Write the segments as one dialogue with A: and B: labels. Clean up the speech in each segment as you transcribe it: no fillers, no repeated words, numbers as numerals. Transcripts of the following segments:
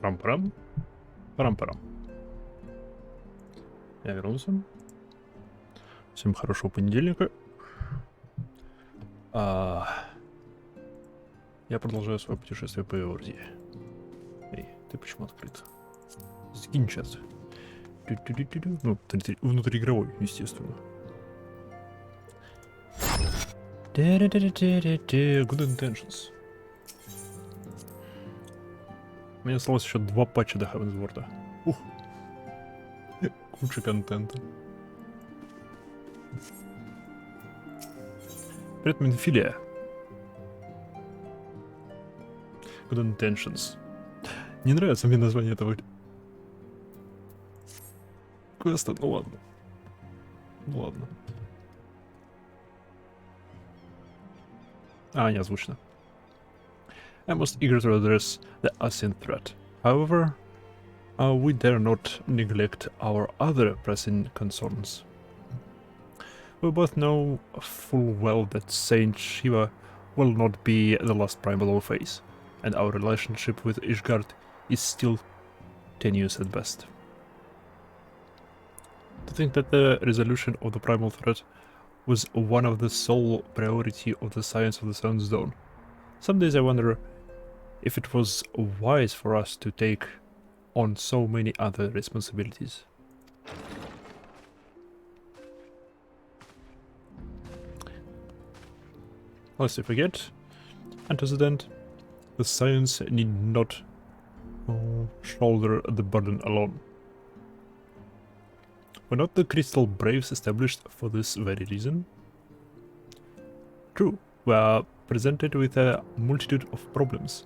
A: Парам-парам. Парам-парам. Я вернулся. Всем хорошего понедельника. Я продолжаю свое путешествие по Эордии. Эй, ты почему открыт? Сгинь сейчас. Ну, внутриигровой, естественно. Good intentions. У меня осталось еще 2 патча до Heavensward. Ух. Куча контента. Привет, Минфилия. Good intentions. Не нравится мне название этого квеста, ну ладно. Ну ладно. Не озвучено. I'm most eager to address the Ascent threat. However, we dare not neglect our other pressing concerns. We both know full well that Saint Shiva will not be the last primal we face, and our relationship with Ishgard is still tenuous at best. To think that the resolution of the primal threat was one of the sole priority of the Science of the Sun's Dawn. Some days I wonder if it was wise for us to take on so many other responsibilities. Lest we forget, antecedent, the Science need not shoulder the burden alone. Were not the Crystal Braves established for this very reason? True, we are presented with a multitude of problems.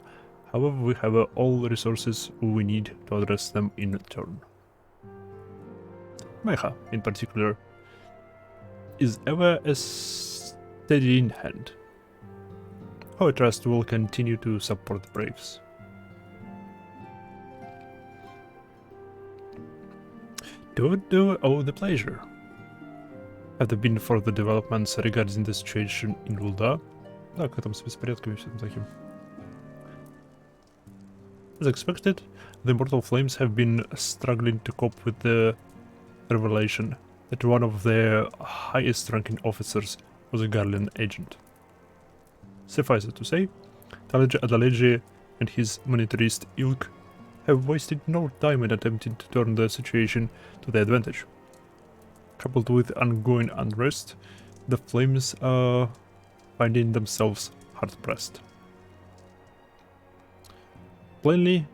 A: However, we have all the resources we need to address them in turn. Mecha, in particular, is ever a steady in hand. Our trust will continue to support the Braves. Do owe the pleasure. Have there been further developments regarding the situation in Ul'dah? Да, как там с беспорядками и всем таким. As expected, the Immortal Flames have been struggling to cope with the revelation that one of their highest-ranking officers was a Garlean agent. Suffice it to say, Adalegi and his monetarist ilk have wasted no time in attempting to turn the situation to their advantage. Coupled with ongoing unrest, the Flames are finding themselves hard-pressed. Plainly,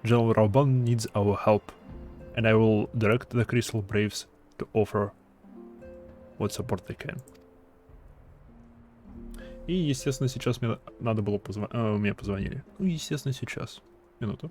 A: General Rauban needs our help, and I will direct the Crystal Braves to offer what support they can. И, естественно, сейчас мне надо было мне позвонили. Ну, естественно, сейчас. Минуту.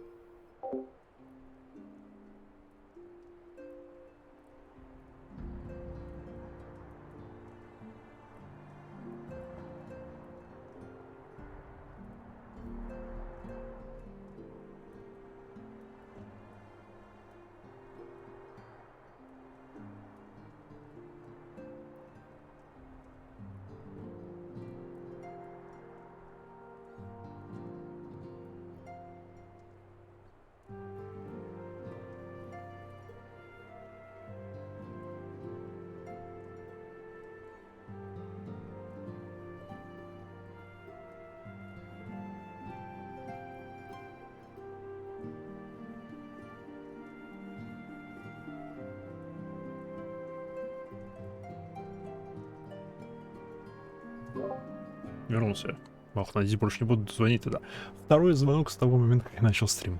A: Вернулся. Ох, надеюсь, больше не буду звонить тогда. Второй звонок с того момента, как я начал стрим.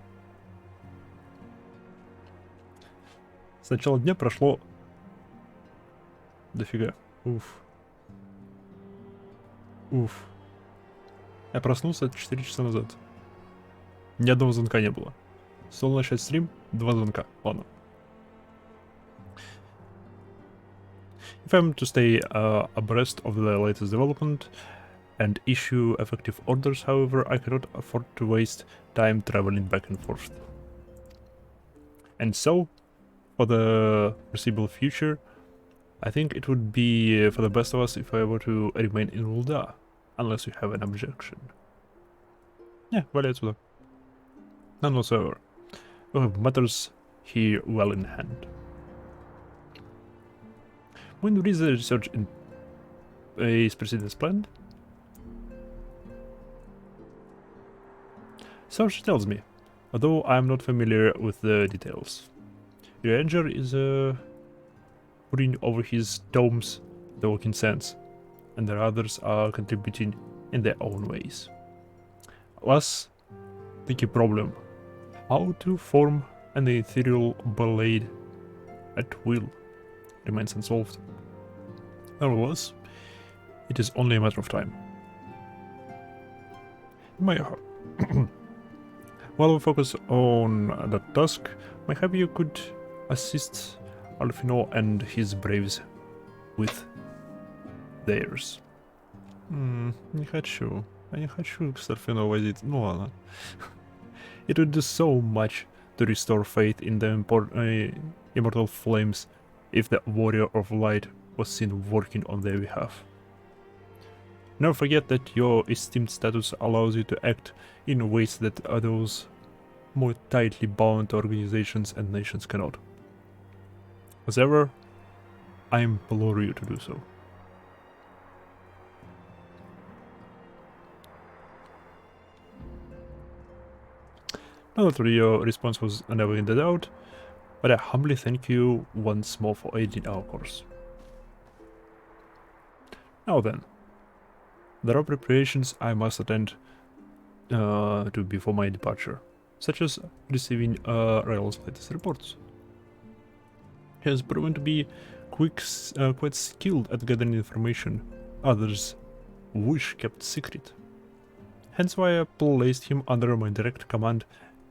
A: С начала дня прошло... Дофига. Уф. Я проснулся 4 часа назад. Ни одного звонка не было. Стал начать стрим, 2 звонка. Ладно. If I'm to stay abreast of the latest development and issue effective orders, however, I cannot afford to waste time traveling back and forth. And so, for the foreseeable future, I think it would be for the best of us if I were to remain in Ul'dah, unless you have an objection. Yeah, валяй отсюда. None whatsoever. We have matters here well in hand. When is the research in is proceeding as planned? So she tells me, although I am not familiar with the details. Your ranger is putting over his tomes the working sense, and the others are contributing in their own ways. Alas, the key problem, how to form an ethereal blade at will, remains unsolved. Nevertheless, it is only a matter of time. While we focus on that task, maybe you could assist Alfino and his braves with theirs. Не хочу. Я не хочу с Alfino возить. Ну ладно. It would do so much to restore faith in the immortal flames if the warrior of light was seen working on their behalf. Never forget that your esteemed status allows you to act in ways that those more tightly bound organizations and nations cannot. As ever, I implore you to do so. Not that your response was never in doubt, but I humbly thank you once more for aiding our course. Now then, there are preparations I must attend to before my departure, such as receiving Rail's latest reports. He has proven to be quite skilled at gathering information others wish kept secret. Hence why I placed him under my direct command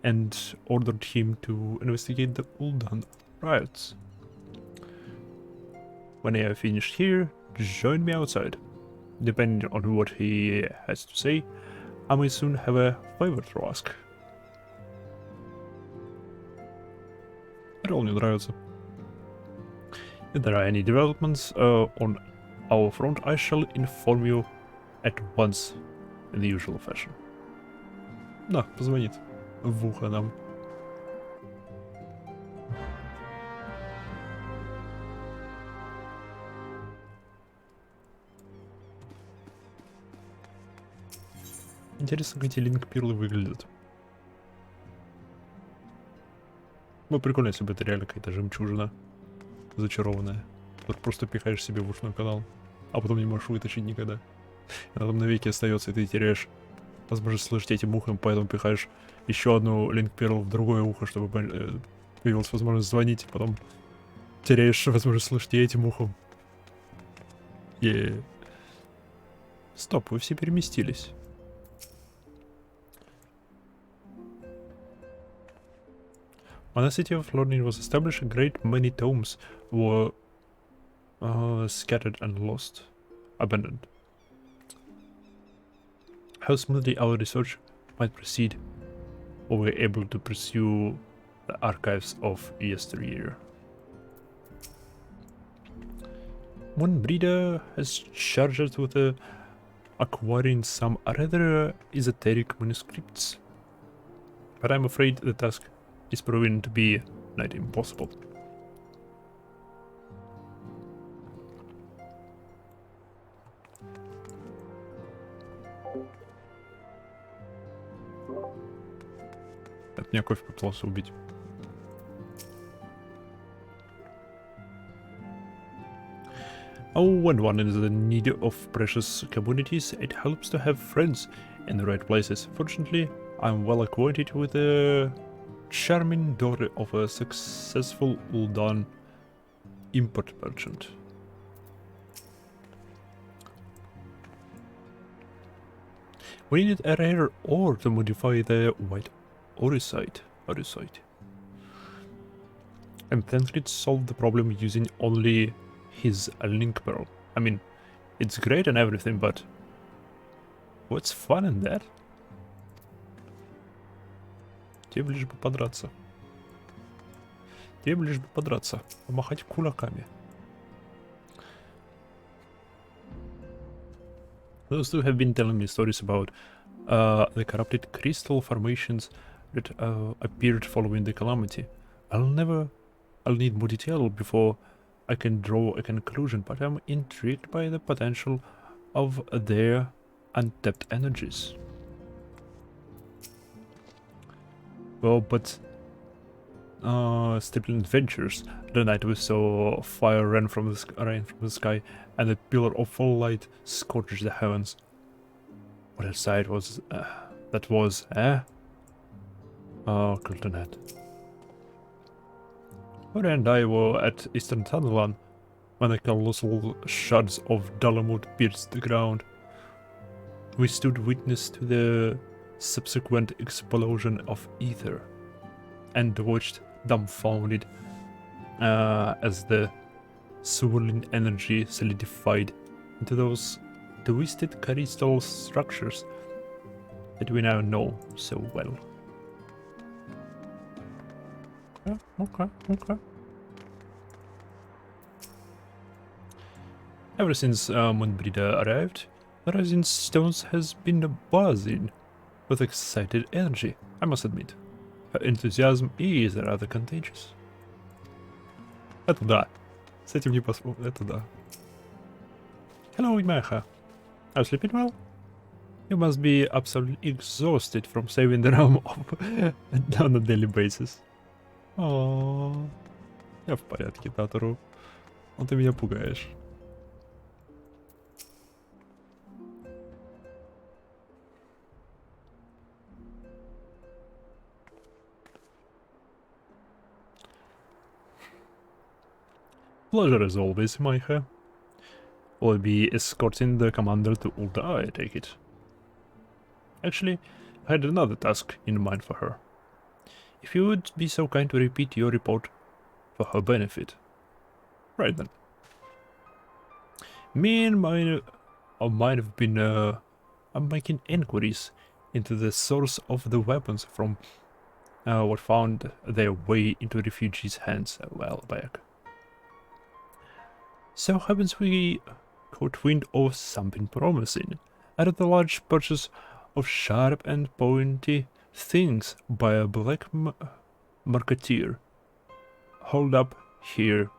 A: and ordered him to investigate the Ul'dan riots. When I have finished here, join me outside. Depending on what he has to say, I may soon have a favor to ask. Ролл мне нравится. If there are any developments on our front, I shall inform you at once in the usual fashion. Да, позвонит в ухо нам. Интересно, как эти линк-пирлы выглядят. Ну, прикольно, если бы это реально какая-то жемчужина зачарованная. Тут просто пихаешь себе в ушной канал, а потом не можешь вытащить никогда. Она там навеки остается, и ты теряешь возможность слышать этим ухом, поэтому пихаешь еще одну линк-пирл в другое ухо, чтобы появилась возможность звонить, потом теряешь возможность слышать и этим ухом. Стоп, вы все переместились. When the city of Lornin was established, a great many tomes were scattered and lost, abandoned. How smoothly our research might proceed, or we're able to pursue the archives of yesteryear. One breeder has charged us with acquiring some rather esoteric manuscripts, but I'm afraid the task is proven to be not impossible. От меня кофе попытался убить. Oh, when one is in need of precious communities, it helps to have friends in the right places. Fortunately, I'm well acquainted with the charming daughter of a successful Ul'dan import merchant. We need a rare ore to modify the white oricite. And Tancred solved the problem using only his link pearl. I mean, it's great and everything, but what's fun in that? Тебе лишь бы подраться. Тебе лишь бы подраться. Помахать кулаками. Those two have been telling me stories about the corrupted crystal formations that appeared following the calamity. I'll need more detail before I can draw a conclusion, but I'm intrigued by the potential of their untapped energies. Well, but Stippling Adventures, the night we saw fire rain from the sky, and a pillar of full light scorched the heavens. What a sight that was, eh? Oh, Coltonette. Ori and I were at Eastern Thunderland when the colossal shards of Dalamud pierced the ground. We stood witness to the subsequent explosion of ether and watched dumbfounded as the swirling energy solidified into those twisted crystal structures that we now know so well. Yeah, okay. Ever since Moonbrida arrived, the Rising Stones has been buzzing with excited energy, I must admit. Her enthusiasm is rather contagious. Это да. С этим не поспорю, это да. Hello, Imecha. Are you sleeping well? You must be absolutely exhausted from saving the realm on a daily basis. О, я в порядке, Татору. Но ты меня пугаешь. Pleasure as always, Maiha. Will be escorting the commander to Ulta, I take it. Actually, I had another task in mind for her. If you would be so kind to repeat your report for her benefit. Right then. Me and mine have been making inquiries into the source of the weapons from what found their way into refugees' hands a while back. So happens we caught wind of something promising at the large purchase of sharp and pointy things by a black marketeer holed up here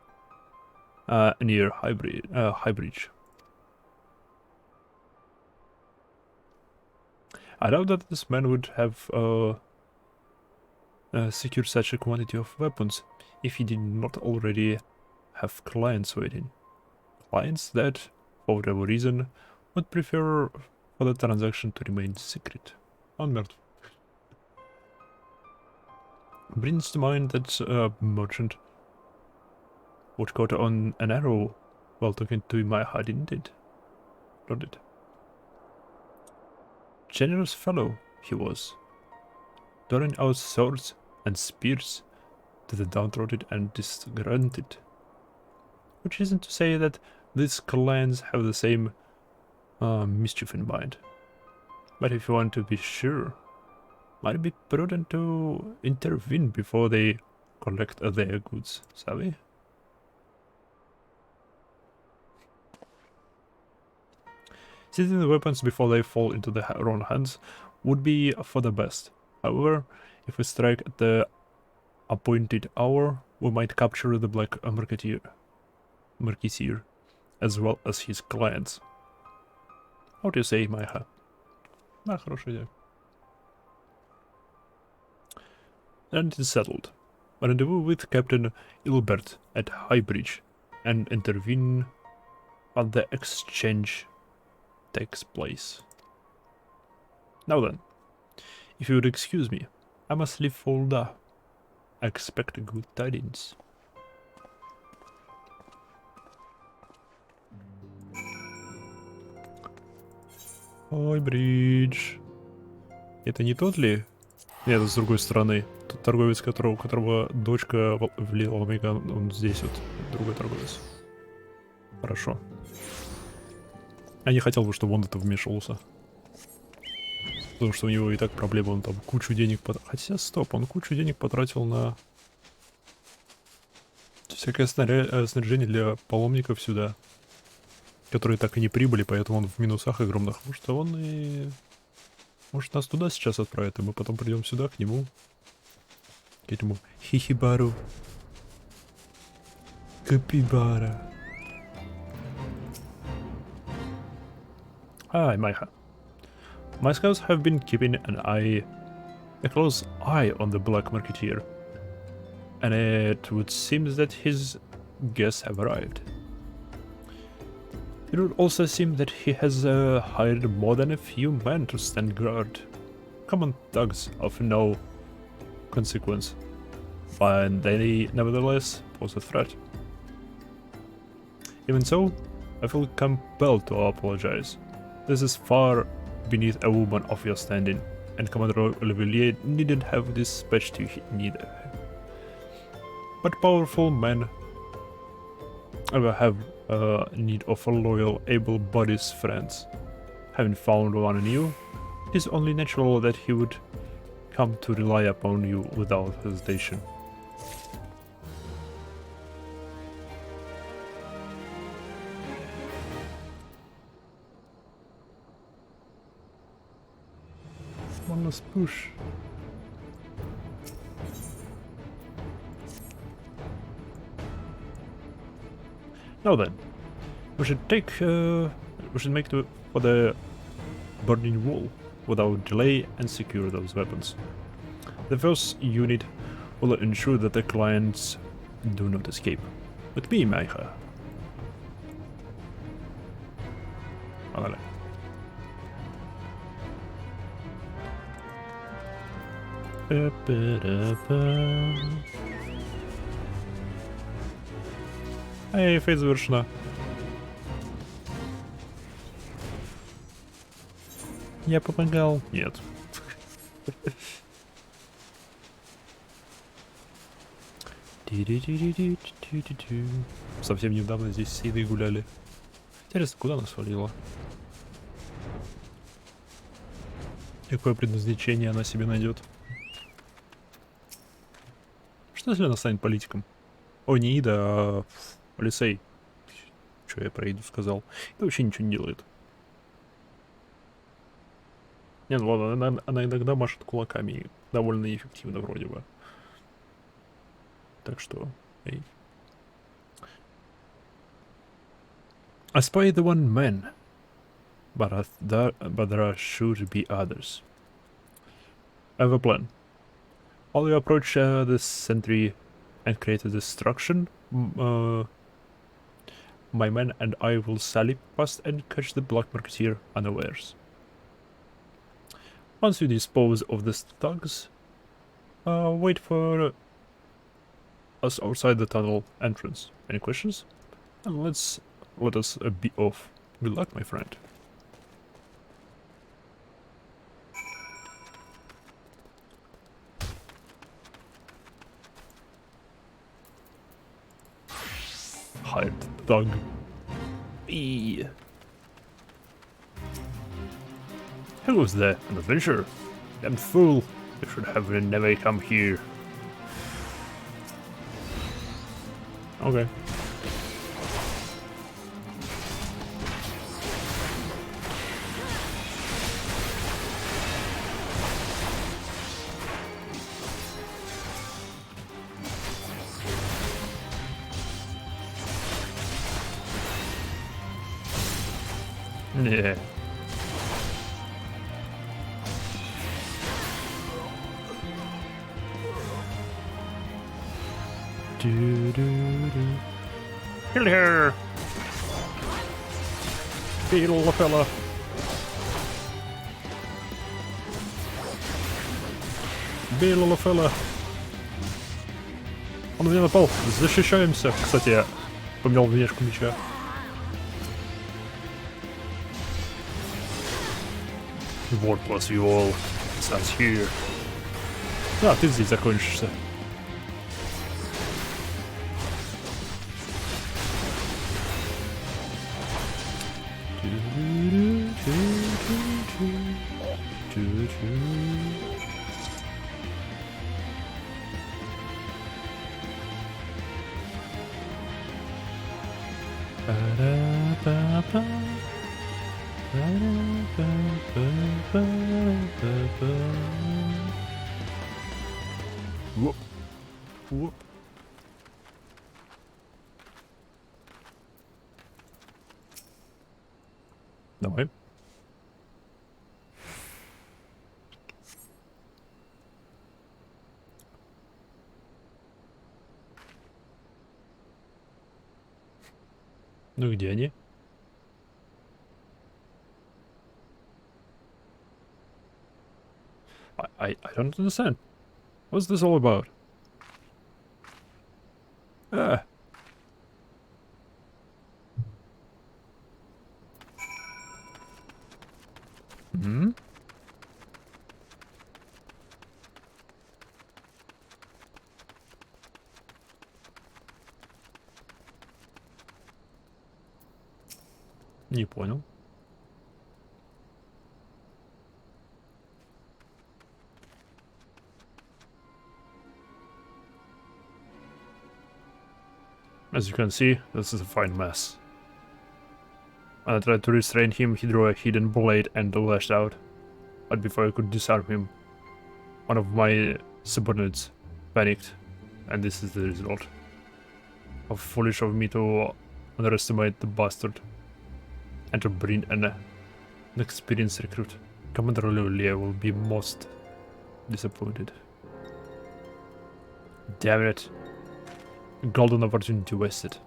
A: near Highbridge. I doubt that this man would have secured such a quantity of weapons if he did not already have clients waiting. Clients that, for whatever reason, would prefer for the transaction to remain secret. Он мертв. Brings to mind that merchant would caught on an arrow while talking to my heart, didn't it? Don't it? Generous fellow he was, throwing out swords and spears to the downtrodden and disgruntled. Which isn't to say that these clans have the same mischief in mind. But if you want to be sure, might be prudent to intervene before they collect their goods, savvy? Seizing the weapons before they fall into the wrong hands would be for the best. However, if we strike at the appointed hour, we might capture the black marketeer, as well as his clients. How do you say, Майха? Да, хорошая идея. And it is settled. Rendezvous with Captain Ilbert at Highbridge and intervene while the exchange takes place. Now then, if you would excuse me, I must leave Folda. I expect good tidings. Ой, Бридж. Это не тот ли? Нет, это с другой стороны. Тот торговец, у которого дочка влила в Омега, он здесь вот. Другой торговец. Хорошо. Я не хотел бы, чтобы он это вмешивался. Потому что у него и так проблемы, он там кучу денег потратил. Хотя, стоп, он кучу денег потратил на всякое снаряжение для паломников сюда, которые так и не прибыли, поэтому он в минусах огромных. Потому что он и Может, нас туда сейчас отправят, и мы потом придем сюда, к нему? К этому хихибару. Капибара. Hi, Maiha. My scouts have been keeping a close eye on the black marketeer, and it would seem that his guests have arrived. It would also seem that he has hired more than a few men to stand guard. Common thugs of no consequence, but they nevertheless pose a threat. Even so, I feel compelled to apologize. This is far beneath a woman of your standing, and Commander Levillier needn't have dispatched you neither. But powerful men ever have need of loyal, able-bodied friends. Having found one in you, it is only natural that he would come to rely upon you without hesitation. One last push. Now then, we should make for the burning wall without delay and secure those weapons. The first unit will ensure that the clients do not escape. With me, Maiha. Vale. Эй, фейт завершена. Я помогал. Нет. Совсем недавно здесь с Сейдой гуляли. Интересно, куда нас свалило? Какое предназначение она себе найдет? Что если она станет политиком? Ой, не Ида, а Алисей. Что я про Иду сказал? Это вообще ничего не делает. Не, ну ладно, она иногда машет кулаками. Довольно эффективно вроде бы. Так что, эй. I spy the one man, but there are sure to be others. I have a plan. While you approach the sentry and create a destruction, my men and I will sally past and catch the black marketeer unawares. Once you dispose of the thugs, wait for us outside the tunnel entrance. Any questions? And let us be off. Good luck, my friend. Hired thug. Eee. Who was there? An adventurer? Damn fool! You should have never come here. Okay. Yeah. Kill her! Beetle fella! Beetle fella! Он меня напал! Защищаемся! Кстати, я поменял внешку меча. War plus you all. Starts here. А, ты здесь закончишься. Воп. Воп. Давай. Ну и где они? I don't understand. What's this all about? Ah. Hmm? Не понял. As you can see, this is a fine mess. When I tried to restrain him, he drew a hidden blade and lashed out. But before I could disarm him, one of my subordinates panicked, and this is the result. How foolish of me to underestimate the bastard and to bring an experienced recruit. Commander Lulia will be most disappointed. Damn it. Golden opportunity wasted.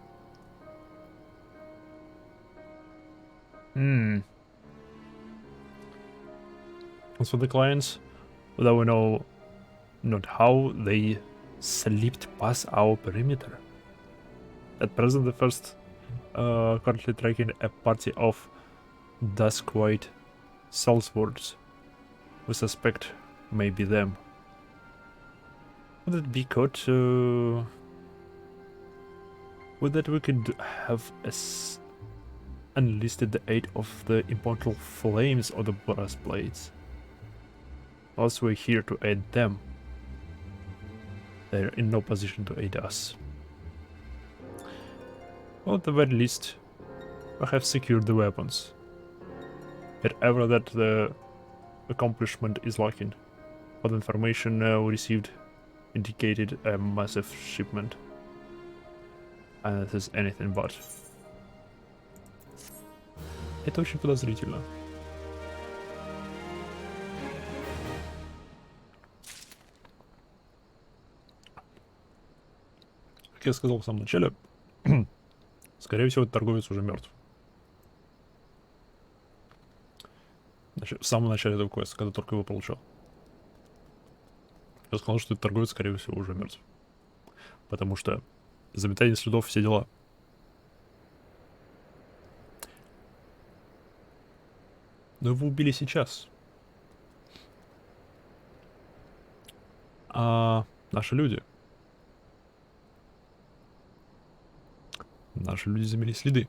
A: As for the clients, though we know not how they slipped past our perimeter. At present, the first currently tracking a party of dusk white sellswords. We suspect may be them. Would it be good with that we could have enlisted the aid of the immortal flames or the breastplates? Whilst we're here to aid them, they're in no position to aid us. Well, at the very least, we have secured the weapons. Wherever that the accomplishment is lacking. But the information we received indicated a massive shipment. And it is anything but. Это очень подозрительно. Как я сказал в самом начале, скорее всего, этот торговец уже мертв. Значит, в самом начале этого квеста, когда только его получил. Я сказал, что этот торговец, скорее всего, уже мертв. Потому что заметание следов, все дела. Но его убили сейчас. А наши люди? Наши люди замели следы.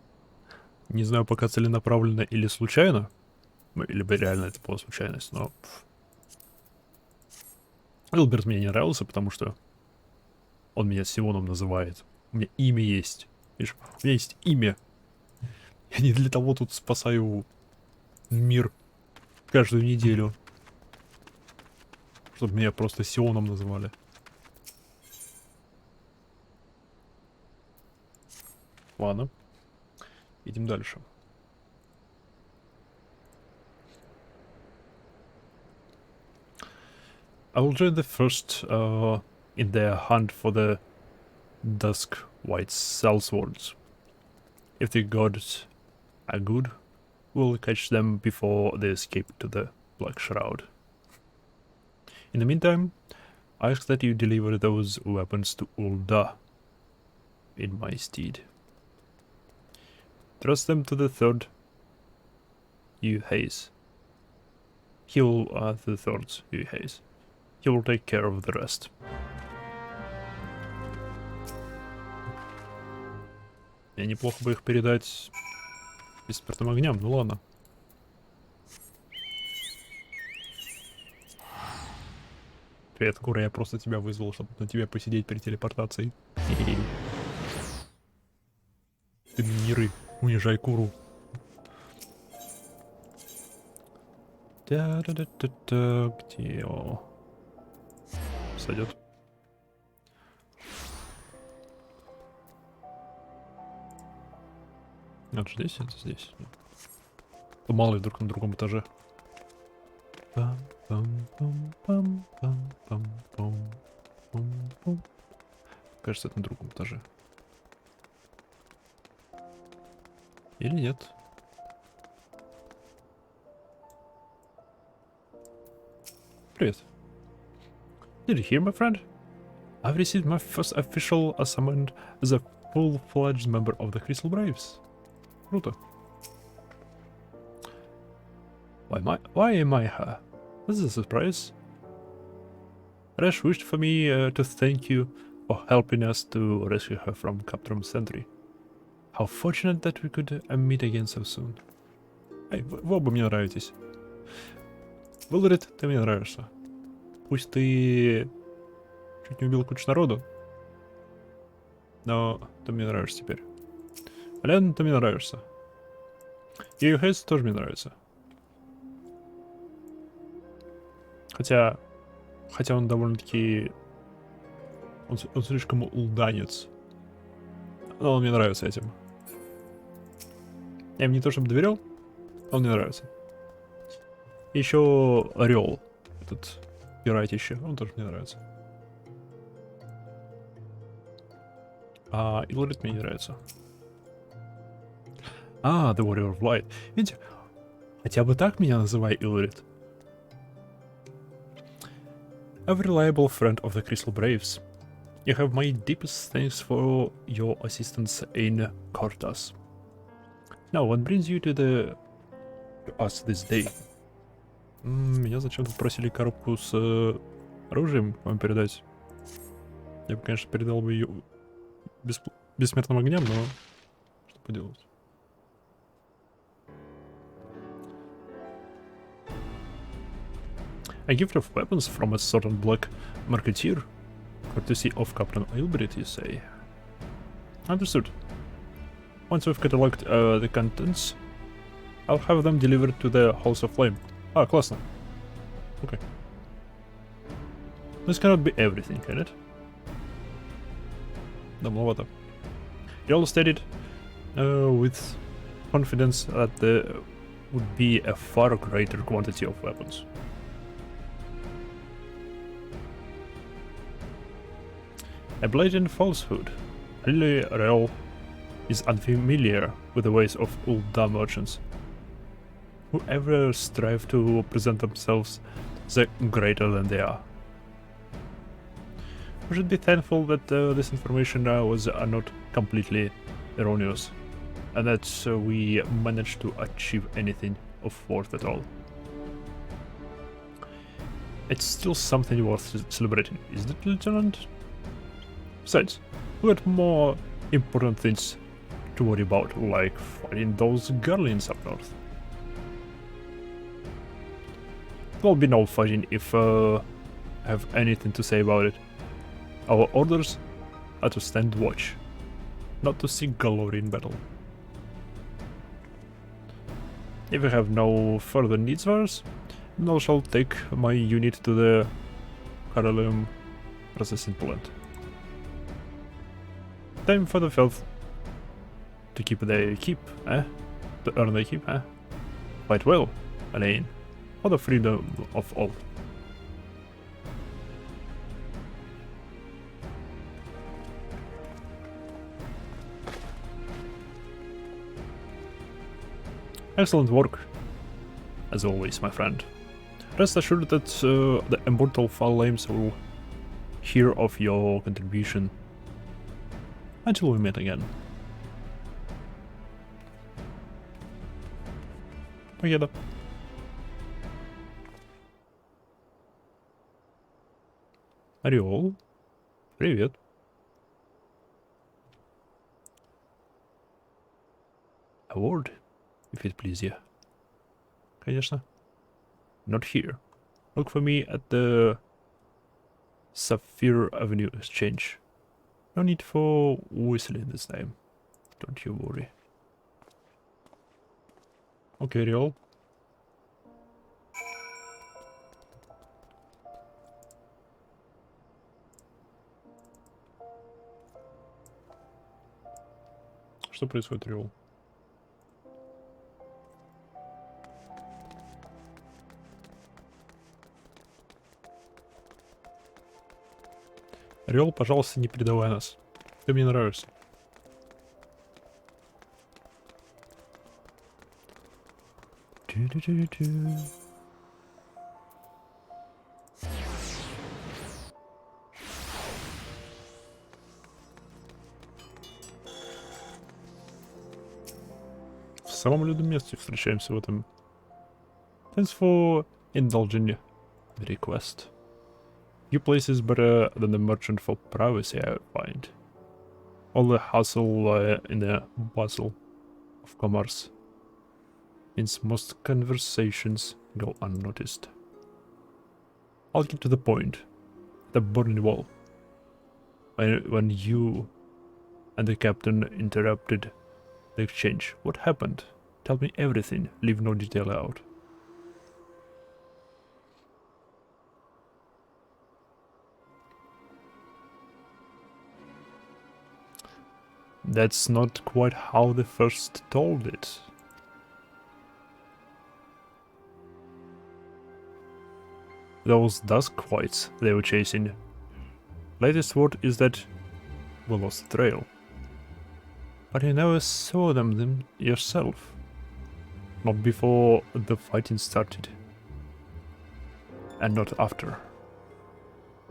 A: Не знаю, пока целенаправленно или случайно. Ну, либо реально это была случайность, но... Элберт мне не нравился, потому что он меня Симоном называет. У меня имя есть. Видишь, у меня есть имя. Я не для того тут спасаю мир каждую неделю. Чтобы меня просто Сионом называли. Ладно. Идем дальше. I will join the first in their hunt for the dusk white sellswords. If the gods are good, we'll catch them before they escape to the Black Shroud. In the meantime, I ask that you deliver those weapons to Ulda in my stead. Trust them to the third you Hayes. He will the third you Hayes. He will take care of the rest. Мне неплохо бы их передать бессмертным огням, ну ладно. Привет, Кура, я просто тебя вызвал, чтобы на тебя посидеть при телепортации. Ты миры, унижай Куру. Да-да-да-да-да, где он? Сойдет. Это здесь, это здесь. Мало ли друг на другом этаже. Пам-пам-пам-пам-пам-пам-пам. Кажется, это на другом этаже. Или нет? Привет. Did you hear, my friend? I've received my first official assignment as a full-fledged member of the Crystal Braves. Круто. Why am I here? This is a surprise. Rash wished for me to thank you for helping us to rescue her from Captain Sentry. How fortunate that we could meet again so soon. Эй, вы оба мне нравитесь. Вилрид, ты мне нравишься. Пусть ты чуть не убил кучу народу, но ты мне нравишься теперь. Лен, ты мне нравишься. И Хейс тоже мне нравится. Хотя он довольно-таки... Он слишком улданец. Но он мне нравится этим. Я им не то чтобы доверял, он мне нравится. Еще Орел, этот пиратище, он тоже мне нравится. А Илрит мне не нравится. А, The Warrior of Light. Видите, хотя бы так меня называй, Илрит. A reliable friend of the Crystal Braves. You have my deepest thanks for your assistance in Cortas. Now, what brings you to us this day? Меня зачем-то просили коробку с оружием вам передать. Я бы, конечно, передал бы ее бессмертным огням, но что поделать. A gift of weapons from a certain black marketeer, courtesy of Captain Ilbrit, you say? Understood. Once we've cataloged the contents, I'll have them delivered to the Halls of Flame. Ah, классно. Okay. This cannot be everything, can it? Да, маловато. You all stated with confidence that there would be a far greater quantity of weapons. A blatant falsehood. Really, Real is unfamiliar with the ways of Ul'dah merchants, who ever strive to present themselves as greater than they are. We should be thankful that this information was not completely erroneous, and that we managed to achieve anything of worth at all. It's still something worth celebrating, isn't it, Lieutenant? Besides, we had more important things to worry about, like fighting those Garleans up north. There'll be no fighting if I have anything to say about it. Our orders are to stand watch, not to seek glory in battle. If you have no further needs for us, then I shall take my unit to the Carolium processing plant. Time for the filth. To keep the keep, eh? To earn the keep, eh? Quite well, Elaine. For the freedom of all. Excellent work, as always, my friend. Rest assured that the immortal flames will hear of your contribution until we meet again. Поеду. Ореол, привет. A word, if it please you. Конечно. Not here. Look for me at the Sapphire Avenue Exchange. No need for whistling this time. Don't you worry. Okay, Ореол. Что происходит, Ореол? Орел, пожалуйста, не предавай нас. Ты мне нравишься. В самом людном месте встречаемся в этом. Thanks for indulging the request. Few places better than the merchant for privacy, I find. All the hustle in the bustle of commerce means most conversations go unnoticed. I'll get to the point. The burning wall. When you and the captain interrupted the exchange, what happened? Tell me everything, leave no detail out. That's not quite how they first told it. Those dusk whites they were chasing. Latest word is that we lost the trail. But you never saw them yourself. Not before the fighting started. And not after.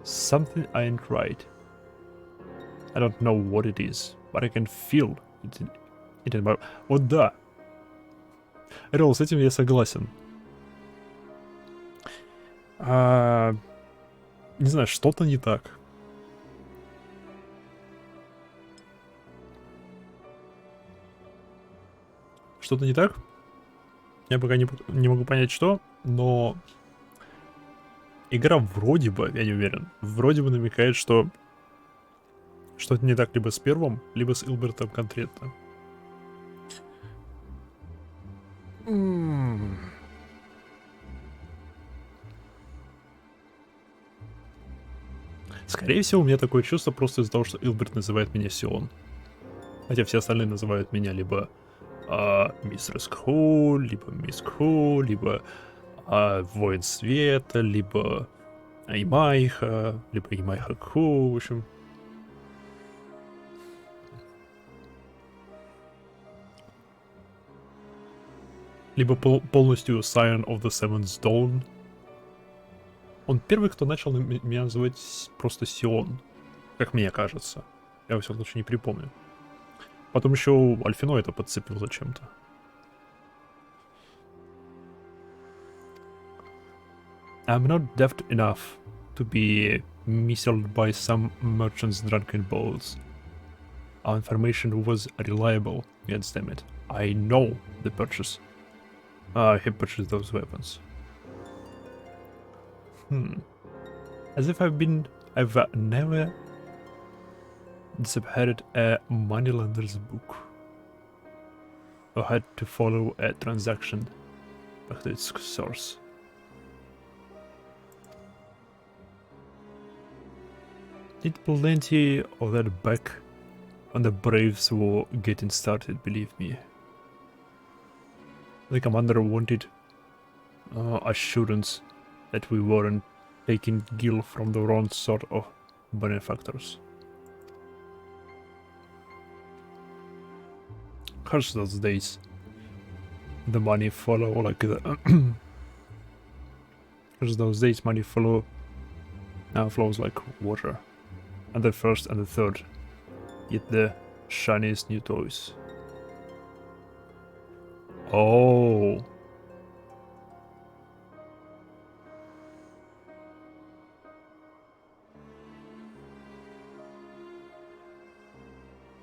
A: Something ain't right. I don't know what it is, but I can feel it in my... Вот да! Ролл, с этим я согласен. Не знаю, что-то не так. Что-то не так? Я пока не могу понять, что, но... Игра вроде бы, я не уверен, вроде бы намекает, что что-то не так либо с первым, либо с Илбертом конкретно. Скорее всего, у меня такое чувство просто из-за того, что Илберт называет меня Сион. Хотя все остальные называют меня либо Мистерс Кху, либо Мисс Кху, либо Воин Света, либо Имайха, либо Имайха Кху, в общем. Либо полностью Scion of the Seventh Dawn. Он первый, кто начал меня называть просто Сион, как мне кажется. Я во всяком случае не припомню. Потом еще Альфино это подцепил зачем-то. I'm not deft enough to be misled by some merchant's drunken balls. Our information was reliable, God damn it. I know the purchase. He purchased those weapons. As if I've never disappeared a moneylender's book. Or had to follow a transaction back to its source. Did plenty of that back when the Braves were getting started, believe me. The commander wanted assurance that we weren't taking Gil from the wrong sort of benefactors. Curse those days. The money follow like the curse those days money flows like water. And the first and the third get the shiniest new toys. Oh.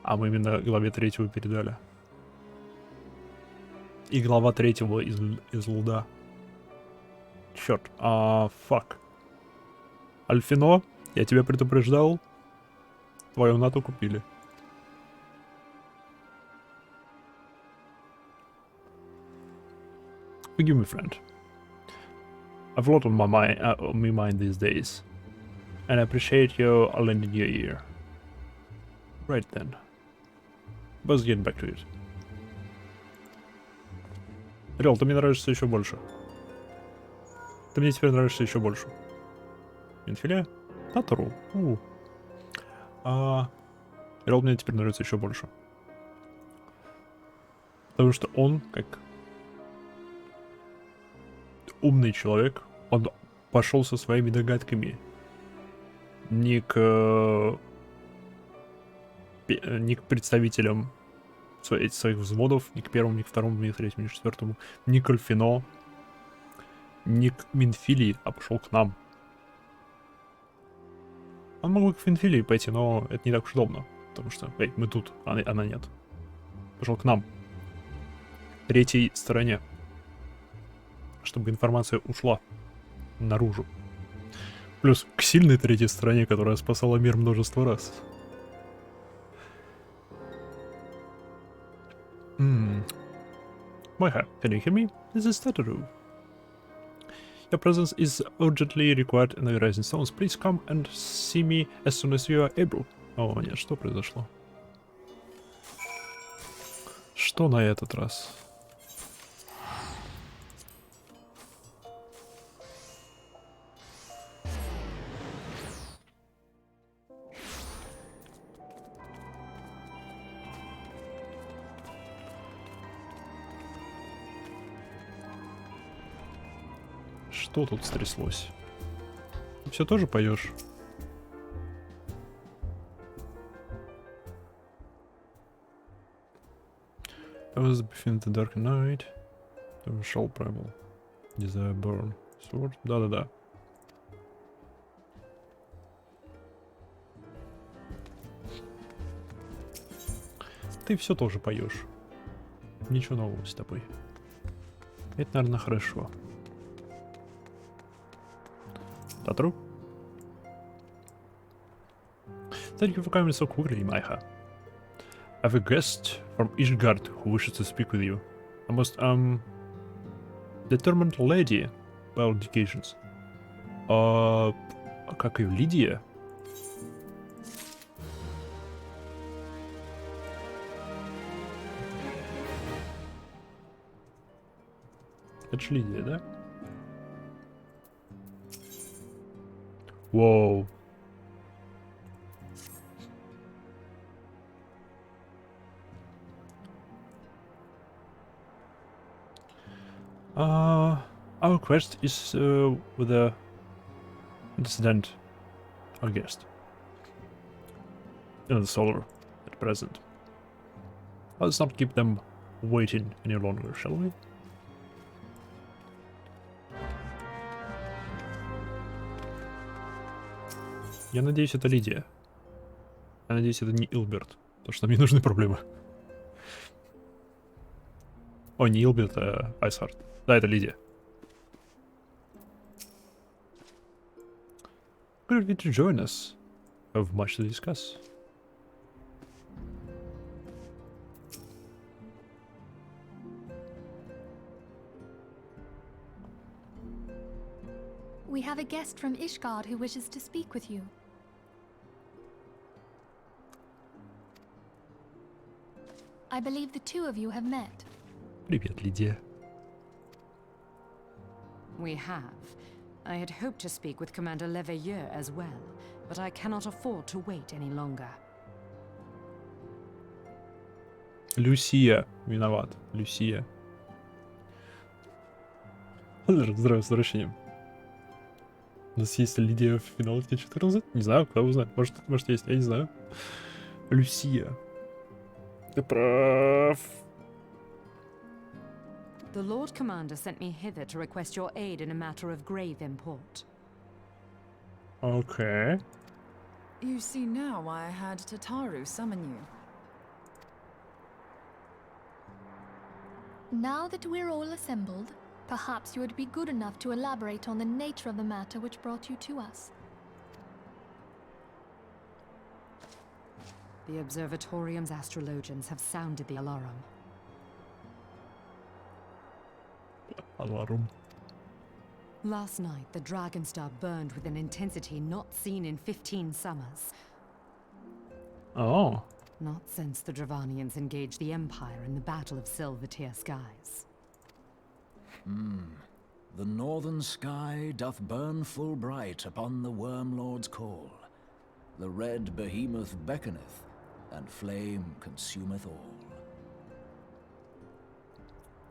A: А мы именно главе третьего передали. И глава третьего из луда. Черт. Фак. Альфино, я тебя предупреждал. Твою нату купили. Forgive me, friend. I've a lot on my mind these days, and I appreciate you lending your ear. Right then. Let's get back to it. Рел, ты мне нравишься еще больше. Ты мне теперь нравишься еще больше. Инфиле? Татору. Ролл мне теперь нравится еще больше. Потому что он, как умный человек, он пошел со своими догадками не к представителям своих взводов, ни к первому, ни к второму, ни к третьему, ни к четвертому, ни к Альфино, ни к Минфилии, а пошел к нам. Он мог бы к Минфилии пойти, но это не так уж удобно, потому что, эй, мы тут, а она нет. Пошел к нам. Третьей стороне. Чтобы информация ушла наружу. Плюс к сильной третьей стороне, которая спасала мир множество раз. Майха, can you hear me? This is Tataru. Your presence is urgently required in the Rising Stones. Please come and see me as soon as you are able. О, нет, что произошло? Что на этот раз? Что тут стряслось? Ты все тоже поешь? I was between the dark night. Shall primal. Desire burn. Sword. Да-да-да. Ты все тоже поешь. Ничего нового с тобой. Это, наверное, хорошо. Tatrу? Thank you for coming so quickly, Maiha. I have a guest from Ishgard who wishes to speak with you. A most, determined lady by all indications. Как ее, Лидия? Это ж Лидия, да? Воу. Our quest is with a dissident, our guest. In the solar at present. Let's not keep them waiting any longer, shall we? Я надеюсь, это Лидия. Я надеюсь, это не Илберт. Потому что мне нужны проблемы. О, не Илберт, а Айсхард. Да, это Лидия. Good of you to join us. We have much to discuss.
B: We have a guest from Ishgard who wishes to speak with you. I believe the two of you have met.
A: Привет, Лидия.
C: We have. I had hoped to speak with Commander Leveilleur as well, but I cannot afford to wait any longer.
A: Люсия. Виноват. Люсия. Здравия с возвращением. У нас есть Лидия в финалке 14? Не знаю, кто узнает. Может есть, я не знаю. Люсия. Ты прав.
C: The Lord Commander sent me hither to request your aid in a matter of grave import.
A: Okay.
D: You see now why I had Tataru summon you.
B: Now that we're all assembled, perhaps you would be good enough to elaborate on the nature of the matter which brought you to us.
C: The Observatorium's astrologians have sounded the alarm.
A: Alarm.
C: Last night, the Dragon Star burned with an intensity not seen in 15 summers.
A: Oh.
C: Not since the Dravanians engaged the Empire in the Battle of Silvertear Skies.
E: The northern sky doth burn full bright upon the Worm Lord's call. The red behemoth beckoneth, and flame consumeth all.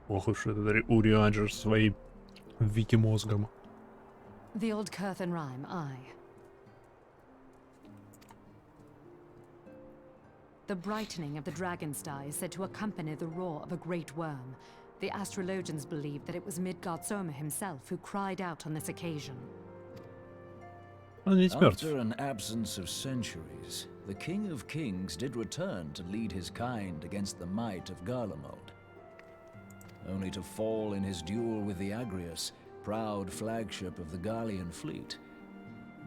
A: Ох уж этот Урианджер своим вики-мозгом.
C: The old Curthan rhyme, aye. The brightening of the Dragonstye is said to accompany the roar of a great worm. The astrologians believe that it was Midgard Soma himself who cried out on this occasion.
A: Он ведь мертв.
E: After an absence of centuries, the King of Kings did return to lead his kind against the might of Garlemald, only to fall in his duel with the Agrius, proud flagship of the Gallian fleet.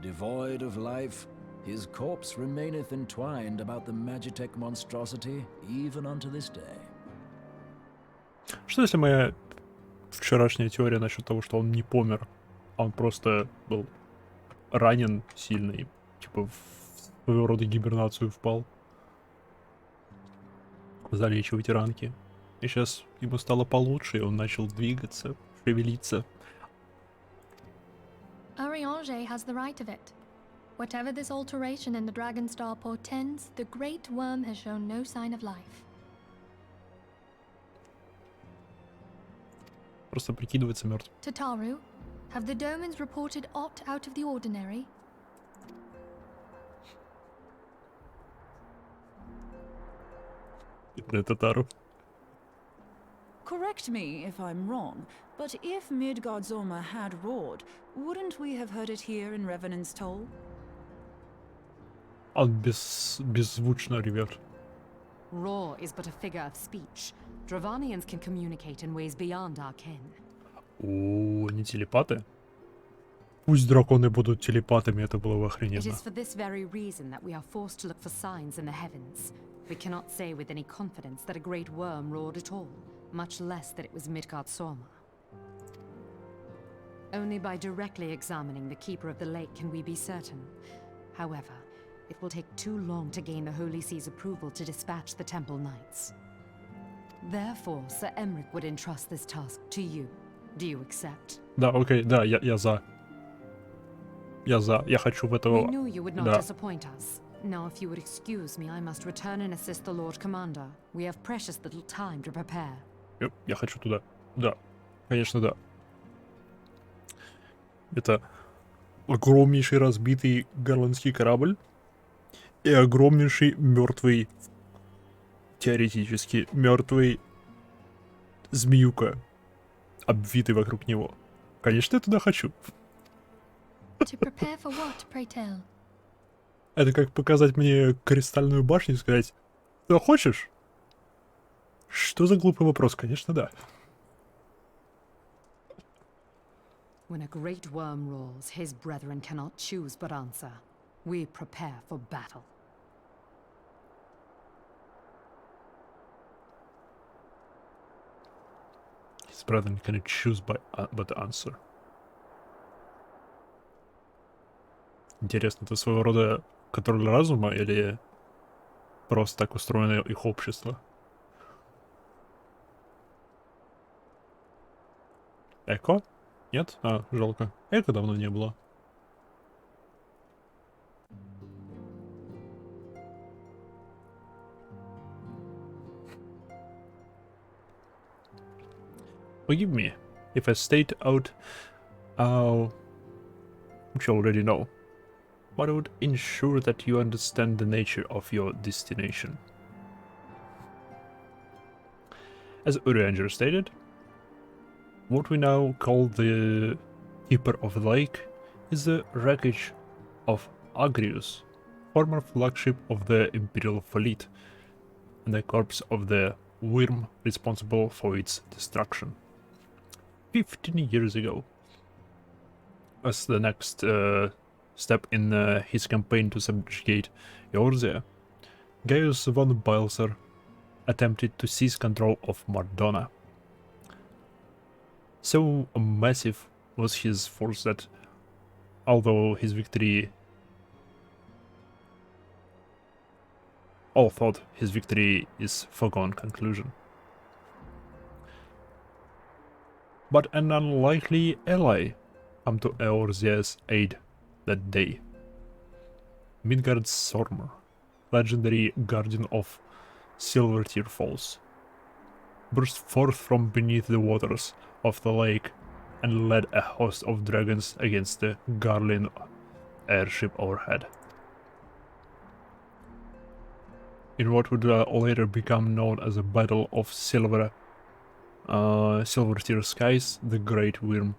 E: Devoid of life, his corpse remaineth entwined about the Magitech monstrosity even unto this day.
A: Что если моя вчерашняя теория насчет того, что он не помер, а он просто был ранен сильно и типа в своего рода гибернацию впал, залечивать ранки. И сейчас ему стало получше, и он начал двигаться, шевелиться.
B: Urianger has the right of it. Whatever this alteration in the Dragonstar portends, the Great Worm has shown no sign of life.
A: Просто прикидывается мертв.
B: Tataru, have the Domans reported aught out of the ordinary?
A: Татару.
D: Correct me if I'm wrong, but if Midgard Zorma had roared, wouldn't we have heard it here in Revenant's Toll?
A: Он беззвучно ревет.
C: Roar is but a figure of speech. Dravanians can communicate in ways beyond our ken.
A: О, они телепаты? Пусть драконы будут телепатами, это было бы
C: It
A: охрененно.
C: is for this very reason that we are forced to look for signs in the heavens. We cannot say with any confidence that a great worm roared at all, much less that it was Midgard Soma. Only by directly examining the Keeper of the Lake can we be certain. However, it will take too long to gain the Holy See's approval to dispatch the Temple Knights. Therefore, Sir Emric would entrust this task to you. Do you accept?
A: Да, окей, да, я за. Я за, я хочу в
C: We
A: этого...
C: knew you would not
A: Да.
C: disappoint us. Now, if you would excuse me, I must return and assist the Lord Commander. We have precious little time to prepare.
A: Я хочу туда. Да, конечно, да. Это огромнейший разбитый горландский корабль и огромнейший мертвый, теоретически мертвый змеюка, обвитый вокруг него. Конечно, я туда хочу.
B: To prepare for what, pray tell?
A: Это как показать мне кристальную башню и сказать: что хочешь? Что за глупый вопрос? Конечно, да.
C: When a great worm roars, his brethren cannot choose but answer. We prepare for battle.
A: His brethren can choose but answer. Интересно, это своего рода контроль разума или просто так устроено их общество? Эко? Нет? А, жалко. Эко давно не было. Forgive me if I state out which you already know, but I would ensure that you understand the nature of your destination. As Urianger stated, what we now call the Keeper of the Lake is the wreckage of Agrius, former flagship of the Imperial fleet, and the corpse of the worm responsible for its destruction. 15 years ago. As the next step in his campaign to subjugate Eorzea, Gaius von Bilser attempted to seize control of Mardona. So massive was his force that, although his victory... all thought his victory is foregone conclusion. But an unlikely ally come to Eorzea's aid that day. Midgard Stormer, legendary guardian of Silvertear Falls, burst forth from beneath the waters of the lake and led a host of dragons against the Garlean airship overhead. In what would later become known as the Battle of Silvertear Skies, the Great Worm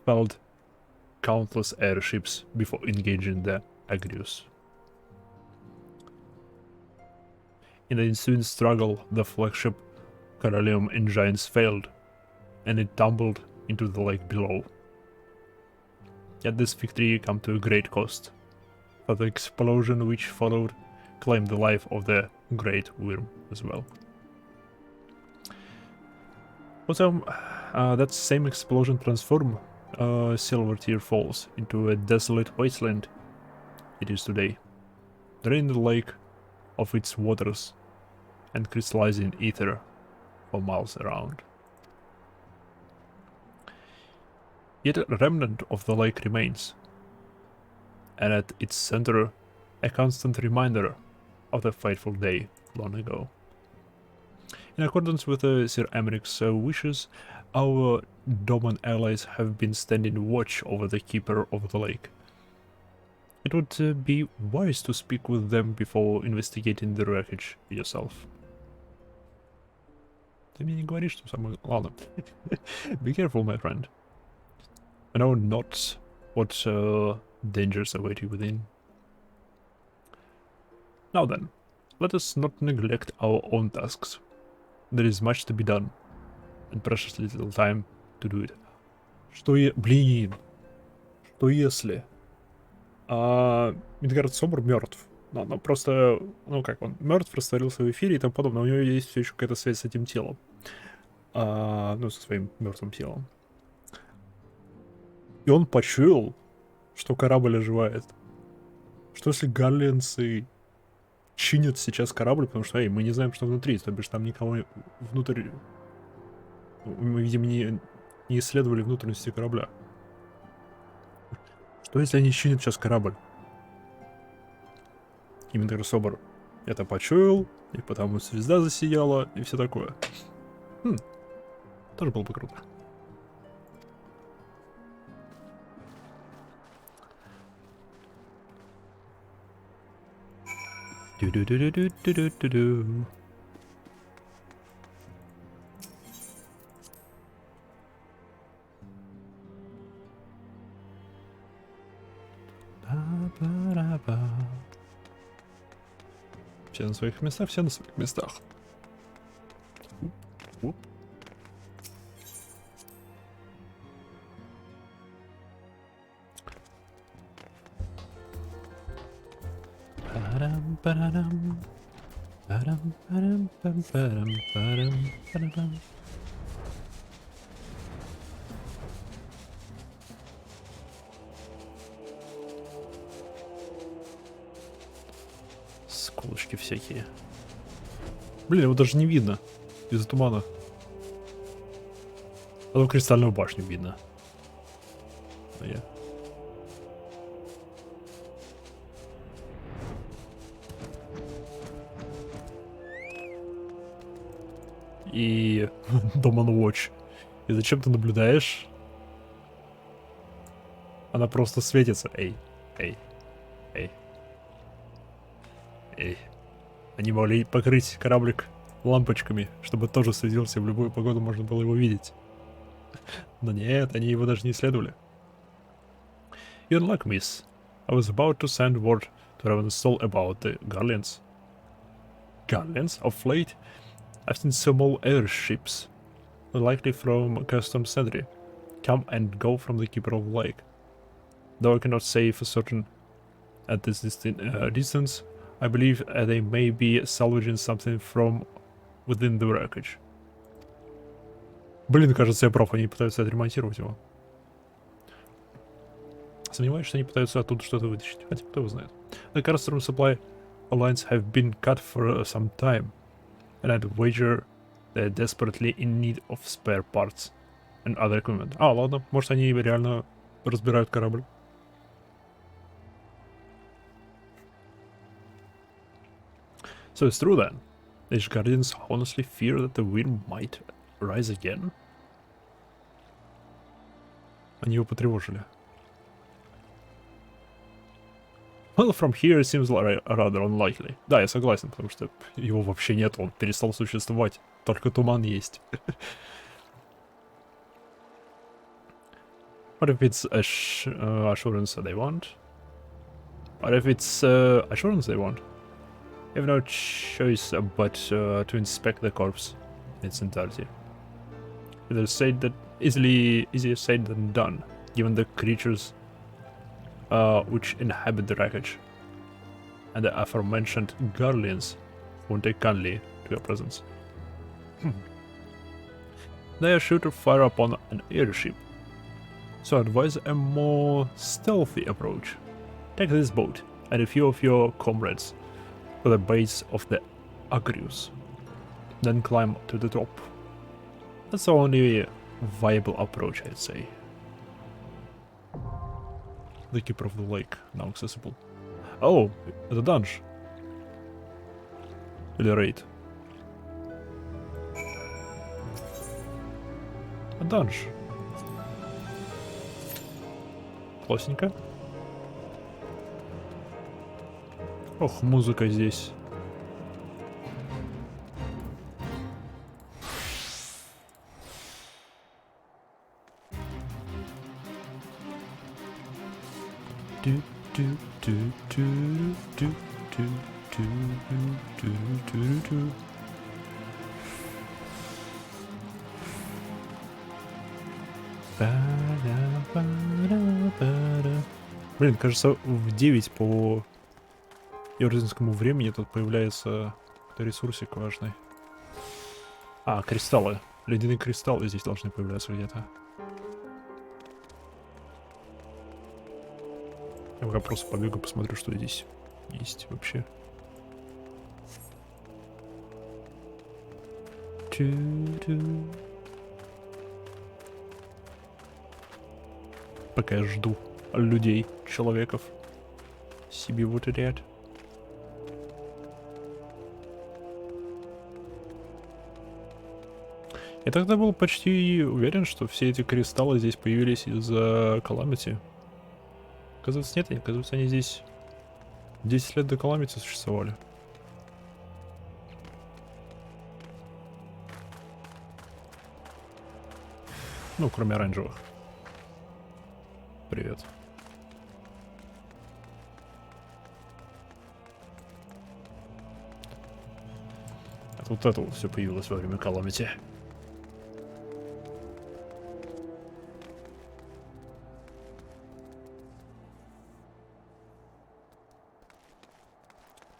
A: felled countless airships before engaging the Agrius. In the ensuing struggle, the flagship Caralium engines failed, and it tumbled into the lake below. Yet this victory came to a great cost, for the explosion which followed claimed the life of the Great Worm as well. Also, that same explosion transformed Silvertear Falls into a desolate wasteland it is today, draining the lake of its waters and crystallizing ether for miles around. Yet a remnant of the lake remains, and at its center a constant reminder of the fateful day long ago. In accordance with Sir Emeric's wishes, our Doman allies have been standing watch over the keeper of the lake. It would be wise to speak with them before investigating the wreckage yourself. Ты мне не говоришь, что самое... Ладно. Be careful, my friend. I know not what dangers await you within. Now then, let us not neglect our own tasks. There is much to be done, and precious little time to do it. Блин, что если... Мидгард Собор мертв. Ну, просто, ну как, он мертв, растворился в эфире и тому подобное. У него есть все еще какая-то связь с этим телом. Ну, со своим мертвым телом. И он почуял, что корабль оживает. Что если галленцы чинят сейчас корабль, потому что, мы не знаем, что внутри, то бишь там никого внутрь... Мы, видимо, не исследовали внутренности корабля. Что если они чинят сейчас корабль? Именно Собор это почуял, и потому звезда засияла, и все такое. Тоже было бы круто. Ду-ду-ду-ду-ду-ду-ду-ду. Все на своих местах, все на своих местах. Сколочки всякие. Блин, его даже не видно из-за тумана. А то кристальную башню видно. И Doman Watch. И зачем ты наблюдаешь? Она просто светится. Эй. Они могли покрыть кораблик лампочками, чтобы тоже светился, в любую погоду можно было его видеть. Но нет, они его даже не исследовали. You're in luck, miss. I was about to send word to Ravenstall about the Garleans. Garleans? Of late, I've seen small airships, likely from Custom Sentry, come and go from the Keeper of the Lake. Though I cannot say for certain at this distance, I believe they may be salvaging something from within the wreckage. Блин, кажется, я прав, они пытаются отремонтировать его. Сомневаюсь, что они пытаются оттуда что-то вытащить, хотя кто его знает. The custom supply lines have been cut for some time, and I'd wager they're desperately in need of spare parts and other equipment. Ладно, может они реально разбирают корабль. So it's true then. These guardians honestly fear that the wind might rise again? Они его потревожили. Well, from here it seems rather unlikely. Да, я согласен, потому что его вообще нет, он перестал существовать. Только туман есть. What if it's assurance they want? What if it's assurance they want? You have no choice but to inspect the corpse in its entirety. Easier said than done, given the creatures which inhabit the wreckage, and the aforementioned guardians won't take kindly to your presence. They are sure to fire upon an airship, so advise a more stealthy approach. Take this boat and a few of your comrades to the base of the Agrius, then climb to the top. That's the only viable approach, I'd say. The Keeper of the Lake, now accessible. Oh, это данж. Или рейд. Данж. Классненько. Ох, музыка здесь. Блин, кажется, в 9 по Йорзинскому времени тут появляется какой-то ресурсик важный. А, кристаллы. Ледяные кристаллы здесь должны появляться где-то. Я пока просто побегу, посмотрю, что здесь есть вообще. Пока я жду людей, человеков себе вот ряд. Я тогда был почти уверен, что все эти кристаллы здесь появились из-за Calamity. Оказывается, нет, оказывается, они здесь 10 лет до Calamity существовали. Ну, кроме оранжевых. Привет. А тут это вот все появилось во время Calamity.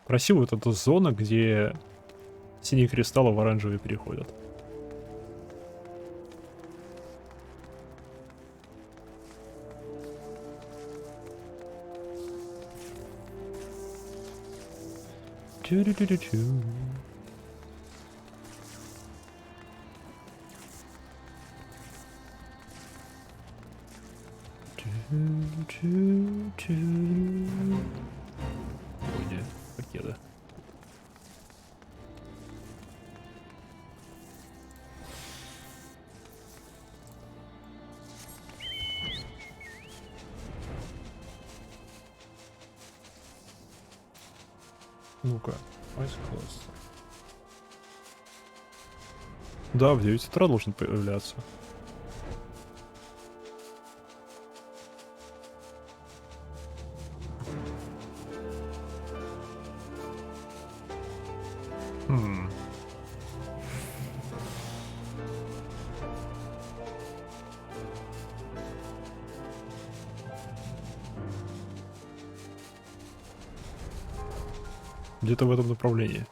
A: Красиво вот эта зона, где синие кристаллы в оранжевые переходят. Вроде пакета. Ну-ка, Ice Cluster. Да, в 9 утра должен появляться. Где-то в этом направлении.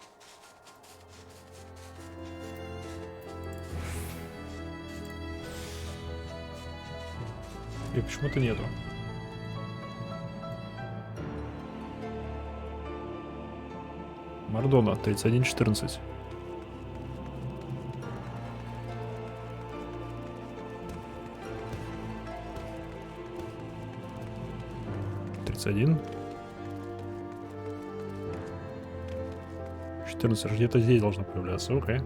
A: И почему-то нету. Мардона, 3114. 14 где-то здесь должно появляться, окей.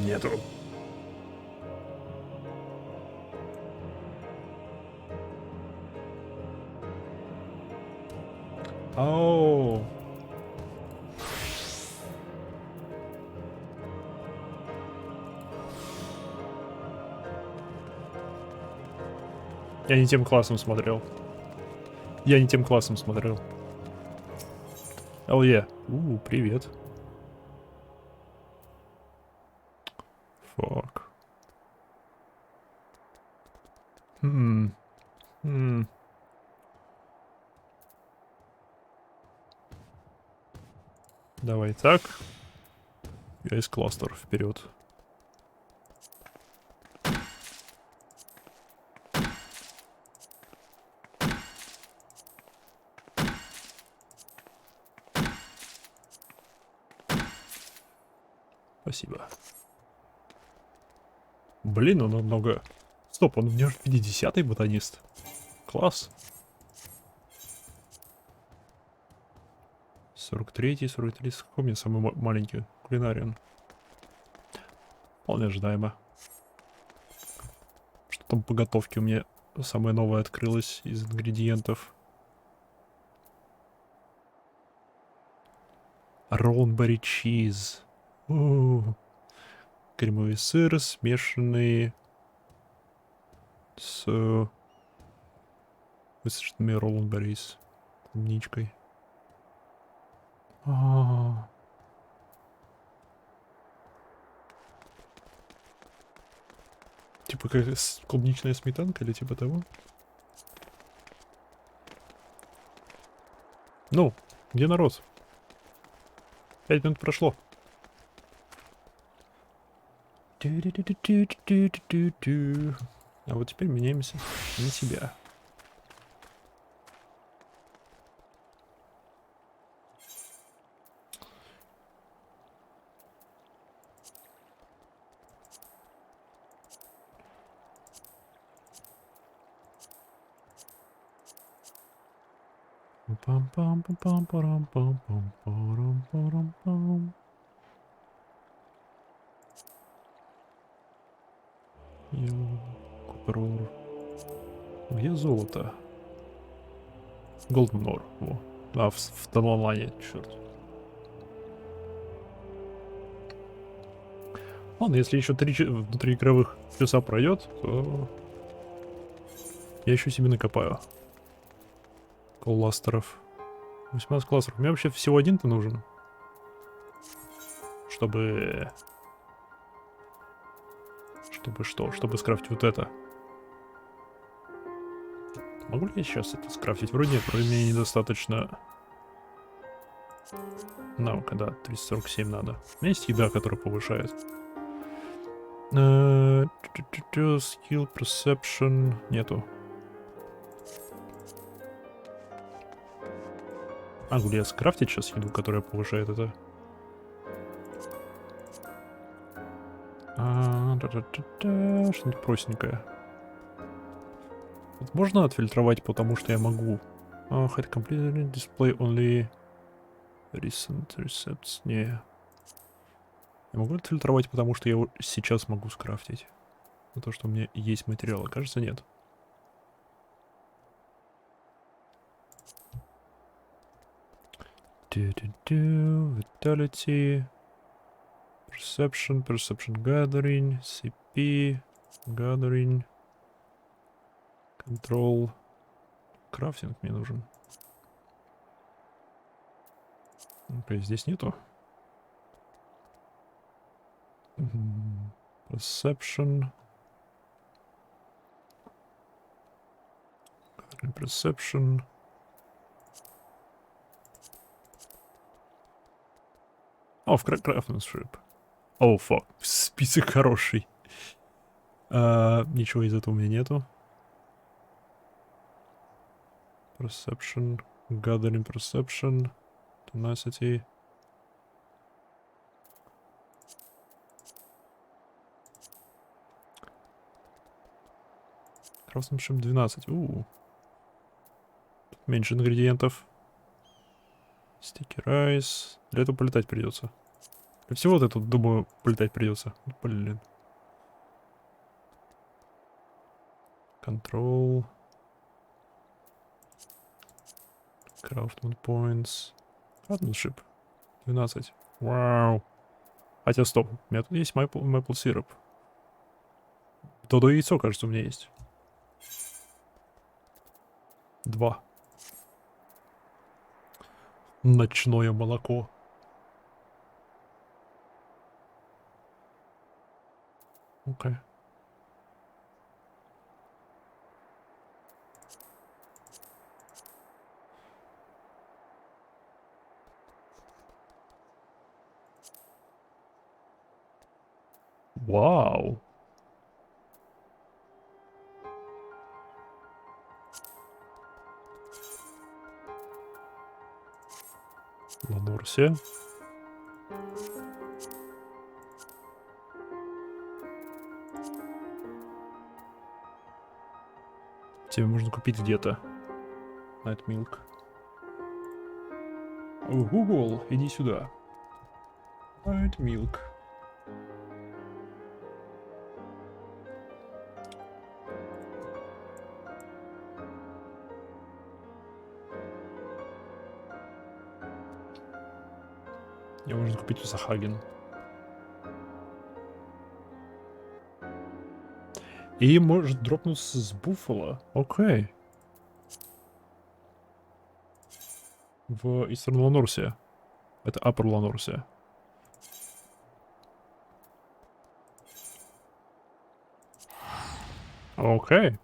A: Нету. Оу. Я не тем классом смотрел. Я не тем классом смотрел. Oh yeah. Привет. Fuck. Давай так. Я из кластера вперед. Спасибо. Блин, он намного... Стоп, он у меня 50-й ботанист. Класс. 43-й, 43-й. Какой у меня самый маленький кулинариан? Вполне ожидаемо. Что там по готовке у меня самое новое открылось из ингредиентов? Роллбери чиз. Кремовый сыр, смешанный с высушенными роллберис. Клубничкой. Типа как клубничная сметанка или типа того? Ну, где народ? 5 минут прошло. А вот теперь меняемся на себя. Пам-пам-пам-пам-парам-пам-пам-пам-пам. Купер. Где золото? Golden Ore. Во. А, в Таланлане, черт. Ладно, если еще 3 внутриигровых часа пройдет, то я еще себе накопаю. Кластеров. 18 кластеров. Мне вообще всего один-то нужен. Чтобы что? Чтобы скрафтить вот это. Могу ли я сейчас это скрафтить? Вроде нет, вроде мне недостаточно. Навыка, да, 347 надо. У меня есть еда, которая повышает. Skill, perception. Нету. Могу ли я скрафтить сейчас еду, которая повышает это? Что-нибудь простенькое. Вот можно отфильтровать, потому что я могу. Hide completely, display only recent recepts. Не. Я могу отфильтровать, потому что я его сейчас могу скрафтить. На то, что у меня есть материалы. Кажется, нет. Vitality. Perception gathering. CP. Gathering. Control. Крафтинг мне нужен. Ну-ка, здесь нету. Perception. Perception. О, в craftsmanship. О, фак. Список хороший. Ничего из этого у меня нету. Perception. Gathering perception. Tenacity. Craftsmanship 12. Меньше ингредиентов. Стики райс. Для этого полетать придется. Для всего вот это, думаю, полетать придется. Блин. Control. Craftment points. Partnership. 12. Вау. Хотя, стоп. У меня тут есть maple syrup. Додо яйцо, кажется, у меня есть. 2. Ночное молоко. Окей. Вау. Ланорсе. Тебе можно купить где-то. Night Milk. О, Google, иди сюда. Night Milk. Мне можно купить у Сахаген. И может дропнуться с Буффало. Окей. В Eastern Ланорсе. Это Upper Ланорсе. Окей.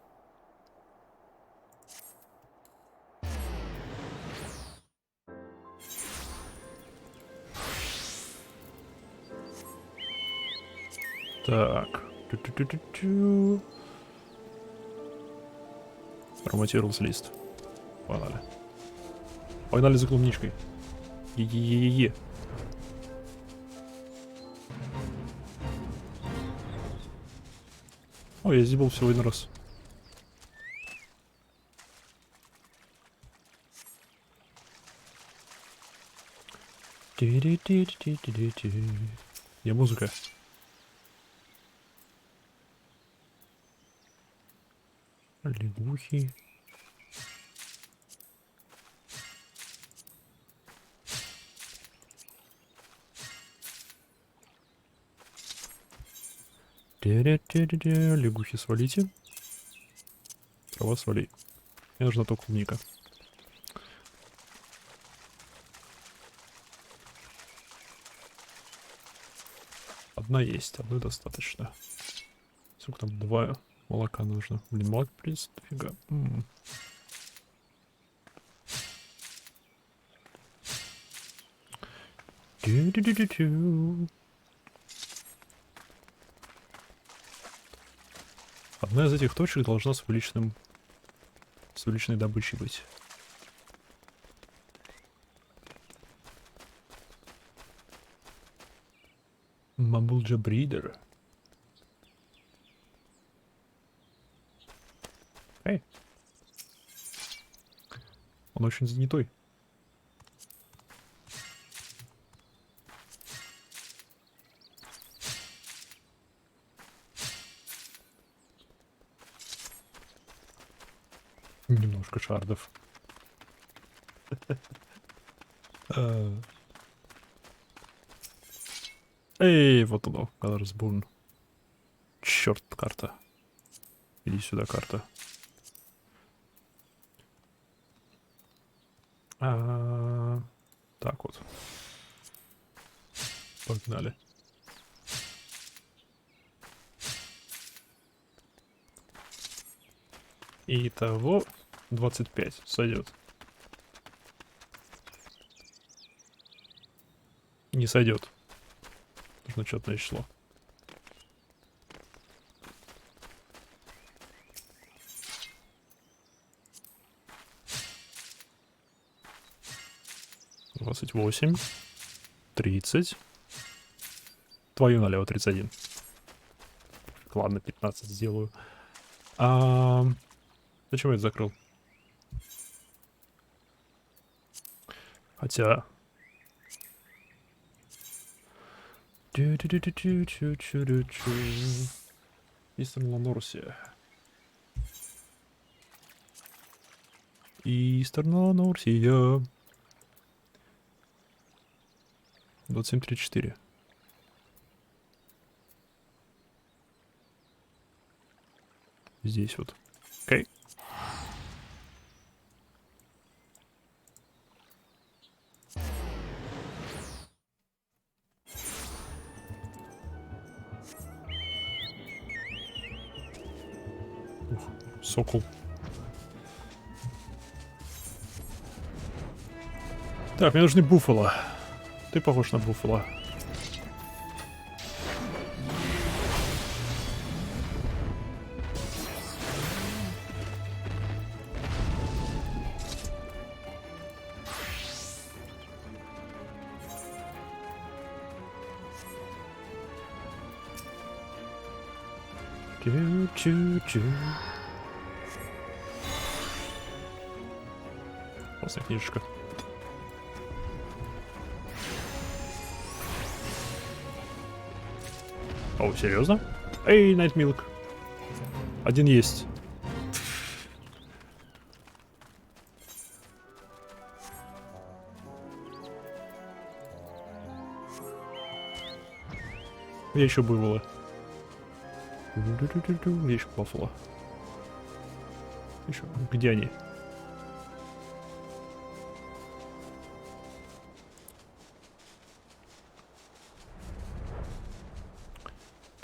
A: Так. Ту-ту-ту-ту-ту. Форматировался лист. Погнали. Погнали за клубничкой. Е-е-е-е-е. О, я здесь был всего один раз. Где музыка? Лягухи. Лягухи свалите. Трава свали. Мне нужна только клубника. Одна есть, одной достаточно. Сколько там? 2 молока нужно. Блин, молока, в принципе, дофига. Одна из этих точек должна с уличной добычей быть. Мамбулджа Бридер. Эй. Он очень занятой. Немножко шардов. Эй, вот оно, Colors. Черт, карта. Иди сюда, карта. Так вот. Погнали. Итого 25 сойдет. Не сойдет. Нужно четное число. Двадцать 28. 30. Твою налево 31. Ладно, 15 сделаю. Зачем я это закрыл? Хотя... Истерн Ланорсия. Истерн Ланорсия. 2734. Здесь вот. Окей. Ух, сокол. Так, мне нужны буффало. Ты похож на буффало. Чу-чу-чу. Классная книжечка. О, серьезно? Эй, Найтмилк. Один есть. Я еще бывало. Где еще Баффало? Еще. Где они?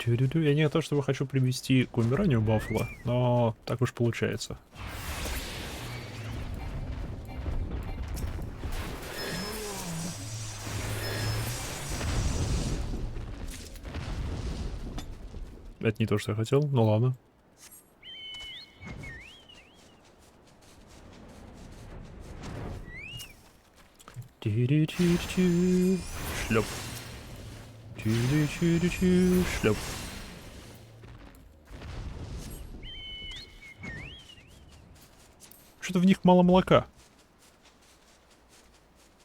A: Я не то, чтобы хочу привести к умиранию Баффало, но так уж получается. Это не то, что я хотел, ну ладно. Шлеп. Шлеп. Что-то в них мало молока.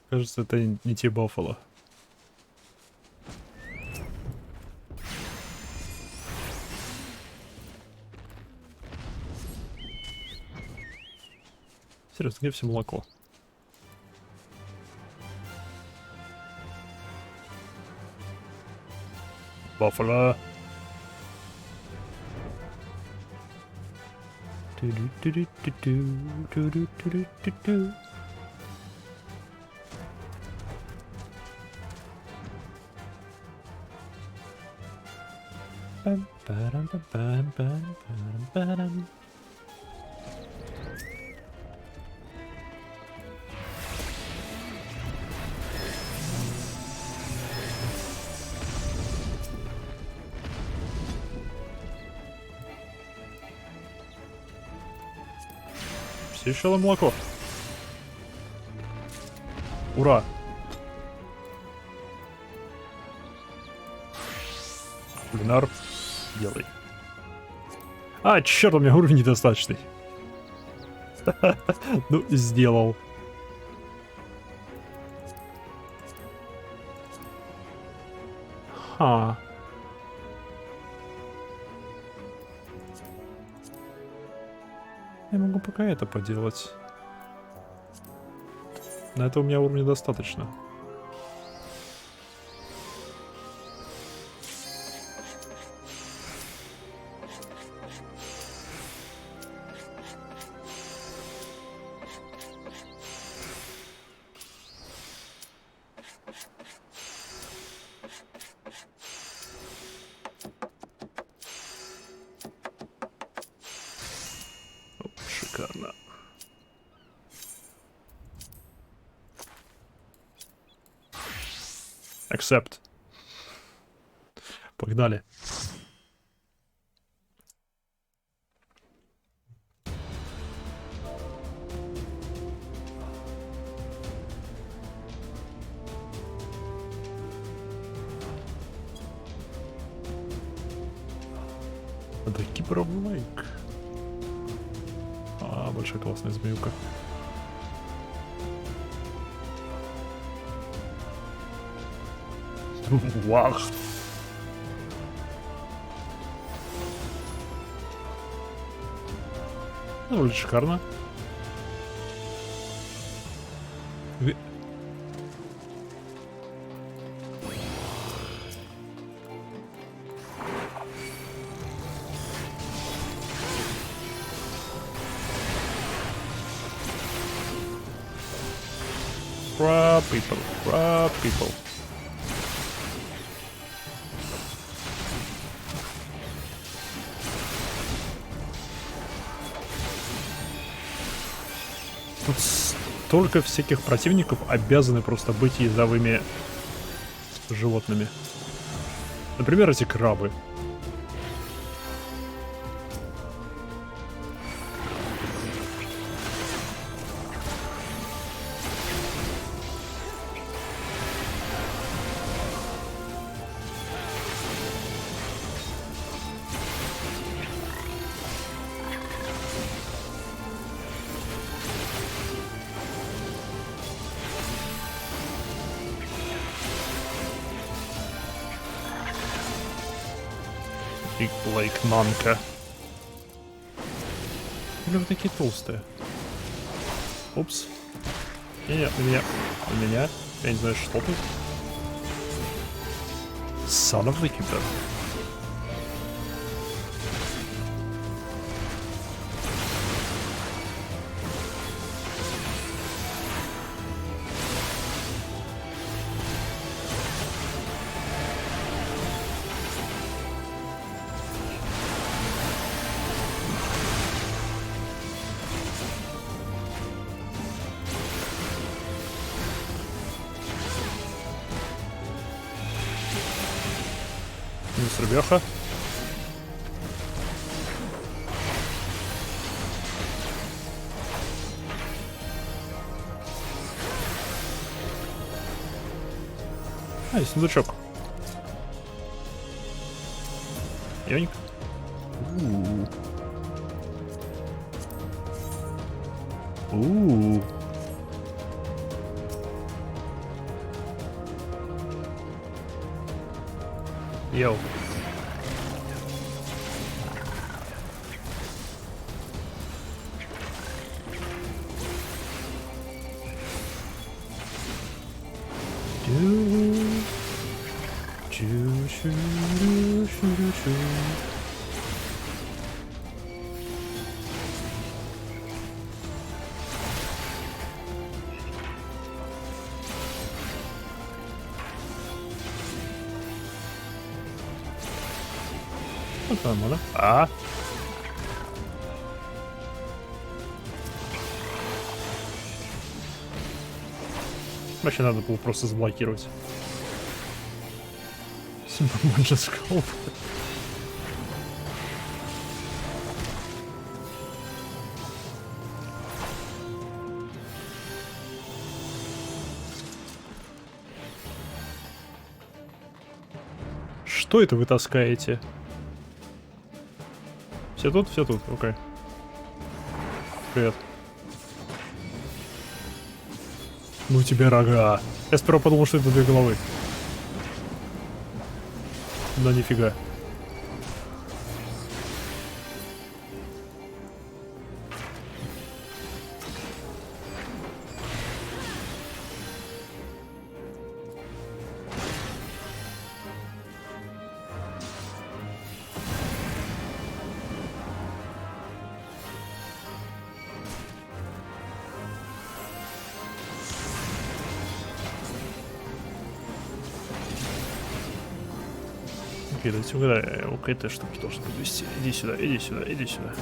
A: Кажется, это не те Баффало. Серьезно, где все молоко? Баффало. Все еще молоко. Ура! Кулинар, делай. А, черт, у меня уровень недостаточный. Ну, сделал. Ха. Я могу пока это поделать. На это у меня уровня достаточно. Шикарно. Accept. Погнали. The Keeper of the Lake. А, большая классная змеюка. Вау. Ну, вроде шикарно. Crab people. Тут столько всяких противников обязаны просто быть ездовыми животными. Например, эти крабы. Big Lake Nanka. Или вы такие толстые? Упс. Не-не, у меня. Я не знаю, что тут. Son of the Keeper. Минус рубеха. А, есть сундучок. Ёньк. У-у-у. Йоу. Вот там она. А. Вообще надо было просто заблокировать. Скоп. Что это вы таскаете? Все тут? Все тут, окей. Привет. Ну тебе рога. Я сперва подумал, что это 2 головы. Но нифига. Окей, давайте угадаем. Вот к этой штуке должен подвести. Иди сюда, иди сюда, иди сюда.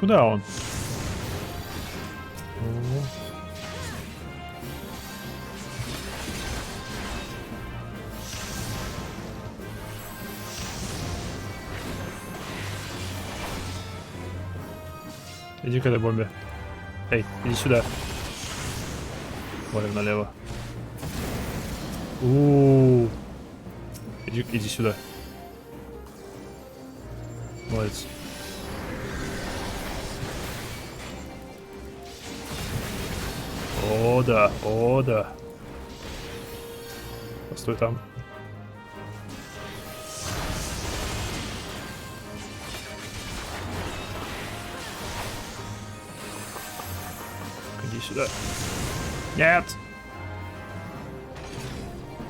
A: Куда он? Иди к этой бомбе. Эй, иди сюда. Валим налево. У-у-у. Иди сюда. Молодец. О, да, о, да. Постой там. Иди сюда. Нет!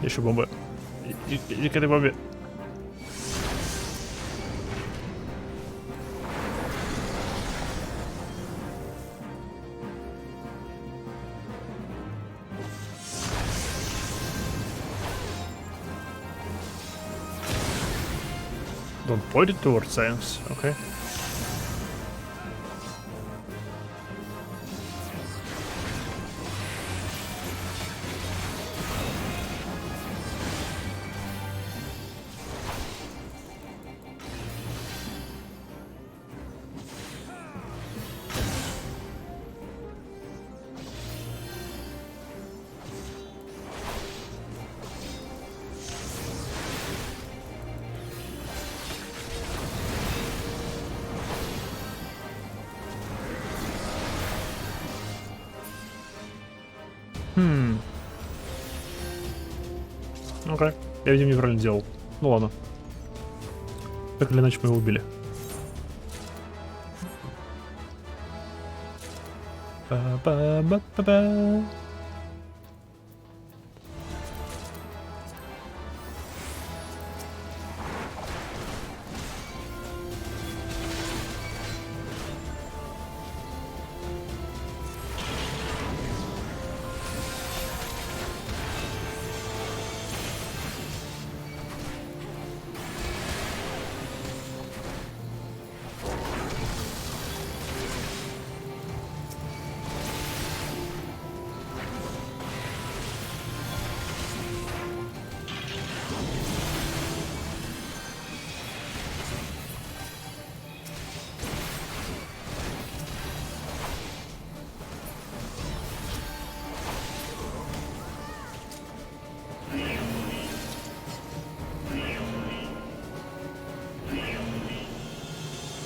A: Еще бомба. Иди к этой бомбе. Don't point it towards science, okay? Окей. Я, видимо, неправильно делал. Ну ладно. Так или иначе мы его убили. Ба-ба-ба-ба-ба.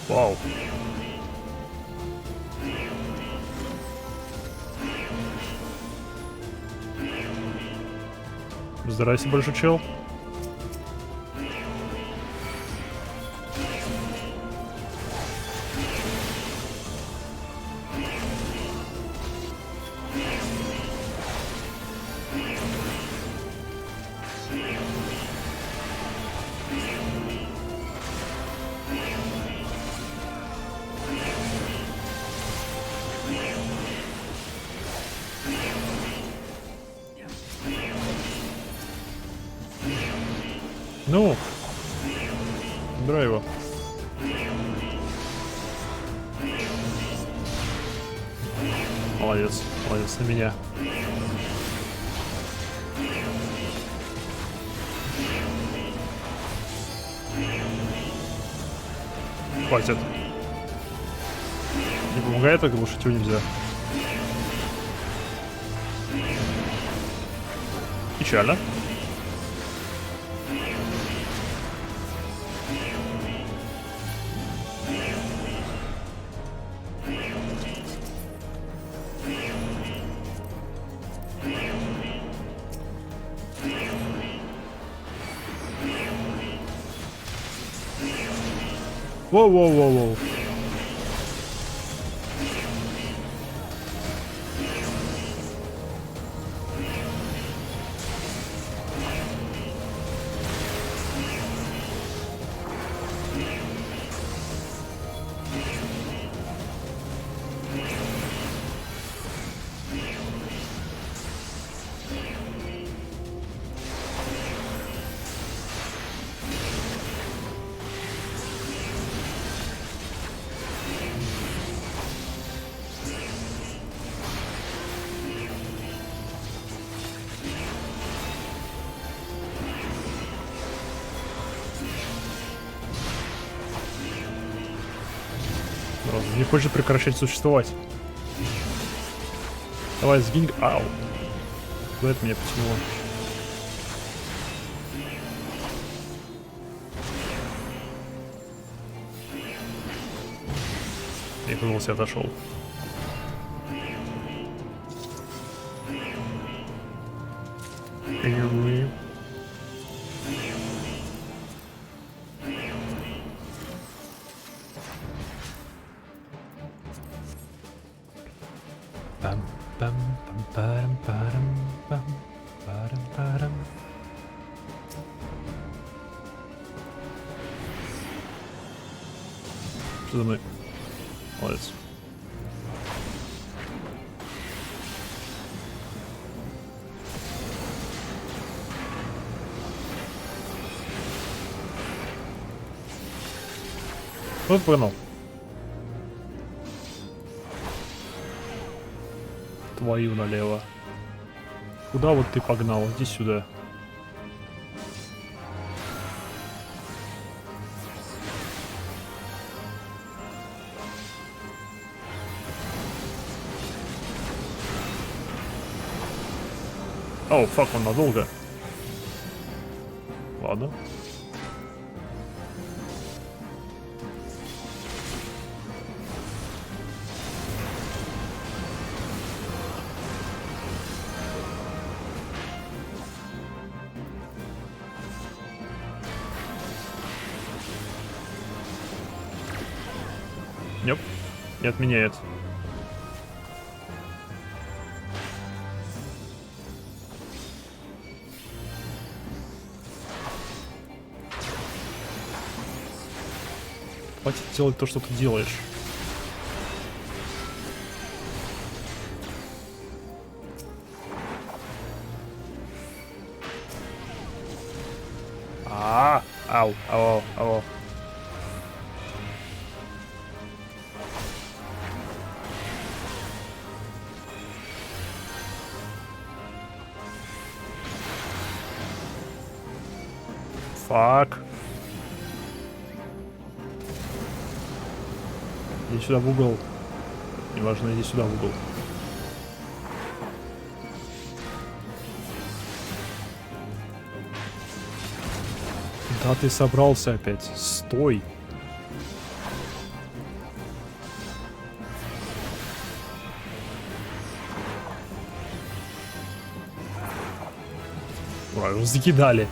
A: Вау. Здрасте, большой чел. Ну, убирай его. Молодец, молодец на меня. Хватит. Не помогает, так глушить его нельзя. Печально. Воу-воу-воу-воу. Не хочет прекращать существовать. Давай, сгинь. Ау. Куда это меня потянуло? Я казался, отошел. Пам пам пам парам парам пам парам парам. Что за мной? Молодец. Вот погнал. Твою налево. Куда вот ты погнал? Иди сюда. О, фак, он надолго. Ладно. Нет, не отменяет. Хватит делать то, что ты делаешь. Ау, ау, ау. Фак. Иди сюда в угол. Неважно, иди сюда в угол. Да ты собрался опять. Стой. Ура, его закидали.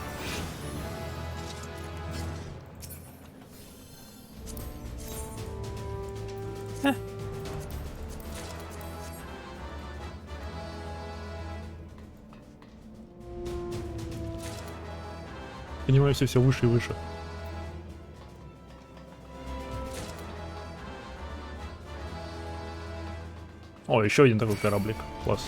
A: Поднимаемся все выше и выше. О, еще один такой кораблик. Класс.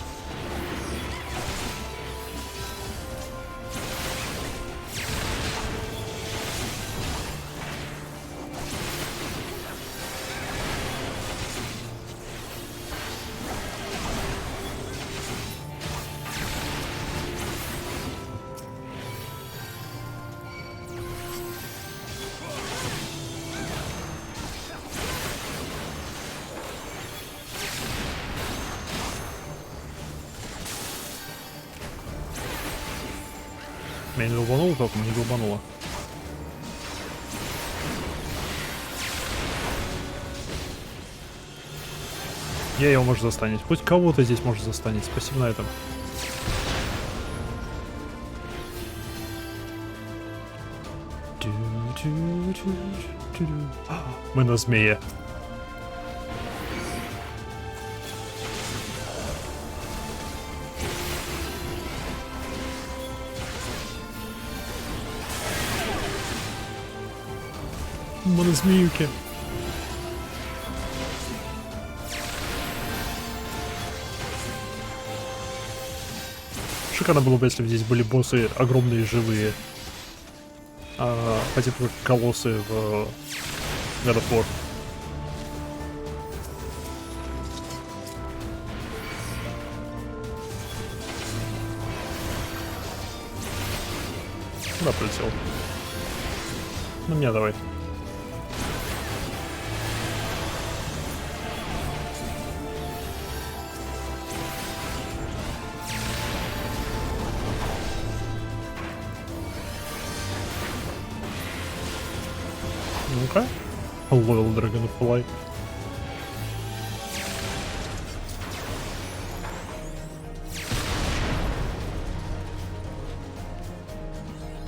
A: Меня не долбануло толком, не долбануло. Я его может застанить. Хоть кого-то здесь может застанить. Спасибо на этом. Мы на змее. Мы на змеюке. Шикарно было бы, если бы здесь были боссы огромные, живые. По типу как колоссы в God of War. Куда полетел? На меня давай. Ну-ка. Loyal Dragonfly.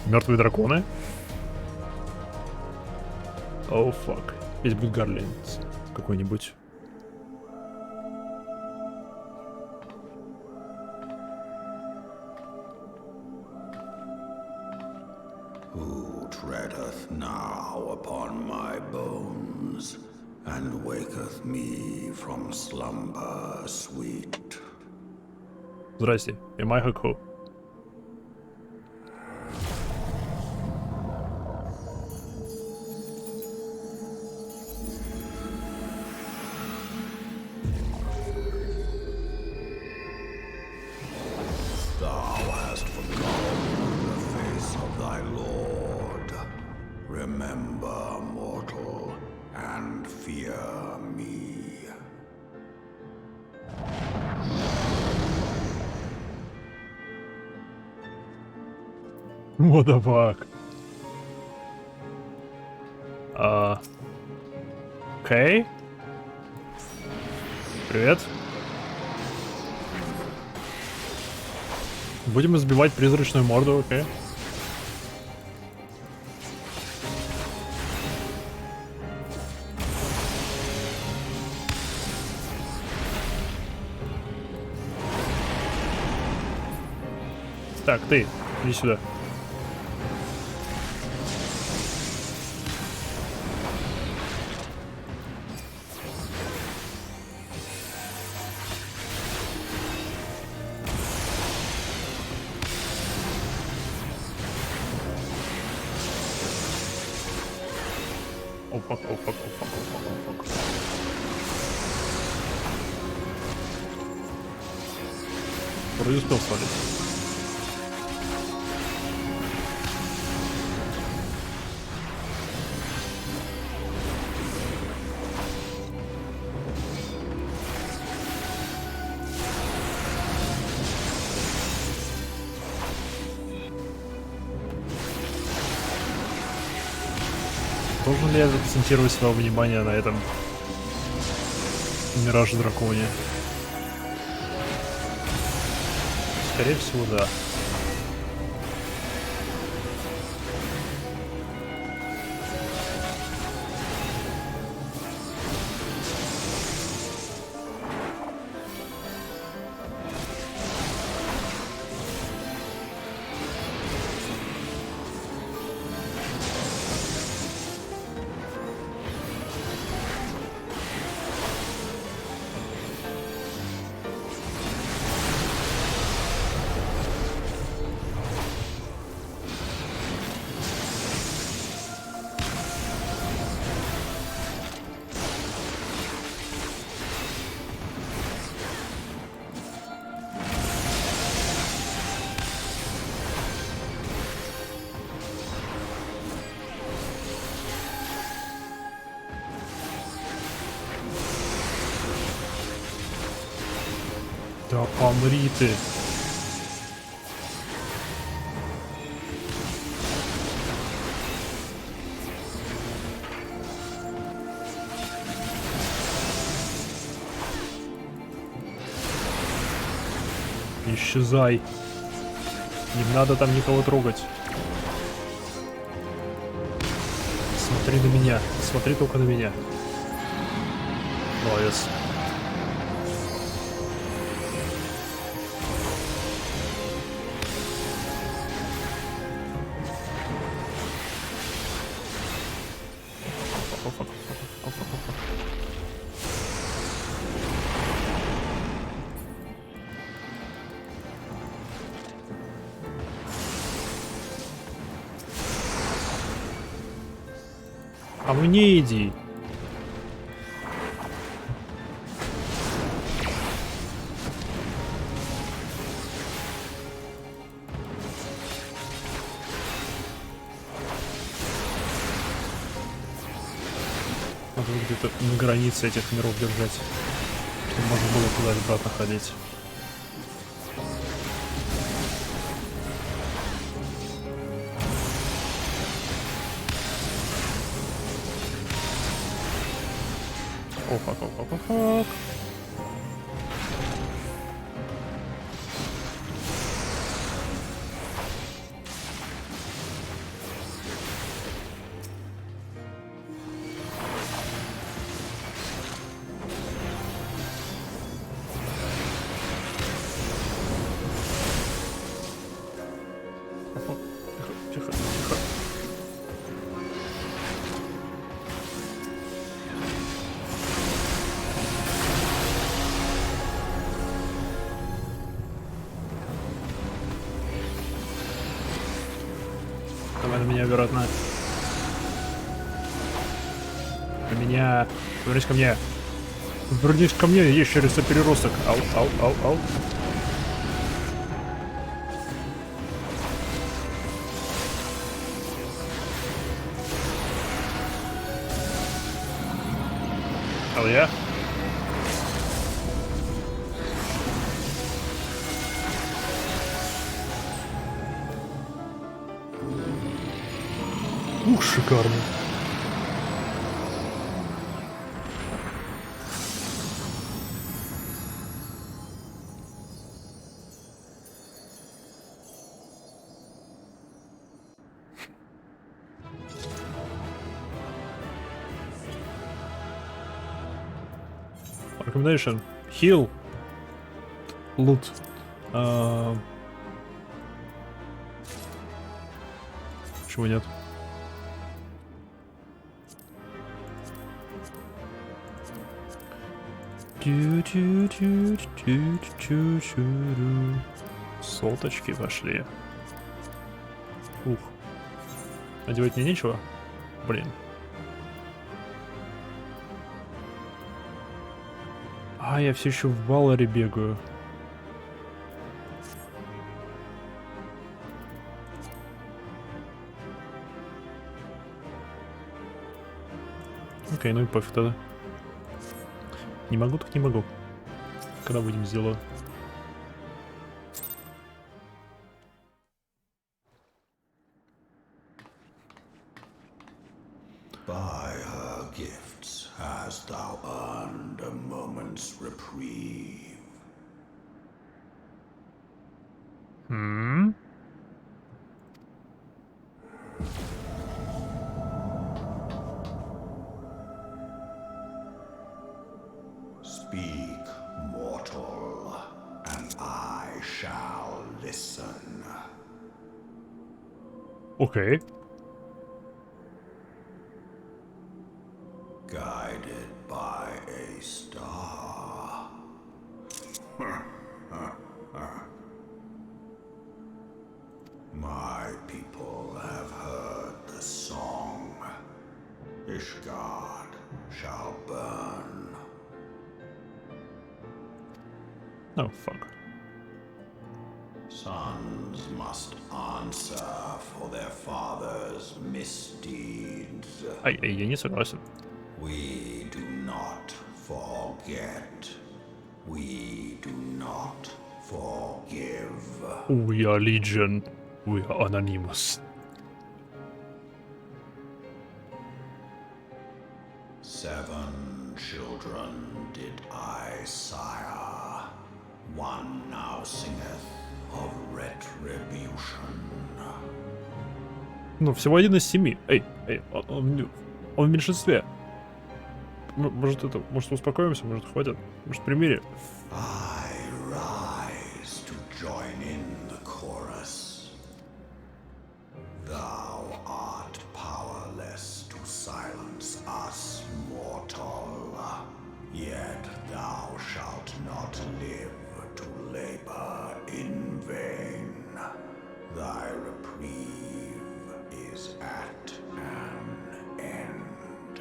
A: Мертвые драконы? О, фак. Здесь будет Гарлинс какой-нибудь.
F: Who treadeth now upon my bones, and waketh me from slumber sweet?
A: Здрасте, am I Хако?
F: Thou hast forgotten the face of thy Lord. Remember, mortal, and fear me.
A: What the fuck? Окей. Привет. Будем избивать призрачную морду, окей. Так, ты, иди сюда. О, фак, о, фак, о, фак, о, фак, о, фак. Вроде успел свалить. Должен ли я акцентировать свое внимание на этом мираже драконе? Скорее всего, да. Да помри ты. Исчезай. Не надо там никого трогать. Смотри на меня. Смотри только на меня. Молодец. А мне иди. Надо где-то на границе этих миров держать, чтобы можно было туда-обратно ходить. О, фак, о, фак, о, фак. меня, вероятно. На меня. Вернись ко мне. Вернись ко мне, ящерица переросток. Ау, ау, ау, ау. Hell yeah. Ух, шикарно. Recommendation. Heal. Loot. Почему нет? Соточки пошли. Ух. Одевать мне нечего? Блин. А, я все еще в Валоре бегаю. Окей, ну и пофиг тогда. Не могу, так не могу. Когда будем сделаю.
F: By her gifts hast thou earned a moment's reprieve. Speak, mortal, and I shall listen.
A: Окей.
F: Guided by a star. My people have heard the song. Ishgard shall burn.
A: Oh, fuck.
F: Sons must answer for their father's misdeeds.
A: Ай, я не согласен.
F: We do not forget. We do not forgive.
A: We are Legion. We are Anonymous.
F: Seven children did I sire. One now singeth of retribution.
A: Ну, всего 1 из 7. Эй, он в меньшинстве. Может, успокоимся, может, хватит? Может, примире?
F: I rise to join in the chorus. Thou art powerless to silence us, mortal. Yet thou shalt not live to labor in vain. Thy reprieve is at an end.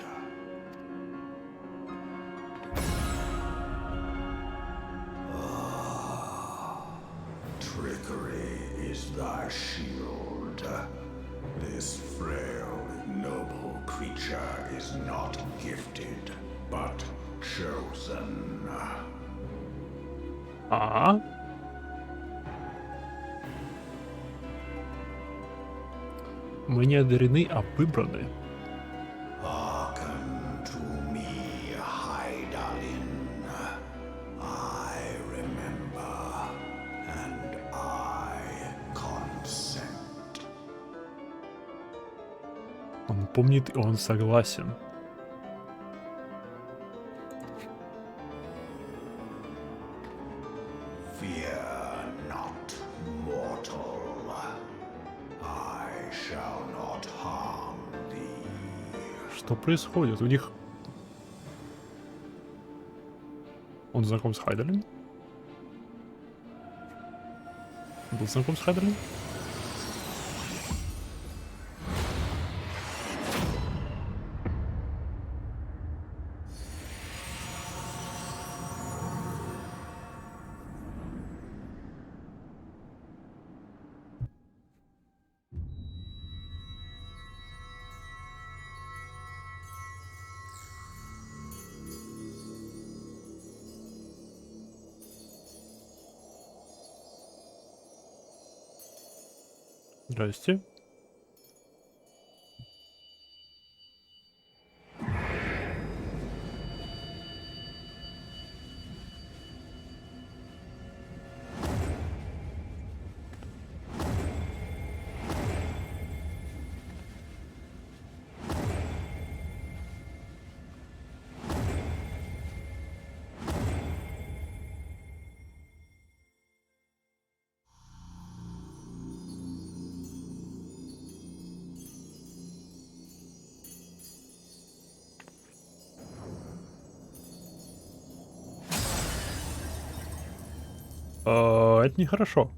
F: Trickery is thy shield. This frail, ignoble creature is not gifted, but chosen.
A: Мы не одарены, а выбраны.
F: Hearken to me, Hydaelyn. I remember, and I consent.
A: Он помнит, и он согласен.
F: Fear not, mortal. I shall not harm thee.
A: Что происходит? У них... Он знаком с Хайдалем? Был знаком с Хайдалем? Здрасте. Это нехорошо.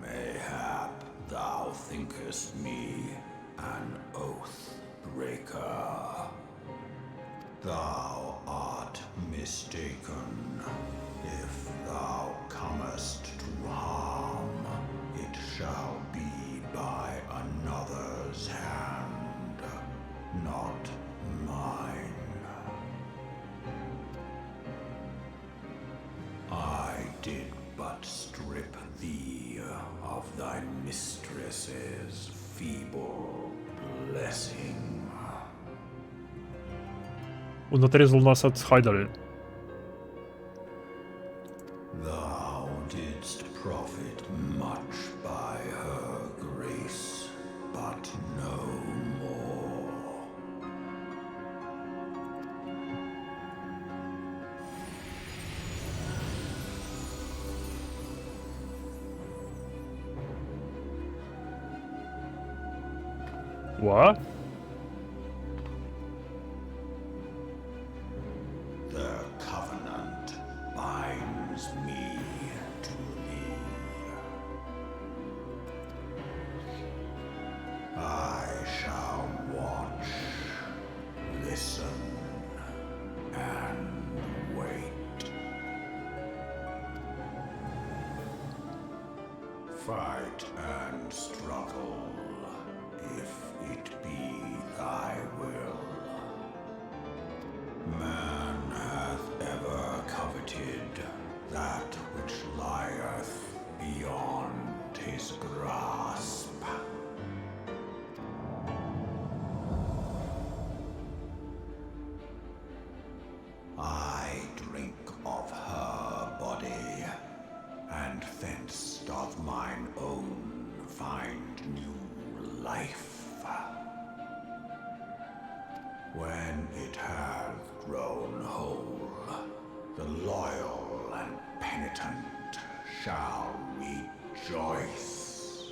F: Mayhap thou thinkest me an oath breaker. Thou art mistaken. If thou comest to harm, it shall be by another's hand, not mine. I did but strip thee of thy mistress's feeble blessing.
A: Он отрезал нас от Хайдали.
F: Thou didst profit much by her grace, but no more.
A: What?
F: The covenant binds me to thee. I shall watch, listen, and wait. Fight and struggle, if it be thy will. Man hath ever coveted that which lieth beyond his grasp. I drink of her body, and thence doth mine own find new life. When it hath grown whole, the loyal and penitent shall rejoice.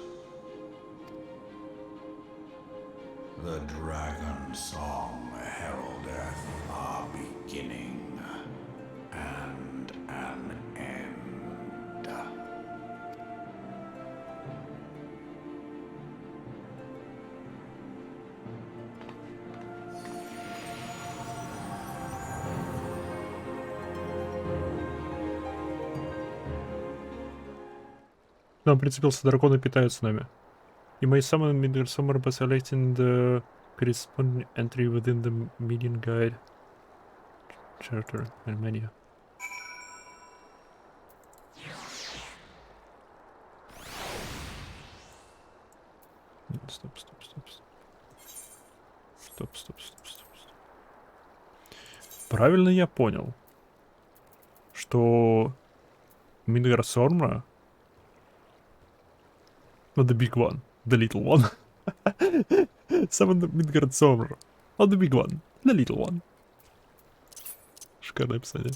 F: The dragon song heraldeth our beginning and an end.
A: Нам прицепился дракон и питаются нами. You may summon Midsummer by selecting the corresponding entry within the Median Guide charter and menu. Стоп. Правильно я понял, что Midgar Sorma, not the big one, the little one. Summon the Midgard Sorma, not the big one, the little one. Шикарное описание.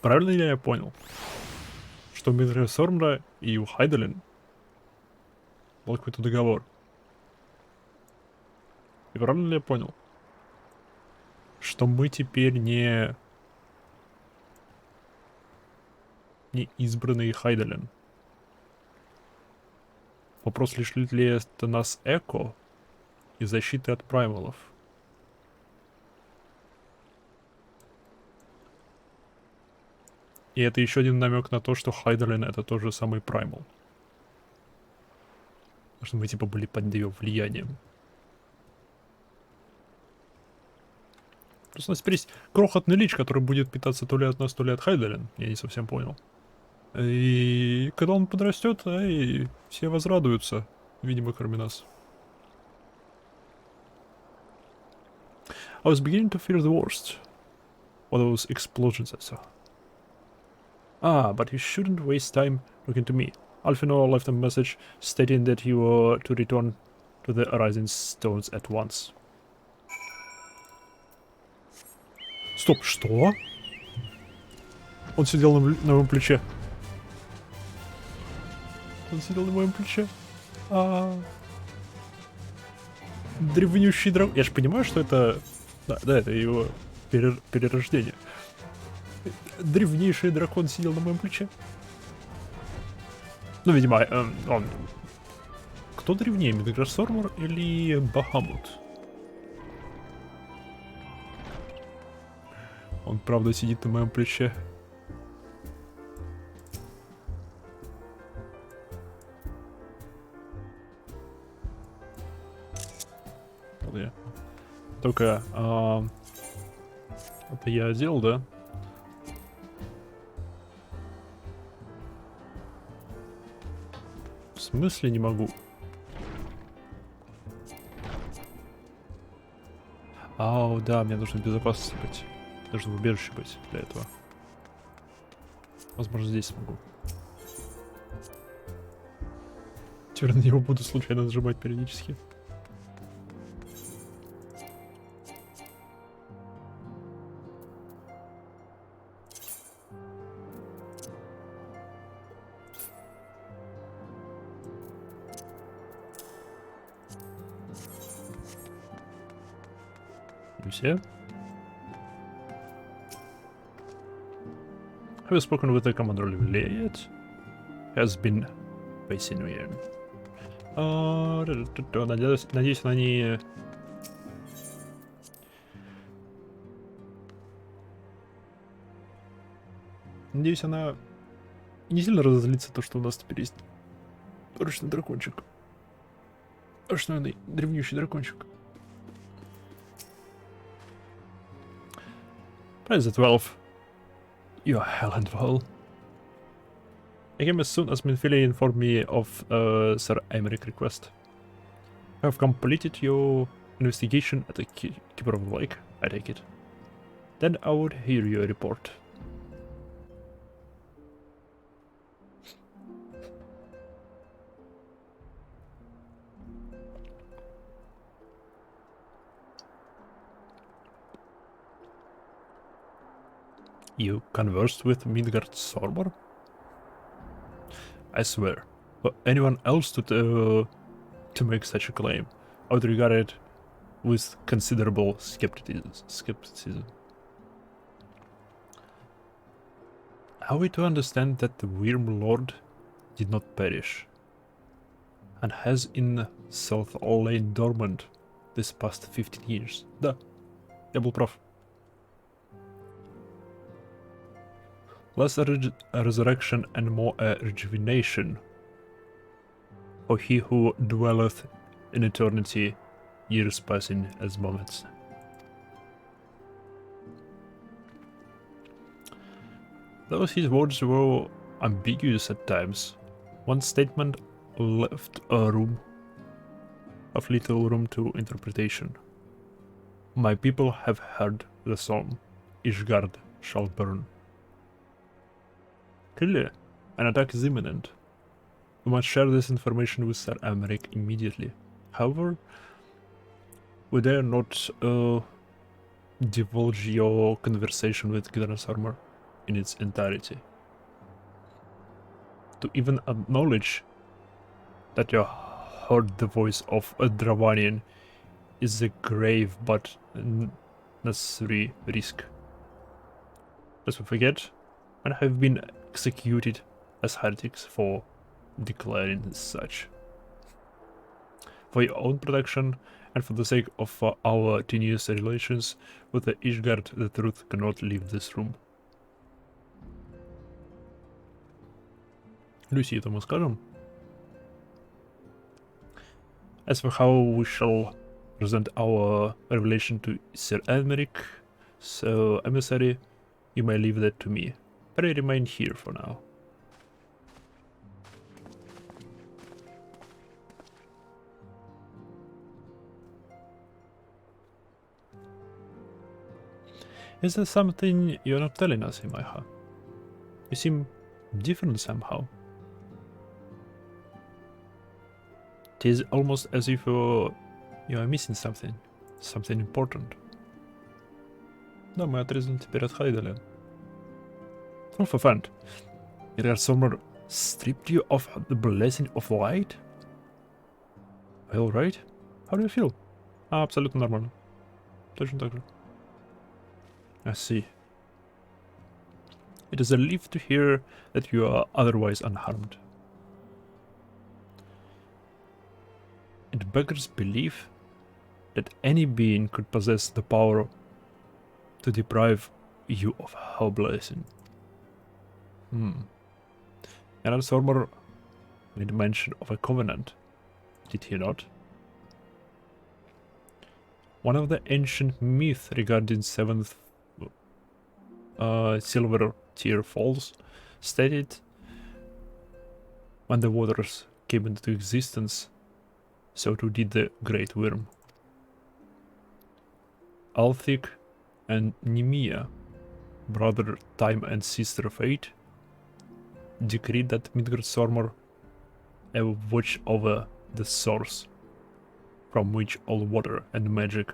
A: Правильно ли я понял, что у Midgar Sorma и у Хайдалин был какой-то договор? И правильно ли я понял, что мы теперь не избранные Хайдалин? Вопрос, лишь ли это нас эко и защиты от праймалов? И это еще один намек на то, что Хайдалин это тот же самый праймал. Потому что мы типа были под ее влиянием. Просто у нас теперь есть крохотный лич, который будет питаться то ли от нас, то ли от Хайдалин. Я не совсем понял. И когда он подрастет, и все возрадуются. Видимо, кроме нас. I was beginning to fear the worst. All those explosions I saw. Ah, but you shouldn't waste time looking to me. Alfino left a message stating that you were to return to the Rising Stones at once. Стоп, что? Он сидел на моем плече. Он сидел на моем плече. Древнющий дракон. Я же понимаю, что это... Да, это его перерождение. Древнейший дракон сидел на моем плече. Ну, видимо, он... Кто древнее, Мидгарсормор или Бахамут? Он правда сидит на моем плече. Только это я одел, да? В смысле не могу? Ау, да, мне нужно в безопасности быть. Нужно в убежище быть для этого. Возможно, здесь смогу. Теперь на него буду случайно нажимать периодически. Все. Have you spoken with the commander yet? Has been pacing here. Надеюсь, она не... Надеюсь, она не сильно разозлится то, что у нас теперь есть ручной дракончик. Ручной древнющий дракончик. Prize 12. You are hell and well. I came as soon as Minfili informed me of Sir Aymeric request. I have completed your investigation at the Keeper of the Lake, I take it. Then I would hear your report. You conversed with Midgardsormr? I swear, for anyone else to make such a claim, I would regard it with considerable skepticism. Are we to understand that the Wyrm Lord did not perish, and has in South lain dormant this past 15 years? Да, я был прав. Less a resurrection and more a rejuvenation. For he who dwelleth in eternity, years passing as moments. Though his words were ambiguous at times, one statement left little room to interpretation. My people have heard the song, Ishgard shall burn. Clearly, an attack is imminent. We must share this information with Sir Aymeric immediately. However, we dare not divulge your conversation with Gidransormr in its entirety. To even acknowledge that you heard the voice of a Dravanian is a grave but necessary risk. Lest we forget, and have been executed as heretics for declaring such. For your own protection and for the sake of our tenuous relations with the Ishgard, the truth cannot leave this room. Люси, это мы скажем. As for how we shall present our revelation to Sir Aymeric, So, emissary, you may leave that to me, but I remain here for now. Is there something you're not telling us, Imaiha? You seem different somehow. It is almost as if you are missing something. Something important. Да, мы отрезаны теперь от Хайдален. Oh, for fun. Your summer stripped you of the blessing of light? Well, right? How do you feel? Абсолютно нормально. Точно так же. I see. It is a relief to hear that you are otherwise unharmed. It beggars belief that any being could possess the power to deprive you of her blessing. Gerard Sormer made mention of a covenant, did he not? One of the ancient myths regarding seventh silver tier falls stated when the waters came into existence, so too did the great worm. Althik and Nemea, brother Time and sister Fate, decreed that Midgardsormr watch over the source from which all water and magic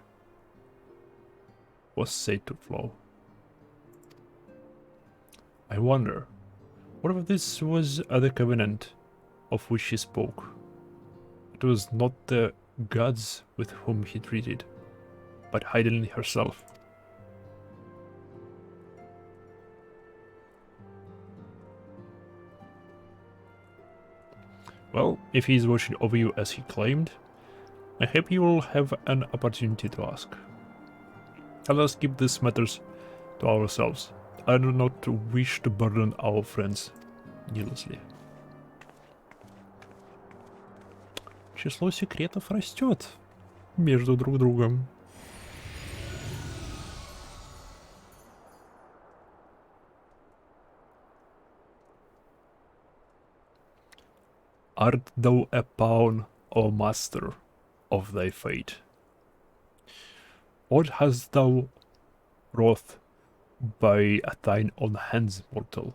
A: was said to flow. I wonder, what if this was the covenant of which she spoke? It was not the gods with whom he treated, but Hydaelyn herself. Well, if he is watching over you as he claimed, I hope you will have an opportunity to ask. Let us keep these matters to ourselves. I do not wish to burden our friends needlessly. Число секретов растет между друг другом. Art thou a pawn or master of thy fate? What hast thou wrought by thine own hands, mortal?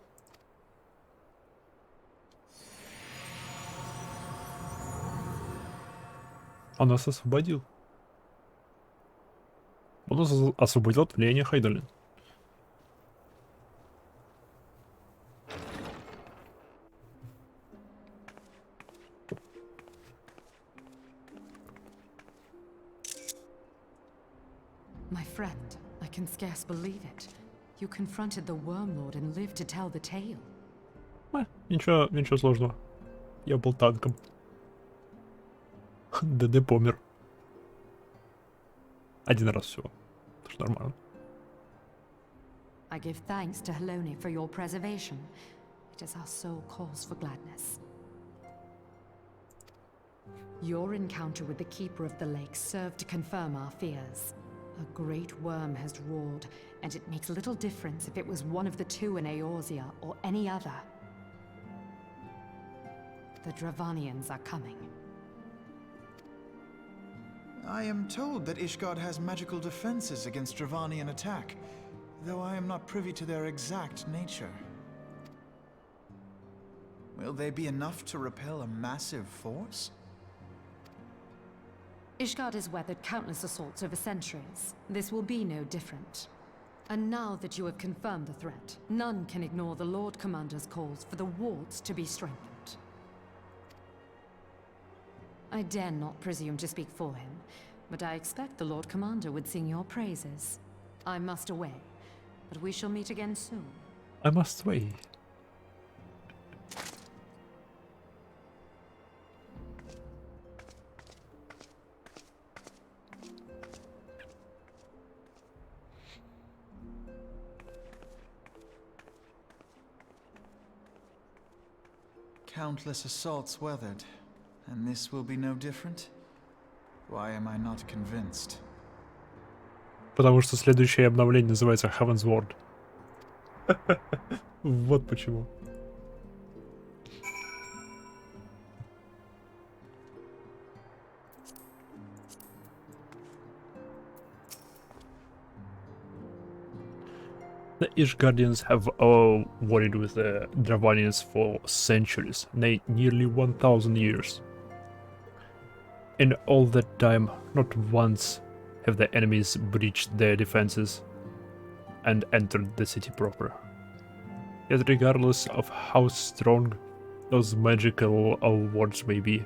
A: Он нас освободил. Он нас освободил от влияния Хайдаелyn.
C: My friend, I can scarce believe it. You confronted the Wormlord and lived to tell the tale.
A: Ничего сложного. Я был танком. ДД помер. Один раз всего. Это ж нормально.
C: I give thanks to Helone for your preservation. It is our sole cause for gladness. Your encounter with the Keeper of the Lake served to confirm our fears. A great worm has roared, and it makes little difference if it was one of the two in Eorzea or any other. The Dravanians are coming.
G: I am told that Ishgard has magical defenses against Dravanian attack, though I am not privy to their exact nature. Will they be enough to repel a massive force?
C: Ishgard has weathered countless assaults over centuries. This will be no different. And now that you have confirmed the threat, none can ignore the Lord Commander's calls for the wards to be strengthened. I dare not presume to speak for him, but I expect the Lord Commander would sing your praises. I must away, but we shall meet again soon.
A: I must wait.
G: Countless assaults weathered, and this will be no different? Why am I not convinced?
A: Потому что следующее обновление называется Heaven's Ward. Вот почему. The Ish Guardians have warred with the Dravanians for centuries, nay, nearly 1,000 years. In all that time, not once have the enemies breached their defenses and entered the city proper. Yet regardless of how strong those magical wards may be,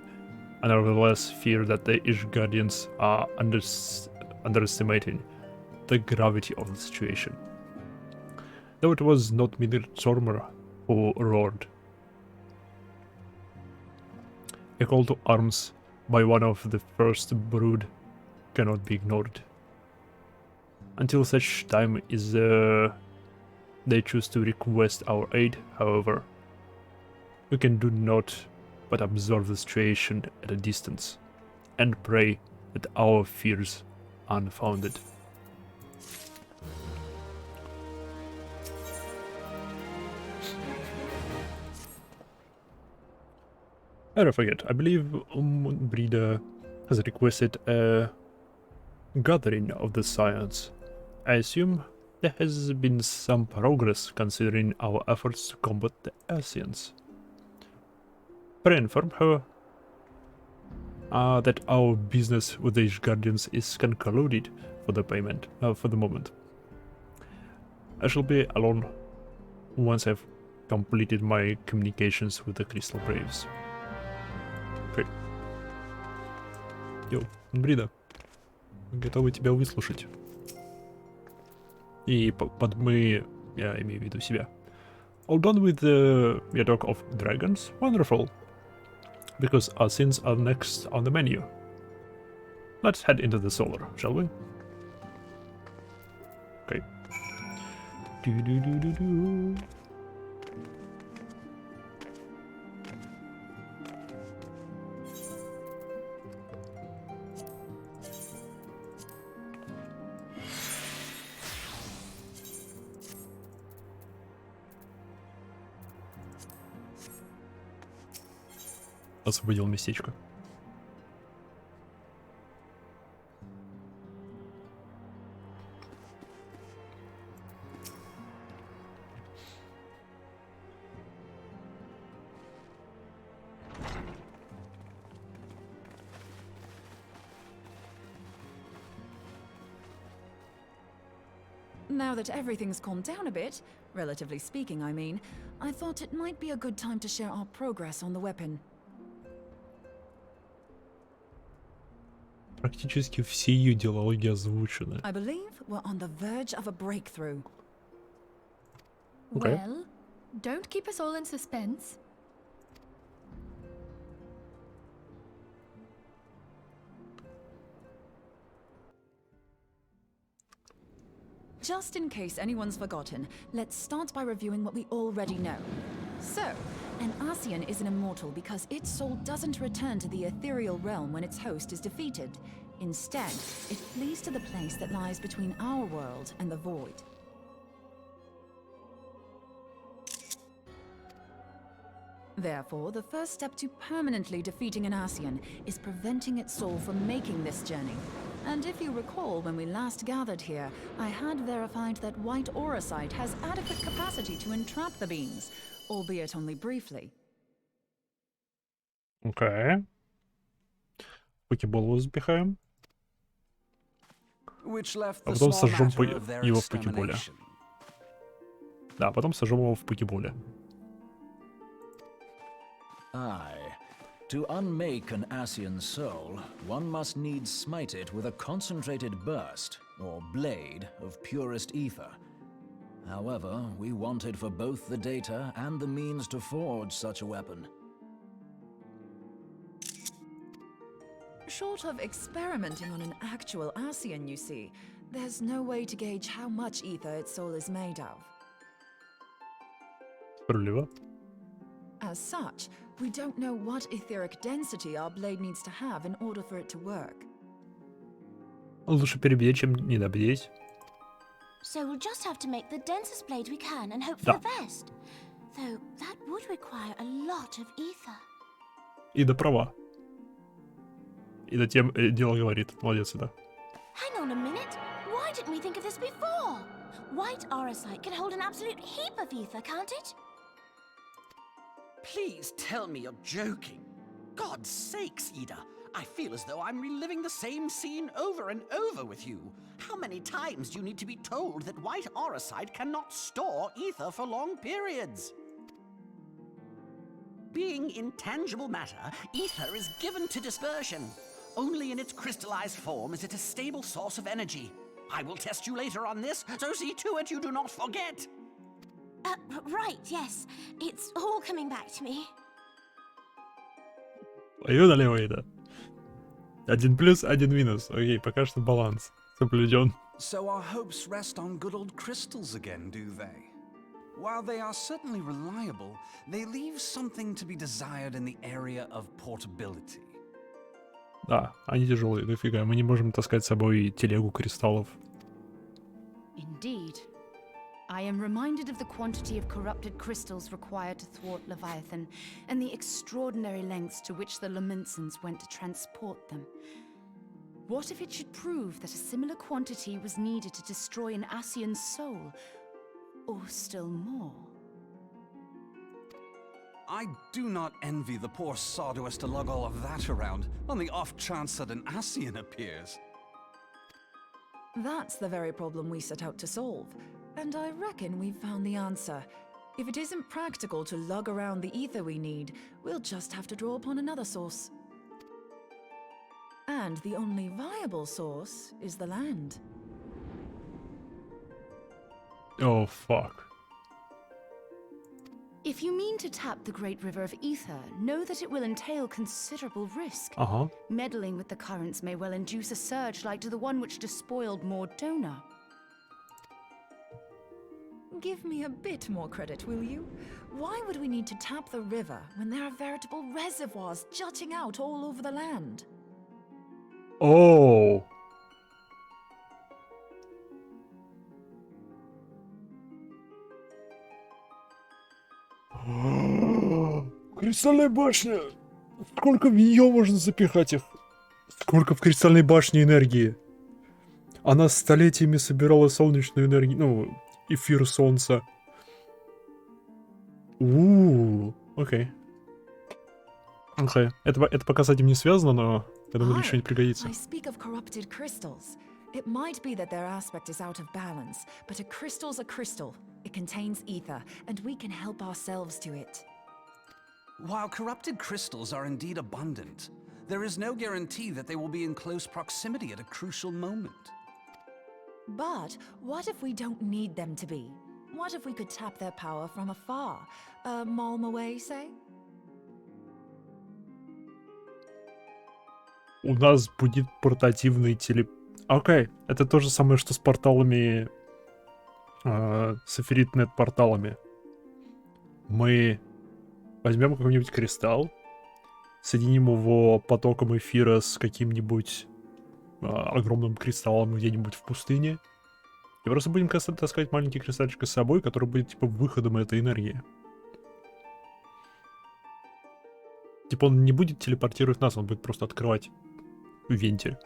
A: I nevertheless fear that the Ish Guardians are underestimating the gravity of the situation. Though it was not Stormer who roared. A call to arms by one of the first brood cannot be ignored. Until such time is they choose to request our aid, however, we can do naught but observe the situation at a distance and pray that our fears are unfounded. I don't forget, I believe Brida has requested a gathering of the Scions. I assume there has been some progress considering our efforts to combat the Asians. Pray inform her that our business with the Guardians is concluded for the payment, for the moment. I shall be alone once I've completed my communications with the Crystal Braves. Йоу, Брида, готовы тебя выслушать. И мы, я имею в виду себя. All done with your talk of dragons? Wonderful. Because our sins are next on the menu. Let's head into the solar, shall we? Okay. Do. Освободил местечко.
D: Now that everything's calmed down a bit, relatively speaking, I mean, I thought it might be a good time to share our progress on the weapon.
A: Практически все ее диалоги озвучены.
D: I believe we're on the verge of a breakthrough.
A: Okay.
B: Well, don't keep us all in suspense.
D: Just in case anyone's forgotten, let's start by reviewing what we already know. So, an Asian is an immortal because its soul doesn't return to the ethereal realm when its host is defeated. Instead, it flees to the place that lies between our world and the void. Therefore, the first step to permanently defeating an Asian is preventing its soul from making this journey. And if you recall, when we last gathered here, I had verified that White Auracite has adequate capacity to entrap the beings, albeit only briefly.
A: Окей. Покебол запихаем. А потом сожжем его в покеболе. Да, потом сожжем его в покеболе.
E: Aye. To unmake an Asian soul, one must needs smite it with a concentrated burst, or blade, of purest ether. However, we wanted for both the data and the means to forge such a weapon.
D: Short of experimenting on an actual Asian, you see, there's no way to gauge how much ether its soul is made of.
A: Справедливо.
D: As such, we don't know what etheric density our blade needs to have in order for it to work.
A: Лучше перебедить, чем недобедить.
H: So we'll just have to make the densest blade we can and hope for
A: Да.
H: the best. Though that would require a lot of ether.
A: Ида права. Ида тем дело говорит. Молодец, Ида.
H: Hang on a minute. Why didn't we think of this before? White aurosite can hold an absolute heap of ether, can't it?
I: Please tell me you're joking. God's sakes, Ida. I feel as though I'm reliving the same scene over and over with you. How many times do you need to be told that white aurosite cannot store ether for long periods? Being intangible matter, ether is given to dispersion. Only in its crystallized form is it a stable source of energy. I will test you later on this, so see to it you do not forget.
H: Right, yes. It's all coming back to me.
A: Пою налево, Ида. 1 плюс, 1 минус. Окей, пока что баланс соблюден.
J: So our hopes rest on good old crystals again, do they? While they are certainly reliable, they leave something to be desired in the area of portability.
A: Да, они тяжелые, дофига. Мы не можем таскать с собой телегу кристаллов.
C: Indeed. I am reminded of the quantity of corrupted crystals required to thwart Leviathan, and the extraordinary lengths to which the Lamentsons went to transport them. What if it should prove that a similar quantity was needed to destroy an Ascian's soul? Or still more?
J: I do not envy the poor sod who has to lug all of that around, on the off chance that an Ascian appears.
D: That's the very problem we set out to solve. And I reckon we've found the answer. If it isn't practical to lug around the ether we need, we'll just have to draw upon another source. And the only viable source is the land.
A: Oh, fuck.
C: If you mean to tap the Great River of Ether, know that it will entail considerable risk.
A: Ага.
C: Meddling with the currents may well induce a surge like to the one which despoiled Mordona.
D: Give me a bit more credit, will you? Why would we need to tap the river when there are veritable reservoirs jutting out all over the land?
A: Oh. Кристальная башня! Сколько в нее можно запихать их? Сколько в кристальной башне энергии? Она столетиями собирала солнечную энергию, ну, эфир солнца. Окей. Окей. Это пока с этим не связано, но я думаю, ничего не пригодится.
D: I speak of corrupted crystals. It might be that their aspect is out of balance, but a crystal's a crystal. It contains ether, and we can help ourselves to it.
J: While corrupted crystals are indeed abundant, there is no guarantee that they will be in close proximity at a crucial moment.
D: But what if we don't need them to be? What if we could tap their power from afar? A malm away, say?
A: У нас будет портативный Окей, это то же самое, что с порталами, с эфиритнет порталами. Мы возьмем какой-нибудь кристалл, соединим его потоком эфира с каким-нибудь огромным кристаллом где-нибудь в пустыне, и просто будем таскать маленький кристальчик с собой, который будет типа выходом этой энергии. Типа он не будет телепортировать нас, он будет просто открывать вентиль.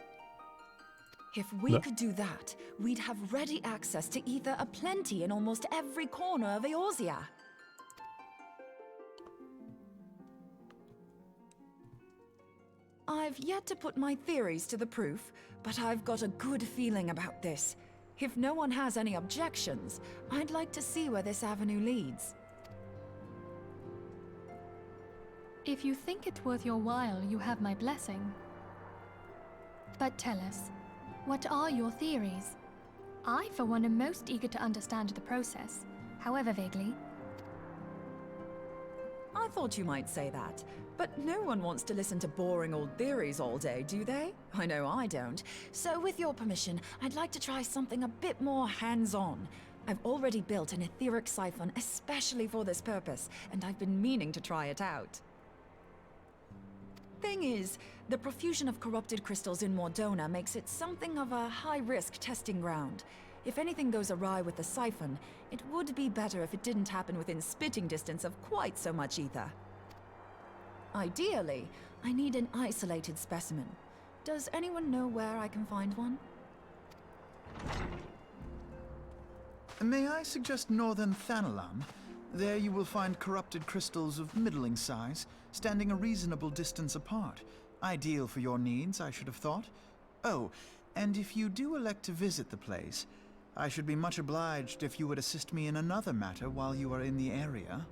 D: If we could do that, we'd have ready access to ether aplenty in almost every corner of Eorzea. I've yet to put my theories to the proof, but I've got a good feeling about this. If no one has any objections, I'd like to see where this avenue leads.
B: If you think it worth your while, you have my blessing. But tell us, what are your theories? I, for one, am most eager to understand the process, however vaguely.
D: I thought you might say that, but no one wants to listen to boring old theories all day, do they? I know I don't. So with your permission, I'd like to try something a bit more hands-on. I've already built an etheric siphon especially for this purpose, and I've been meaning to try it out. Thing is, the profusion of corrupted crystals in Mordona makes it something of a high-risk testing ground. If anything goes awry with the siphon, it would be better if it didn't happen within spitting distance of quite so much ether. Ideally, I need an isolated specimen. Does anyone know where I can find one?
G: May I suggest northern Thanalan? There you will find corrupted crystals of middling size, standing a reasonable distance apart. Ideal for your needs, I should have thought. Oh, and if you do elect to visit the place, I should be much obliged if you would assist me in another matter while you are in the area.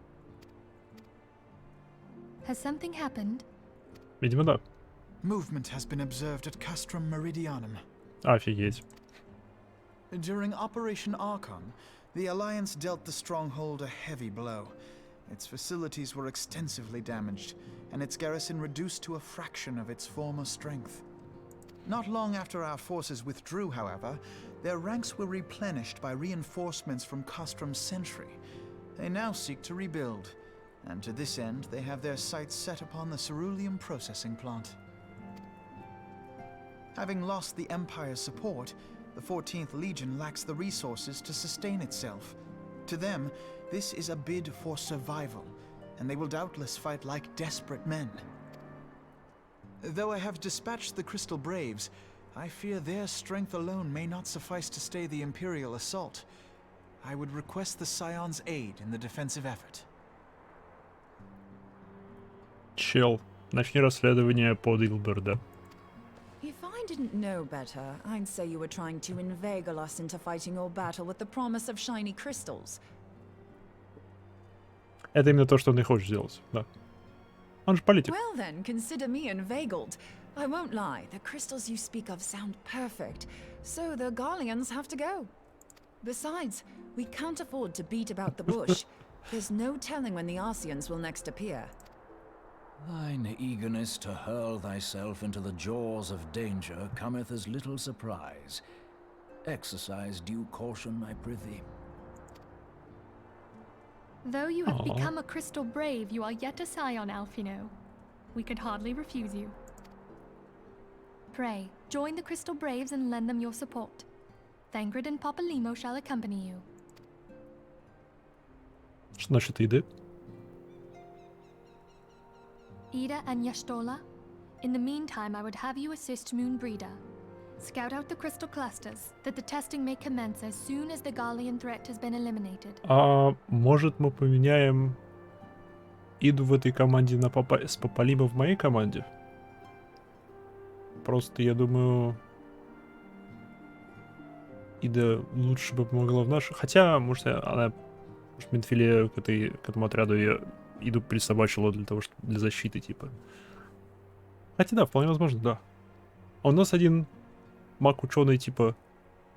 B: Has something happened?
A: Видимо, да.
G: Movement has been observed at Castrum Meridianum.
A: Офигеть.
G: During Operation Archon, the Alliance dealt the stronghold a heavy blow. Its facilities were extensively damaged, and its garrison reduced to a fraction of its former strength. Not long after our forces withdrew, however, their ranks were replenished by reinforcements from Castrum's sentry. They now seek to rebuild, and to this end they have their sights set upon the ceruleum processing plant. Having lost the Empire's support, the 14th Legion lacks the resources to sustain itself. To them, this is a bid for survival, and they will doubtless fight like desperate men. Though I have dispatched the Crystal Braves, I fear their strength alone may not suffice to stay the Imperial assault. I would request the Scion's aid in the defensive effort.
A: Чел, начни расследование по Дилберда.
D: If I didn't know better, I'd say you were trying to inveigle us into fighting your battle with the promise of shiny crystals.
A: Это именно то, что он и хочет сделать, да. Он же политик.
D: Well then, consider me inveigled. I won't lie, the crystals you speak of sound perfect, so the Garleans have to go. Besides, we can't afford to beat about the bush. There's no telling when the Arsians will next appear.
E: Thine eagerness to hurl thyself into the jaws of danger cometh as little surprise. Exercise due caution, I prithee.
B: Though you have become a crystal brave, you are yet a scion, Alfino. We could hardly refuse you. Pray, join the Crystal Braves and lend them your support. Thangrid and Papalymo shall accompany you.
A: Что насчет еды?
B: Ida and Yashtola, in the meantime I would have you assist Moonbreeder. Scout out the crystal clusters, that the testing may commence as soon as the Garlean threat has been eliminated.
A: А может мы поменяем Иду в этой команде на с Папалима в моей команде? Просто я думаю, Ида лучше бы помогла в нашей. Хотя, может, она Минфиле к этому отряду я Иду присобачила для того, для защиты, типа. Хотя да, вполне возможно, да. А у нас один маг-ученый, типа.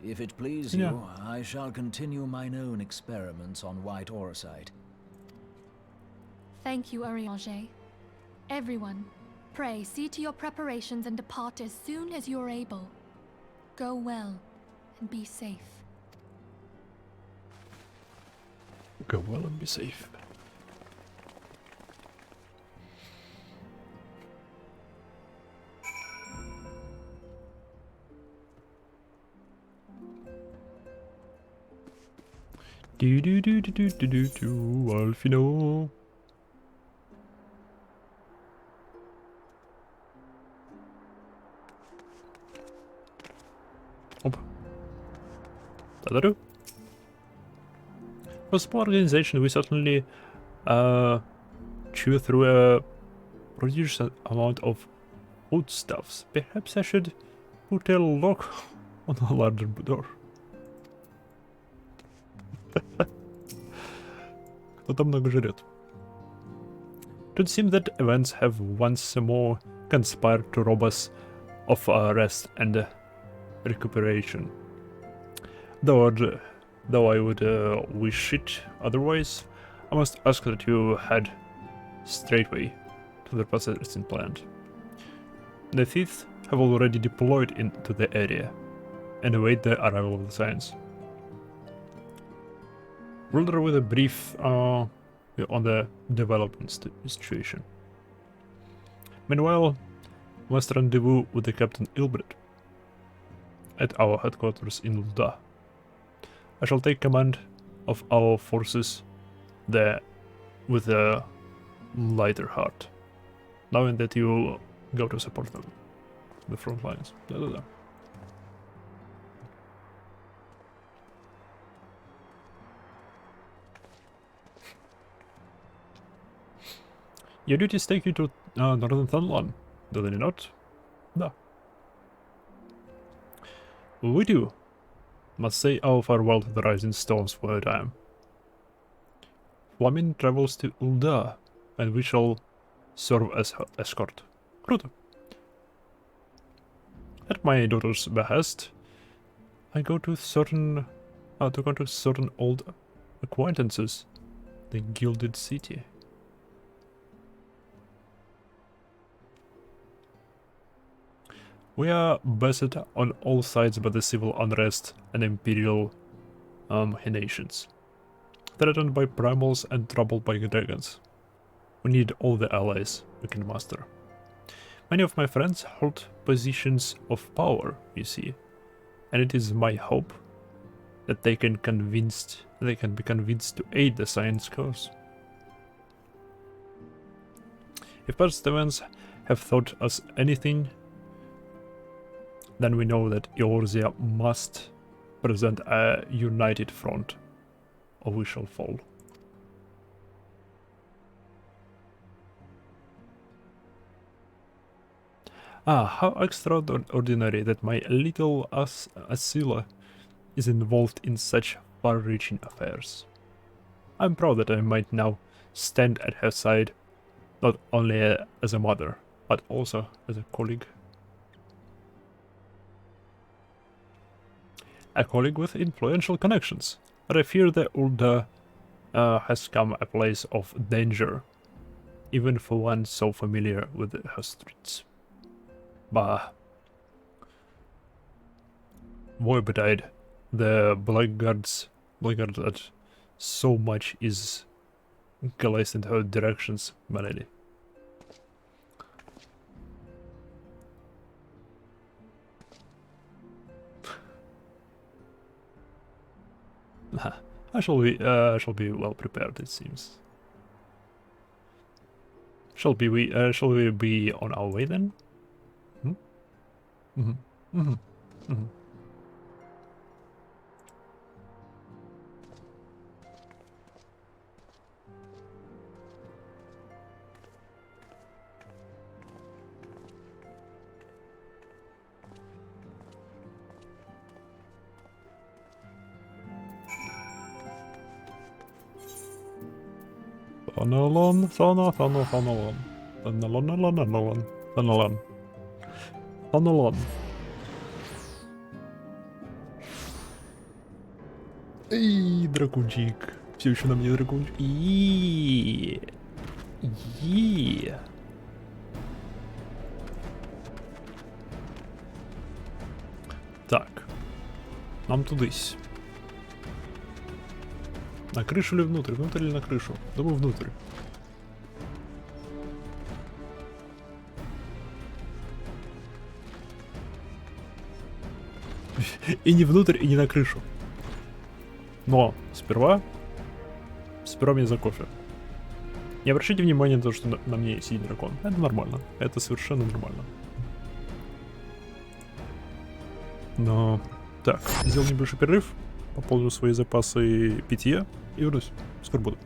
E: If it please you, I shall continue mine own experiments on white aurosite.
B: Thank you, Urianger. Everyone, pray see to your preparations and depart as soon as you're able. Go well and be safe.
A: Go well and be safe. Alfino. Оп. Та-да-ду. For a small organization, we certainly chew through a prodigious amount of foodstuffs. Perhaps I should put a lock on a larger door. Кто-то много жрет. It would seem that events have once more conspired to rob us of rest and recuperation. Though I would wish it otherwise, I must ask that you head straightway to the processing plant. The thieves have already deployed into the area and await the arrival of the Scions. Ruler with a brief on the development situation. Meanwhile, we must rendezvous with the Captain Ilbred at our headquarters in Lulda. I shall take command of our forces there with a lighter heart, knowing that you go to support them, the front lines. Blah, blah, blah. Your duties take you to Northern Thunderland, do they not? No. We do. Must say our farewell to the rising storms for a time. Flamin travels to Ul'dah, and we shall serve as her escort. Kruto. At my daughter's behest, I go to certain old acquaintances, the Gilded City. We are beset on all sides by the civil unrest and imperial machinations, threatened by primals and troubled by dragons. We need all the allies we can muster. Many of my friends hold positions of power, you see, and it is my hope that they can be convinced to aid the science cause. If past events have taught us anything, then we know that Eorzea must present a united front, or we shall fall. Ah, how extraordinary that my little Asila is involved in such far-reaching affairs. I'm proud that I might now stand at her side, not only as a mother, but also as a colleague. A colleague with influential connections, but I fear that Ul'dah has come a place of danger, even for one so familiar with her streets. Bah. Woe betide the blackguards that so much is glazed into her directions, my lady. I shall be well prepared, it seems. Shall we be on our way then? Thunderland. Эй, дракончик. Все еще на мне дракончик. Так. Нам тудысь. На крышу или внутрь? Внутрь или на крышу? Думаю, внутрь. И не внутрь, и не на крышу. Но сперва мне за кофе. Не обращайте внимания на то, что на мне сидит дракон. Это нормально. Это совершенно нормально. Но... Так, сделал небольшой перерыв. Пополню свои запасы питья и вернусь. Скоро буду.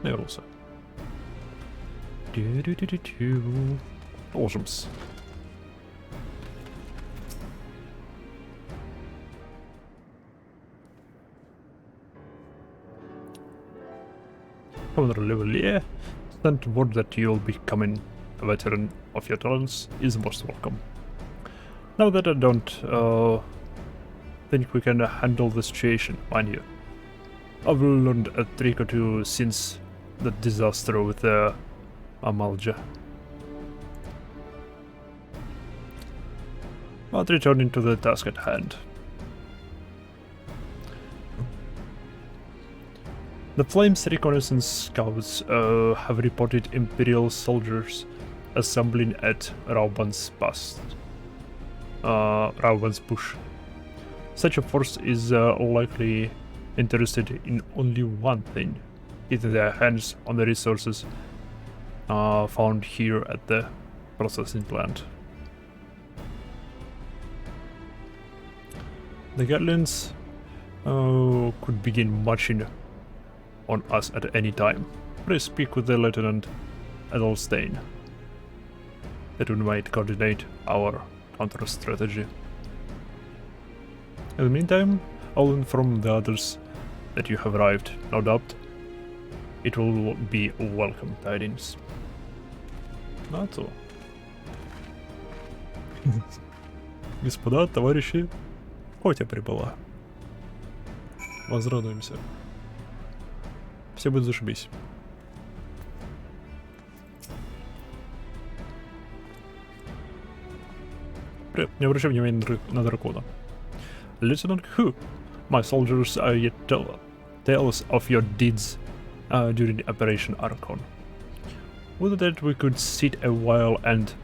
A: There also. Awesomes. Commander level, yeah. Send word that you'll be becoming a veteran of your talents is most welcome. Now that I don't think we can handle the situation, mind you. I've learned a trick or two since the disaster with the Amalja. But returning to the task at hand. The Flames reconnaissance scouts have reported Imperial soldiers assembling at Rauban's bush. Such a force is likely interested in only one thing, getting their hands on the resources found here at the processing plant. The Gatlians could begin marching on us at any time. Please speak with the Lieutenant Edelstein that we might coordinate our counter strategy. In the meantime, I'll inform the others that you have arrived. No doubt it will be welcome tidings. Not so. Господа, товарищи, Котя прибыла. Возрадуемся. Все будет зашибись. Привет, не обращай внимания на дракона. Lieutenant Hu, my soldiers are yet tell us of your deeds during Operation Archon. With that we could sit a while and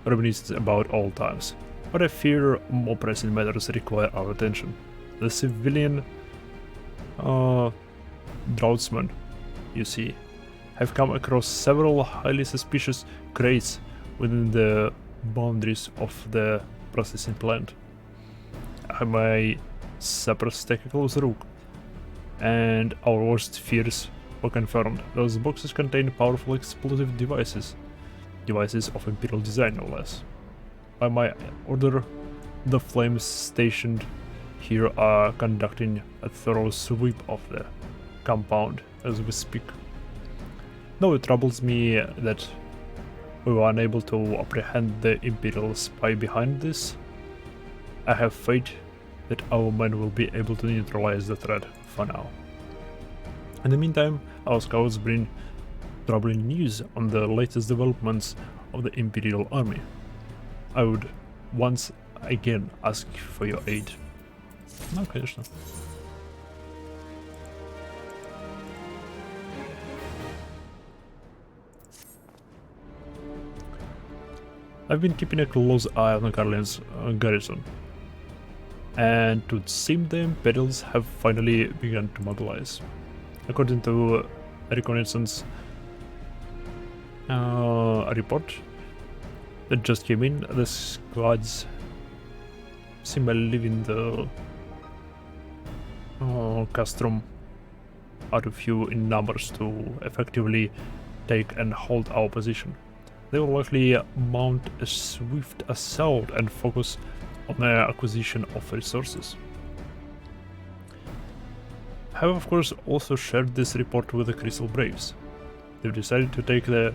A: reminisce about old times, but I fear more pressing matters require our attention. The civilian draughtsmen, you see, have come across several highly suspicious crates within the boundaries of the processing plant. I may suppress take a closer look, and our worst fears were confirmed. Those boxes contain powerful explosive devices of Imperial design, no less. By my order, the Flames stationed here are conducting a thorough sweep of the compound as we speak. Though it troubles me that we were unable to apprehend the Imperial spy behind this, I have faith that our men will be able to neutralize the threat for now. In the meantime, our scouts bring troubling news on the latest developments of the Imperial army. I would once again ask for your aid. Ну, конечно. I've been keeping a close eye on the Garland's garrison, and it would seem the Imperials have finally begun to mobilize. According to a reconnaissance report that just came in, the squads seem to live in the castrum out of few in numbers to effectively take and hold our position. They will likely mount a swift assault and focus on the acquisition of resources. I have of course also shared this report with the Crystal Braves. They've decided to take to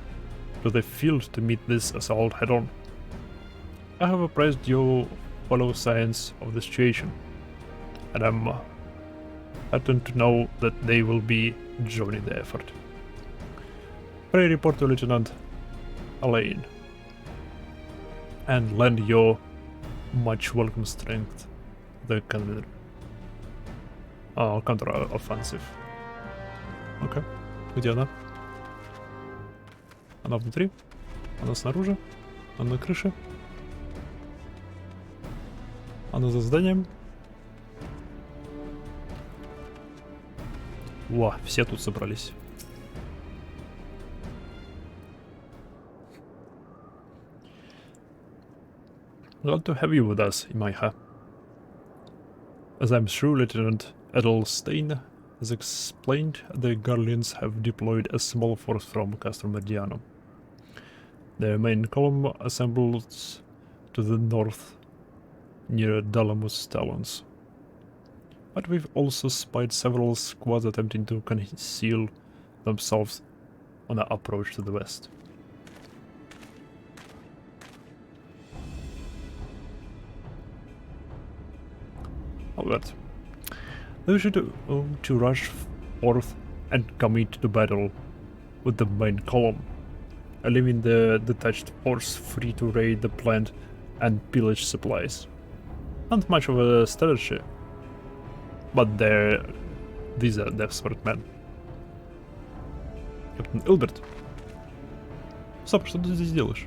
A: the field to meet this assault head on. I have apprised your fellow science of the situation, and I'm heartened to know that they will be joining the effort. Pray report to Lieutenant Alain and lend your much welcome strength to the counter-offensive. Окей. Где она? Она внутри? Она снаружи? Она на крыше? Она за зданием? Во, все тут собрались. Glad to have you with us, Imaiha. As I'm sure Lieutenant Edelstein As explained, the Guardians have deployed a small force from Castro Meridiano. The main column assembles to the north, near Dalamus Talons. But we've also spied several squads attempting to conceal themselves on the approach to the west. Alright. They should to rush forth and commit to battle with the main column, leaving the detached force free to raid the plant and pillage supplies. Not much of a strategy, but these are desperate men. Капитан Элберт. Сап, что ты здесь делаешь?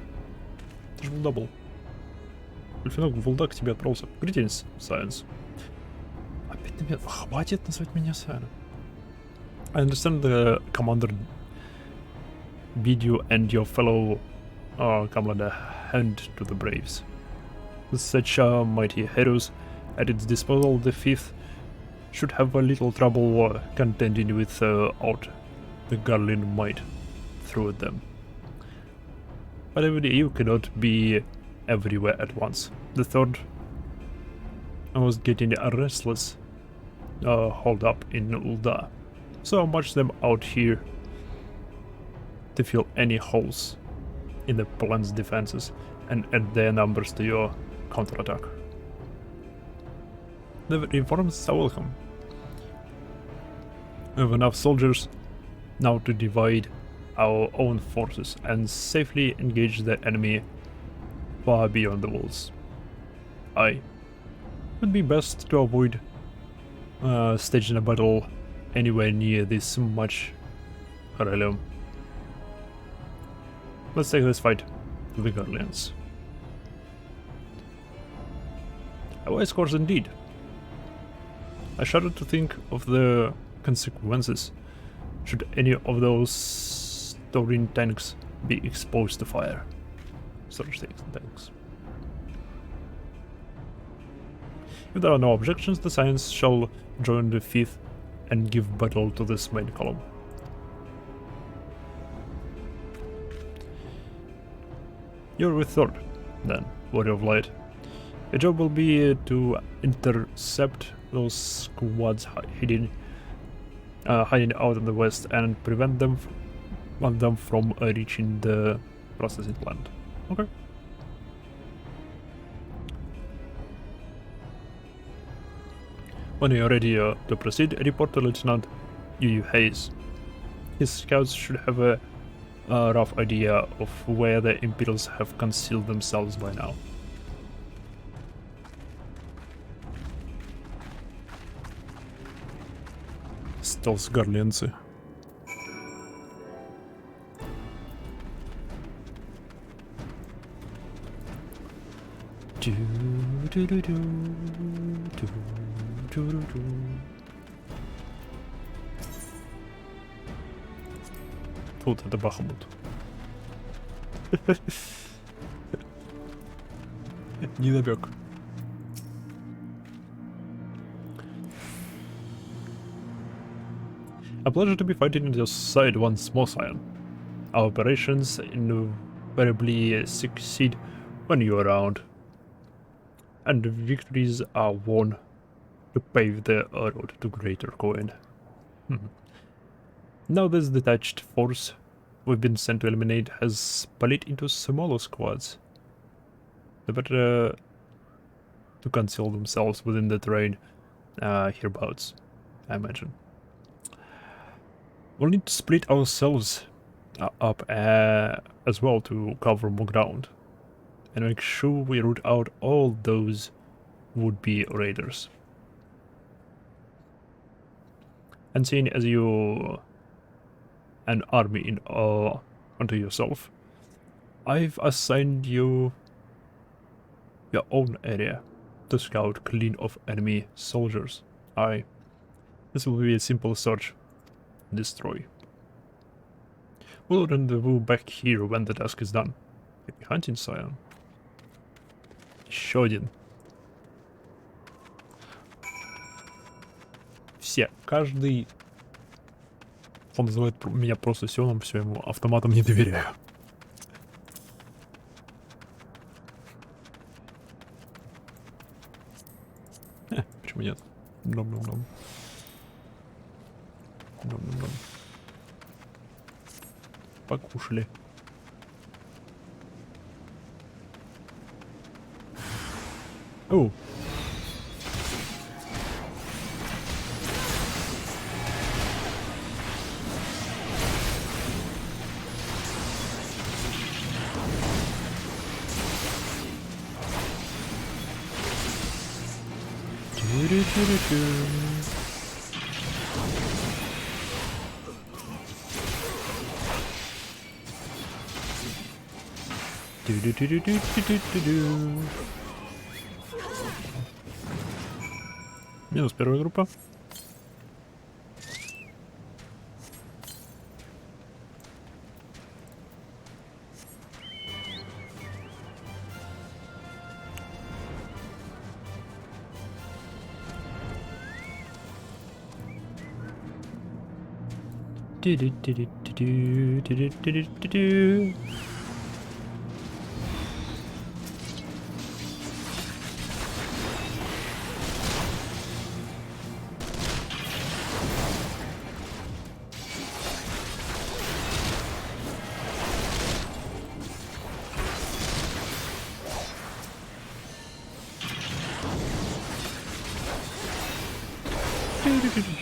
A: Ты же был дабл. Эльфинок Вулда к тебе отправился. Greetings, Science. Опять на меня... Хватит назвать меня Science. I understand the commander bid you and your fellow comrade a hand to the braves. With such mighty heroes at its disposal, the 5th should have a little trouble contending with out the Garland might throw at them. But you cannot be everywhere at once. The 3rd was getting restless, holed up in Ulda, so I marched them out here to fill any holes in the plan's defenses and add their numbers to your counterattack. The reforms are welcome. We have enough soldiers now to divide our own forces and safely engage the enemy far beyond the walls. It would be best to avoid staging a battle anywhere near this much realm. Let's take this fight to the Guardians. A wise course indeed. I shudder to think of the consequences should any of those Taurin tanks be exposed to fire. Storage tanks. If there are no objections, the Science shall join the 5th and give battle to this main column. You're with 3rd, then, Warrior of Light. Your job will be to intercept those squads hiding out in the west and prevent them from reaching the processing plant. Okay. When you're ready to proceed, report to Lieutenant Yu Hayes. His scouts should have a rough idea of where the Imperials have concealed themselves by now. Стелс-гарлианцы. Вот это Бахмут. Не намек. A pleasure to be fighting at your side once more, Scion. Our operations invariably succeed when you're around, and victories are won to pave the road to greater coin. Now this detached force we've been sent to eliminate has split into smaller squads. The better to conceal themselves within the terrain hereabouts, I imagine. We'll need to split ourselves up as well to cover more ground, and make sure we root out all those would-be raiders. And seeing as you an army unto yourself, I've assigned you your own area to scout clean of enemy soldiers. This will be a simple search. Destroy. We'll rendezvous back here when the task is done. Happy hunting, Scion. Еще один. Все, каждый Он называет меня просто Сионом, все, ему автоматом не доверяю. Почему нет? Ном-ном-ном. Ном-ном-ном. Покушали. О! Минус первая группа.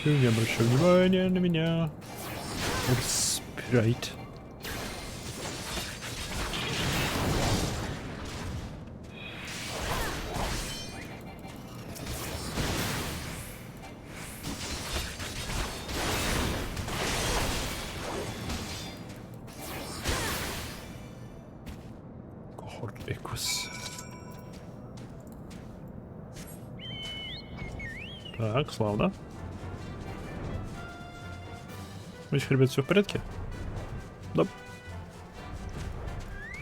A: Не обращай внимания на меня. Спирайт. Кохорт Экус. Так, славно. Значит, ребят, все в порядке? Да.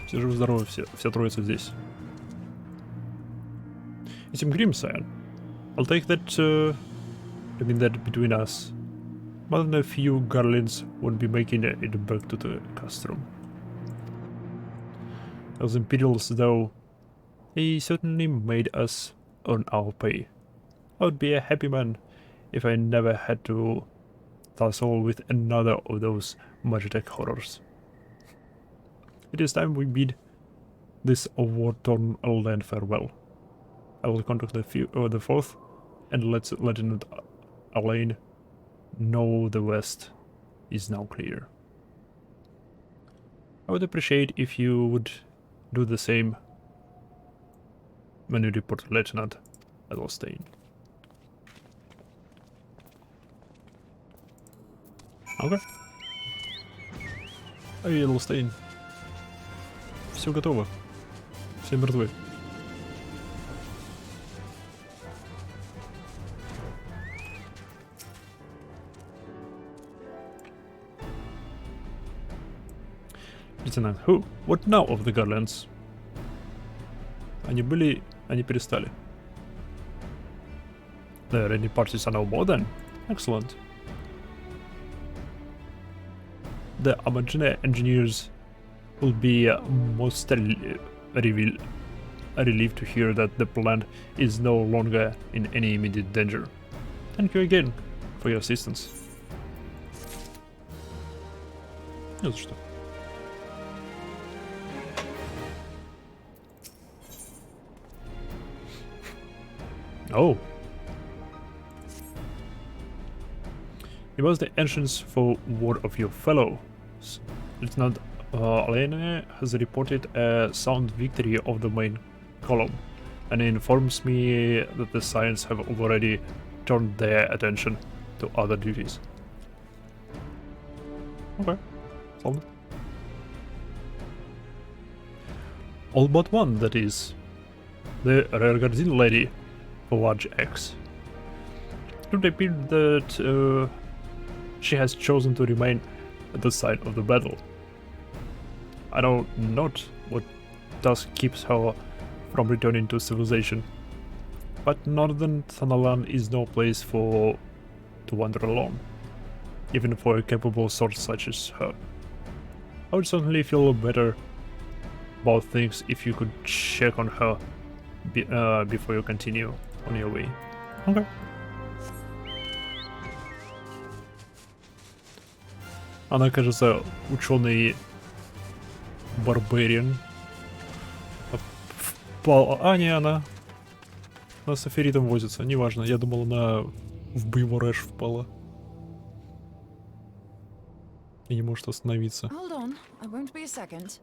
A: Все живы-здоровы, вся троица здесь. It's in Grimsire. I'll take that, I mean that between us. More than a few garlands won't be making it back to the castrum. Those Imperials, though, they certainly made us earn our pay. I would be a happy man if I never had to tussle with another of those Magitech horrors. It is time we bid this war-torn land farewell. I will contact the fourth and let Lieutenant Alain know the west is now clear. I would appreciate if you would do the same when you report to Lieutenant Adelstein. Окей. Эй, Эдлстейн. Все готово. Все мертвы. Лейтенант, who? What now of the Garlands? Они были, они перестали. There any parties are no more then? Excellent. The Amagine engineers will be most relieved to hear that the plant is no longer in any immediate danger. Thank you again for your assistance. Не за что. Oh. It was the entrance for word of your fellows. Lieutenant Alain has reported a sound victory of the main column and informs me that the Scions have already turned their attention to other duties. Okay, solid. All but one, that is. The rearguarding lady, a large X. It would appear that she has chosen to remain at the site of the battle. I know not what thus keeps her from returning to civilization, but northern Thanalan is no place to wander alone. even for a capable sword such as her. I would certainly feel better about things if you could check on her before you continue on your way. Okay. Она, кажется, ученый Барбариан. А, не она. Она с Аферитом возится, неважно. Я думал, она в боевой впала. И не может остановиться.
D: Hold on, I won't be a second.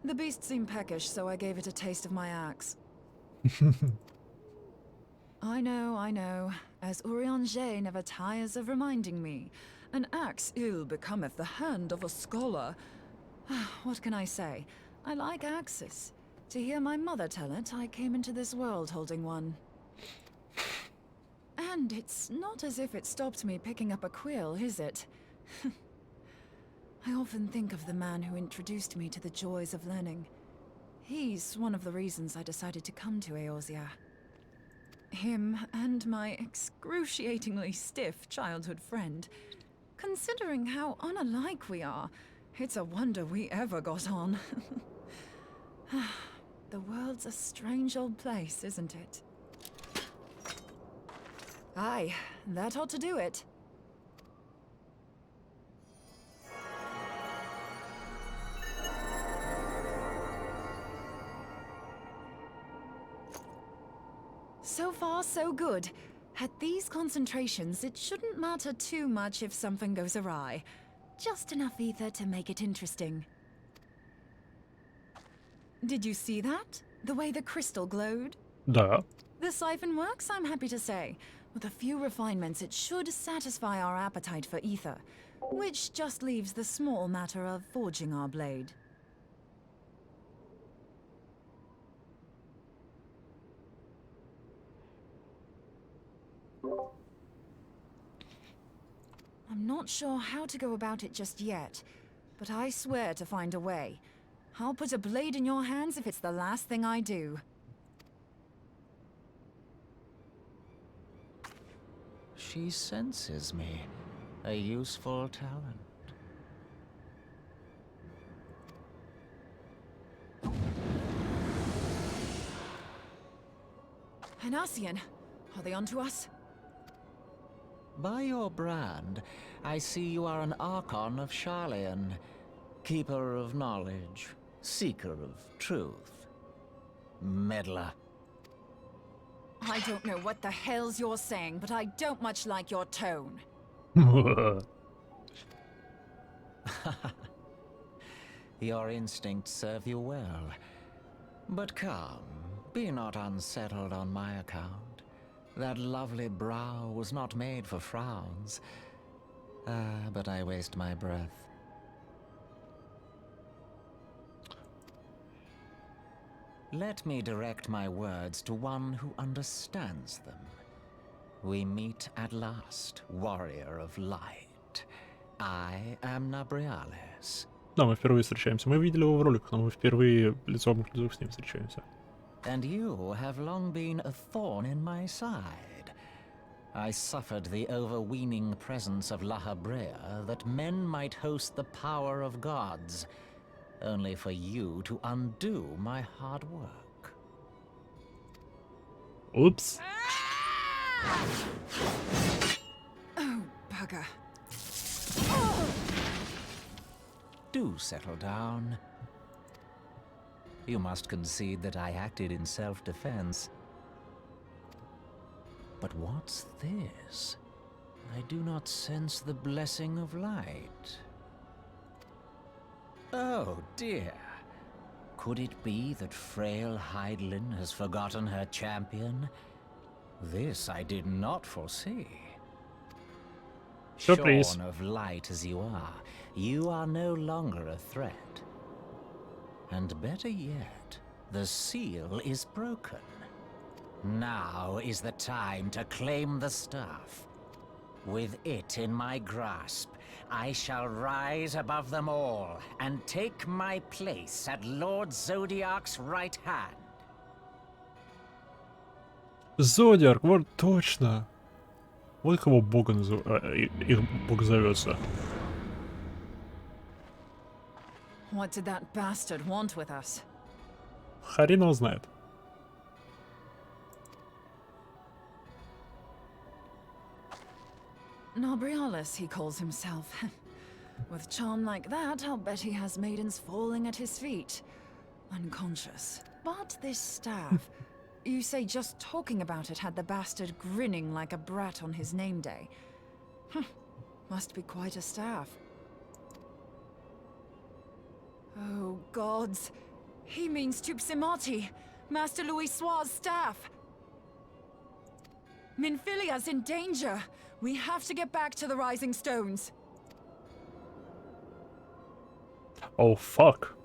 D: The beast seemed peckish, so I gave it a taste of my axe. I know. As Urianger never tires of reminding me, an axe ill becometh the hand of a scholar. What can I say? I like axes. To hear my mother tell it, I came into this world holding one. And it's not as if it stopped me picking up a quill, is it? I often think of the man who introduced me to the joys of learning. He's one of the reasons I decided to come to Eorzea. Him and my excruciatingly stiff childhood friend. Considering how unalike we are, it's a wonder we ever got on. The world's a strange old place, isn't it? Aye, that ought to do it. So far, so good. At these concentrations, it shouldn't matter too much if something goes awry. Just enough ether to make it interesting. Did you see that? The way the crystal glowed?
A: Да.
D: The siphon works, I'm happy to say. With a few refinements, it should satisfy our appetite for ether, which just leaves the small matter of forging our blade. I'm not sure how to go about it just yet, but I swear to find a way. I'll put a blade in your hands if it's the last thing I do.
E: She senses me. A useful talent.
D: Hanasian, are they onto us?
E: By your brand, I see you are an Archon of Sharlayan, keeper of knowledge, seeker of truth, meddler.
D: I don't know what the hell's you're saying, but I don't much like your tone.
E: Your instincts serve you well. But come, be not unsettled on my account. That lovely brow was not made for frowns. But I waste my breath. Let me direct my words to one who understands them. We meet at last, warrior of light. I am Nabriales.
A: Да, мы впервые встречаемся. Мы видели его в роликах, но мы впервые лицом к лицу с ним встречаемся.
E: And you have long been a thorn in my side. I suffered the overweening presence of La Habrea that men might host the power of gods, only for you to undo my hard work.
A: Oops.
D: Oh, bugger.
E: Do settle down. You must concede that I acted in self-defense. But what's this? I do not sense the blessing of light. Oh dear. Could it be that frail Hydaelyn has forgotten her champion? This I did not foresee.
A: Surprise.
E: Shorn of light as you are no longer a threat. And better yet, the seal is broken. Now is the time to claim the stuff.
K: With it in my grasp, I shall rise above them all and take my place at Lord Zodiac's right hand.
A: Зодиак, вот точно. Вот кого бога их бог зовется.
D: What did that bastard want with us?
A: Хрен его знает.
D: Nobrialis, he calls himself. With charm like that, I'll bet he has maidens falling at his feet. Unconscious. But this staff... You say just talking about it had the bastard grinning like a brat on his name day. Must be quite a staff. Oh, gods. He means Tupsimati, Master Louis Soir's staff. Minfilia's in danger. We have to get back to the Rising Stones.
A: Oh, fuck.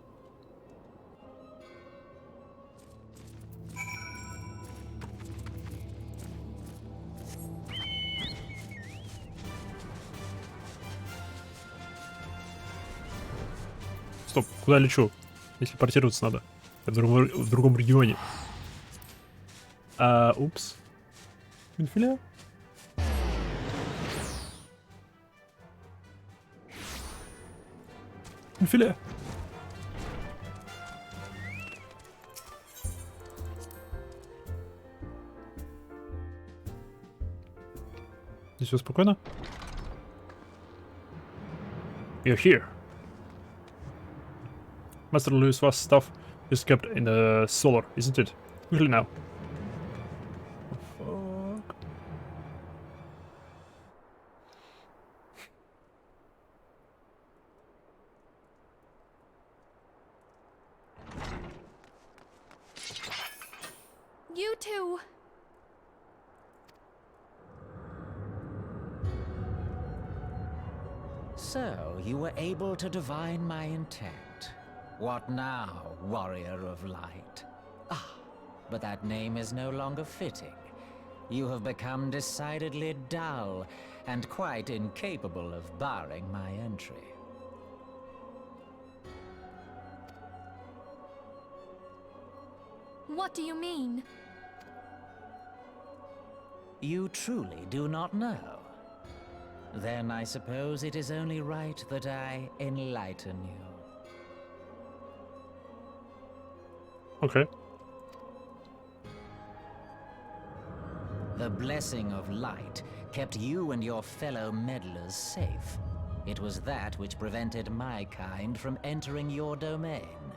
A: Стоп, куда лечу? Если портироваться надо. В другом регионе. Упс. Минфиля? Минфиля? Здесь все спокойно? You're here. Master Louis' stuff is kept in the cellar, isn't it? Quickly now. Oh, fuck.
B: You two.
K: So, you were able to divine my intent. What now, warrior of light? Ah, but that name is no longer fitting. You have become decidedly dull, and quite incapable of barring my entry.
B: What do you mean?
K: You truly do not know? Then I suppose it is only right that I enlighten you.
A: Okay.
K: The blessing of light kept you and your fellow meddlers safe. It was that which prevented my kind from entering your domain.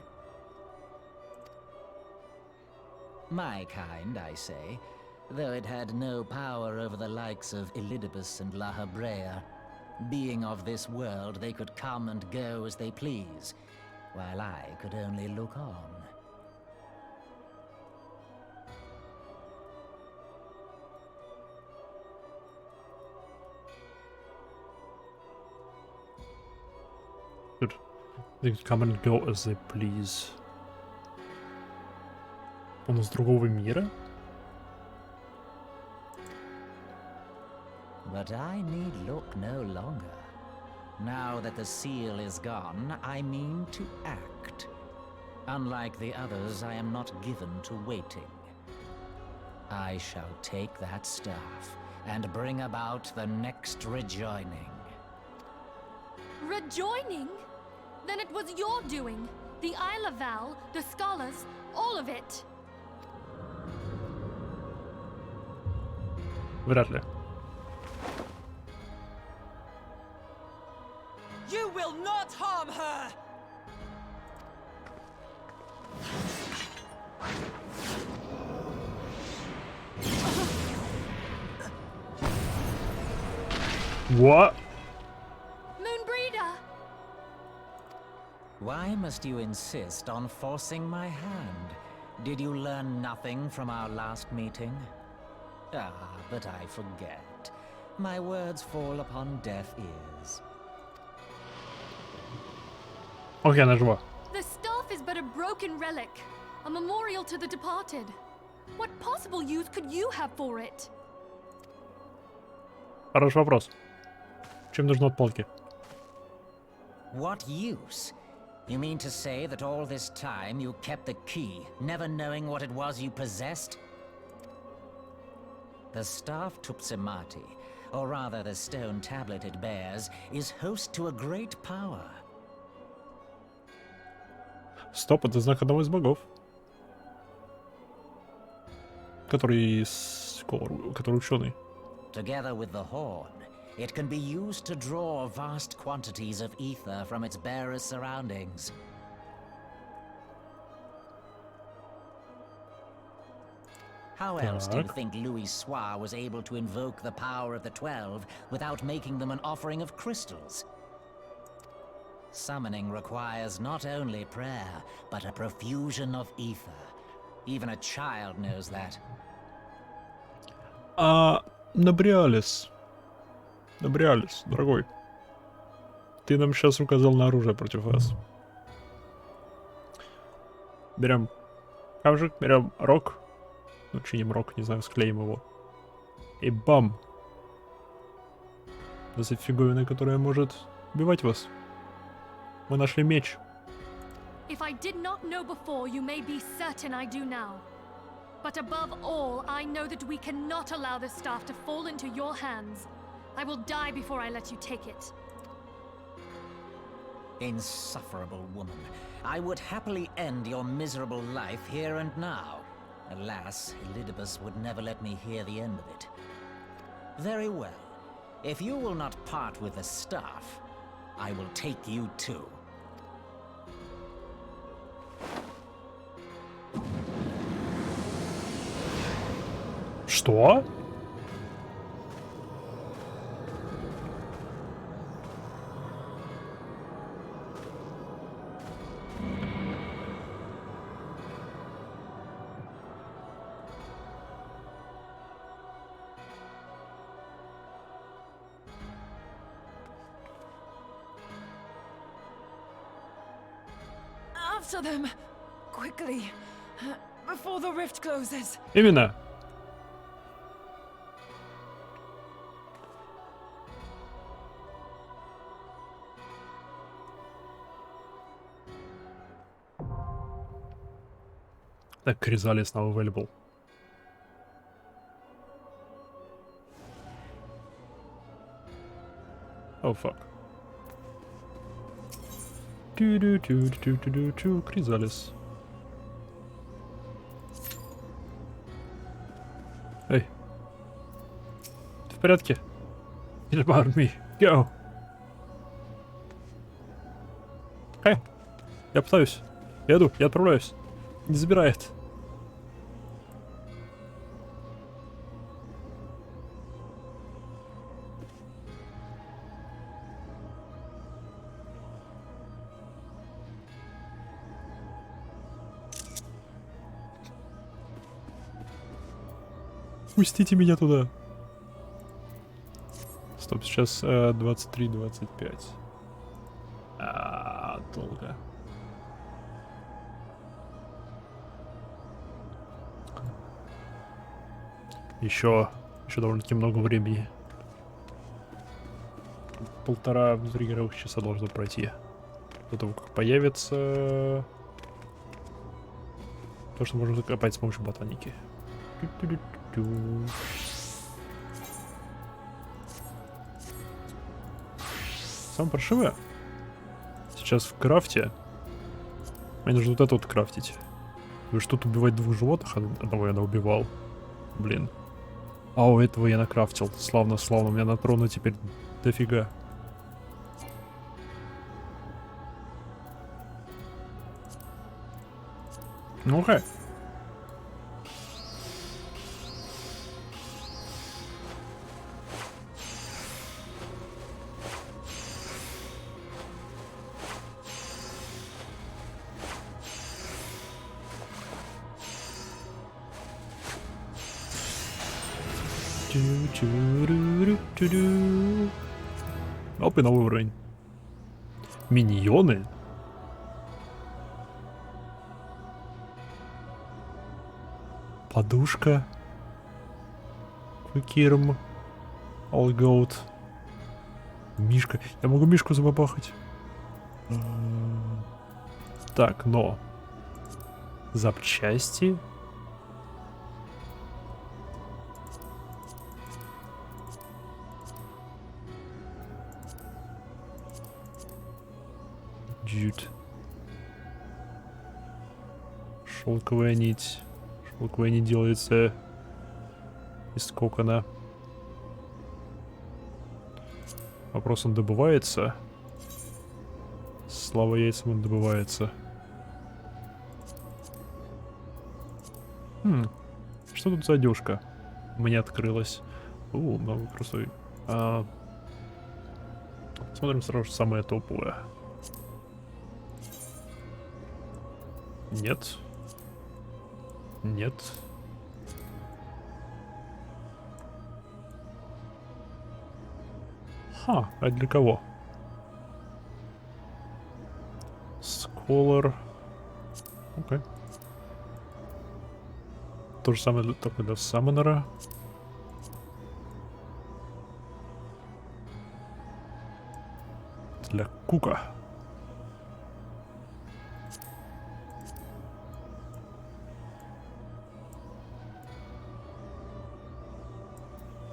K: My kind, I say, though it had no power over the likes of Elidibus and La Habrea. Being of this world, they could come and go as they please, while I could only look on.
A: Good. They can come and go as they please. Он из другого мира?
K: But I need look no longer. Now that the seal is gone, I mean to act. Unlike the others, I am not given to waiting. I shall take that staff and bring about the next rejoining.
B: Rejoining? Then it was your doing. The Isle of Val, the scholars, all of it.
A: Вряд ли.
D: You will not harm her!
A: What?
B: Moonbreeder!
K: Why must you insist on forcing my hand? Did you learn nothing from our last meeting? Ah, but I forget. My words fall upon deaf ears.
A: Окей, она жива.
B: The staff is but a broken relic, a memorial to the departed. What possible use could you have for it?
A: Хороший вопрос. Чем нужны отполки?
K: What use? You mean to say that all this time you kept the key, never knowing what it was you possessed? The staff Tupsimati, or rather the stone tablet it bears, is host to a great power.
A: Стоп, это знак одного из богов. Который ученый.
K: Together with the horn, it can be used to draw vast quantities of ether from its bearer's surroundings. How else do you think Louis Soir was able to invoke the power of the 12 without making them an offering of crystals? Summoning requires not only prayer, but a profusion of ether. Even a child knows that.
A: Набриалис, дорогой. Ты нам сейчас указал на оружие против вас. Берем камушек, берем рог. Ну, чиним рог, не знаю, склеим его. И бам! За фиговина, которая может убивать вас. Мы нашли меч.
B: If I did not know before, you may be certain I do now. But above all, I know that we cannot allow this staff to fall into your hands. I will die before I let you take it.
K: Insufferable woman. I would happily end your miserable life here and now. Alas, Elidibus would never let me hear the end of it. Very well. If you will not part with the staff, I will take you too.
A: Что?
D: After them! Quickly! Before the rift closes!
A: Именно. Так, Кризалис now available. Oh fuck. Кризалис. Эй. Ты в порядке? Get about me. Go. Эй. Я пытаюсь. Я иду. Я отправляюсь. Не забирает. Пустите меня туда. Стоп, сейчас 23-25. Долго. Еще довольно-таки много времени. 1,5 игровых часа должно пройти до того, как появится то, что можно закопать с помощью ботаники. Самое паршивое сейчас в крафте. Мне нужно вот это вот крафтить. Вы что, тут убивать 2 животных? Одного я наубивал. Блин. А у этого я накрафтил. Славно, славно. У меня на троне теперь дофига. Ну окей. Оп, и новый уровень. Миньоны? Подушка. Кукирм. All goat. Мишка. Я могу мишку забабахать. Так, но... Запчасти. Джут. Шелковая нить. Шелковая нить делается из кокона. Вопрос, он добывается? Слава яйцам, он добывается. Что тут за одежка? Мне открылась. Много красоты. Смотрим сразу же самое топовое. Нет. Нет. Ха, а для кого? Scholar. Окей. То же самое только для саммонера. Для кука.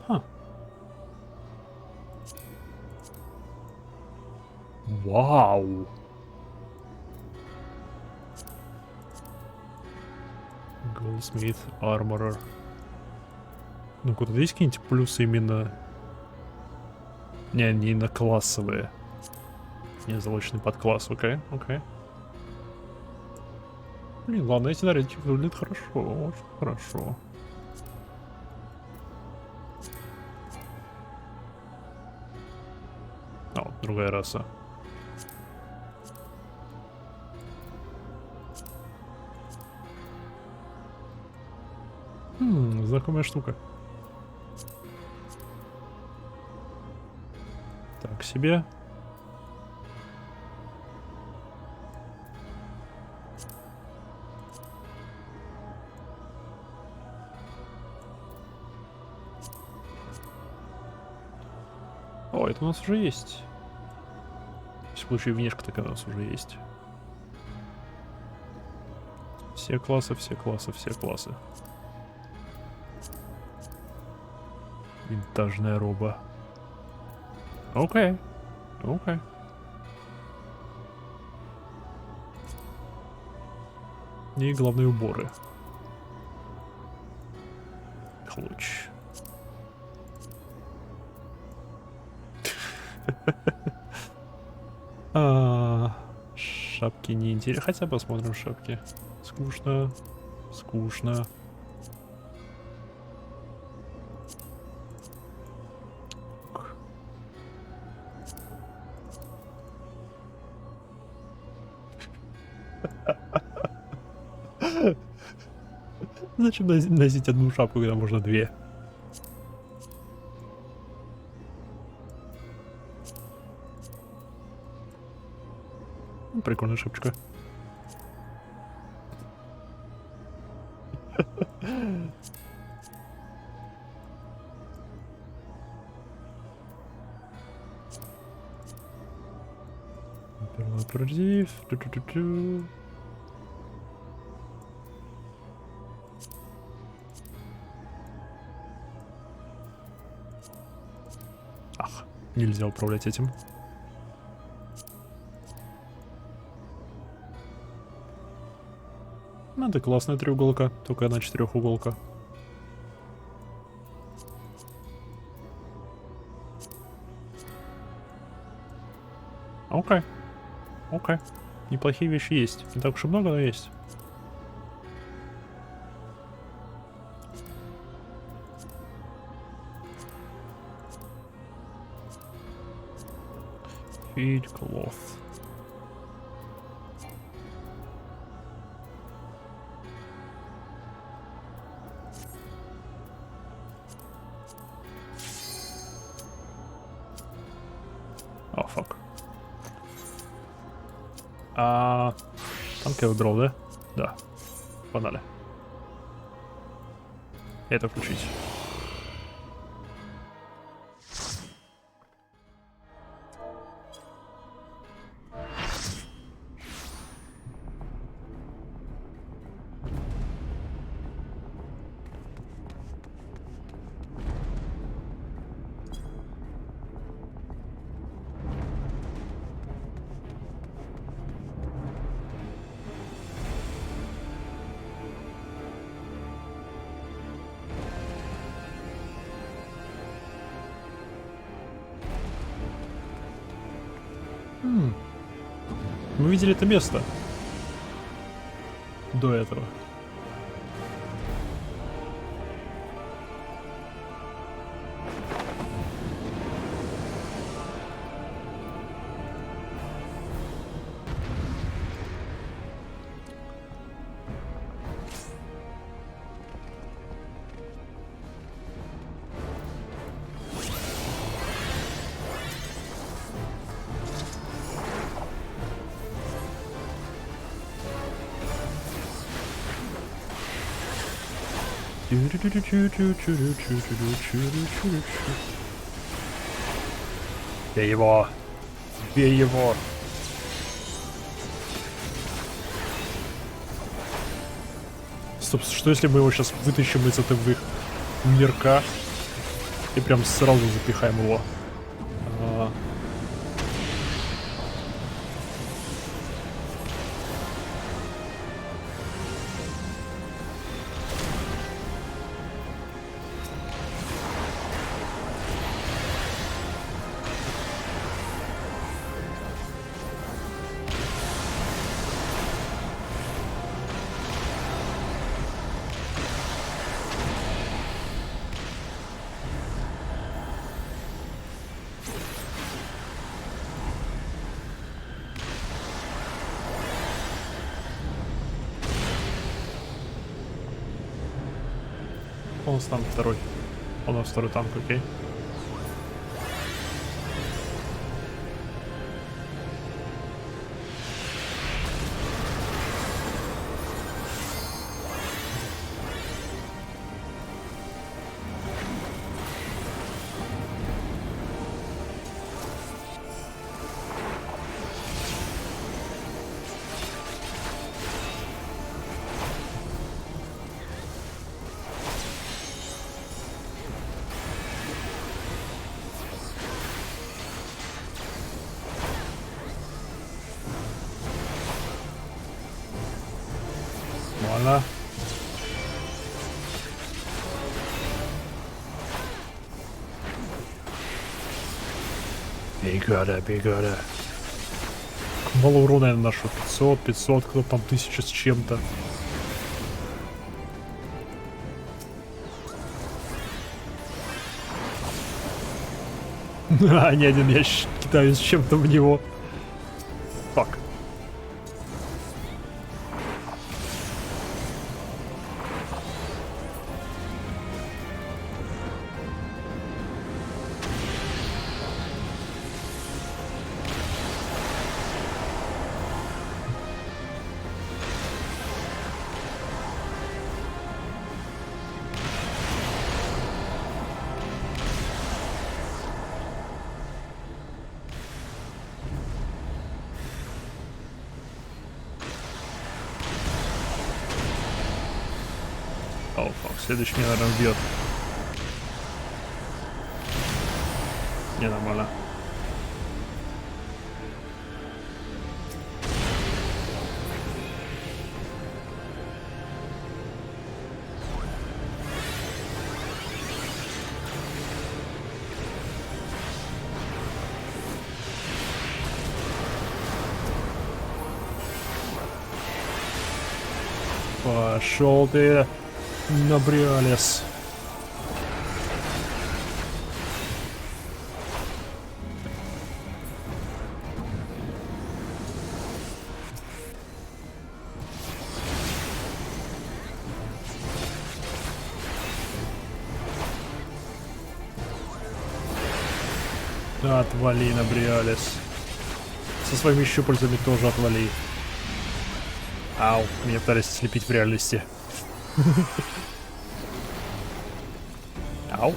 A: Ха. Вау. Goldsmith, Armorer. Ну, куда есть какие-нибудь плюсы именно... Не на классовые. Не залоченный под класс, окей. Блин, ладно, эти нарядики выглядят хорошо, очень хорошо. Другая раса. Знакомая штука. Так себе. О, это у нас уже есть. В случае внешка такая у нас уже есть. Все классы. Винтажная роба. Окей. И главные уборы. Клуч. Шапки не интересны. Хотя посмотрим шапки. Скучно. Зачем носить одну шапку, когда можно две? Прикольная шапочка. Оператив. Ах, нельзя управлять этим. Это классная треуголка, только она четырехуголка. Окей. Неплохие вещи есть. Не так уж и много, но есть. Feed cloth. О, фак. Танк я выбрал, да? Да. Погнали. Это включить. Мы видели это место до этого. Бей его! Бей его! Стоп, что если мы его сейчас вытащим из этого их мирка и прям сразу запихаем его? У нас там второй. У нас второй танк, окей. Ладно. Бегада. Мало урона я наношу. 500, кто там 1000 с чем-то. Не один я кидаюсь чем-то в него. Фак. О, фак, следующий меня, наверное, убьет. Не, нормально. Пошел ты на Бриалес. Отвали на Бриалес. Со своими щупальцами тоже отвали. Ау, меня пытались слепить в реальности. Ау.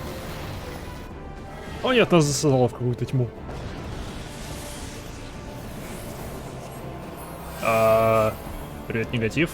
A: О нет, нас засосало в какую-то тьму. Привет, негатив.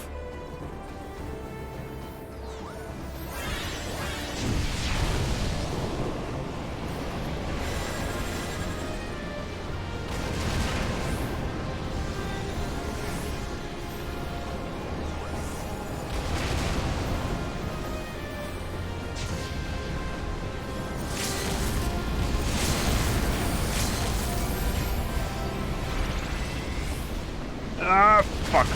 A: Ah, fuck.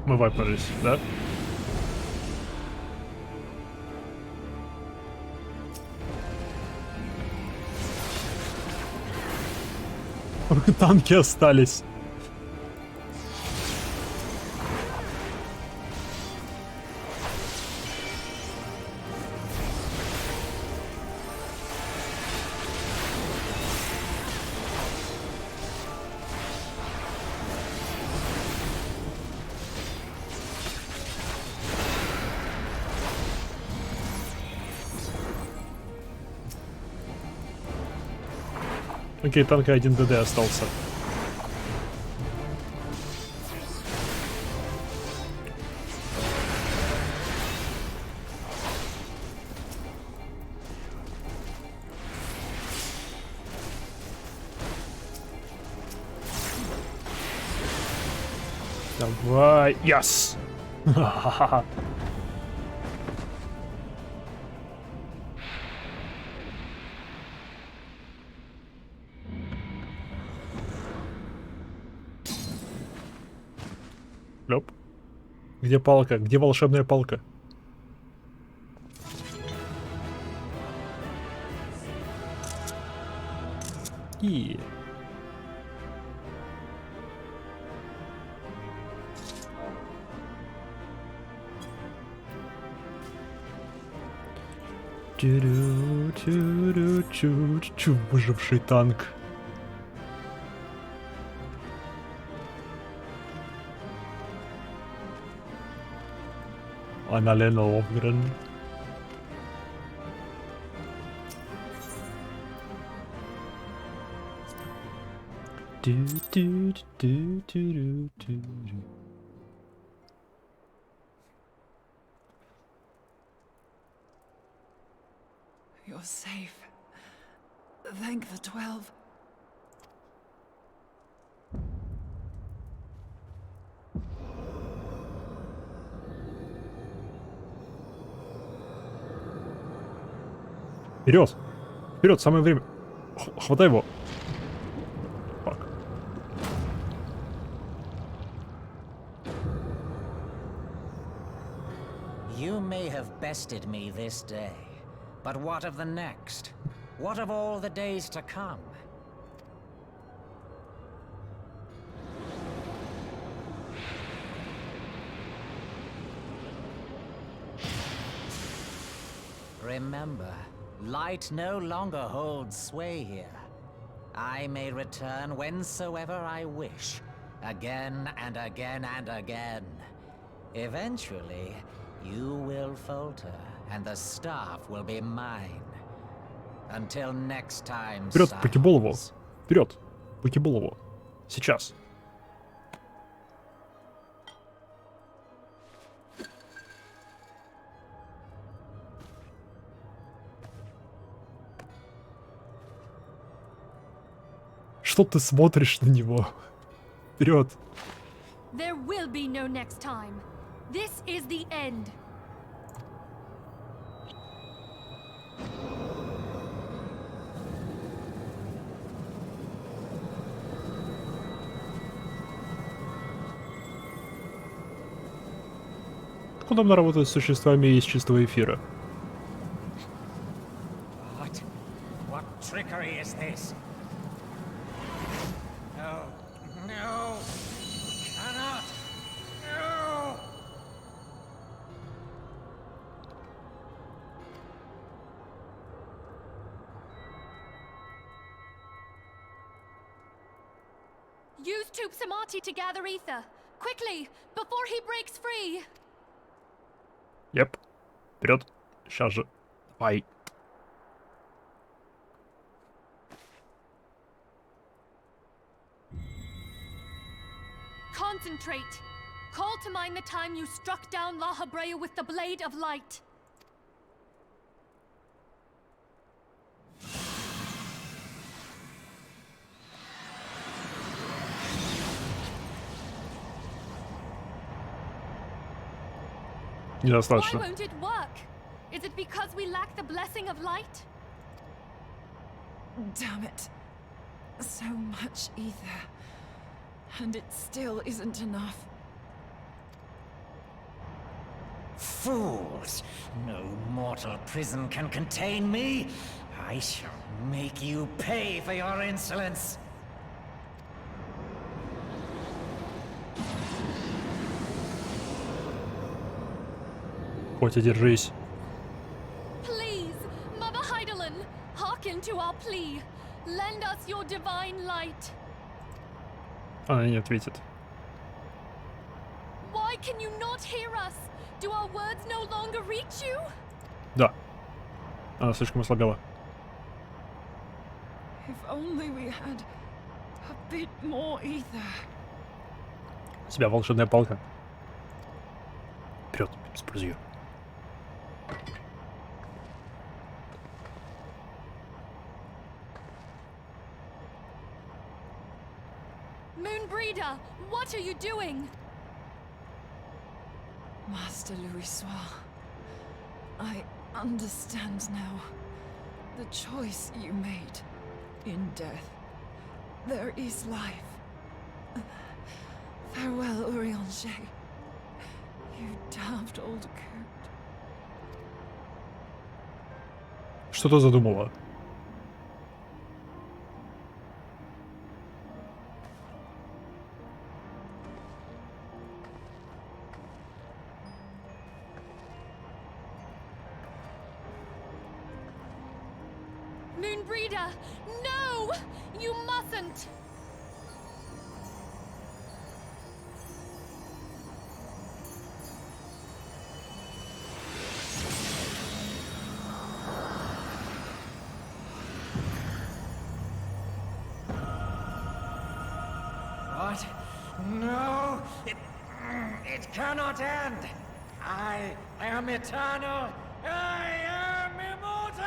A: Мы вайпнулись, да? Только танки остались. Окей, танка 1 ДД остался. Давай, yes! Ха-ха-ха. Лёп. Где палка? Где волшебная палка? И... Чу-ру-чу-ру-чу-чу, выживший танк. Анна-Лена Ловгрен.
D: You're safe. Thank the 12.
A: Вперед! Вперед, самое время. Хватай его. Фак.
K: You may have bested me this day, but what of the next? What of all the days to come? Remember, light no longer holds sway here. I may return whensoever I wish, again and again and again. Eventually, you will falter, and the staff will be mine. Until next time,
A: Вперед, покебол
K: sires.
A: Вперед, покебол Сейчас. Что ты смотришь на него? Вперед.
B: There will be no next time. This is the end.
A: Как удобно работать с существами из чистого эфира.
K: What trickery is this? No, no, cannot, no!
B: Use Tube Samati to gather ether. Quickly, before he breaks free.
A: Yep. Вперед. Сейчас же. Ай.
B: Concentrate. Call to mind the time you struck down La Habrea with the Blade of Light. Why
A: Недостаточно.
B: won't it work? Is it because we lack the blessing of light?
D: Damn it. So much ether. And it still isn't enough.
K: Fools! No mortal prison can contain me. I shall make you pay for your insolence.
A: Котя, держись.
B: Please, Mother Heidelin, hearken to our plea. Lend us your divine light.
A: Она не ответит.
B: Why can you not hear us? Do our words no longer reach you?
A: Да. Она слишком ослабела.
D: If only we had a bit more ether.
A: У тебя волшебная палка. Вперед, используй ее.
B: Moonbreeder, what are you doing?
D: Master Louis-Soir, I understand now. The choice you made in death. There is life. Farewell, Urianger. You damned old coot.
A: Что ты задумала?
B: Moonbreeder, no! You mustn't!
K: What? No! It cannot end! I am eternal! I am immortal!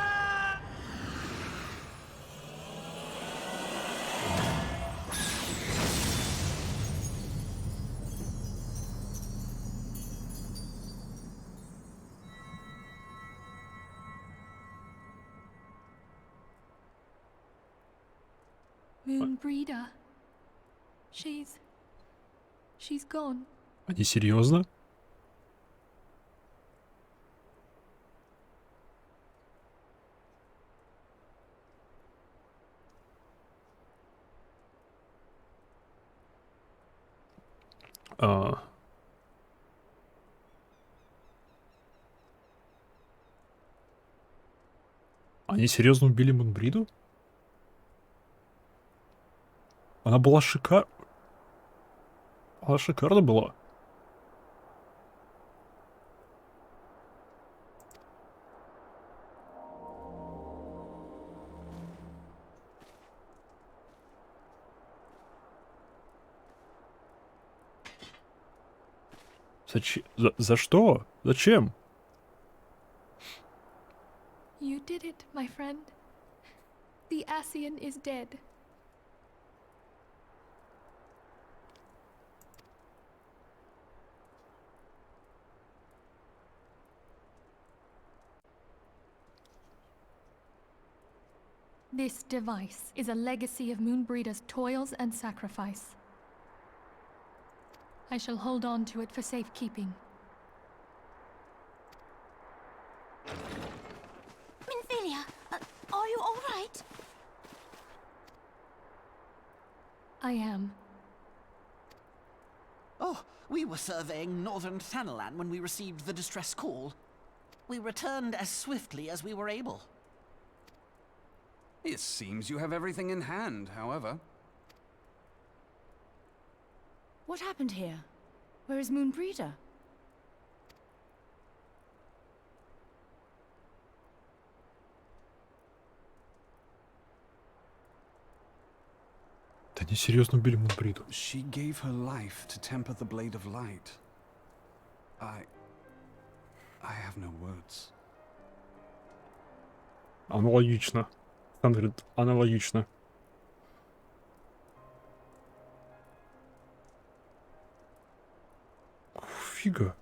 B: Moonbreeder. She's gone.
A: Они серьезно? Они серьезно убили Мунбриду? Она была Она шикарна была. За что? Зачем?
B: You did it, my friend. The Ascian is dead. This device is a legacy of Moonbreeder's toils and sacrifice. I shall hold on to it for safekeeping.
H: Minfilia, are you all right?
B: I am.
I: Oh, we were surveying northern Thanalan when we received the distress call. We returned as swiftly as we were able.
J: It seems you have everything in hand, however.
D: What happened here? Where is Moonbreeder?
A: Да они серьезно убили Мунбриду.
J: She gave her life to temper the blade of light. I have no words.
A: Аналогично. Хан говорит, аналогично. Фига.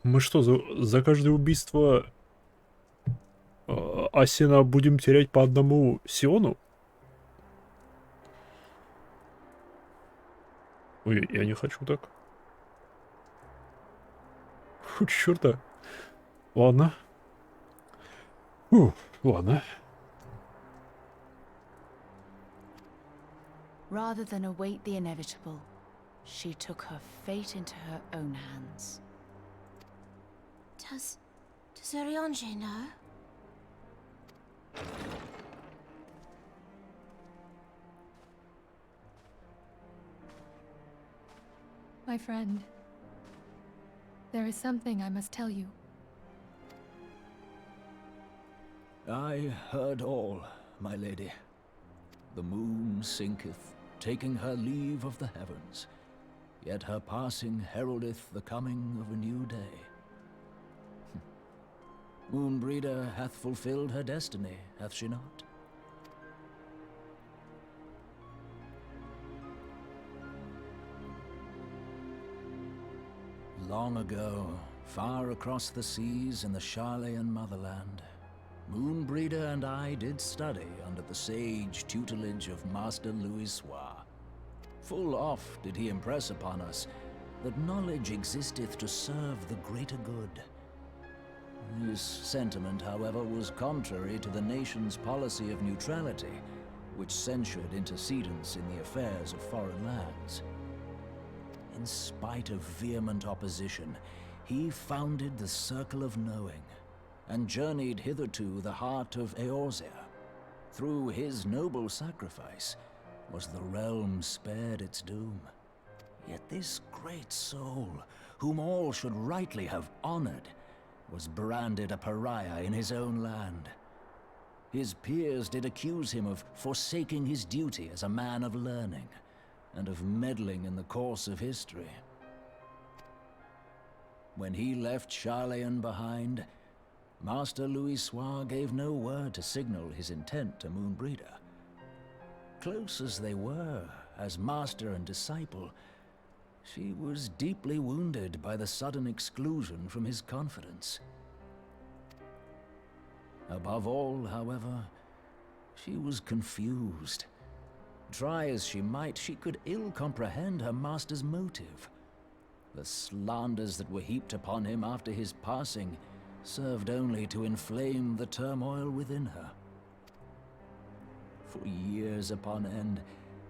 A: Мы что, за каждое убийство Асина будем терять по одному Сиону? Ой, я не хочу так. Фу, чёрта. Ладно. Ладно.
L: Rather than await the inevitable, she took her fate into her own hands.
H: Does Oriange know?
B: My friend, there is something I must tell you.
E: I heard all, my lady. The moon sinketh, taking her leave of the heavens, yet her passing heraldeth the coming of a new day. Moonbreeder hath fulfilled her destiny, hath she not? Long ago, far across the seas in the Charlayan motherland, Moonbreeder and I did study under the sage tutelage of Master Louisoix. Full oft did he impress upon us that knowledge existeth to serve the greater good. His sentiment, however, was contrary to the nation's policy of neutrality, which censured intercedence in the affairs of foreign lands. In spite of vehement opposition, he founded the Circle of Knowing, and journeyed hitherto the heart of Eorzea. Through his noble sacrifice was the realm spared its doom. Yet this great soul, whom all should rightly have honored, was branded a pariah in his own land. His peers did accuse him of forsaking his duty as a man of learning, and of meddling in the course of history. When he left Charlayan behind, Master Louisoix gave no word to signal his intent to Moonbreeder. Close as they were, as master and disciple, she was deeply wounded by the sudden exclusion from his confidence. Above all, however, she was confused. Try as she might, she could ill comprehend her master's motive. The slanders that were heaped upon him after his passing served only to inflame the turmoil within her. For years upon end,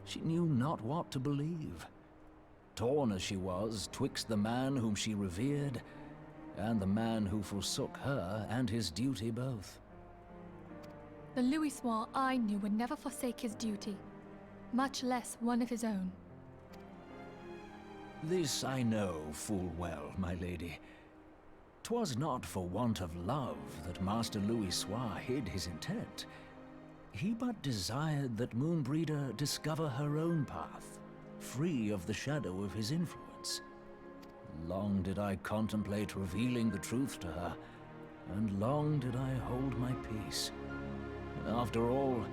E: she knew not what to believe. Torn as she was twixt the man whom she revered and the man who forsook her and his duty both.
B: The Louisoix I knew would never forsake his duty, much less one of his own.
E: This I know full well, my lady. 'Twas not for want of love that Master Louisoix hid his intent. He but desired that Moonbreeder discover her own path, free of the shadow of his influence. Long did I contemplate revealing the truth to her, and long did I hold my peace. After all,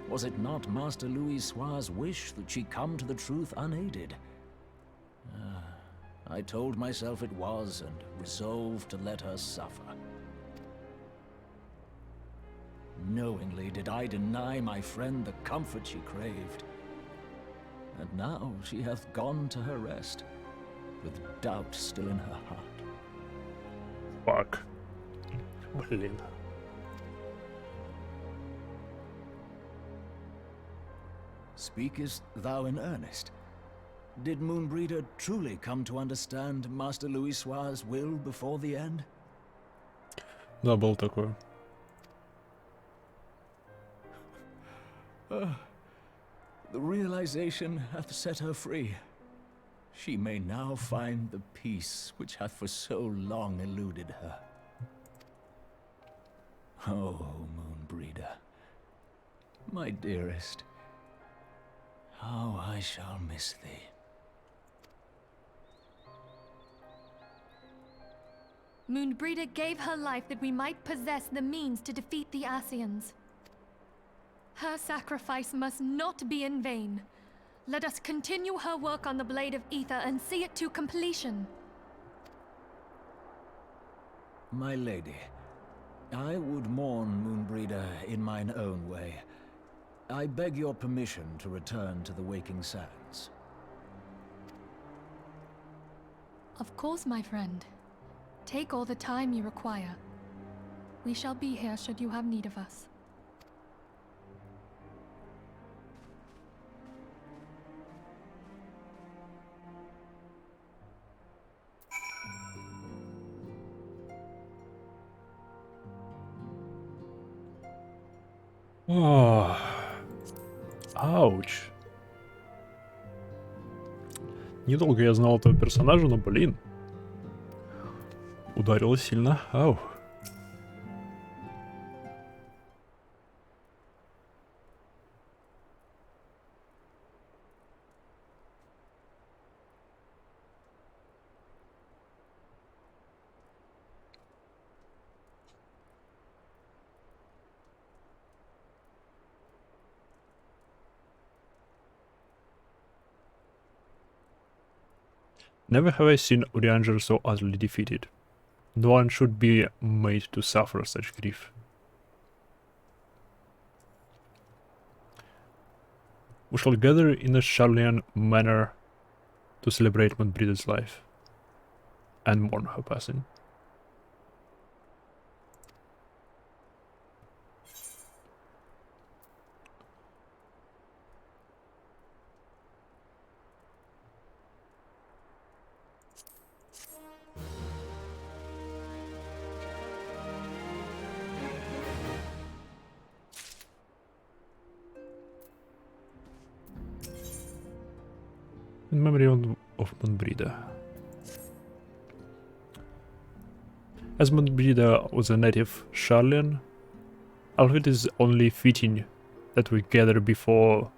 E: was it not Master Louisoix's wish that she come to the truth unaided? I told myself it was, and resolved to let her suffer. Knowingly did I deny my friend the comfort she craved. And now she hath gone to her rest, with doubt still in her heart.
A: Fuck. Блин.
E: Speakest thou in earnest? Did Moonbreeder truly come to understand Master Louisoix's will before the end?
A: Да, было такое.
E: The realization hath set her free. She may now find the peace which hath for so long eluded her. Oh, Moonbreeder, my dearest, how I shall miss thee.
B: Moonbreeder gave her life that we might possess the means to defeat the Ascians. Her sacrifice must not be in vain. Let us continue her work on the Blade of Ether and see it to completion.
E: My lady, I would mourn Moonbreeder in mine own way. I beg your permission to return to the Waking Sands.
B: Of course, my friend. Take all the time you require. We shall be here should you have need of us.
A: Ауч. Недолго я знал этого персонажа, но, блин. Ударило сильно. Ау. Never have I seen Urianger so utterly defeated. No one should be made to suffer such grief. We shall gather in a Charlean manner to celebrate Moonbreeder's life and mourn her passing. In memory of Moonbreeder. As Moonbreeder was a native Charlean, I feel it is only fitting that we gather before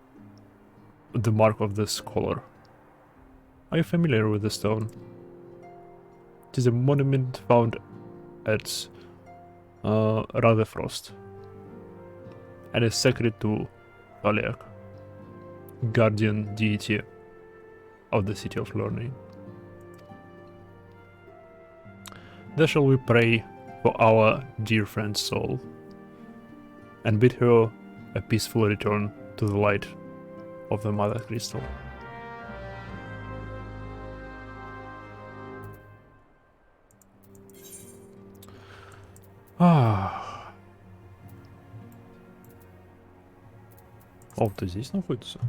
A: the mark of the scholar. Are you familiar with the stone? It is a monument found at Rutherfrost and is sacred to Valiak, guardian deity of the City of Learning. There shall we pray for our dear friend's soul and bid her a peaceful return to the light of the Mother Crystal. О, ты здесь находится?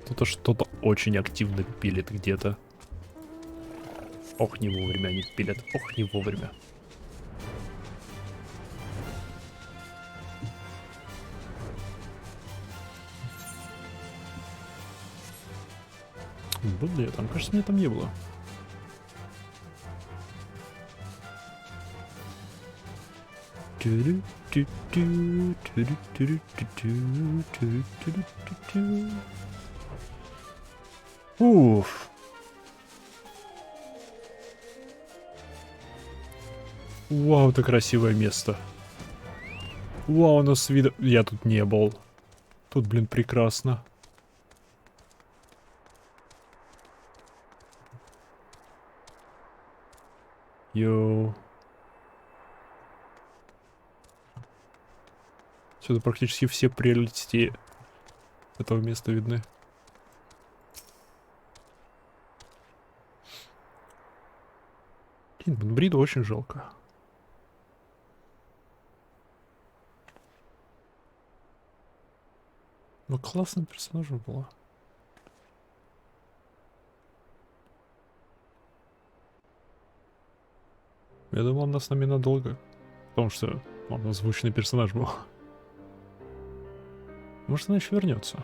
A: Кто-то что-то очень активно пилит где-то. Ох, не вовремя они пилят. Ох, не вовремя. Был ли я там? Кажется, меня там не было. Уф. Вау, это красивое место. Вау, у нас вида... Я тут не был. Тут, блин, прекрасно. Йоу. Сюда практически все прелести этого места видны. Блин, Моонбриду очень жалко. Но классным персонажем была. Я думал, она с нами надолго. Потому что он озвученный персонаж был. Может, она еще вернется.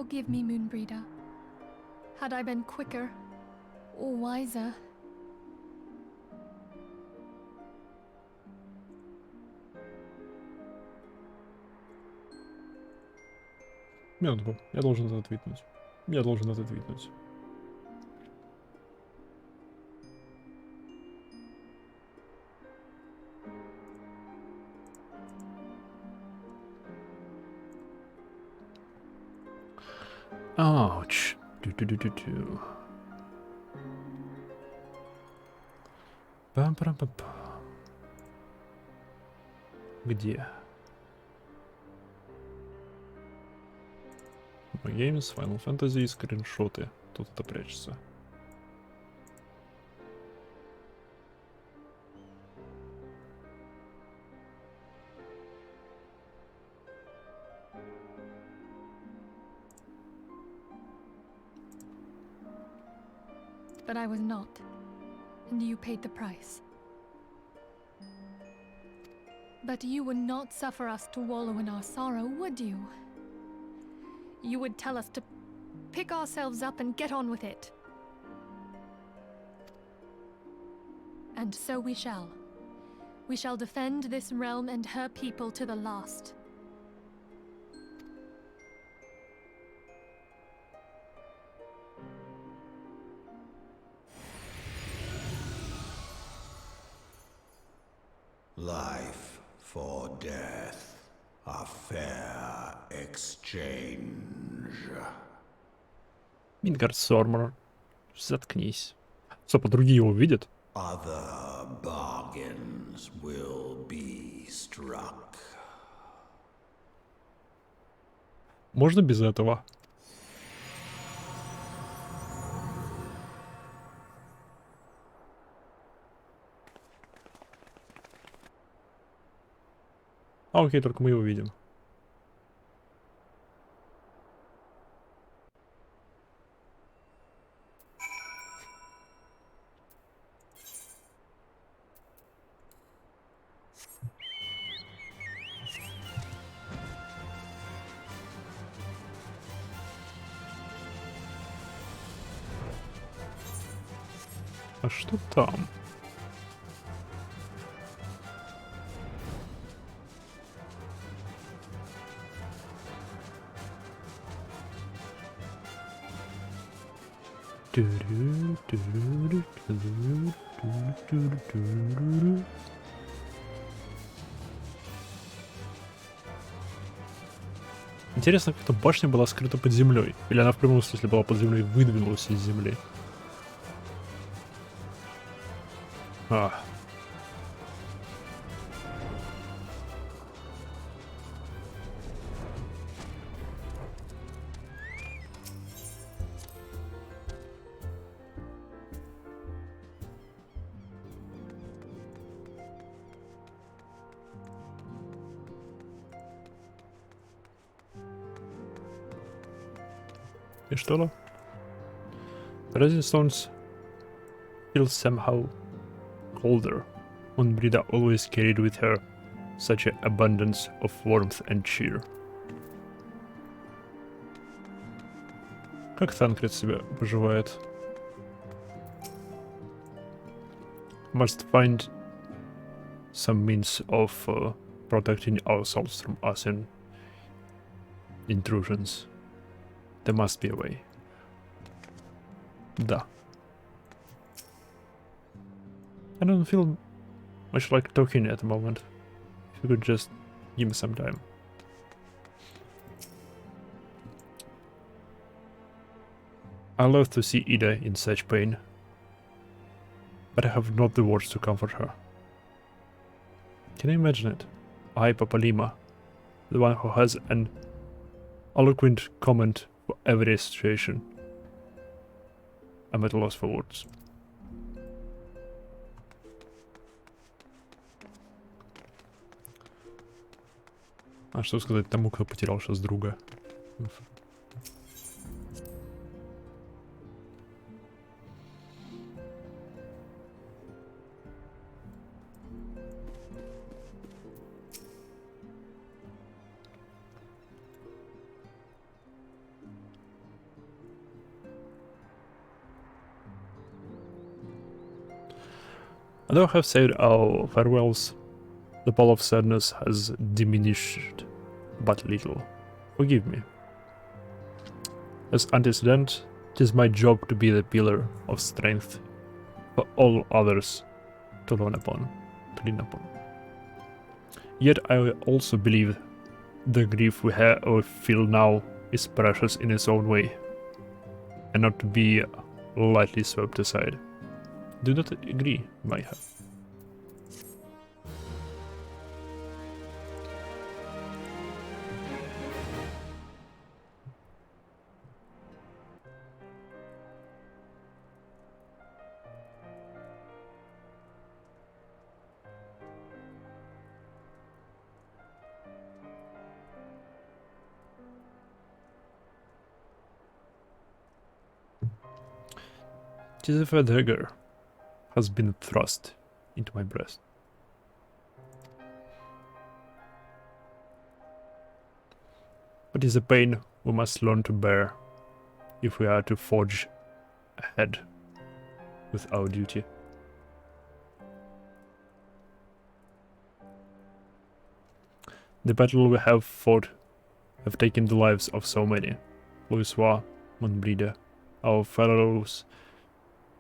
B: Forgive me, Moonbreeder. Had I been quicker or wiser...
A: Минутку, я должен это твитнуть. Я должен это твитнуть. Ауч. Ту-ту-ту-ту-ту. Пам-пам-пам-пам. Где? Games, Final Fantasy, скриншоты. Тут это прячется.
B: But I was not. And you paid the price. But you would not suffer us to wallow in our sorrow, would you? You would tell us to pick ourselves up and get on with it. And so we shall. We shall defend this realm and her people to the last.
F: Life for death. A fair exchange.
A: Midgard's Armor. Заткнись. Стоп, другие его видят?
F: Other bargains will be struck.
A: Можно без этого? А, окей, только мы его видим. А что там? Интересно, как эта башня была скрыта под землей. Или она в прямом смысле была под землей и выдвинулась из земли. А. И что? Resin stones feel somehow colder. Moonbreeder always carried with her such an abundance of warmth and cheer. Как Танкред себя поживает? Must find some means of protecting ourselves from Asian intrusions. There must be a way. Да. I don't feel much like talking at the moment. If you could just give me some time. I love to see Ida in such pain, but I have not the words to comfort her. Can you imagine it? I, Papalima, the one who has an eloquent comment for every situation. I'm at a loss for words. А что сказать тому, кто потерял сейчас друга? Although I have said our farewells, the pall of sadness has diminished but little. Forgive me. As antecedent, it is my job to be the pillar of strength for all others to lean upon. Yet I also believe the grief we have or feel now is precious in its own way, and not to be lightly swept aside. Do not agree, Maiha? It is if a dagger has been thrust into my breast. But it is a pain we must learn to bear if we are to forge ahead with our duty. The battle we have fought have taken the lives of so many. Louisois, Montbride, our fellows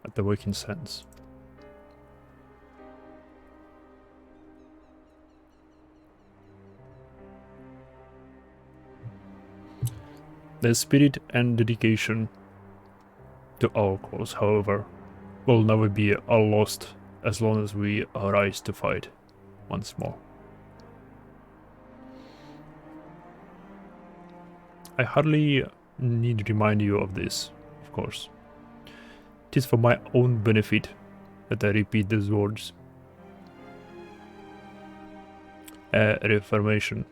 A: at the Waking Sands. Their spirit and dedication to our cause, however, will never be lost as long as we arise to fight once more. I hardly need to remind you of this, of course. It is for my own benefit that I repeat these words. A reaffirmation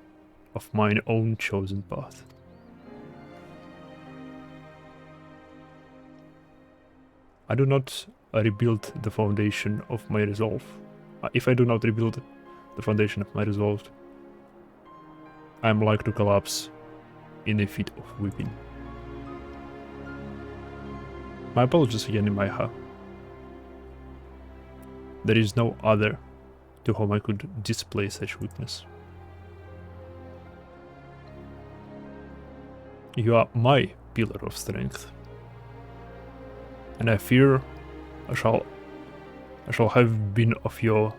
A: of mine own chosen path. I do not rebuild the foundation of my resolve. If I do not rebuild the foundation of my resolve, I am like to collapse in a fit of weeping. My apologies again, Maiha. There is no other to whom I could display such weakness. You are my pillar of strength, and I fear I shall have been of your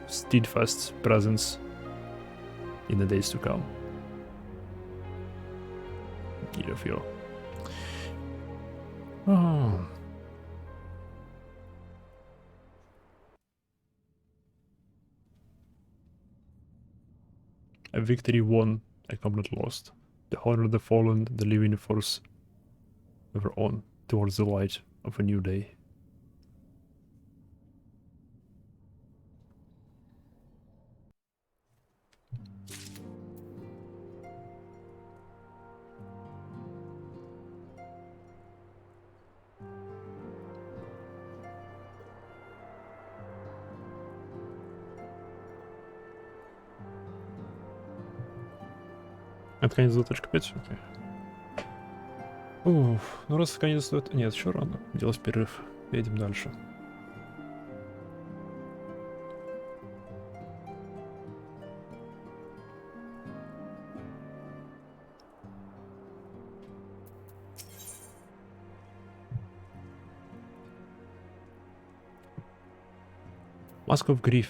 A: steadfast presence in the days to come. Need of your A victory won, a combat lost. The honor of the fallen, the living force ever on towards the light of a new day. Это конец 2.5? Окей. Уф, ну раз конец стоит... Нет, еще рано. Делать перерыв. Едем дальше. Mask of Grief.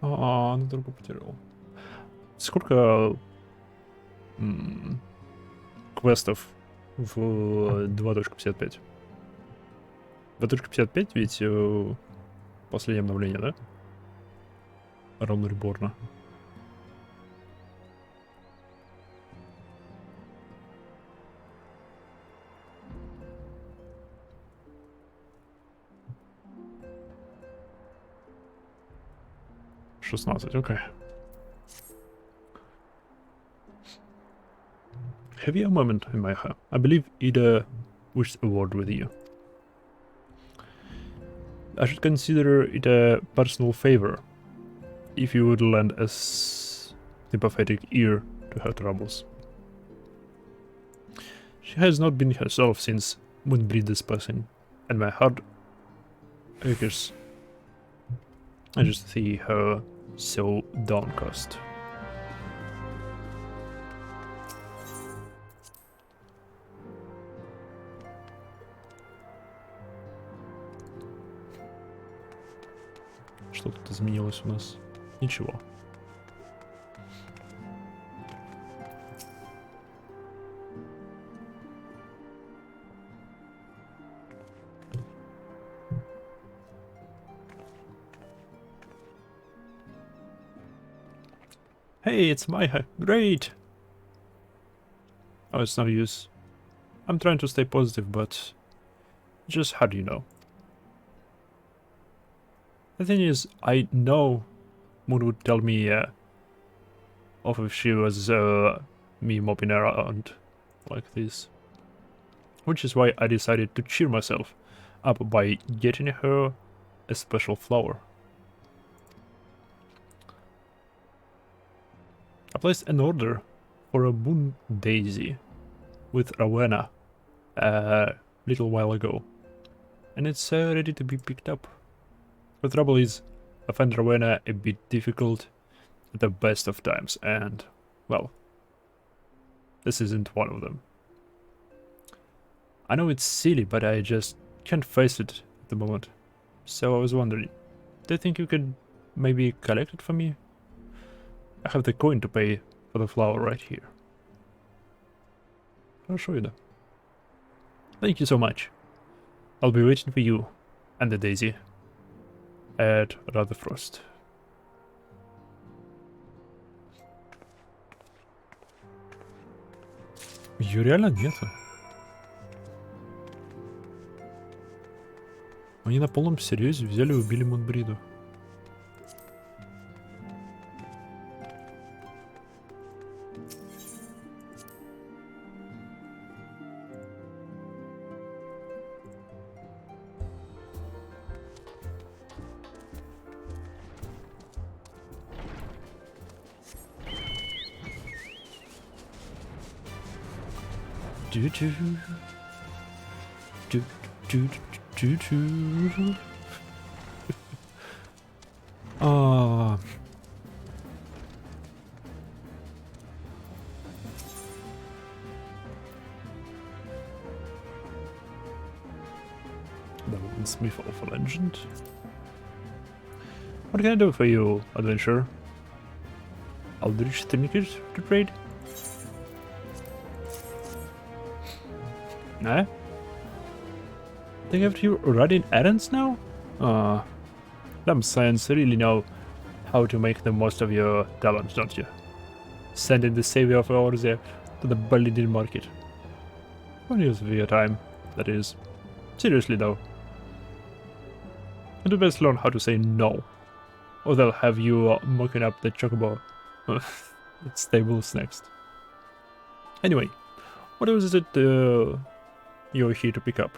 A: Ну другу потерял. Сколько квестов в 2.55? 2.55 ведь последнее обновление, да? Раунд Реборна. Okay. Have you a moment, Maiha? I believe Ida wished a word with you. I should consider it a personal favor if you would lend a sympathetic ear to her troubles. She has not been herself since Moonbreeder's passing, and my heart aches I just see her so downcast. Что тут изменилось у нас? Ничего. Hey, it's Maya. Great! Oh, it's no use. I'm trying to stay positive, but just how do you know? The thing is, I know Moon would tell me off if she was me mopping around like this. Which is why I decided to cheer myself up by getting her a special flower. I placed an order for a moon daisy with Rowena a little while ago, and it's ready to be picked up. The trouble is, I find Rowena a bit difficult at the best of times, and, well, this isn't one of them. I know it's silly, but I just can't face it at the moment. So I was wondering, do you think you could maybe collect it for me? I have the coin to pay for the flower right here. I'll show you that. Thank you so much. I'll be waiting for you and the daisy at Rutherfrost. Её реально нету. Они на полном серьезе взяли и убили Мунбриду. Ah. The Smith of Legend. What can I do for you, adventurer? Aldrich Trinket to trade? Nah? They have you running errands now? Them Science really know how to make the most of your talents, don't you? Sending the savior of ours there to the Berlin market. One use of your time, that is. Seriously though. You'd best learn how to say no, or they'll have you mocking up the chocobo stables next. Anyway, what was it you're here to pick up?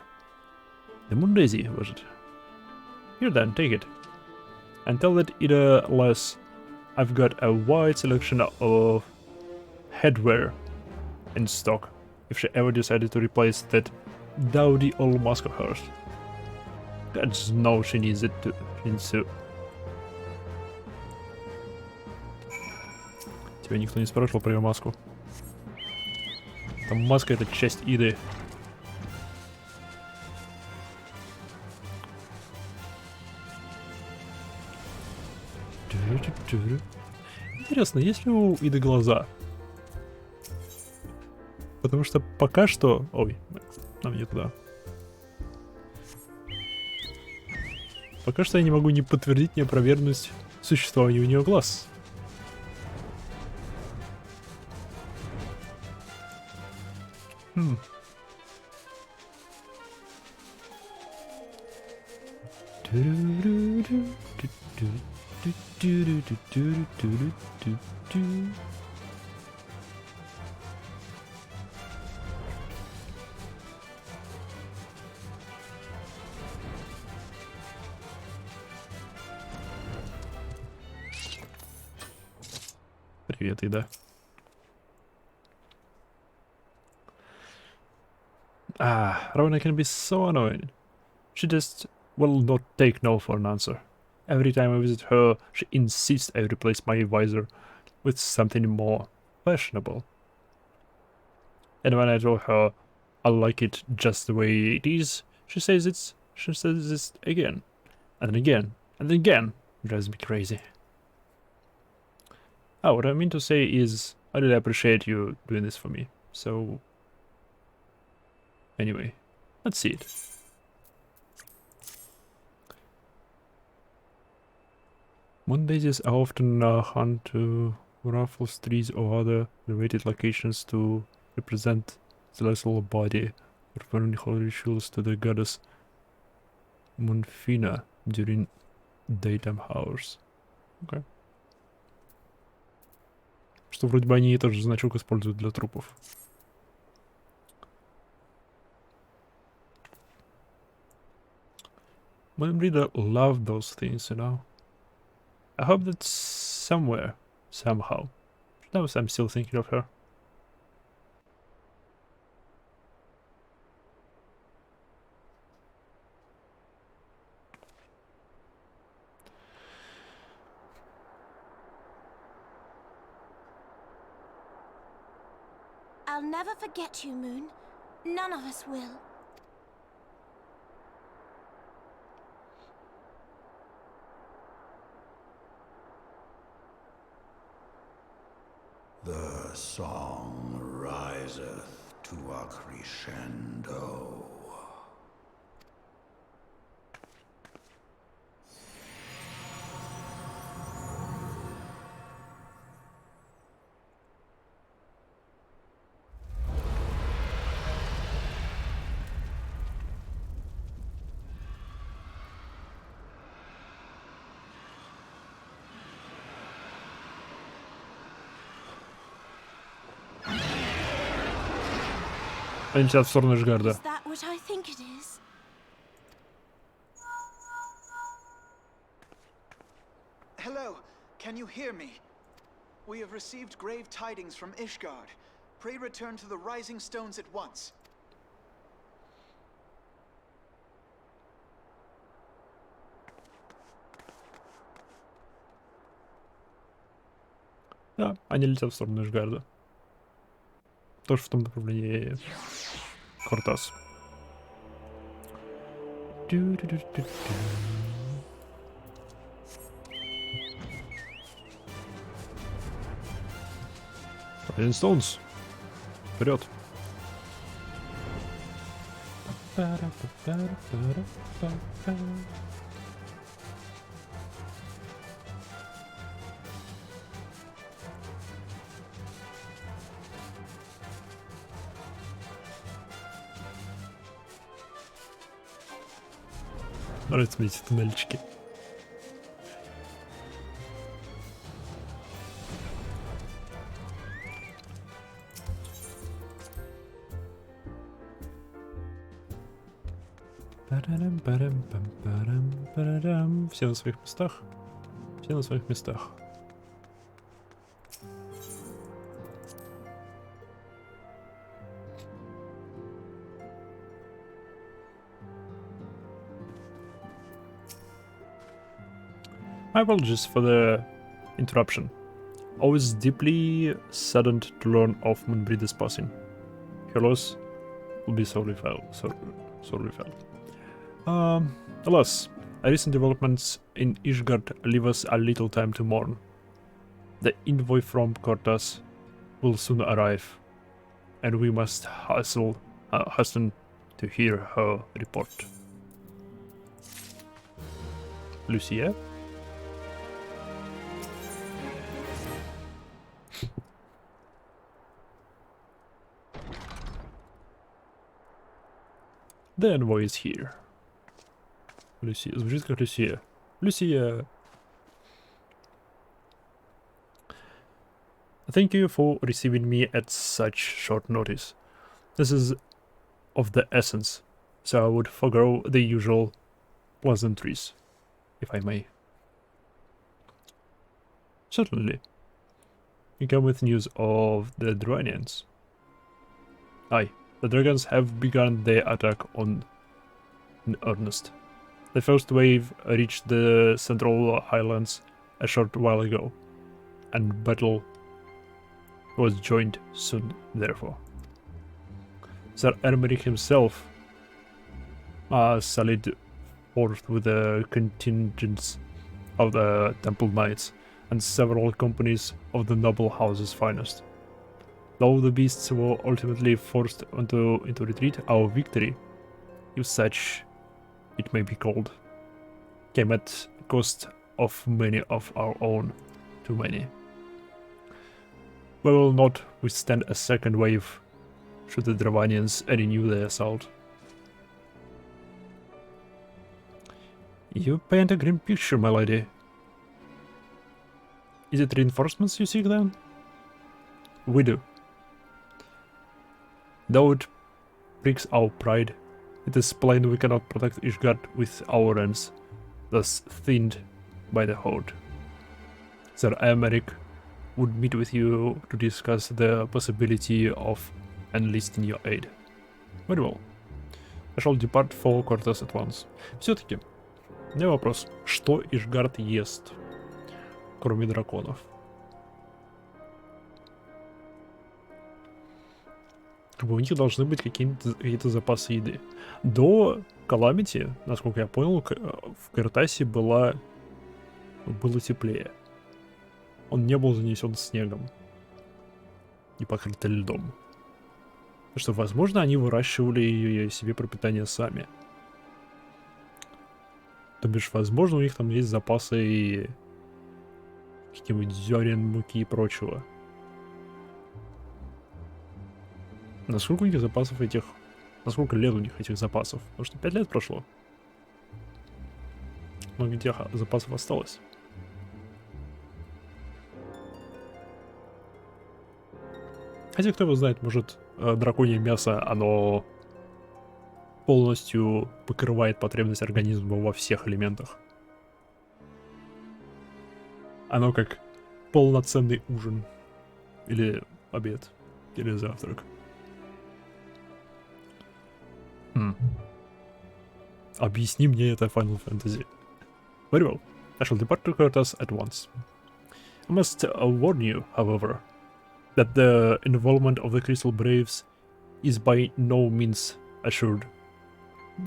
A: The Moon Daisy, was it? Here then, take it. And tell that either less I've got a wide selection of headwear in stock if she ever decided to replace that dowdy old mask of hers. Gods know she needs it to. Тебя никто не спрашивал про ее маску. Там маска — это часть Иды. Интересно, есть ли у Иды глаза? Потому что пока что... Ой, нам не туда. Пока что я не могу ни подтвердить, ни опровергнуть существование у нее глаз. Привет, Ида. Rowena can be so annoying. She just will not take no for an answer. Every time I visit her, she insists I replace my visor with something more fashionable. And when I told her I like it just the way it is, she says it again, and again, and again. It drives me crazy. Oh, what I mean to say is, I really appreciate you doing this for me. So, anyway, let's see it. Mondays I often hunt raffles, trees, or other elevated locations to represent celestial body or performing holy rituals to the goddess Monfina during daytime hours. Okay. Что вроде бы они тоже значок используют для трупов. Monbreeder loved those things, you know. I hope that somewhere, somehow, she knows I'm still thinking of her.
H: I'll never forget you, Moon. None of us will.
F: The song riseth to a crescendo.
A: Они летят в сторону Эшгарда.
H: Is that what I think it is?
G: Hello, can you hear me? We have received grave tidings from Ishgard. Pray return to the Rising Stones at once.
A: Да, они летят в сторону Эшгарда. Тоже в том направлении Кортас. Rising Stones. Вперед. Нравятся мне эти туннельчики. Все на своих местах. Все на своих местах. My apologies for the interruption. Always deeply saddened to learn of Moonbreeder's passing. Her loss will be sorely felt. Alas, recent developments in Ishgard leave us a little time to mourn. The envoy from Cortas will soon arrive, and we must hasten to hear her report. Lucia? The envoy is here. Lucia. Звучит как Люсия. Lucia! Thank you for receiving me at such short notice. This is of the essence, so I would forego the usual pleasantries, if I may. Certainly. You come with news of the Dranians. Aye, the dragons have begun their attack in earnest. The first wave reached the Central Highlands a short while ago, and battle was joined soon therefore. Sir Ermeric himself sallied forth with a contingent of the Temple Knights and several companies of the noble house's finest. Though the beasts were ultimately forced into retreat, our victory, if such it may be called, came at cost of many of our own, too many. We will not withstand a second wave should the Dravanians renew their assault. You paint a grim picture, my lady. Is it reinforcements you seek then? We do. Though it pricks our pride, it is plain we cannot protect Ishgard with our ends, thus thinned by the Horde. Sir Aymeric would meet with you to discuss the possibility of enlisting your aid. Very well. I shall depart for quarters at once. Все-таки, у меня вопрос. Что Ishgard ест, кроме драконов? Как бы у них должны быть какие-то запасы еды. До Каламити, насколько я понял, в Кертасе было теплее. Он не был занесен снегом и покрыт льдом. Так что, возможно, они выращивали себе пропитание сами. То бишь, возможно, у них там есть запасы и каких-нибудь зерен, муки и прочего. Насколько у них запасов этих... Насколько лет у них этих запасов? Потому что 5 лет прошло. Но где запасов осталось? Хотя, кто его знает, может, драконье мясо, оно полностью покрывает потребность организма во всех элементах. Оно как полноценный ужин. Или обед. Или завтрак. Объясни мне это, Final Fantasy. Very well. I shall depart to Kurtas at once. I must warn you, however, that the involvement of the Crystal Braves is by no means assured.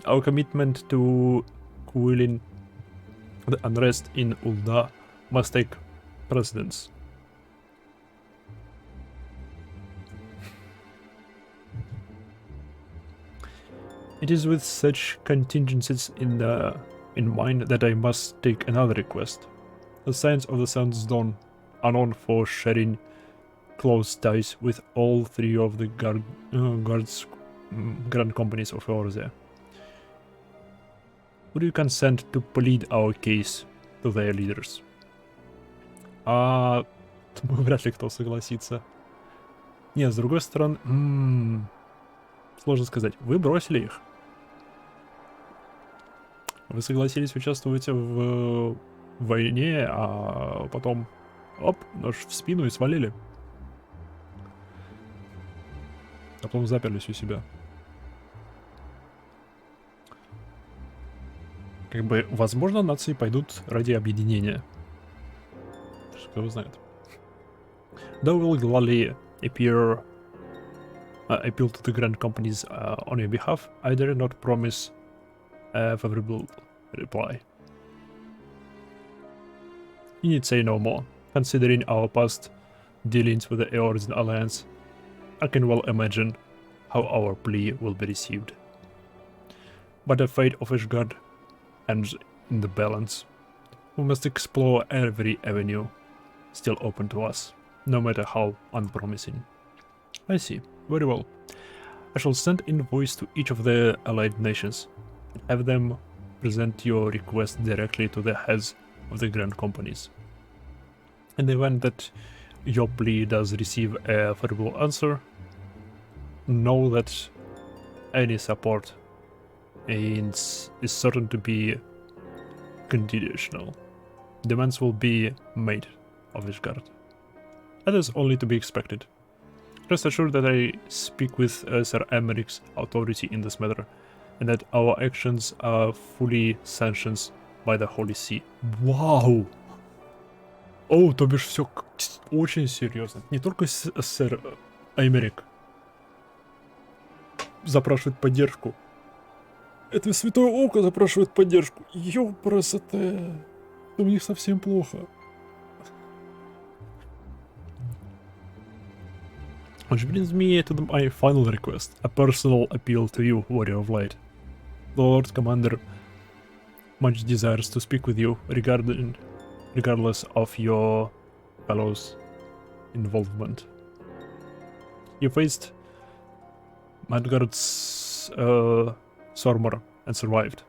A: Our commitment to quelling the unrest in Ul'dah must take precedence. It is with such contingencies in mind that I must take another request. The Scions of the Sun's Dawn are known for sharing close ties with all three of the guards grand companies of Eorzea. Would you consent to plead our case to their leaders? Думаю, вряд ли кто согласится. Не, с другой стороны, сложно сказать. Вы бросили их. Вы согласились участвовать в войне, а потом, оп, нож в спину и свалили. А потом заперлись у себя. Как бы, возможно, нации пойдут ради объединения. Кто его знает. Though will gladly appeal to the grand companies on your behalf, I dare not promise a favorable reply. You need say no more. Considering our past dealings with the Eorzean Alliance, I can well imagine how our plea will be received. But the fate of Ishgard hangs in the balance. We must explore every avenue still open to us, no matter how unpromising. I see. Very well. I shall send invoice to each of the allied nations and have them present your request directly to the heads of the grand companies. In the event that your plea does receive a favorable answer, know that any support is certain to be conditional. Demands will be made of Ishgard. That is only to be expected. Rest assured that I speak with Sir Americ's authority in this matter, and that our actions are fully sanctioned by the Holy See. Вау! О, то бишь все очень серьезно. Не только сэр Эмерик запрашивает поддержку. Это Святое Око запрашивает поддержку. Ёпрасоте. У них совсем плохо. Which brings me to my final request, a personal appeal to you, Warrior of Light. The Lord Commander much desires to speak with you regardless of your fellow's involvement. You faced Madgard's Sormor and survived.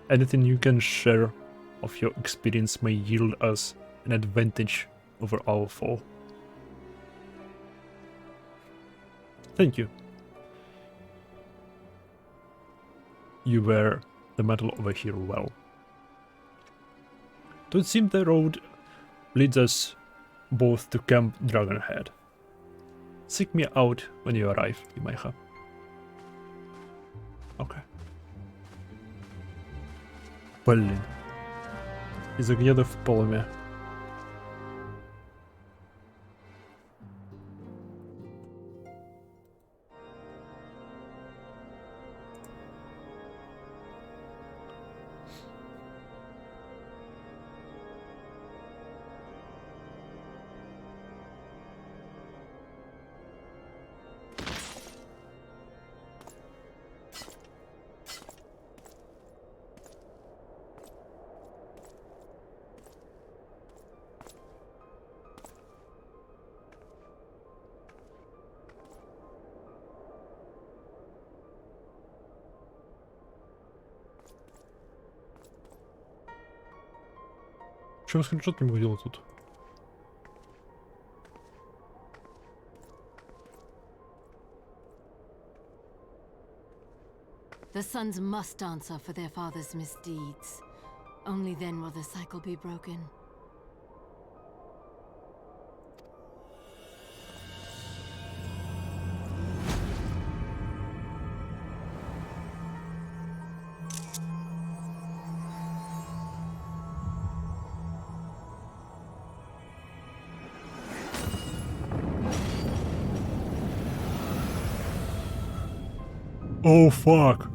A: Anything you can share of your experience may yield us an advantage over our foe. Thank you. You wear the medal of a hero well. It seems the road leads us both to Camp Dragonhead. Seek me out when you arrive, Imaiha. Okay. Блин. Из огня в полымя. Чем скриншот не могу делать тут?
M: The sons must answer for their father's misdeeds. Only then will the cycle be broken.
A: Oh fuck!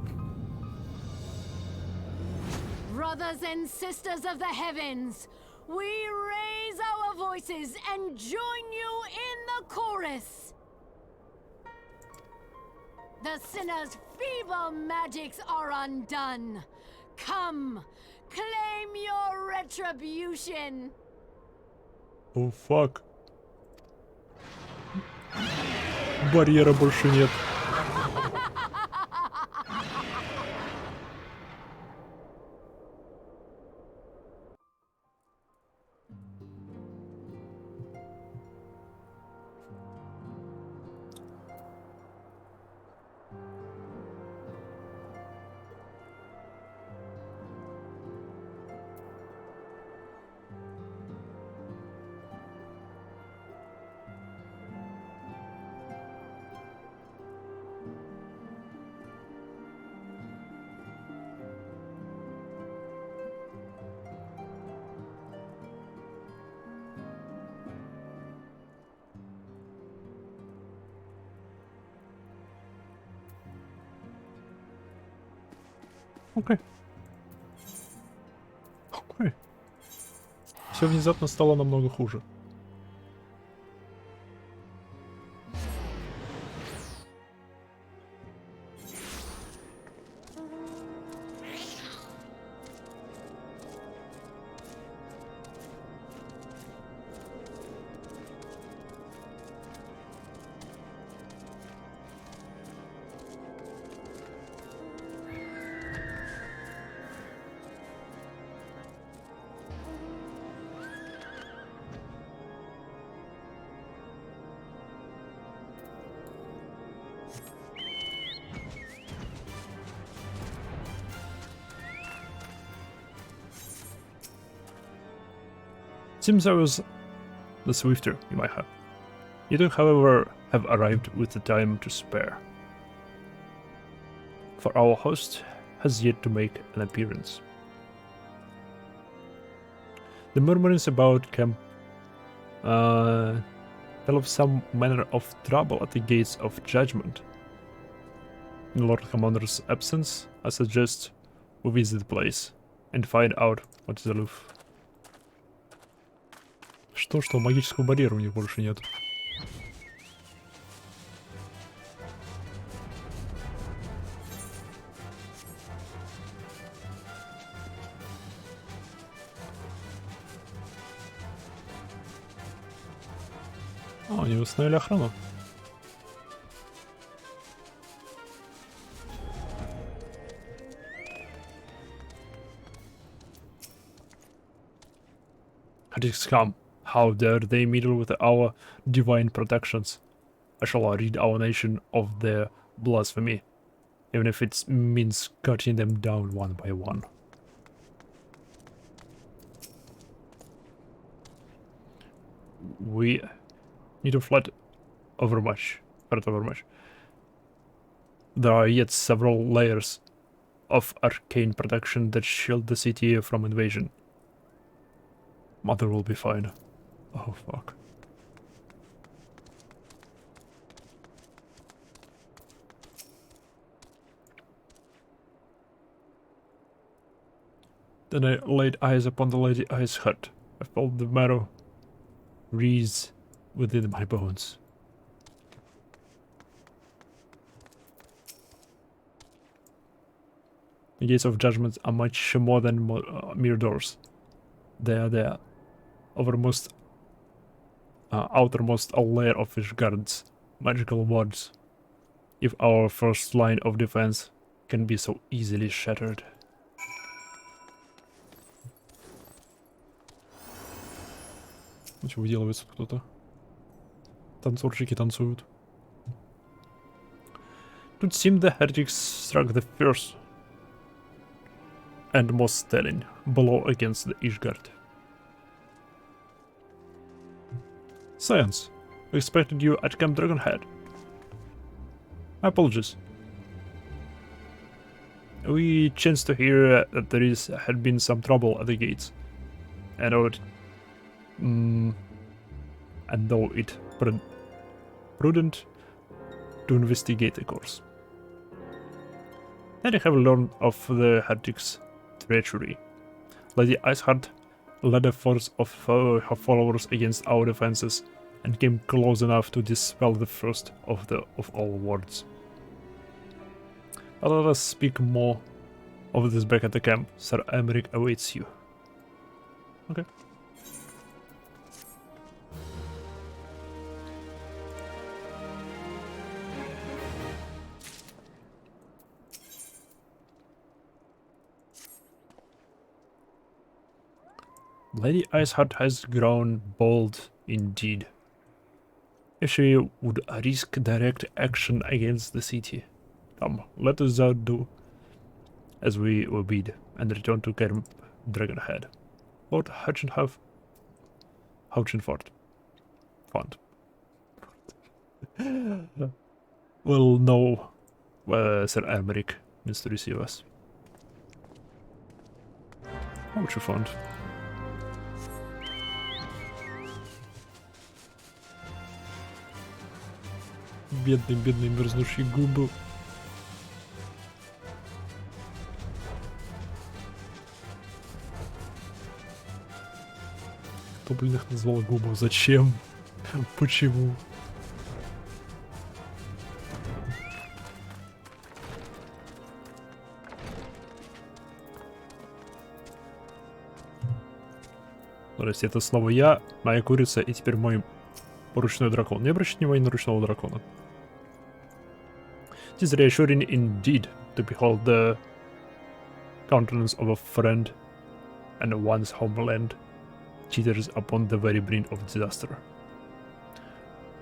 M: Brothers and sisters of the heavens, we raise our voices and join you in the chorus. The sinner's feeble magics are undone. Come, claim your retribution.
A: Oh fuck. Барьера больше нет. Окей. Окей. Все внезапно стало намного хуже. Seems I was the swifter you might have. You do, however, have arrived with the time to spare. for our host has yet to make an appearance. The murmurings about camp tell of some manner of trouble at the gates of judgment. In Lord Commander's absence, I suggest we visit the place and find out what is aloof. Что, магического барьера у них больше нет. Они установили охрану. Heretics come. How dare they meddle with our divine protections? I shall rid our nation of their blasphemy, even if it means cutting them down one by one. We need to flood Overmatch. There are yet several layers of arcane protection that shield the city from invasion. Mother will be fine. Oh fuck. Then I laid eyes upon the Lady Ice hut. I felt the marrow wreathe within my bones. The gates of judgment are much more than mere doors. They are there, outermost a layer of fish guards, magical wards. If our first line of defense can be so easily shattered. Что выделывается кто-то? Танцорщики танцуют. It would seem the heretics struck the first and most telling blow against the Ishgard. Science, I expected you at Camp Dragonhead. My apologies. We chanced to hear that there had been some trouble at the gates, and though it prudent to investigate the course. Then I have learned of the heretics' treachery. Lady Iceheart led a force of her followers against our defenses and came close enough to dispel the first of all wards. But let us speak more of this back at the camp. Sir Emeric awaits you. Okay. Lady Iceheart has grown bold indeed. If she would risk direct action against the city, come, let us do as we were bid and return to Camp Dragonhead. Lord Hauchenfort Font will know where Sir Emeric means to receive us. Hauchenfort. Бедные мерзнущие губы. Кто, блин, их назвал губу? Зачем? Почему? То есть это снова я, моя курица и теперь мой ручной дракон. Не обращайте внимания на ручного дракона. It is reassuring indeed to behold the countenance of a friend and one's homeland teeters upon the very brink of disaster.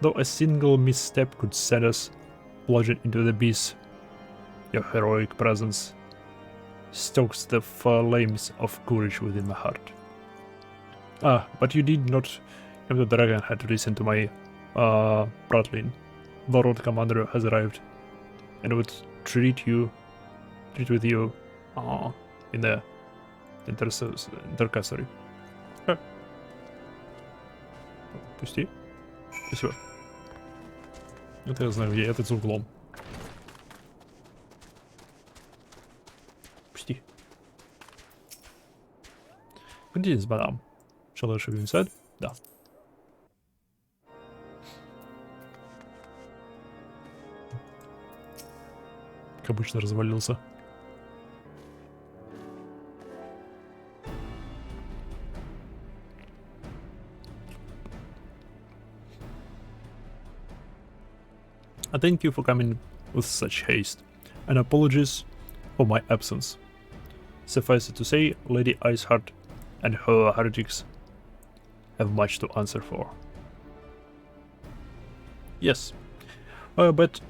A: Though a single misstep could send us plunging into the abyss, your heroic presence stokes the flames of courage within my heart. Ah, but you did not come to Dragonhead to listen to my prattling. The Lord Commander has arrived and would treat you treat with you in the intercessory. Пусти. Спасибо. Это я знаю, где этот за углом. Пусти. Greetings, madam. Shall I show you inside? Да. Как обычно, развалился. I thank you for coming with such haste, and apologies for my absence. Suffice it to say, Lady Iceheart and her heretics have much to answer for. Yes, but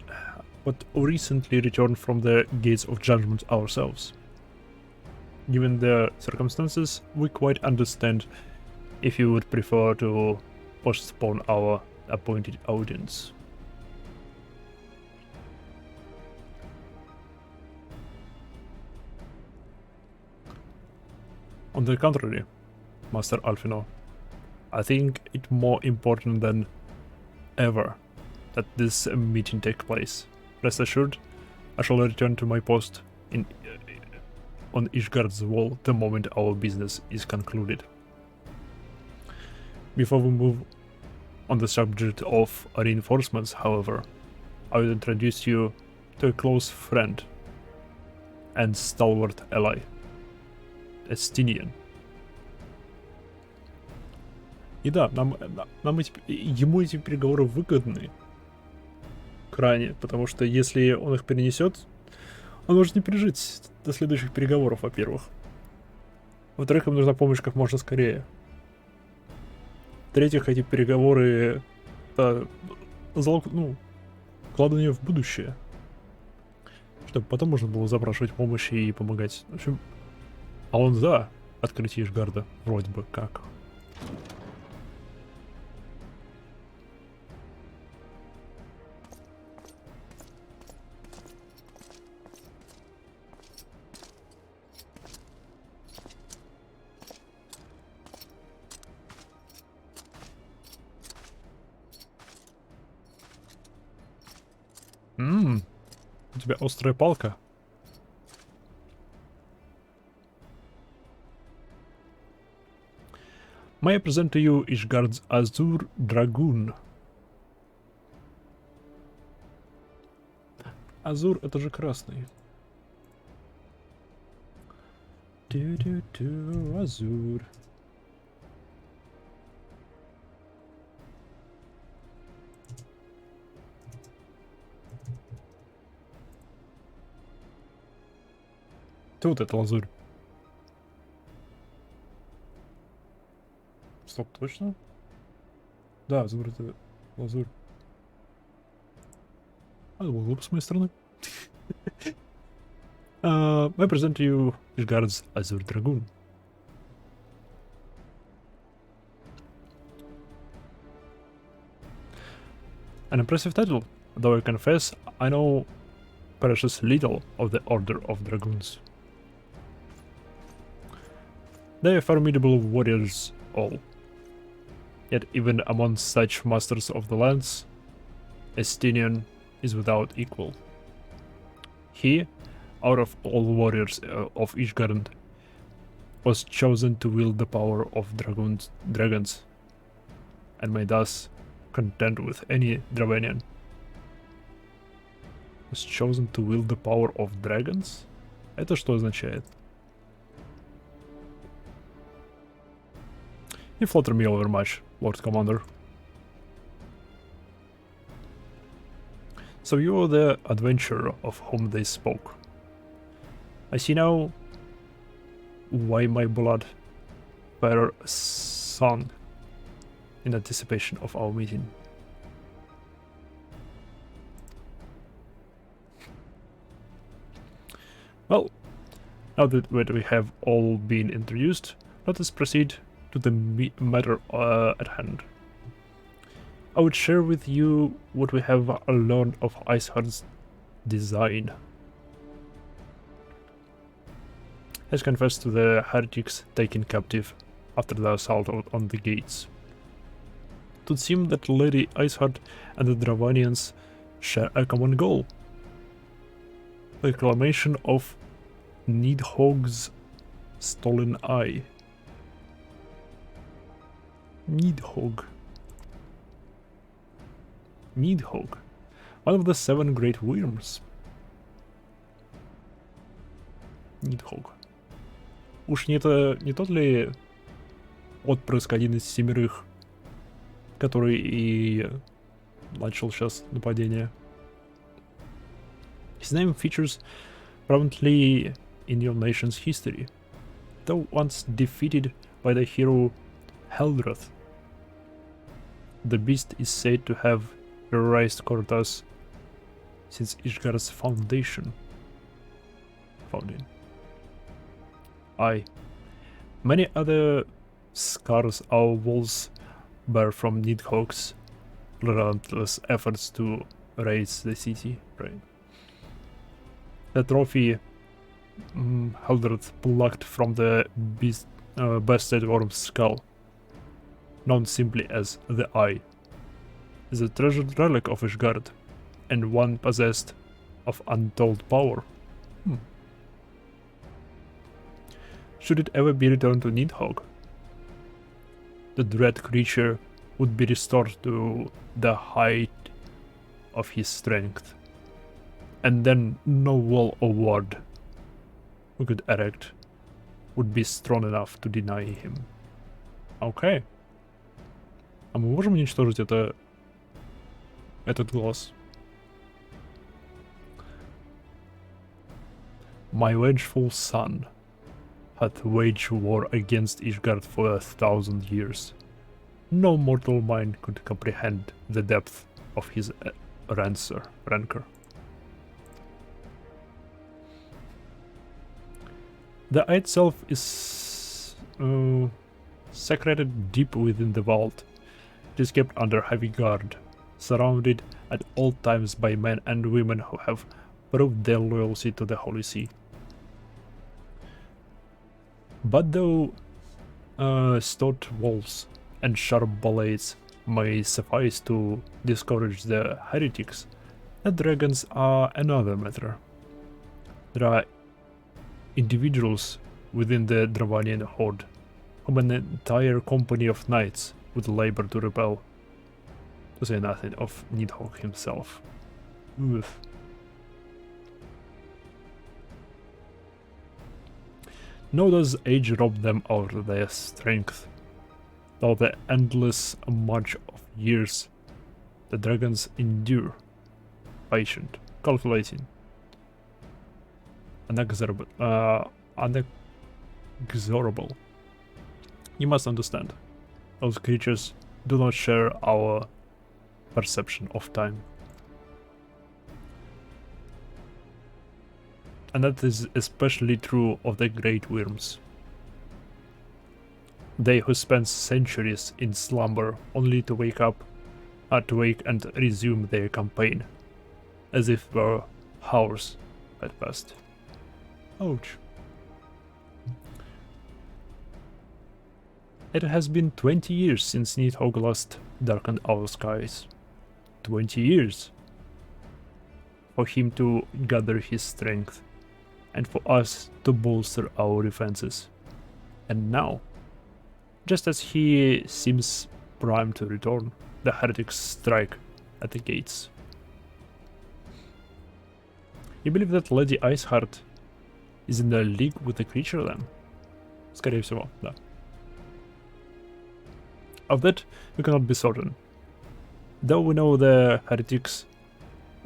A: recently returned from the gates of judgment ourselves. Given the circumstances, we quite understand if you would prefer to postpone our appointed audience. On the contrary, Master Alfino, I think it more important than ever that this meeting take place. Rest assured, I shall return to my post on Ishgard's wall the moment our business is concluded. Before we move on the subject of reinforcements, however, I will introduce you to a close friend and stalwart ally, Estinian. И да, ему эти переговоры выгодны крайне, потому что если он их перенесет, он может не пережить до следующих переговоров, во-первых. Во-вторых, им нужна помощь как можно скорее. В-третьих, эти переговоры это залог, вкладывание в будущее. Чтобы потом можно было запрашивать помощь и помогать. В общем, а он за открытие Ishgarda, вроде бы как. У тебя острая палка. May I present to you Ishgard's Azure Dragoon? Азур — это же красный. Азур. Ты вот это лазурь. Стоп, точно? Да, азур это лазурь. А, это было глупо с моей стороны. I present to you Ishgard's Azure Dragoon. An impressive title, though I confess I know precious little of the Order of Dragoons. They are formidable warriors all. Yet even among such masters of the lands, Estinian is without equal. He, out of all warriors of Ishgard, was chosen to wield the power of dragons, and may thus contend with any Dravanian. Was chosen to wield the power of dragons? Это что означает? You flatter me overmuch, Lord Commander. So you are the adventurer of whom they spoke. I see now why my blood fire sung in anticipation of our meeting. Well, now that we have all been introduced, let us proceed to the matter at hand. I would share with you what we have learned of Iceheart's design. has confessed to the heretics taken captive after the assault on the gates. It would seem that Lady Iceheart and the Dravanians share a common goal: the reclamation of Nidhogg's stolen eye. Nidhogg. Nidhogg. One of the 7 great worms. Nidhogg. Уж не тот ли отпрыск, один из 7, который и начал сейчас нападение? His name features prominently in your nation's history, though once defeated by the hero Heldrath. The beast is said to have terrorized Cortas since Ishgar's founding. Aye. Many other scars our walls bear from Nidhogg's relentless efforts to raise the city, right? The trophy Heldrath plucked from the bested worm's skull, known simply as the Eye, is a treasured relic of Ishgard, and one possessed of untold power. Should it ever be returned to Nidhogg, the dread creature would be restored to the height of his strength, and then no wall or ward we could erect would be strong enough to deny him. Okay. А мы можем уничтожить этот глаз? My vengeful son hath waged war against Ishgard for 1,000 years. No mortal mind could comprehend the depth of his rancor. The eye itself is secreted deep within the vault. It is kept under heavy guard, surrounded at all times by men and women who have proved their loyalty to the Holy See. But though stout walls and sharp blades may suffice to discourage the heretics, the dragons are another matter. There are individuals within the Dravanian horde whom an entire company of knights would labor to repel, to say nothing of Nidhogg himself. Oof. Nor does age rob them of their strength. Though the endless march of years, the dragons endure, patient, calculating, inexorable. You must understand, those creatures do not share our perception of time. And that is especially true of the great worms. They who spend centuries in slumber only to wake and resume their campaign, as if were hours had passed. Ouch. It has been 20 years since Nidhogg last darkened our skies. 20 years. For him to gather his strength, and for us to bolster our defenses. And now, just as he seems primed to return, the heretics strike at the gates. You believe that Lady Iceheart is in a league with the creature then? Скорее всего, да. Of that, we cannot be certain. Though we know the heretics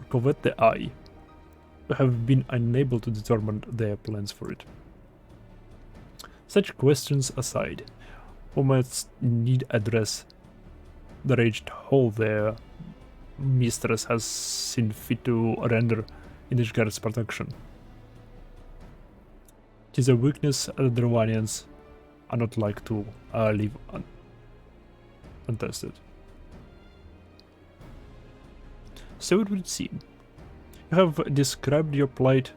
A: covet the eye, we have been unable to determine their plans for it. Such questions aside, we must need address the raged hole their mistress has seen fit to render in Ishgard's protection. It is a weakness the Dravanians are not like to leave untested. So it would seem. You have described your plight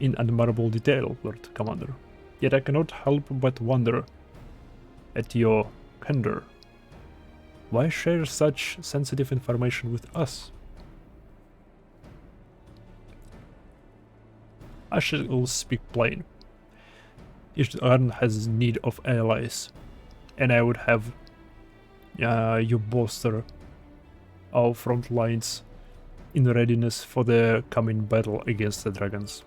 A: in admirable detail, Lord Commander. Yet I cannot help but wonder at your candor. Why share such sensitive information with us? I shall speak plain. Ishtarn has need of allies, and I would have you bolster our front lines in readiness for the coming battle against the dragons.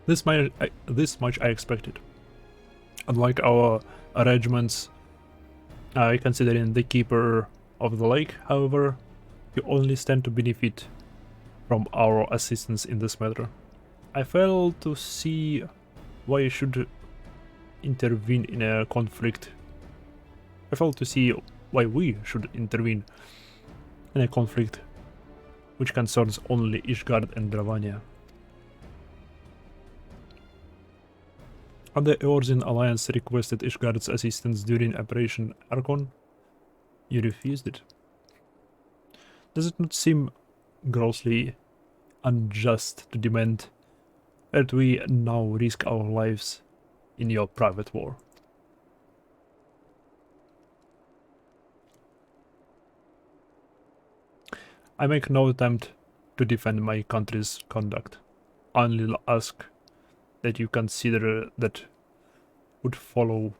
A: This much I expected. Unlike our arrangements, considering the keeper of the lake, however, you only stand to benefit from our assistance in this matter. I fail to see why you should intervene in a conflict. I fail to see why we should intervene in a conflict which concerns only Ishgard and Dravania. When the Eorzean Alliance requested Ishgard's assistance during Operation Archon, you refused it. Does it not seem grossly unjust to demand that we now risk our lives in your private war? I make no attempt to defend my country's conduct, only ask that you consider that would follow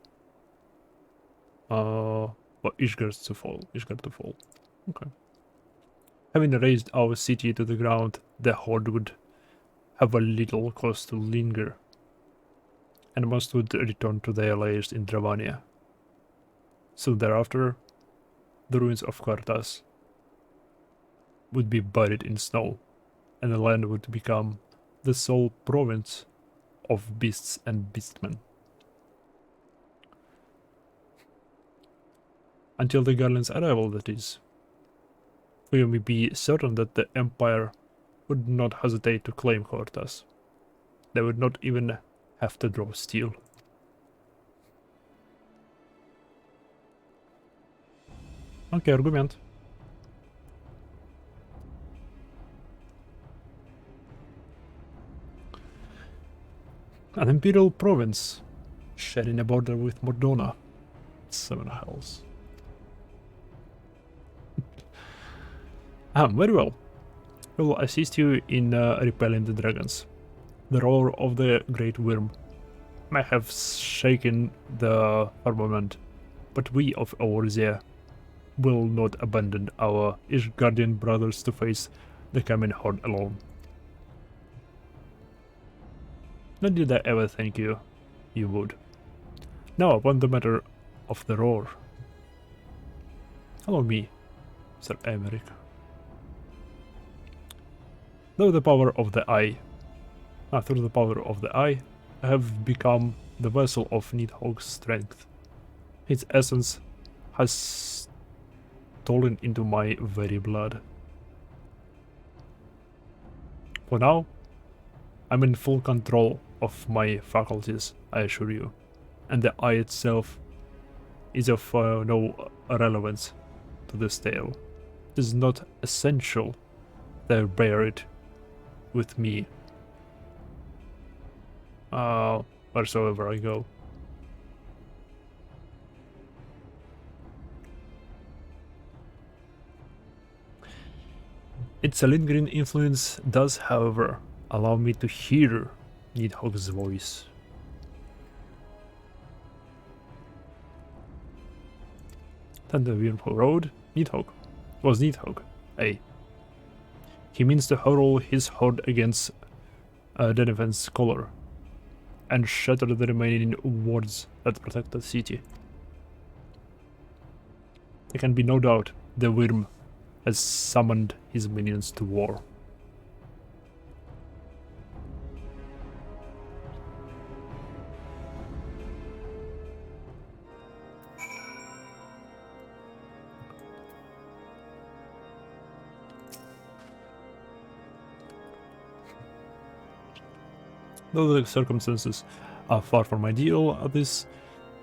A: for Ishgard to fall. Okay. Having razed our city to the ground, the Horde would have a little cause to linger, and most would return to their lairs in Dravania. Soon thereafter, the ruins of Kartas would be buried in snow, and the land would become the sole province of beasts and beastmen. Until the Garland's arrival, that is. We may be certain that the Empire would not hesitate to claim Hortas. They would not even have to draw steel. Okay, argument. An imperial province, sharing a border with Mordona. 7 hells. Very well. We will assist you in repelling the dragons. The roar of the great worm may have shaken the firmament, but we of Eorzea will not abandon our Ishgardian brothers to face the coming horde alone. Nor did I ever think you would. Now upon the matter of the roar. Allow me, Sir Emeric. Through the power of the eye, I have become the vessel of Nidhogg's strength. Its essence has stolen into my very blood. For now, I'm in full control of my faculties, I assure you, and the eye itself is of no relevance to this tale. It is not essential that I bear it with me wheresoever I go. Its lingering influence does, however, allow me to hear Nidhogg's voice. Thunderwyrm rode Nidhogg. Was Nidhogg. He means to hurl his horde against Denevant's collar and shatter the remaining wards that protect the city. There can be no doubt the Wyrm has summoned his minions to war. Though the circumstances are far from ideal, this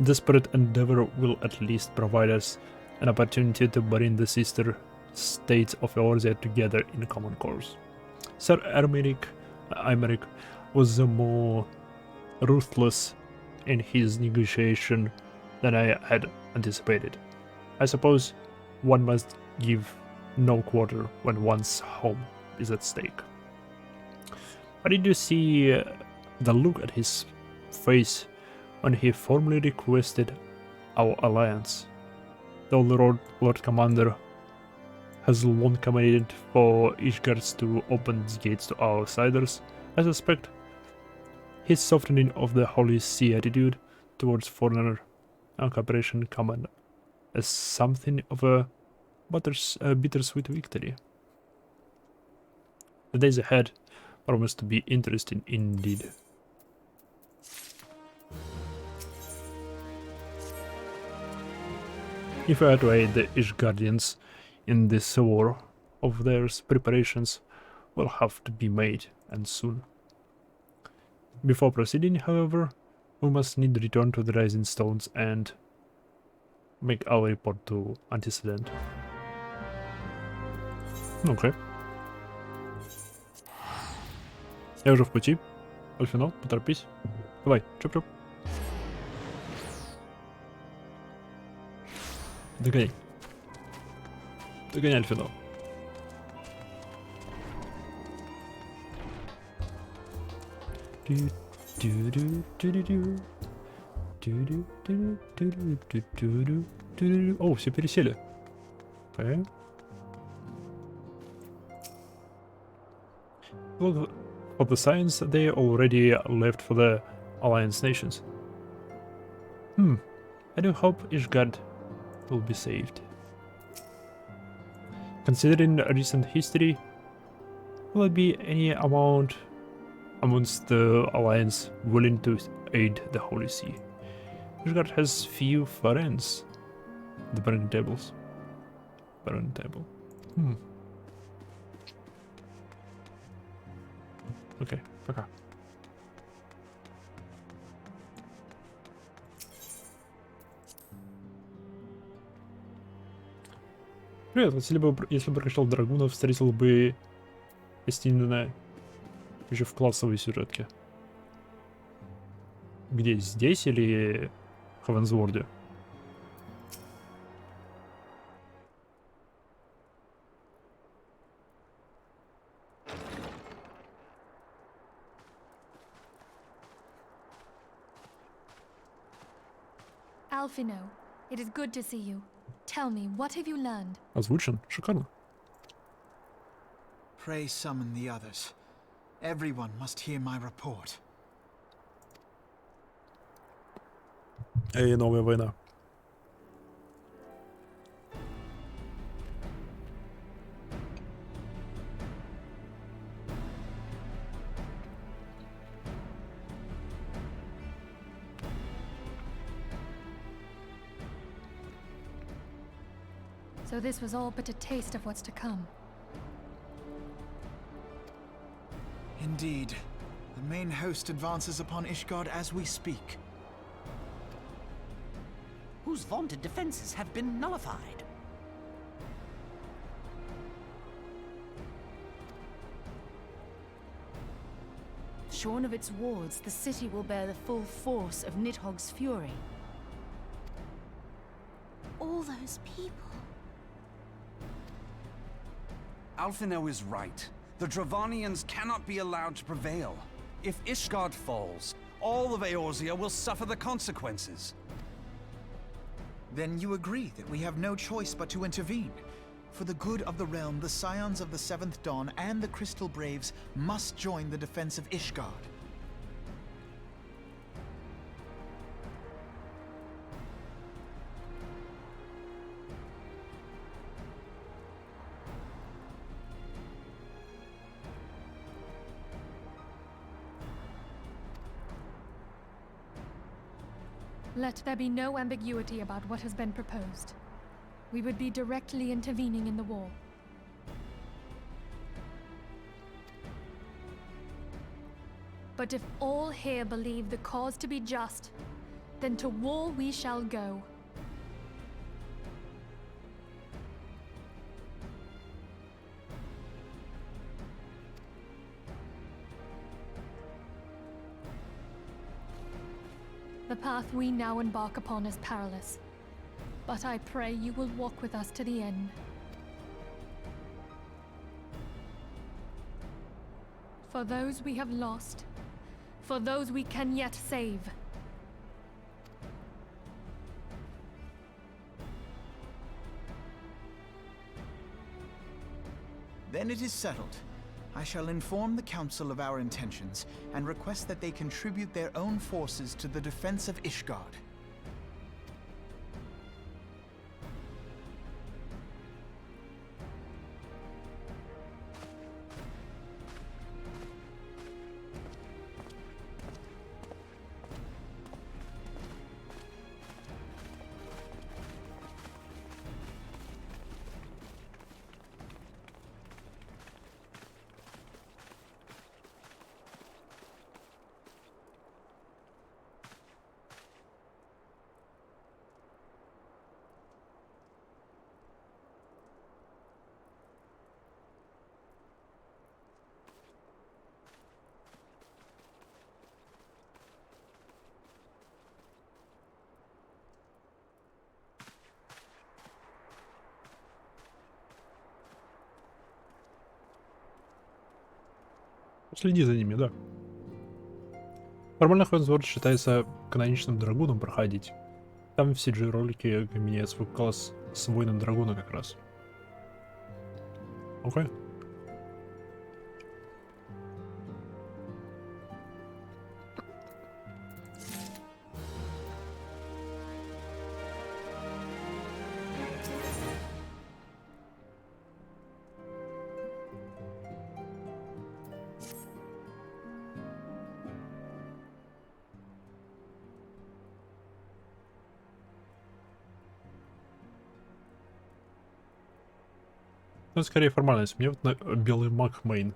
A: desperate endeavor will at least provide us an opportunity to bring the sister states of Eorzea together in a common cause. Sir Aymeric was more ruthless in his negotiation than I had anticipated. I suppose one must give no quarter when one's home is at stake. But did you see the look at his face when he formally requested our alliance? The old Lord Commander has long commanded for Ishgards to open its gates to outsiders. I suspect his softening of the Holy See attitude towards foreigner cooperation come as something of a bittersweet victory. The days ahead promise to be interesting indeed. If I had to aid the Ishgardians in this war of theirs, preparations will have to be made, and soon. Before proceeding, however, we must need return to the Rising Stones and make our report to Antecedent. Окей. Я уже в пути. Альфино, поторопись. Давай, чоп-чоп. Догоняй. Догоняй, Альфино. О, все пересели. Okay. Well, for the science, they already left for the Alliance nations. I do hope Ishgard will be saved. Considering recent history, will there be any amount amongst the Alliance willing to aid the Holy See? Ishgard has few friends. The burning tables. Burning table. Окей, пока. Привет, вот если бы прочитал Драгуна, встретил бы Эстинина еще в классовой сюжетке. Где? Здесь или в Хевенсворде?
B: Alfino, it is good to see you. Tell me, what have you learned?
A: Озвучен? Шикарно.
G: Pray summon the others. Everyone must hear my report.
A: Эй, новая война.
B: So this was all but a taste of what's to come.
G: Indeed. The main host advances upon Ishgard as we speak.
I: Whose vaunted defenses have been nullified.
L: Shorn of its wards, the city will bear the full force of Nidhogg's fury.
H: All those people.
J: Alfino is right. The Dravanians cannot be allowed to prevail. If Ishgard falls, all of Eorzea will suffer the consequences.
G: Then you agree that we have no choice but to intervene. For the good of the realm, the Scions of the Seventh Dawn and the Crystal Braves must join the defense of Ishgard.
B: Let there be no ambiguity about what has been proposed. We would be directly intervening in the war. But if all here believe the cause to be just, then to war we shall go. The path we now embark upon is perilous, but I pray you will walk with us to the end. For those we have lost, for those we can yet save.
G: Then it is settled. I shall inform the Council of our intentions, and request that they contribute their own forces to the defense of Ishgard.
A: Следи за ними, да. Формально Хэнсворд считается каноничным драгуном проходить. Там в CG-ролике меняет свой класс с воином драгуна как раз. Окей. Ну, скорее формальность. Мне вот на белый маг мейн.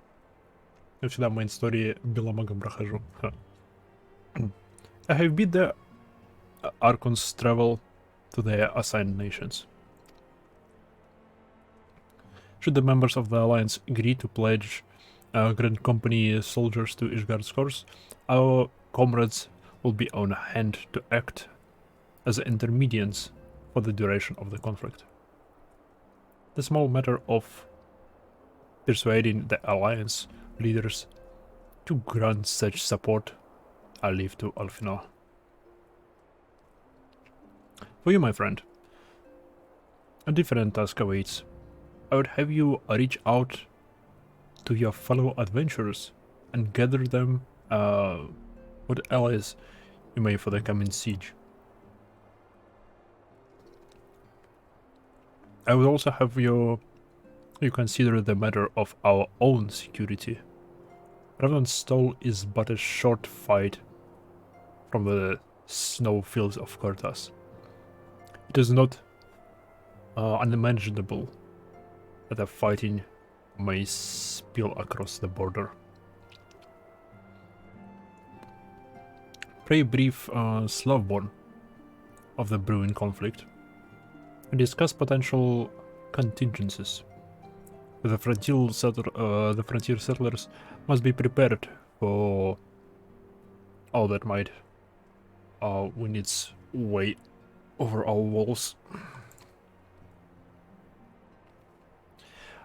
A: Я всегда в мейн-истории беломагом прохожу. Ха. I have bid the Archons travel to their assigned nations. Should the members of the Alliance agree to pledge Grand Company soldiers to Ishgard's cause, our comrades will be on hand to act as intermediaries for the duration of the conflict. The small matter of persuading the Alliance leaders to grant such support I leave to Alfino. For you, my friend, a different task awaits. I would have you reach out to your fellow adventurers and gather them what allies you may for the coming siege. I would also have you consider the matter of our own security. Ravenstall is but a short fight from the snowfields of Kortas. It is not unimaginable that the fighting may spill across the border. Pray brief Slavborn of the brewing conflict and discuss potential contingencies. The frontier settlers must be prepared for all that might win its way over our walls.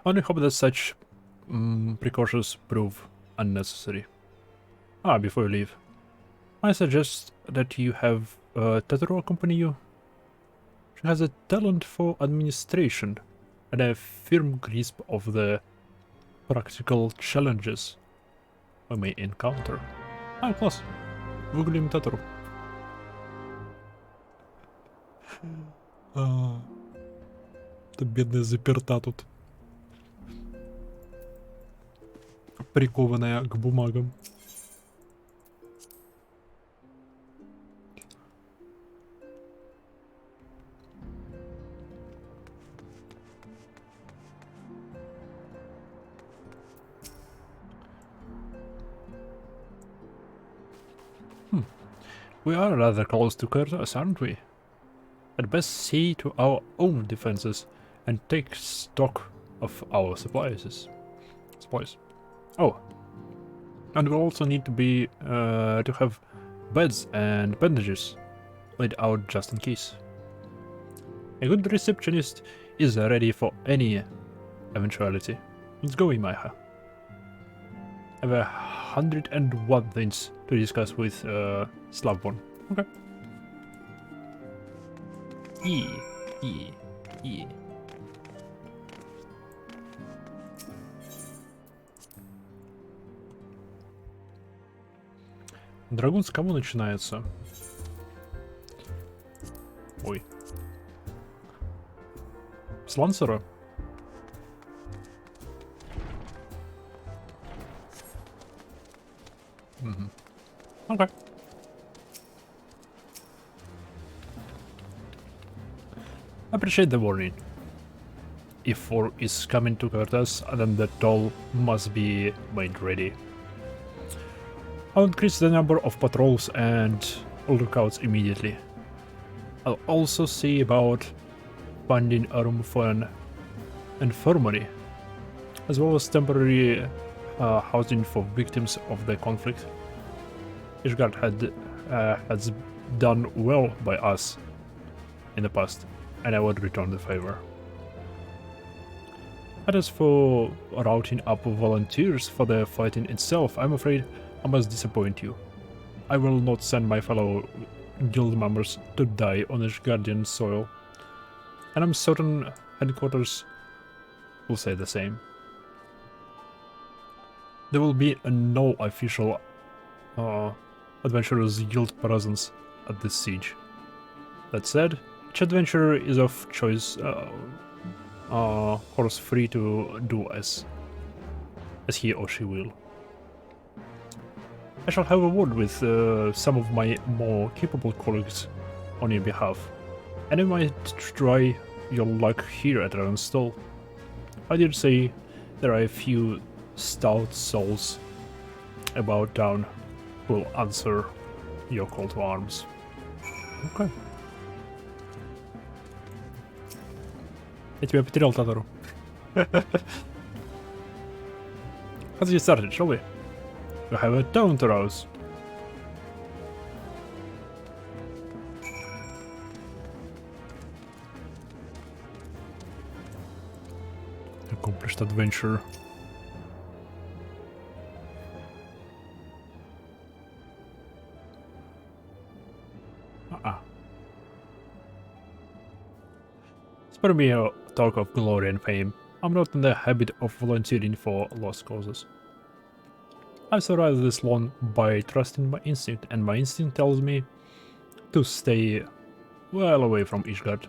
A: I only hope that such precautions prove unnecessary. Before you leave, I suggest that you have Tataru accompany you. She has a talent for administration and a firm grasp of the practical challenges we may encounter. Класс. Выгуляем Татару. Это бедная заперта тут. Прикованная к бумагам. We are rather close to Kurtas, aren't we? I'd best see to our own defenses and take stock of our supplies. Oh, and we also need to be to have beds and bandages laid out just in case. A good receptionist is ready for any eventuality. Let's go, Imaiha. I have 101 things to discuss with Slavborn. Okay. E. Драгун с кого начинается? Ой. С Лансера? Угу. Окей. Appreciate the warning. If war is coming to Kurtas, then the toll must be made ready. I'll increase the number of patrols and lookouts immediately. I'll also see about finding a room for an infirmary, as well as temporary housing for victims of the conflict. Ishgard has done well by us in the past, and I would return the favor. And as for routing up volunteers for the fighting itself, I'm afraid I must disappoint you. I will not send my fellow guild members to die on Ishgardian soil, and I'm certain headquarters will say the same. There will be no official Adventurers Guild presence at this siege. That said, each adventurer is of choice, course free to do as he or she will. I shall have a word with some of my more capable colleagues on your behalf, and I might try your luck here at Ravenstall. I did say there are a few stout souls about town who will answer your call to arms. Okay. Я тебя потерял, Татару. Let's get started, shall we? We have a town to rouse. Accomplished adventure. Spare me a talk of glory and fame. I'm not in the habit of volunteering for lost causes. I've survived this long by trusting my instinct, and my instinct tells me to stay well away from Ishgard.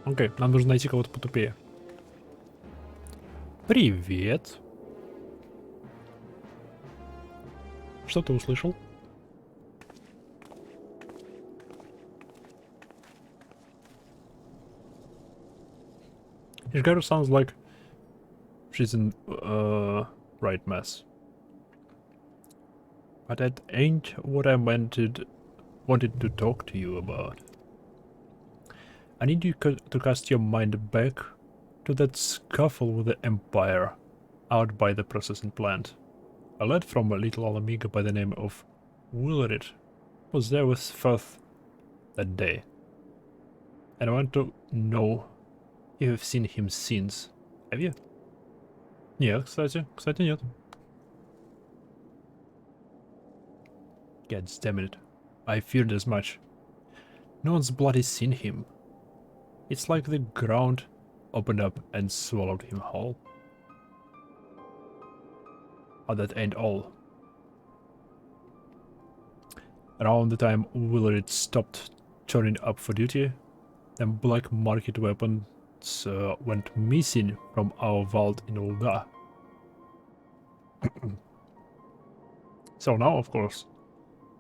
A: Окей, нам нужно найти кого-то потупее. Привет. Что ты услышал? Ishgard sounds like she's in right mess. But that ain't what I wanted to talk to you about. I need you to cast your mind back to that scuffle with the Empire out by the processing plant. A lad from a little Alamiga by the name of Willrit was there with Firth that day. And I want to know if you've seen him since. Have you? Нет, кстати нет. God damn it. I feared as much. No one's bloody seen him. It's like the ground opened up and swallowed him whole. Oh, that ain't all. Around the time Willard stopped turning up for duty, then black market weapons went missing from our vault in Ulga. So now, of course,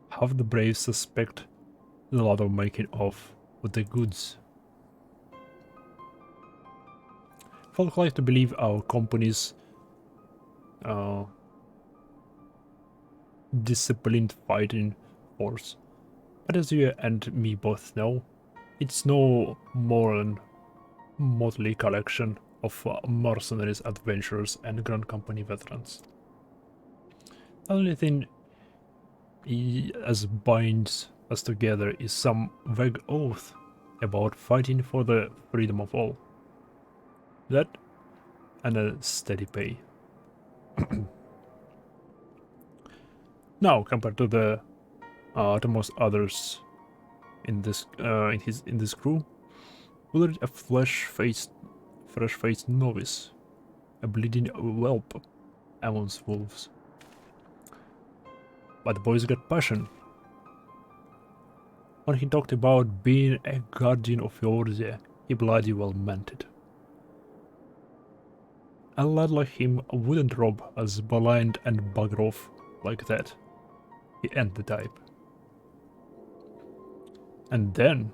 A: half the brave suspect the lot of making off with the goods. Folk like to believe our company's disciplined fighting force. But as you and me both know, it's no more than motley collection of mercenaries, adventurers, and Grand Company veterans. The only thing as binds us together is some vague oath about fighting for the freedom of all. That and a steady pay. Now, compared to the to most others in this crew, Willard, a fresh-faced novice, a bleeding whelp amongst wolves. But the boy's got passion. When he talked about being a guardian of Eorzea, he bloody well meant it. A lad like him wouldn't rob us blind and bugger off like that. He ain't the type. And then,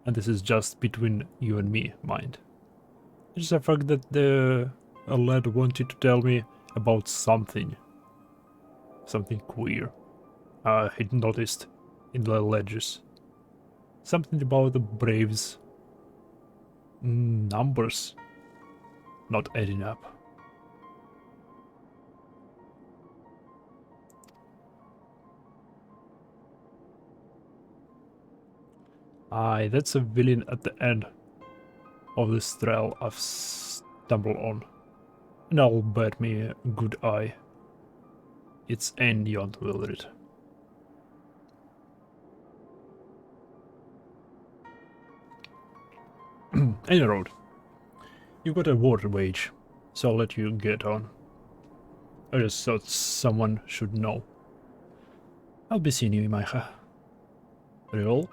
A: and this is just between you and me, mind, it's the fact that a lad wanted to tell me about something queer he'd noticed in the ledges. Something about the Braves' numbers not adding up. Aye, that's a villain at the end of this trail I've stumbled on. And I'll bet me a good eye it's Endion Willard. Any road. You got a water wage, so I'll let you get on. I just thought someone should know. I'll be seeing you, Майха. Реол?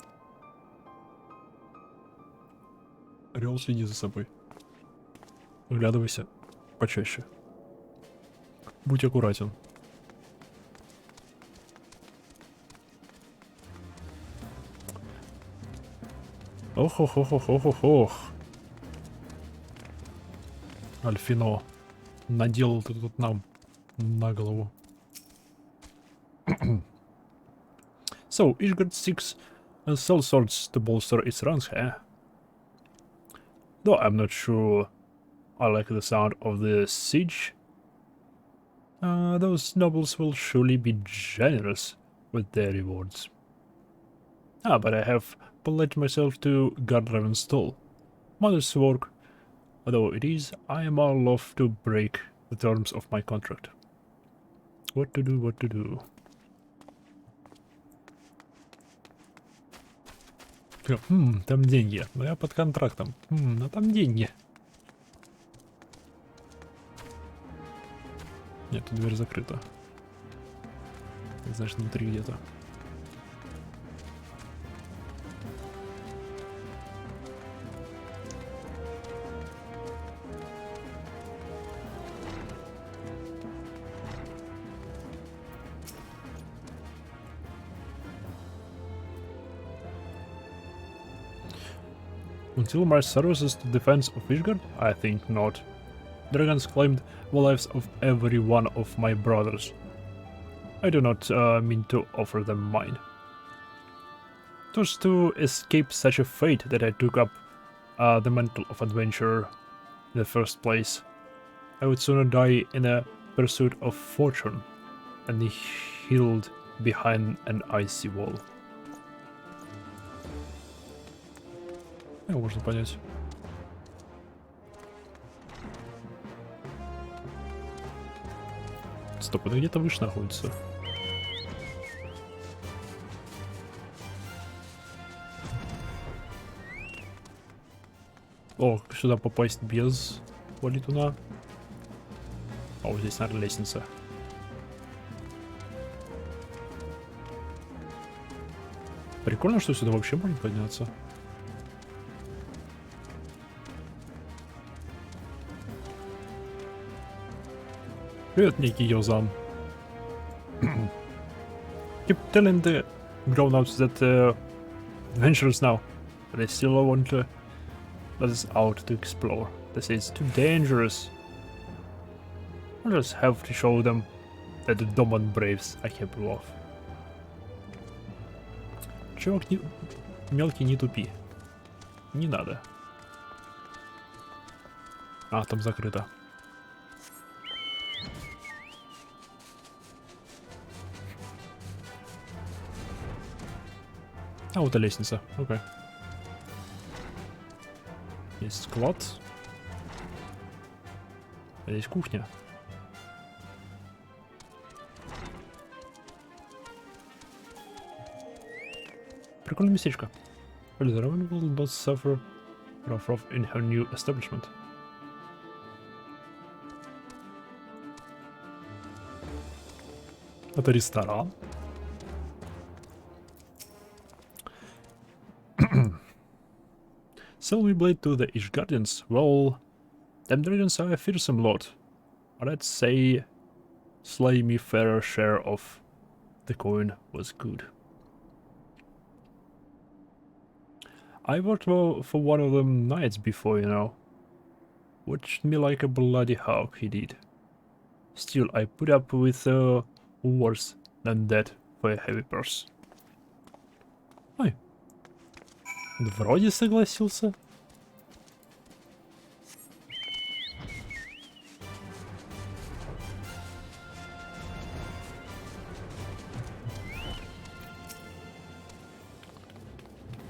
A: Реол, следи за собой. Вглядывайся почаще. Будь аккуратен. Ох. Альфино, наделал ты тут нам на голову. So, Ishgard seeks sell swords to bolster its ranks, eh? Though I'm not sure I like the sound of the siege. Those nobles will surely be generous with their rewards. But I have pledged myself to guard Ravenstall. Mother's work, although it is, I am all off to break the terms of my contract. What to do? Там деньги. Но я под контрактом. Но там деньги. Нет, тут дверь закрыта. Значит, внутри где-то. Until my services to defense of Ishgard? I think not. Dragons claimed the lives of every one of my brothers. I do not mean to offer them mine. It was to escape such a fate that I took up the mantle of adventurer in the first place. I would sooner die in a pursuit of fortune than be hidden behind an icy wall. Его можно понять. Стоп, это где-то выше находится. О, как сюда попасть без валитуна? О, вот здесь, наверное, лестница. Прикольно, что сюда вообще можно подняться. Привет, некий Йозан. Keep telling the grown-ups that adventurers now, but they still want to let us out to explore. They say it's too dangerous. I'll just have to show them that the Doman Braves are capable of. Чувак, мелкий, не тупи. Не надо. А, там закрыто. А, вот и лестница. Окей. Есть склад. А здесь кухня. Прикольное местечко. The Raven will not suffer rough in her new establishment. Это ресторан. Sell me blade to the Ish Guardians. Well, them dragons are a fearsome lot. But I'd say slay me fair share of the coin was good. I worked for one of them knights before, you know. Watched me like a bloody hawk, he did. Still, I put up with worse than that for a heavy purse. Ой. Вроде согласился.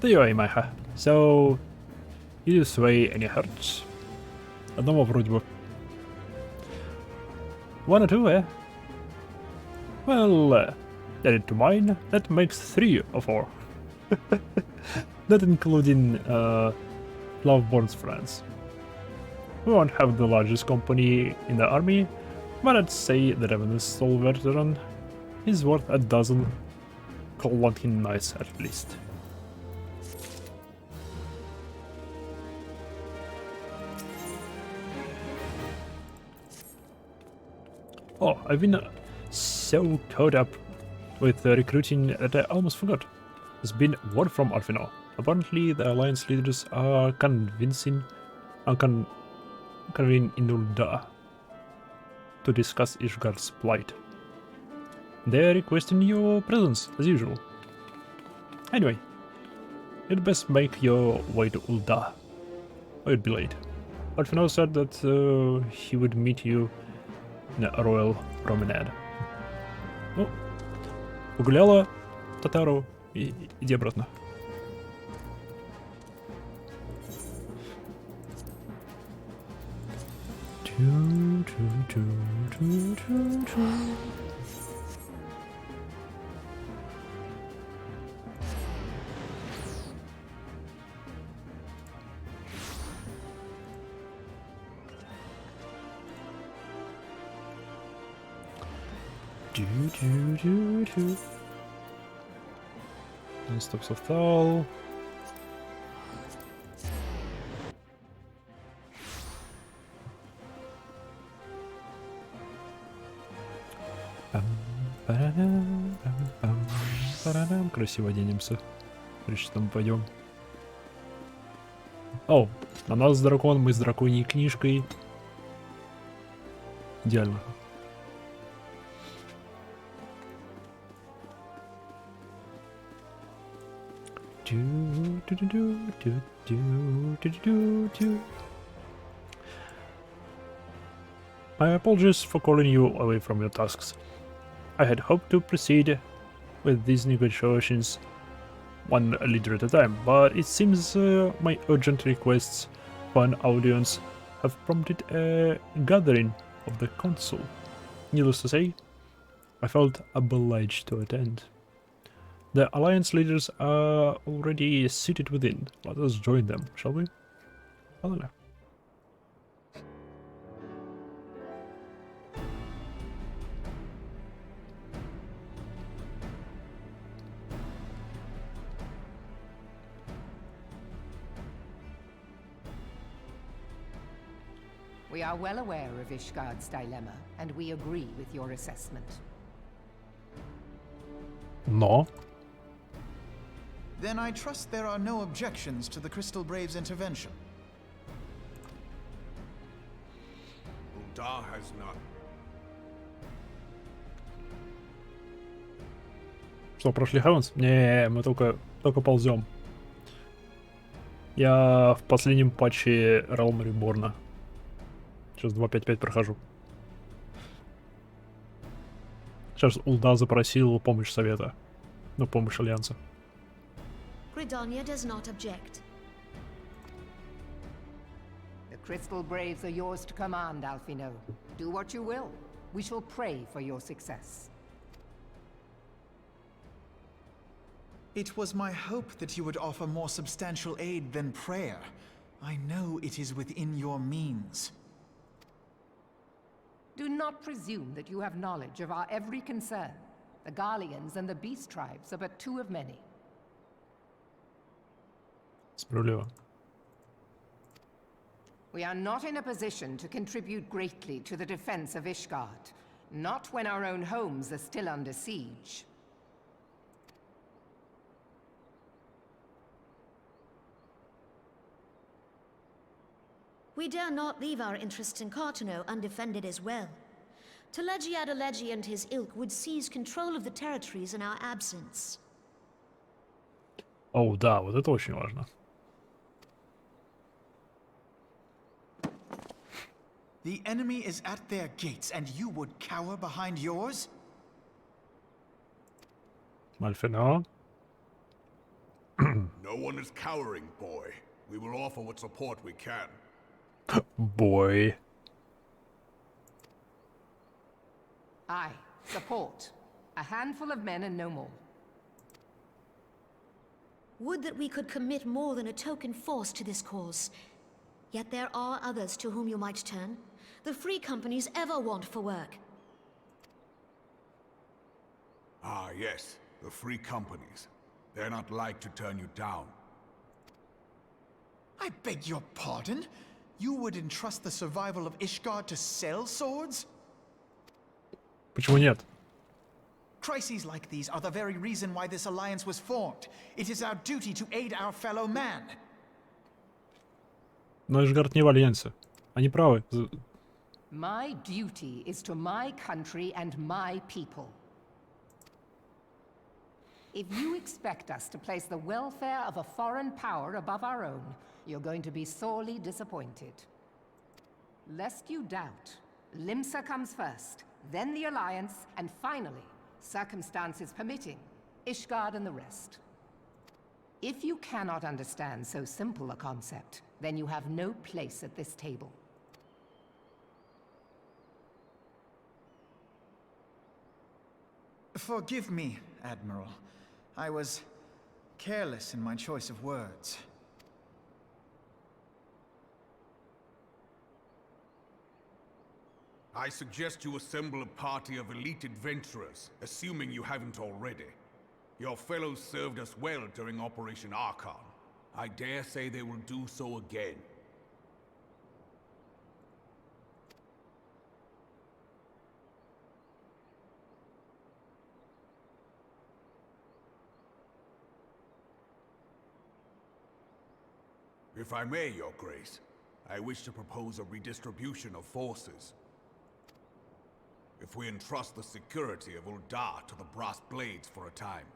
A: There you are, Майха. So, you sway any hurts? Одного вроде бы. One or two, eh? Well, add it to mine. That makes 3 or 4. Not including Loveborn's friends. We won't have the largest company in the army, but I'd say the Revenant's sole veteran is worth a dozen Colonkin knights at least. Oh, I've been so caught up with recruiting that I almost forgot. There's been word from Arfino. Apparently, the alliance leaders are convening in Ulda to discuss Ishgard's plight. They're requesting your presence, as usual. Anyway, you'd best make your way to Ulda, or you'd be late. Arfino said that he would meet you на Royal Promenade. Ну, погуляла Татару и иди обратно. Stops of Thal. Красиво оденемся. Прежде там пойдем. О, на нас дракон, мы с драконьей книжкой. Идеально. My apologies for calling you away from your tasks. I had hoped to proceed with these negotiations one leader at a time, but it seems my urgent requests for an audience have prompted a gathering of the council. Needless to say, I felt obliged to attend. The alliance leaders are already seated within. Let us join them, shall we? Hello.
C: We are well aware of Ishgard's dilemma, and we agree with your assessment.
A: No.
G: Then I trust there are no objections to the Crystal Brave's intervention.
F: Ulda has not.
A: Что, прошли Heavens? Не, мы только ползем. Я в последнем патче Realm Reborn. Сейчас 2.5.5 прохожу. Сейчас Улда запросил помощь совета. Ну, помощь Альянса.
H: Gridania does not object.
N: The Crystal Braves are yours to command, Alfino. Do what you will. We shall pray for your success.
G: It was my hope that you would offer more substantial aid than prayer. I know it is within your means.
N: Do not presume that you have knowledge of our every concern. The Garleans and the Beast Tribes are but two of many.
A: Справедливо.
N: We are not in a position to contribute greatly to the defense of Ishgard. Not when our own homes are still under siege.
H: We dare not leave our interests in Cartano undefended as well. Telegi Adalegi and his ilk would seize control of the territories in our absence.
A: О, да, вот это очень важно.
G: The enemy is at their gates, and you would cower behind yours?
A: Alfino.
F: No one is cowering, boy. We will offer what support we can.
A: Boy.
N: Aye, support. A handful of men and no more.
H: Would that we could commit more than a token force to this cause. Yet there are others to whom you might turn. The free companies ever want for work.
F: Ah, yes. The free companies. They're not like to turn you down.
G: I beg your pardon? You would entrust the survival of Ishgard to sell swords?
A: Почему нет?
G: Crises like these are the very reason why this alliance was formed. It is our duty to aid our fellow man.
A: Но Ishgard не в Альянсе. Они правы.
N: My duty is to my country and my people. If you expect us to place the welfare of a foreign power above our own, you're going to be sorely disappointed. Lest you doubt, Limsa comes first, then the Alliance, and finally, circumstances permitting, Ishgard and the rest. If you cannot understand so simple a concept, then you have no place at this table.
G: Forgive me, Admiral. I was careless in my choice of words.
F: I suggest you assemble a party of elite adventurers, assuming you haven't already. Your fellows served us well during Operation Archon. I dare say they will do so again. If I may, Your Grace, I wish to propose a redistribution of forces. If we entrust the security of Ul'dah to the Brass Blades for a time,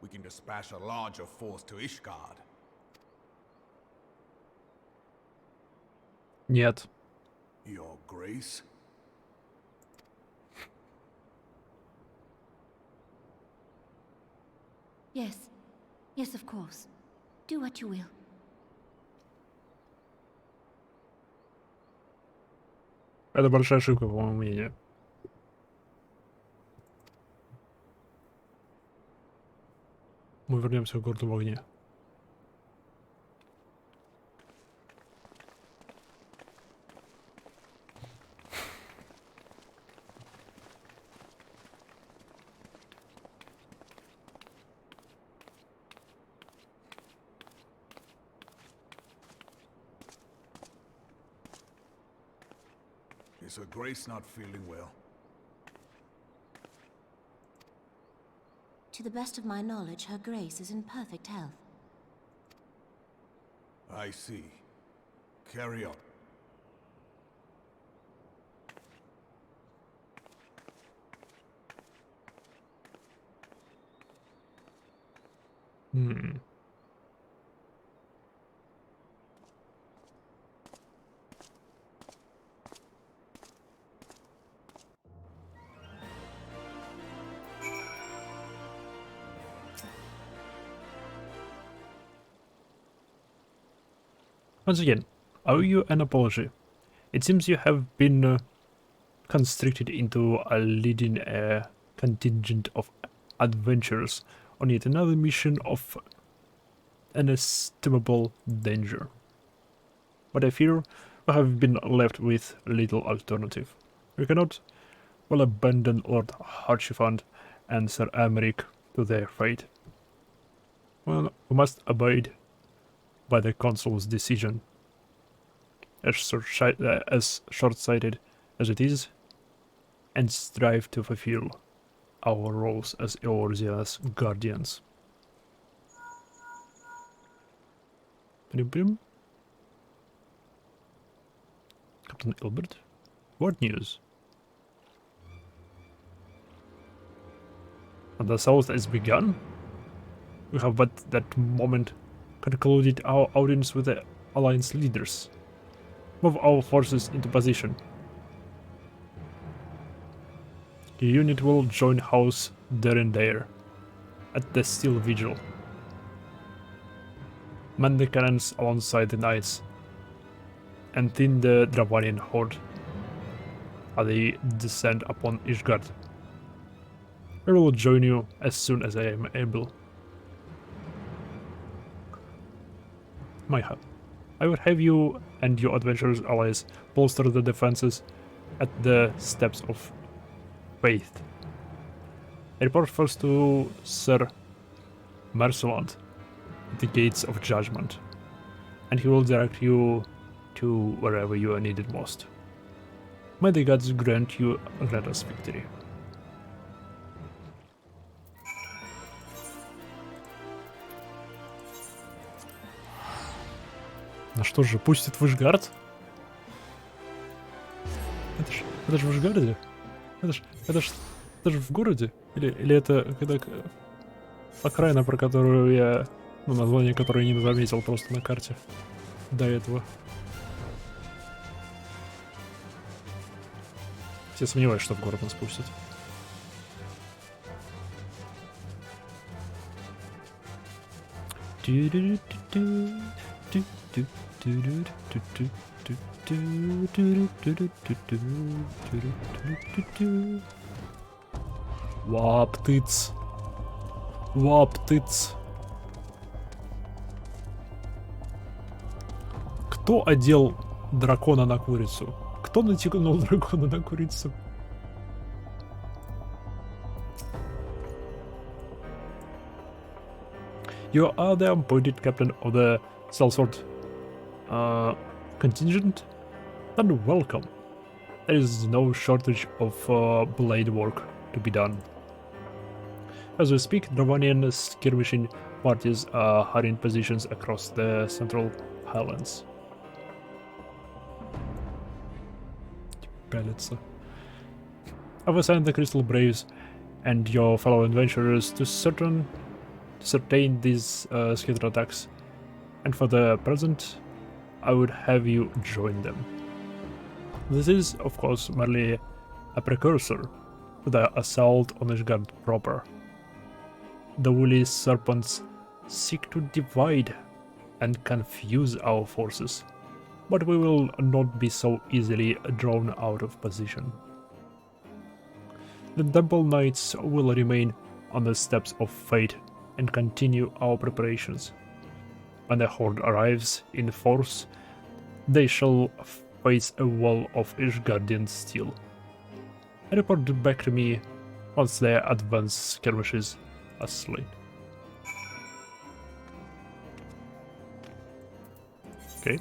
F: we can dispatch a larger force to Ishgard.
A: Нет.
F: Your Grace?
H: Yes. Yes, of course. Do what you will.
A: Это большая ошибка, по моему мнению. Мы вернемся к городу в огне.
F: Is Her Grace not feeling well?
H: To the best of my knowledge, Her Grace is in perfect health.
F: I see. Carry on.
A: Once again, I owe you an apology. It seems you have been constricted into leading a contingent of adventurers on yet another mission of inestimable danger. But I fear we have been left with little alternative. We cannot well abandon Lord Harchifant and Sir Amaric to their fate. Well, we must abide by the Council's decision, as short-sighted as it is, and strive to fulfill our roles as Eorzea's guardians. Captain Ilbert? What news? And the South has begun? We have but that moment concluded our audience with the Alliance leaders. Move our forces into position. The unit will join House there at the Steel Vigil. Man the cannons alongside the knights and thin the Dravanian horde as they descend upon Ishgard. I will join you as soon as I am able. I would have you and your adventurers allies bolster the defenses at the Steps of Faith. I report first to Sir Merceland at the Gates of Judgment, and he will direct you to wherever you are needed most. May the gods grant us victory. Ну что же, пустит в Ишгард? Это ж в Ишгарде? Это ж в городе? Или это окраина, про которую я... Ну, название, которое я не заметил просто на карте до этого. Я сомневаюсь, что в город нас пустят. Ваптыц. Ваптыц. Кто одел дракона на курицу? Кто натянул дракона на курицу? You are the appointed captain of the Sellsword contingent? Then welcome. There is no shortage of blade work to be done. As we speak, Dravanian skirmishing parties are in positions across the Central Highlands. I've assigned the Crystal Braves and your fellow adventurers to certain these skitter attacks, and for the present, I would have you join them. This is, of course, merely a precursor to the assault on Ishgard proper. The woolly serpents seek to divide and confuse our forces, but we will not be so easily drawn out of position. The Temple Knights will remain on the Steps of Fate and continue our preparations. When the Horde arrives in force, they shall face a wall of Ishgardian steel. Report back to me once their advanced skirmishes are slain. Okay.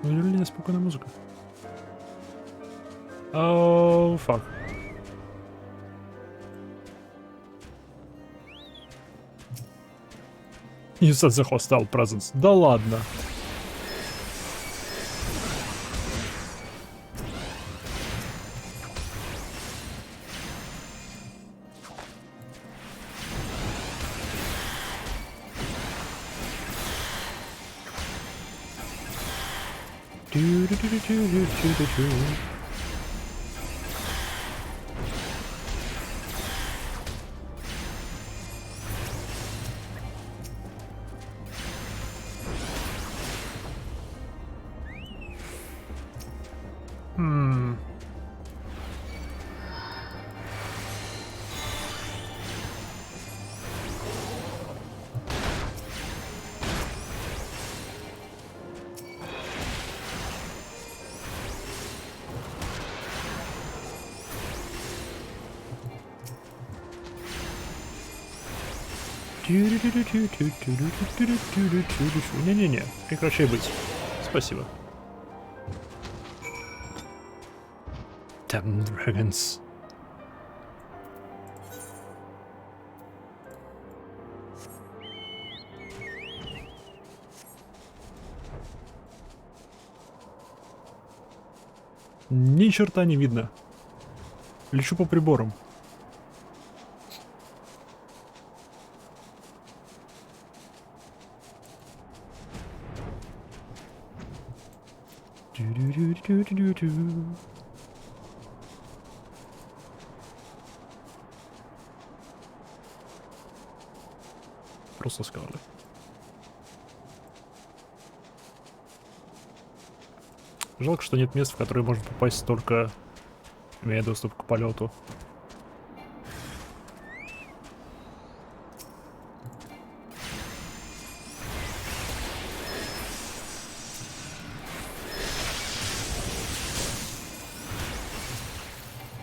A: Really spokojna muzyka. Oh, fuck. You said the hostile presence. Да ладно. Не-не-не, прекращай быть. Спасибо. Damn dragons. Ни черта не видно. Лечу по приборам. Просто скалы. Жалко, что нет мест, в которые можно попасть только имея доступ к полету.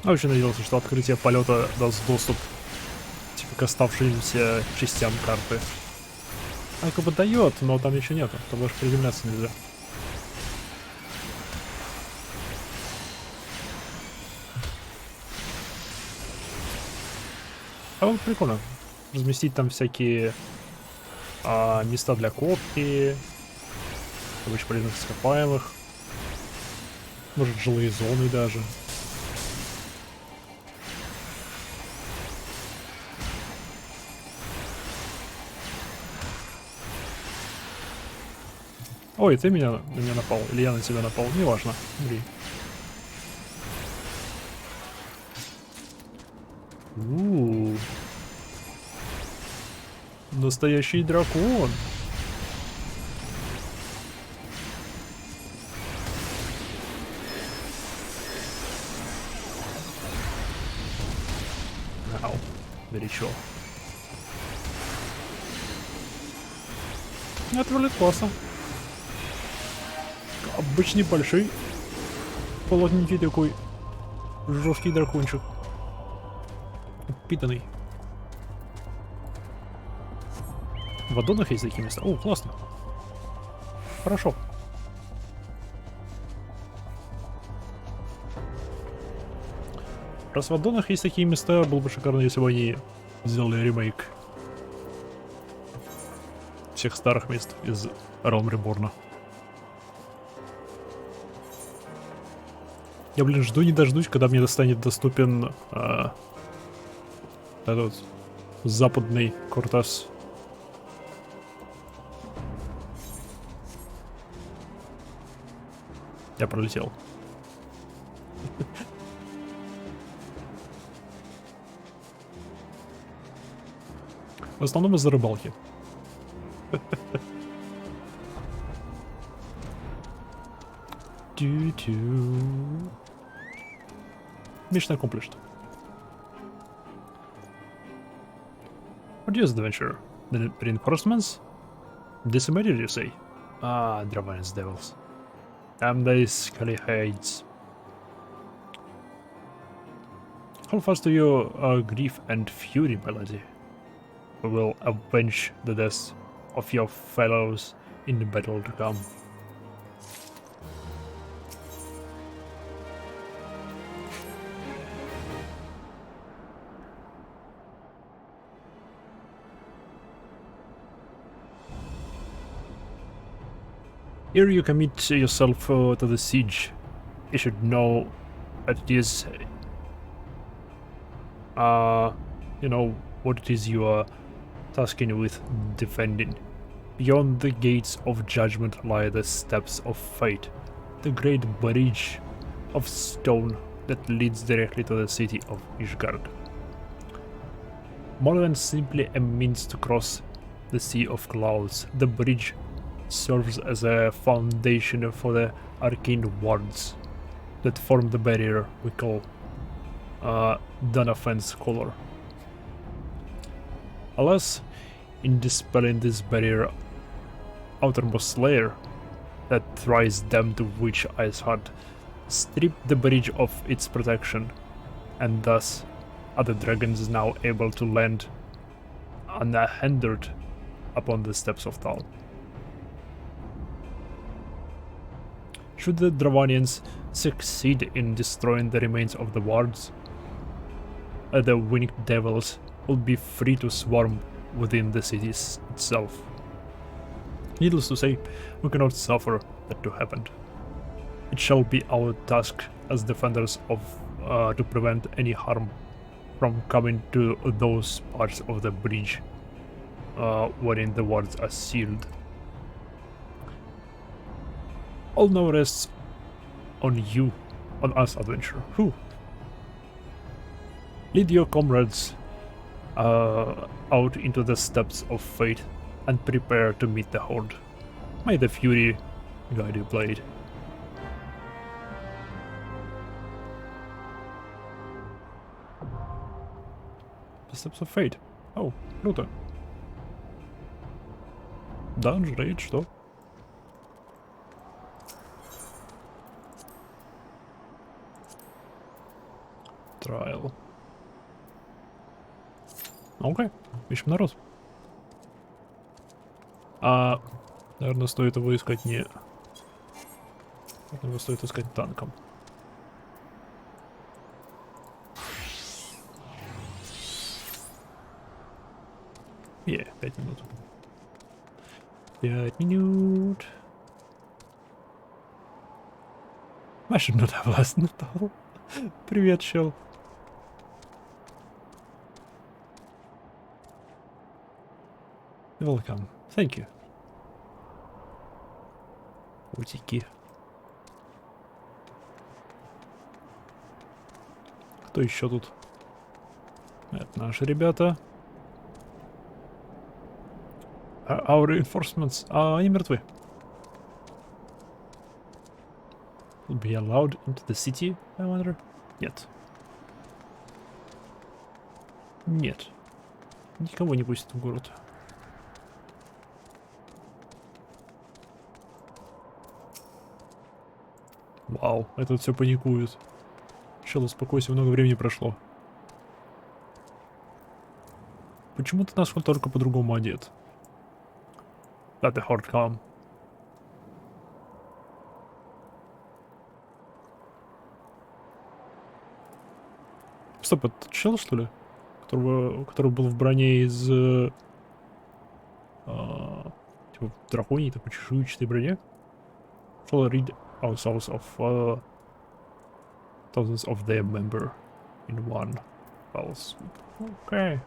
A: Я очень надеялся, что открытие полета даст доступ типа к оставшимся частям карты. А как бы дает, но там еще нету, там даже приземляться нельзя. А вот прикольно. Разместить там всякие места для копки, очень полезных ископаемых. Может, жилые зоны даже. Ой, ты на меня напал, или я на тебя напал, неважно. Умри. Настоящий дракон. Ау, горячо. Это выглядит классно. Обычный большой, полотненький такой, жесткий дракончик. Упитанный. В аддонах есть такие места. О, классно. Хорошо. Раз в аддонах есть такие места, было бы шикарно, если бы они сделали ремейк всех старых мест из Realm Reborn. Я, блин, жду не дождусь, когда мне станет доступен этот западный Кортас. Я пролетел. В основном из-за рыбалки. Mission accomplished. What is the adventure? The reinforcements? Decimated, you say? Ah, Draven's devils. Damn these scully heads. How fast do you grief and fury, my lady? We will avenge the deaths of your fellows in the battle to come. Here you commit yourself to the siege. You should know that it is, you know, what it is you are tasking with defending. Beyond the gates of judgment lie the steps of fate, the great bridge of stone that leads directly to the city of Ishgard. More than simply a means to cross the sea of clouds, the bridge serves as a foundation for the arcane wards that form the barrier we call Donaphan's color. Alas, in dispelling this barrier, outermost layer that thrice damned witch Ice Heart stripped the bridge of its protection, and thus are the dragons now able to land unhindered upon the steps of Tal. Should the Dravanians succeed in destroying the remains of the wards, the winged devils will be free to swarm within the city itself. Needless to say, we cannot suffer that to happen. It shall be our task as defenders of to prevent any harm from coming to those parts of the bridge wherein the wards are sealed. All now rests on you, on us, adventurer. Who? Lead your comrades out into the steps of fate and prepare to meet the horde. May the fury guide your blade. The steps of fate. Oh, круто. Dungeon raid, что? Trial. Окей, ищем народ. Наверное, стоит его искать не... Его стоит искать танком. Yeah, 5 минут. 5 минут. I should not have listened at all. Привет, чел. Welcome. Thank you. Утики. Кто еще тут? Это наши ребята. Our reinforcements. Они мертвы. Will be allowed into the city, I wonder? Нет. Нет. Никого не пустят в город. Вау, это все паникует. Чел, успокойся, много времени прошло. Почему ты нас только по-другому одет? Let the horde come. Стоп, это чел, что ли? Который был в броне из... типа драконьей, такой чешуйчатой броне? Shall I read ourselves of thousands of their member in one fell swoop? Окей.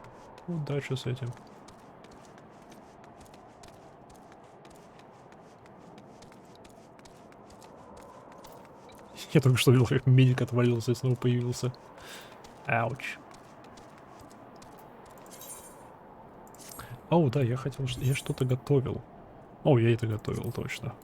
A: Удачи с этим. Я только что видел, как медик отвалился и снова появился. Ауч. О, да, я хотел... Я что-то готовил. О, я это готовил, точно.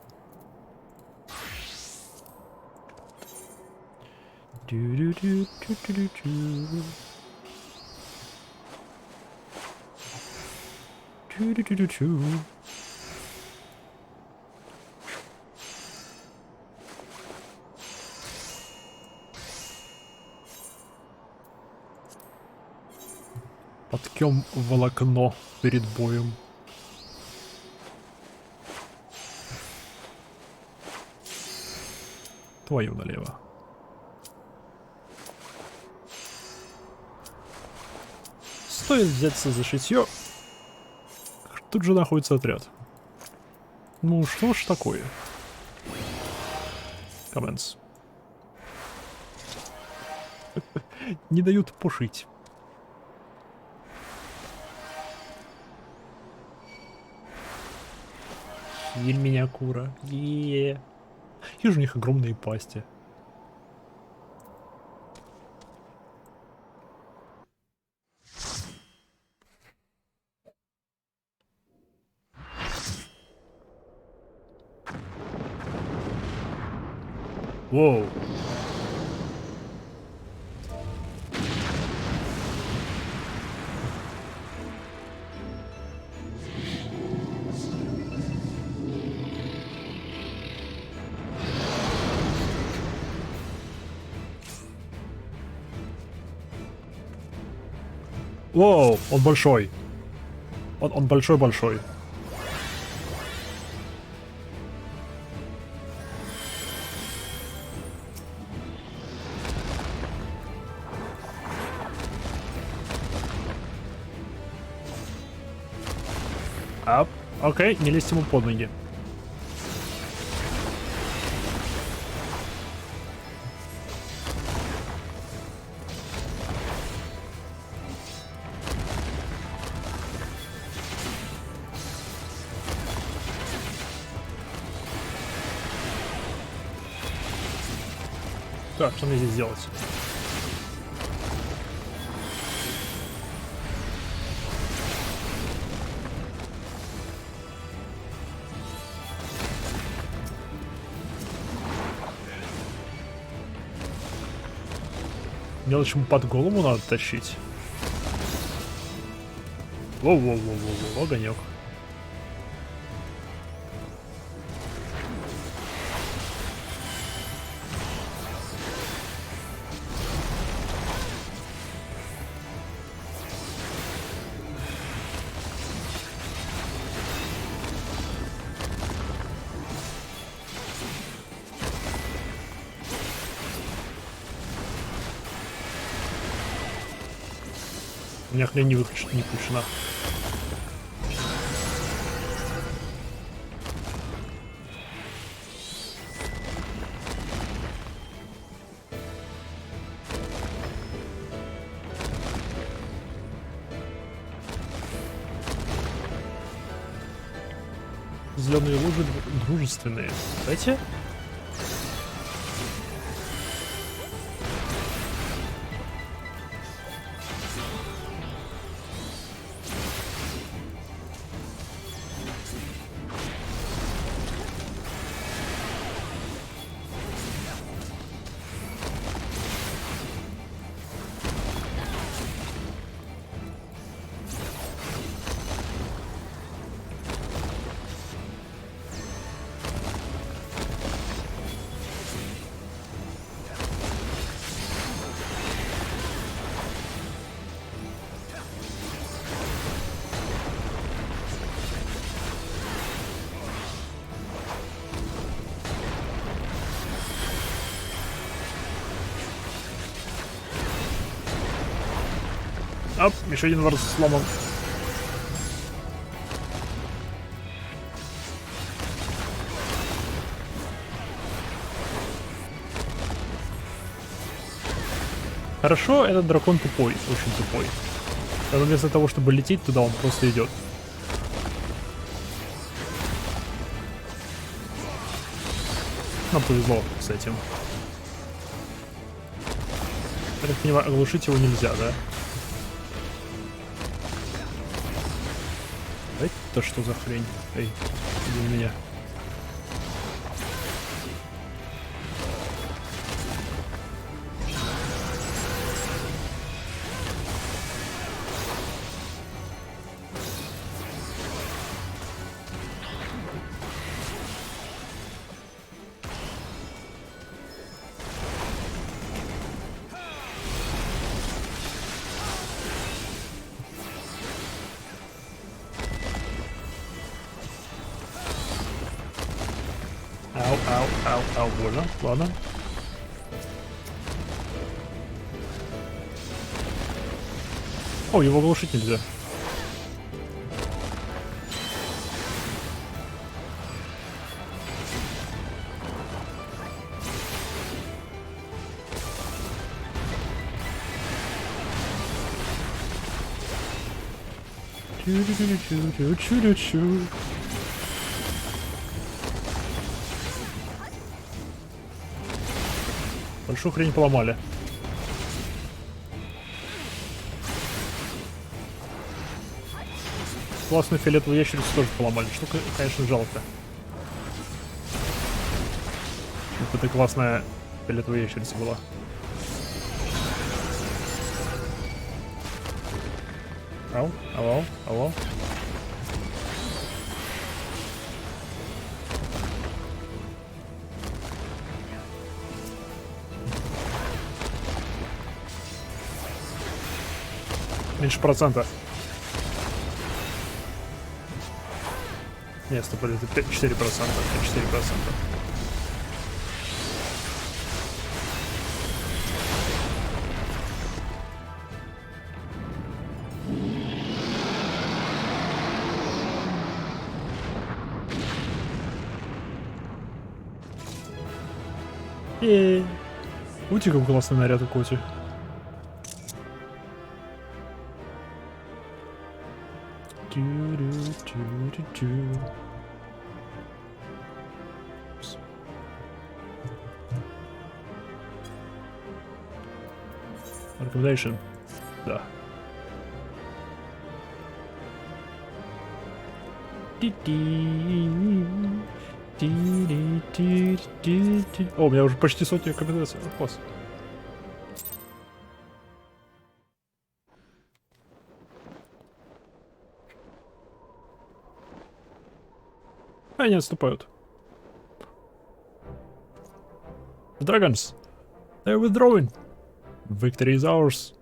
A: Подкем волокно перед боем. Твою налево. Стоит взяться за шитье. Тут же находится отряд. Ну что ж такое? Comments. Не дают пушить. Хиль меня, кура. Какие же у них огромные пасти. Воу. Воу, он большой. Он большой-большой. Окей, не лезть ему под ноги. Так, что мне здесь делать? Мелочь ему под голову надо тащить. Воу-воу-воу-воу-воу, огонек. У меня хрень не включена. Зеленые лужи дружественные. Кстати. Оп, еще один вард сломан. Хорошо, этот дракон тупой, очень тупой. Но вместо того, чтобы лететь туда, он просто идет. Нам повезло с этим. Я так понимаю, оглушить его нельзя, да? Это что за хрень? Эй, иди у меня. Ау, больно, ладно. О, его глушить нельзя. Чу-чу-чу-чу-чу-чу-чу. Большую хрень поломали. Классную фиолетовую ящерицу тоже поломали, что, конечно, жалко. Вот это классная фиолетовая ящерица была. Ау, алло, алло. Меньше процента. Нет, стоп, это 4%. 4%. Ути, как классный наряд у Коти. Recommendation. Да. О, у меня уже почти сотня рекомендаций. Класс. Они отступают. The dragons. They're withdrawing. Victory is ours.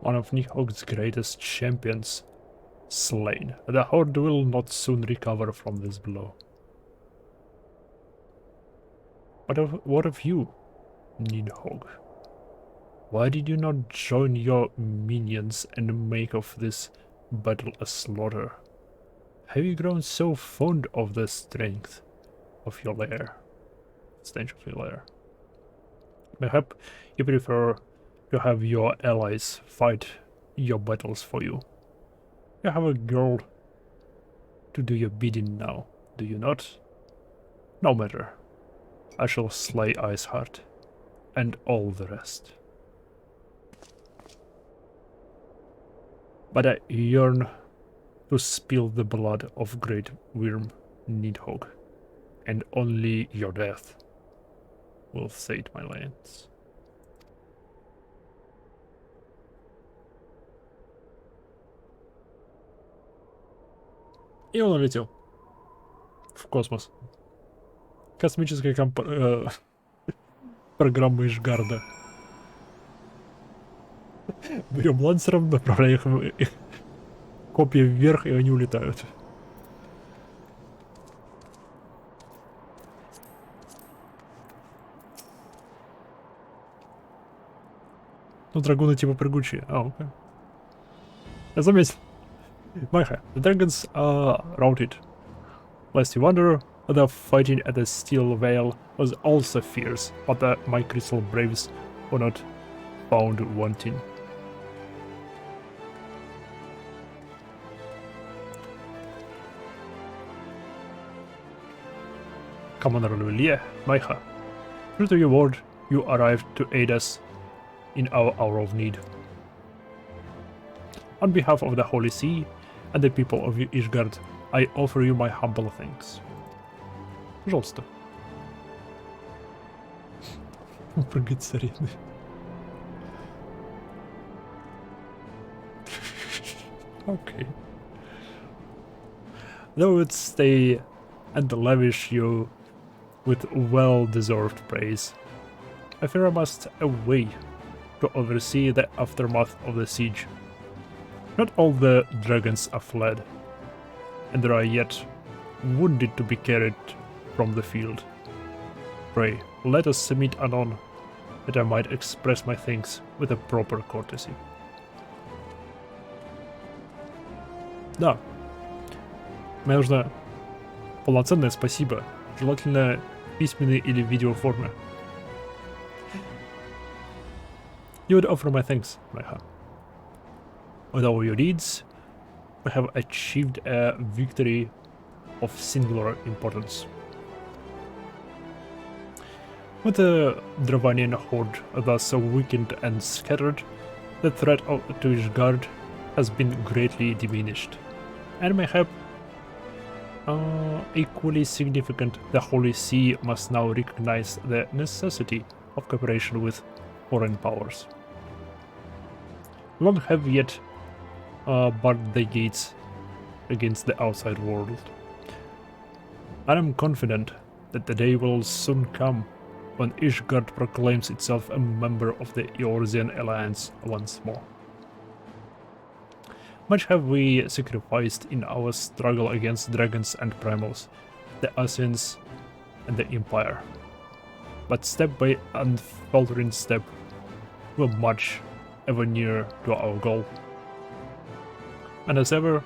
A: One of Nihog's greatest champions slain. The Horde will not soon recover from this blow. What of you, Nidhogg? Why did you not join your minions and make of this battle a slaughter? Have you grown so fond of the strength of your lair? Perhaps you prefer to have your allies fight your battles for you. You have a girl to do your bidding now, do you not? No matter. I shall slay Iceheart and all the rest. But I yearn to spill the blood of great Wyrm Nidhogg, and only your death will sate my lands. И он улетел в космос. Космическая программа Ишгарда. Берем лансером, направляем их копья вверх, и они улетают. Ну, драгуны типа прыгучие. А, окей. Я заметил. Майха, the dragons are routed. Lest you wonder, the fighting at the Steel Vale was also fierce, but my crystal braves were not found wanting. Commander Levelier, Maiha, true to your word, you arrived to aid us in our hour of need. On behalf of the Holy See and the people of Ishgard, I offer you my humble thanks. Пожалуйста. Прыгать с арены. Okay. Though it stay and lavish you with well-deserved praise, I fear I must away to oversee the aftermath of the siege. Not all the dragons are fled, and there are yet wounded to be carried from the field. Pray, let us meet anon, that I might express my thanks with a proper courtesy. Да. Мне нужно полноценное спасибо, желательно в письменной или видеоформе. You would offer my thanks, Maiha. With all your deeds, we have achieved a victory of singular importance. With the Dravanian horde thus weakened and scattered, the threat to Ishgard has been greatly diminished, and mayhap equally significant, the Holy See must now recognize the necessity of cooperation with foreign powers. Long have yet barred the gates against the outside world. I am confident that the day will soon come when Ishgard proclaims itself a member of the Eorzean Alliance once more. Much have we sacrificed in our struggle against dragons and primals, the Ascians and the Empire. But step by unfaltering step, we're much ever nearer to our goal. And as ever,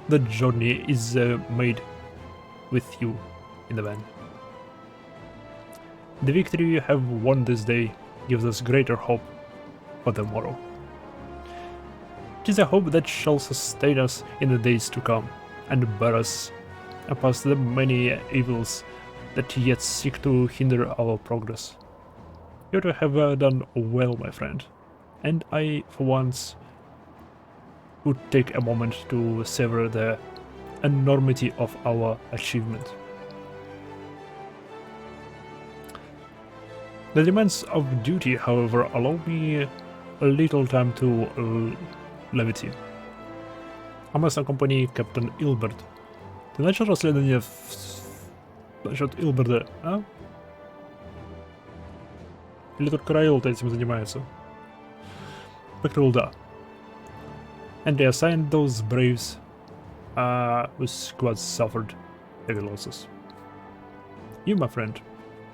A: the journey is made with you in the van. The victory you have won this day gives us greater hope for the morrow. It is a hope that shall sustain us in the days to come and bear us past the many evils that yet seek to hinder our progress. You have done well, my friend, and I, for once, would take a moment to savor the enormity of our achievement. The demands of duty, however, allow me a little time to levity. I must accompany Captain Ilbert. Ты начал расследование насчет Илберда, а? Или только Раил этим занимается? Покрыл, да. And they assigned those braves whose squads suffered heavy losses. You, my friend,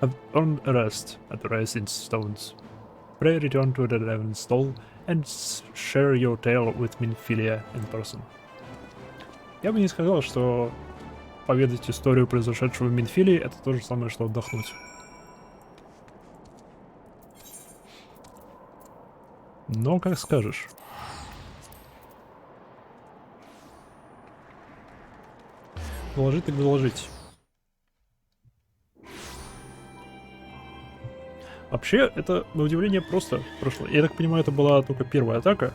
A: have earned a rest at the Rising Stones. Pray return to the Ravenstall and share your tale with Minfilia in person. Я бы не сказал, что поведать историю произошедшего в Минфилии — это то же самое, что отдохнуть. Но как скажешь. Доложить так доложить. Вообще, это, на удивление, просто прошло. Я так понимаю, это была только первая атака.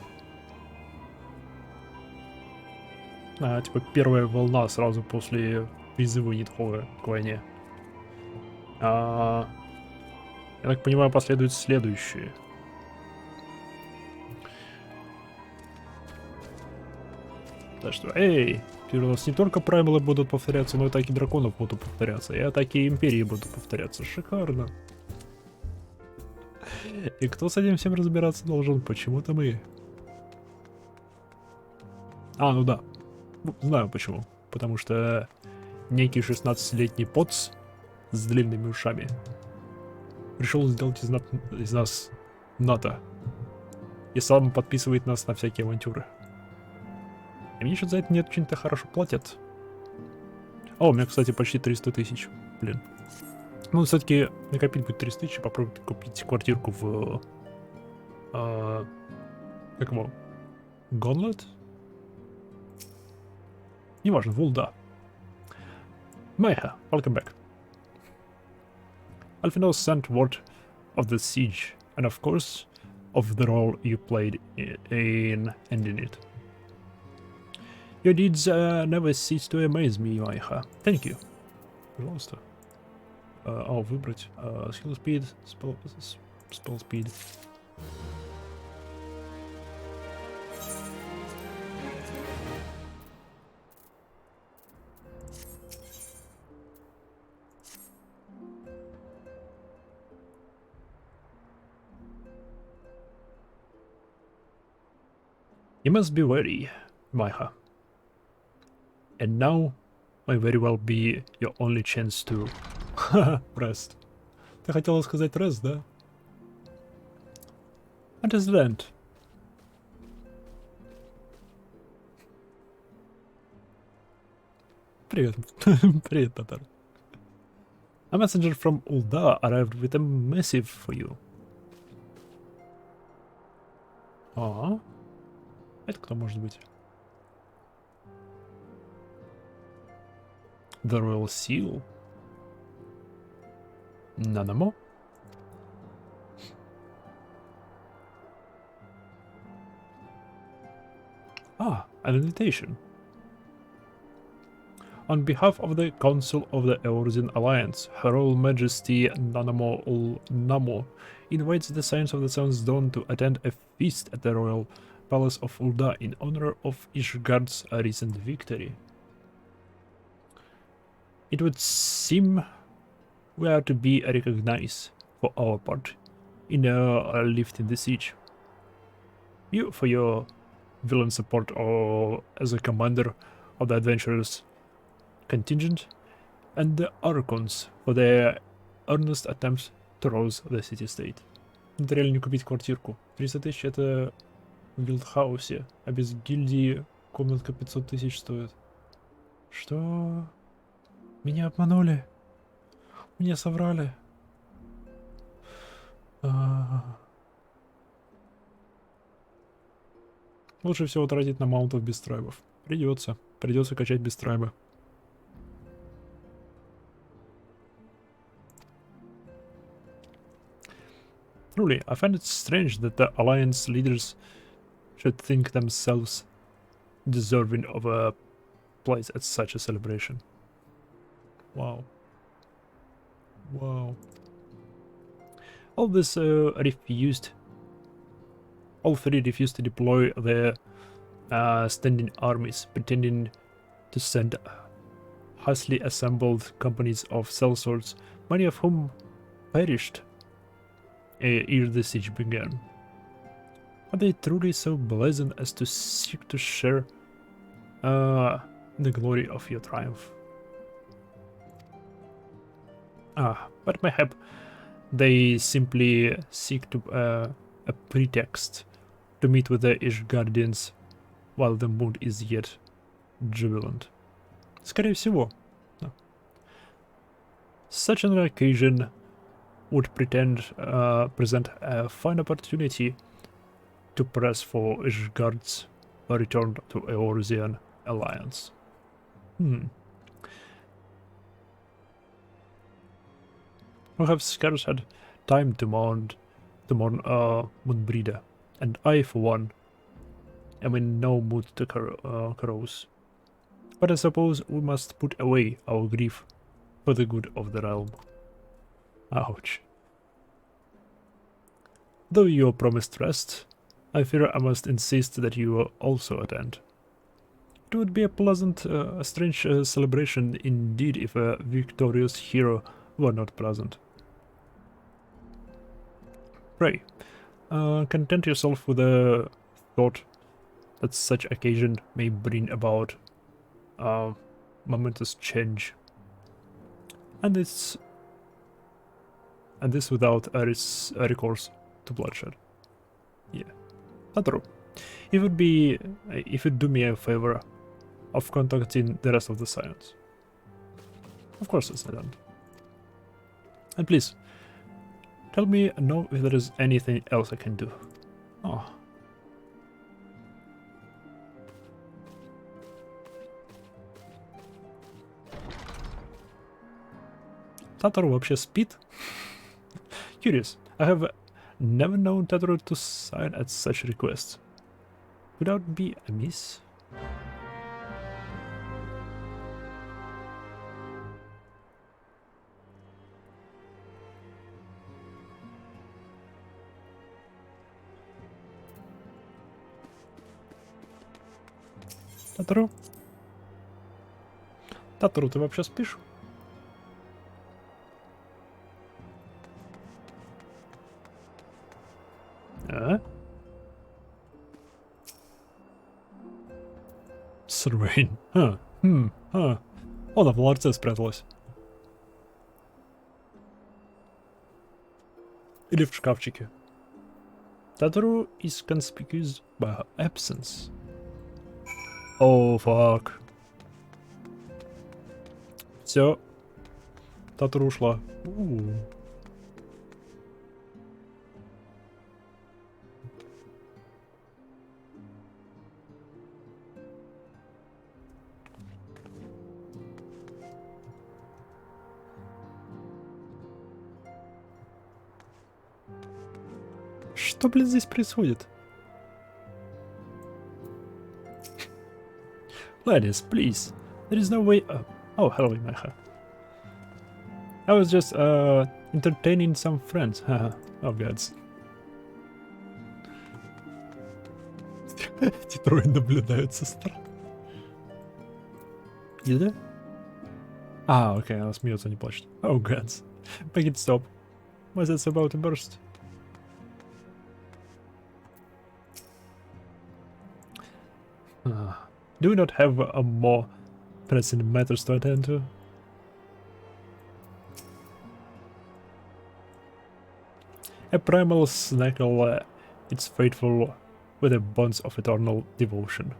A: Типа первая волна сразу после призыва Нидхога к войне. Я так понимаю, последуют следующие. Так что, эй, теперь у нас не только праймалы будут повторяться, но и атаки драконов будут повторяться, и атаки империи будут повторяться. Шикарно. И кто с этим всем разбираться должен? Почему-то мы. Ну да. Знаю почему. Потому что некий 16-летний поц с длинными ушами решил сделать из нас НАТО. И сам подписывает нас на всякие авантюры. И мне что-то за это не очень-то хорошо платят. У меня, кстати, почти 300 тысяч. Блин. Ну, все-таки накопить будет 300 тысяч, попробовать купить квартирку в... как его? Гонлет? Неважно, Вулда. Maiha, welcome back. Alphinaud sent word of the siege, and of course, of the role you played in ending it. Your deeds never cease to amaze me, Maiha. Thank you. Пожалуйста. Выбрать. Skill speed, spell speed. You must be wary, Maiha. And now might very well be your only chance to rest. Ты хотела сказать раз, да? Understand. Привет. Привет, Татар. A messenger from Ulda arrived with a missive for you. А, это кто может быть? The Royal Seal. Нанамо. Ah, an invitation. On behalf of the Council of the Eorzean Alliance, Her Royal Majesty Nanamo Ul Namo invites the Scions of the Sun's Dawn to attend a feast at the Royal Palace of Ulda in honor of Ishgard's recent victory. It would seem we are to be recognized for our part in lifting the siege. You for your villain support or as a commander of the adventurers contingent, and the Archons for their earnest attempts to rouse the city-state. Это реально не купить квартирку. 300 тысяч это в билдхаусе, а без гильдии комнатка 500 тысяч стоит. Что? Меня обманули. Мне соврали. Лучше всего тратить на маунтов без трайбов. Придется качать без трайба. Truly, I find it strange that the Alliance leaders should think themselves deserving of a place at such a celebration. Wow. Wow. All three refused to deploy their standing armies, pretending to send hastily assembled companies of sellswords, many of whom perished ere the siege began. Are they truly so blessed as to seek to share the glory of your triumph? But mayhap they simply seek to a pretext to meet with the Ishgardians while the mood is yet jubilant. Скорее всего. No. Such an occasion would present a fine opportunity to press for Ishgard's return to Eorzean Alliance. We have scarce had time to mourn Moonbreeder, and I, for one, am in no mood to carouse. But I suppose we must put away our grief for the good of the realm. Ouch. Though you are promised rest, I fear I must insist that you also attend. It would be a strange celebration indeed if a victorious hero were not present. Pray, content yourself with the thought that such occasion may bring about momentous change, and this without a recourse to bloodshed. Yeah, not true. It would do me a favor of contacting the rest of the Scions. Of course, it's not done. And please, tell me if there is anything else I can do. Oh. Tataru вообще спит? Curious. I have never known Tataru to sign at such requests. Could that be amiss? Татару? Татару, ты вообще спишь? Срвейн. Она в ларце спряталась. Или в шкафчике. Tattoo is conspicuous by her absence. Oh, fuck. Все. Tattoo ушла. Что, блин, здесь происходит? Ladies, please. There is no way... Oh, hello, Mecha. I was just, entertaining some friends. Haha. Oh, gods. Эти трое наблюдают со стороны. Где? А, окей, она смеется, не плачет. Oh, gods. Make it stop. Was it about to burst? Do we not have a more pressing matters to attend to? A primal snackle, it's faithful with the bonds of eternal devotion.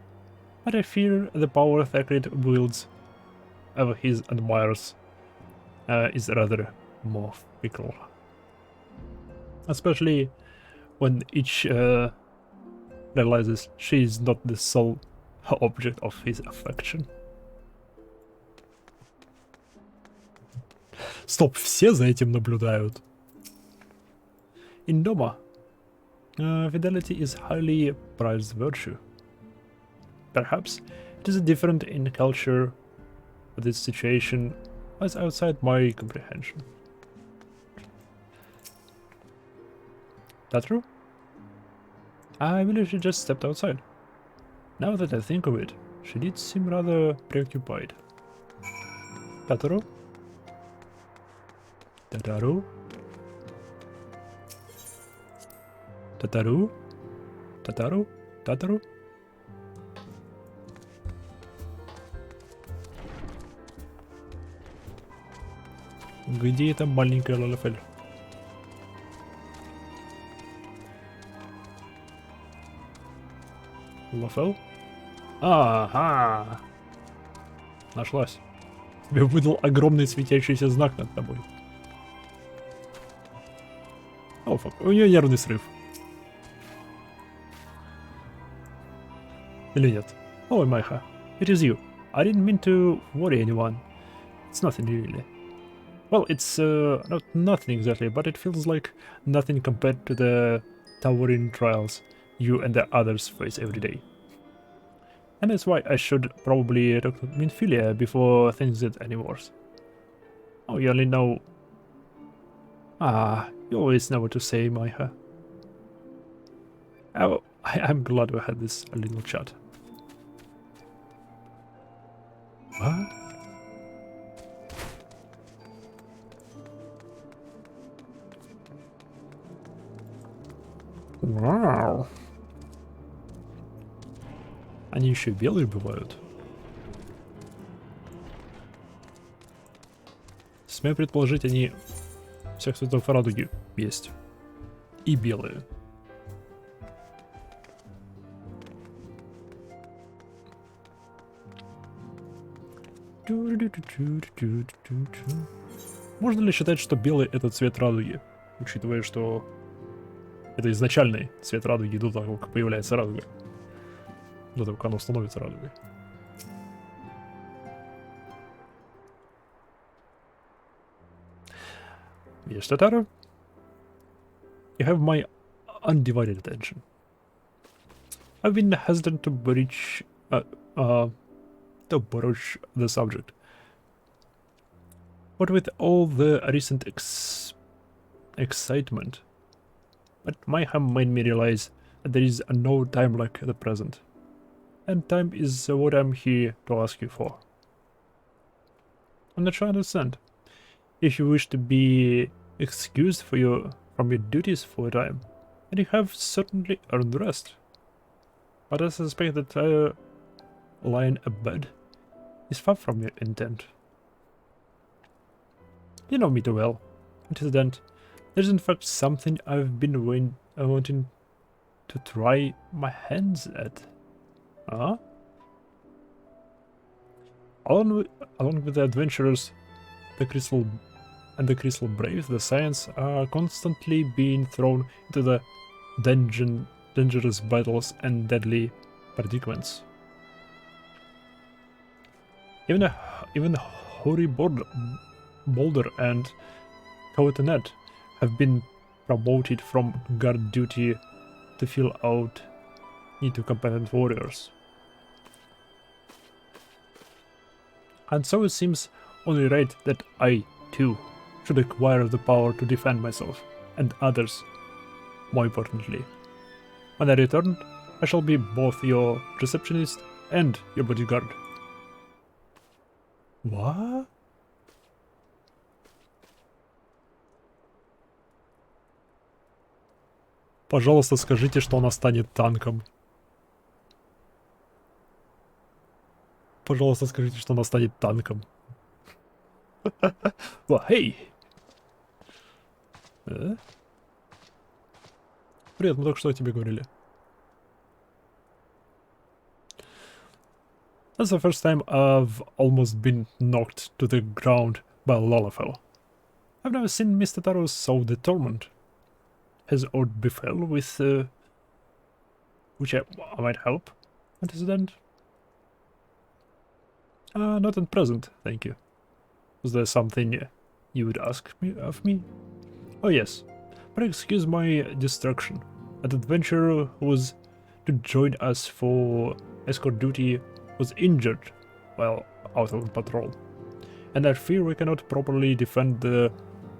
A: But I fear the power Thackeray wields over his admirers is rather more fickle. Especially when each realizes she is not the sole object of his affection. Стоп, все за этим наблюдают. In Doma, fidelity is highly prized virtue. Perhaps it is different in culture, but this situation was outside my comprehension. That true? I believe she just stepped outside. Now that I think of it, she did seem rather preoccupied. Tataru? Tataru? Tataru? Tataru? Tataru? Где эта маленькая Лалафель? Лафел? Ага. Нашлась. Тебе выдал огромный светящийся знак над тобой. О, фак. У нее нервный срыв. Или нет? Oh, Maiha. It is you. I didn't mean to worry anyone. It's nothing really. Well, it's not nothing exactly, but it feels like nothing compared to the towering trials you and the others face every day. And that's why I should probably talk to Minfilia before things get any worse. Oh, you only know... Ah, you always know what to say, Maiha. Oh, I'm glad we had this little chat. What? Вау. Они еще белые бывают. Смею предположить, они всех цветов радуги есть. И белые. Можно ли считать, что белый — это цвет радуги, учитывая, что это изначальный цвет радуги до того, как появляется радуга, до того, как оно становится радугой? Yes, Tataru, you have my undivided attention. I've been hesitant to broach the subject, but with all the recent excitement, but Mayhem made me realize that there is no time like the present, and time is what I'm here to ask you for. I'm not sure I understand. If you wish to be excused from your duties for a time, and you have certainly earned rest, but I suspect that lying abed is far from your intent. You know me too well. And to that end, There's in fact something I've been wanting to try my hands at. Huh? Along with the adventurers, the Crystal Brave, the Science are constantly being thrown into the dangerous battles and deadly predicaments. Even Hoary Boulder and Coatonet have been promoted from guard duty to fill out into competent warriors. And so it seems only right that I, too, should acquire the power to defend myself and others. More importantly, when I return, I shall be both your receptionist and your bodyguard. What? Пожалуйста, скажите, что она станет танком. Пожалуйста, скажите, что она станет танком. Well, hey! Привет, мы только что о тебе говорили. That's the first time I've almost been knocked to the ground by a Lalafell. I've never seen Mr. Taro so determined. Has aught befell with which I might help? Antecedent? Not at present, thank you. Was there something you would ask of me? Oh yes, but excuse my distraction. An adventurer who was to join us for escort duty was injured while out on patrol, and I fear we cannot properly defend the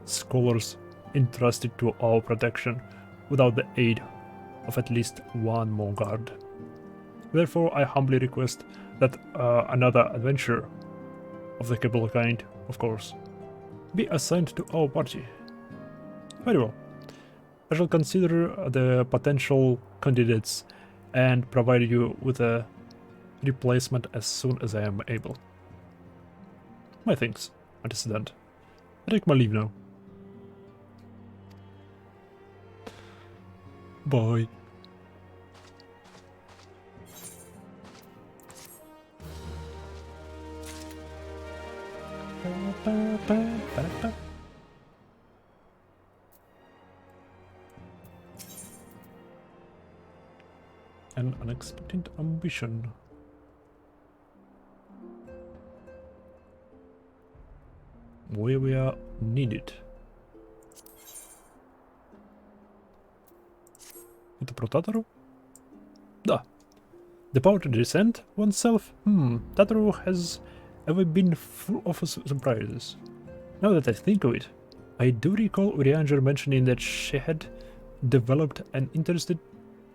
A: scholars entrusted to our protection without the aid of at least one more guard. Therefore, I humbly request that another adventurer of the capable kind, of course, be assigned to our party. Very well. I shall consider the potential candidates and provide you with a replacement as soon as I am able. My thanks, Antecedent. I take my leave now. Bye. An unexpected ambition. Where we are needed. Это про Татару? Да. The power to descend oneself? Tataru has ever been full of surprises. Now that I think of it, I do recall Urianger mentioning that she had developed an interest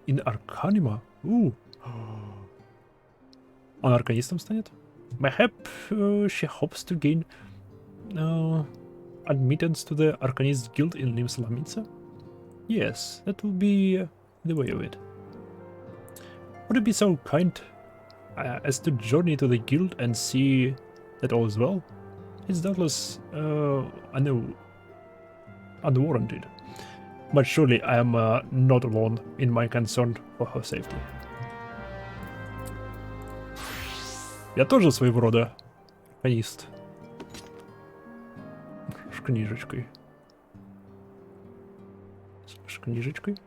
A: in Arcanima. Ooh. Он арканистом станет? Mayhap she hopes to gain admittance to the Arcanist Guild in Limsa. Yes, that will be the way of it. Would it be so kind as to journey to the guild and see that all is well? It's doubtless unwarranted, but surely I am not alone in my concern for her safety. Я тоже своего рода арканист. С книжечкой. С книжечкой.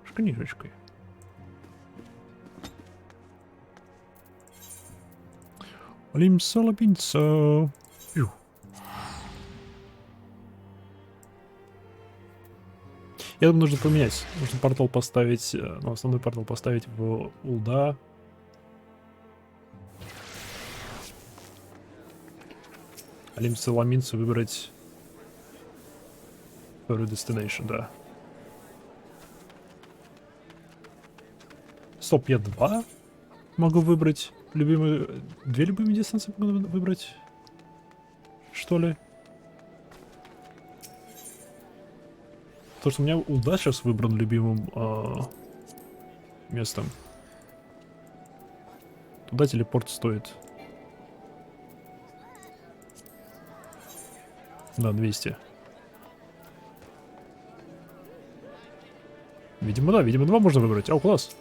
A: Лимса. Я думаю, нужно поменять. Нужно портал поставить, основной портал поставить в Улда. А Лимса выбрать второй destination, да. Стоп, я два могу выбрать. Две любимые дистанции могу выбрать. Что ли? Потому что у меня Улда сейчас выбран любимым местом. Туда телепорт стоит. Да, 200. Видимо, да, видимо, 2 можно выбрать. О, класс.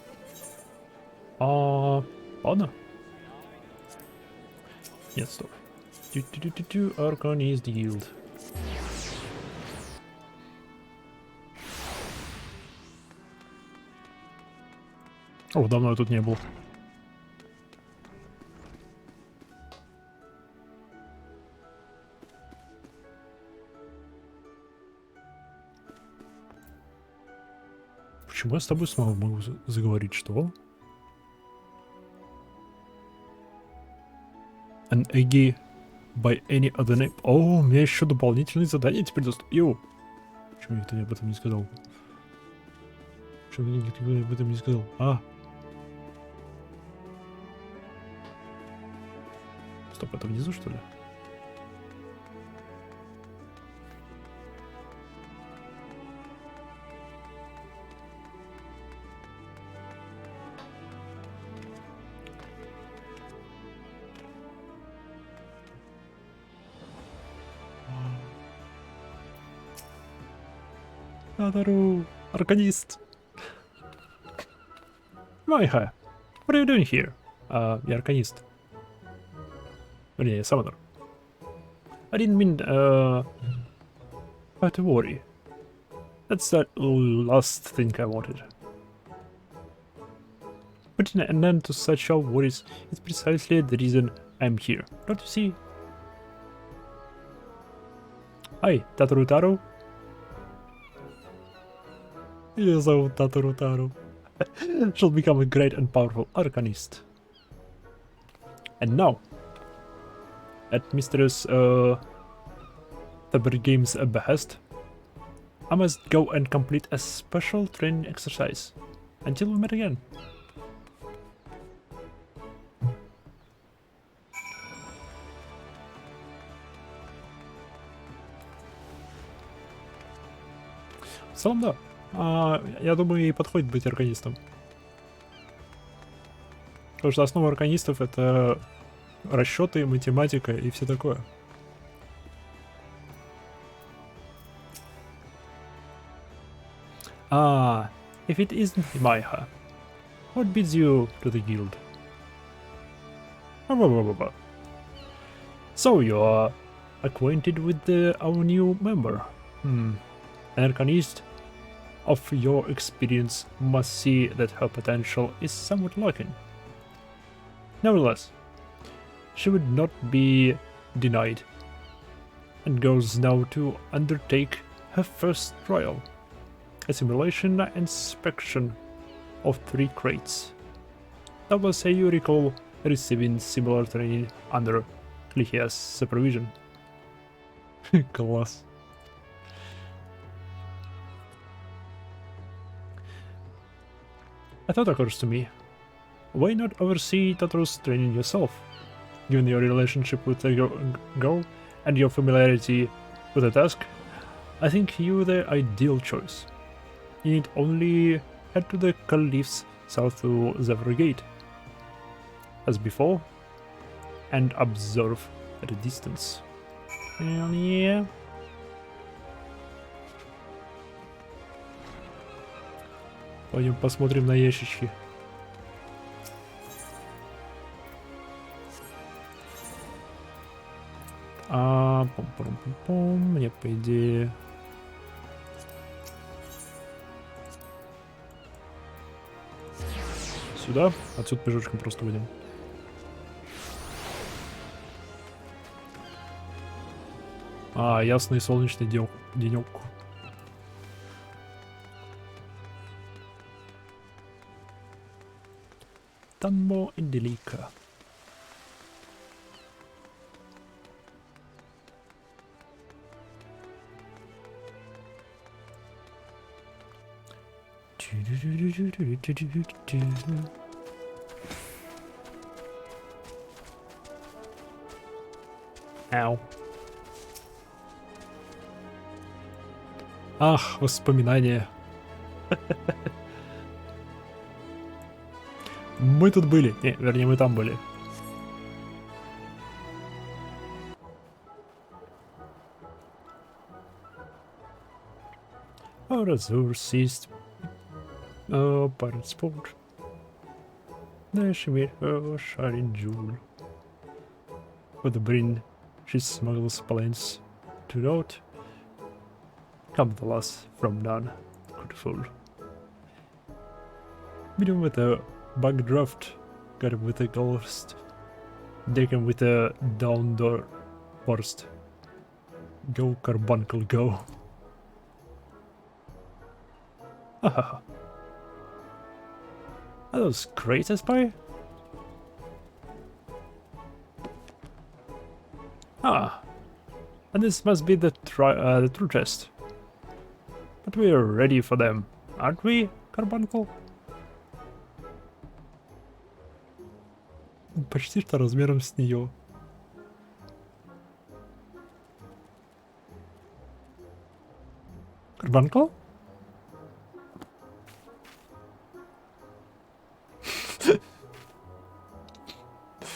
A: Ладно. Нет, стоп. Arcanist Guild. О, давно я тут не был. Почему я с тобой снова могу заговорить? Что? An Eggy by any other name. О, у меня еще дополнительные задания теперь доступны. Йоу. Почему никто об этом не сказал? Почему никто об этом не сказал? Стоп, это внизу, что ли? Надару, арканист. Майха, what are you doing here? Я арканист. Вернее, Summoner. I didn't mean, not to worry. That's the last thing I wanted. Putting an end to such worries is precisely the reason I'm here. Don't you see? Hi, Tatarutaru. Ее зовут Tatarutaru. She'll become a great and powerful arcanist. And now, at Mistress Game's behest, I must go and complete a special training exercise. Until we meet again. В целом, да. Я думаю, ей подходит быть арканистом. Потому что основа арканистов — это расчеты, математика и все такое. If it isn't Maiha, what bids you to the guild? So you are acquainted with our new member. An arcanist of your experience must see that her potential is somewhat lacking. Nevertheless, she would not be denied, and goes now to undertake her first trial, a simulation inspection of 3 crates. That was, you recall, receiving similar training under Clihia's supervision. Класс. A thought occurs to me. Why not oversee Tataru's training yourself? Given your relationship with the girl and your familiarity with the task, I think you're the ideal choice. You need only head to the Caliph's south to Zephyr Gate, as before, and observe at a distance. Hell yeah. Пойдем посмотрим на ящички. Мне по идее... Сюда, отсюда пешочком просто выйдем. Ясный солнечный денек. Танмо Инделика. Ау. Ах, воспоминания. Мы тут были. Не, вернее, мы там были. Our resources Pirate sport. There she made her shining jewel. With the brin, she smuggles planes to note. Come the loss from none could fool. Medium with a bug draft, got him with a ghost. Take him with a down door burst. Go carbuncle go. Haha. Are those crates I spy? Ah, and this must be the true chest. But we are ready for them, aren't we, Carbuncle? Почти что размером с нее. Carbuncle?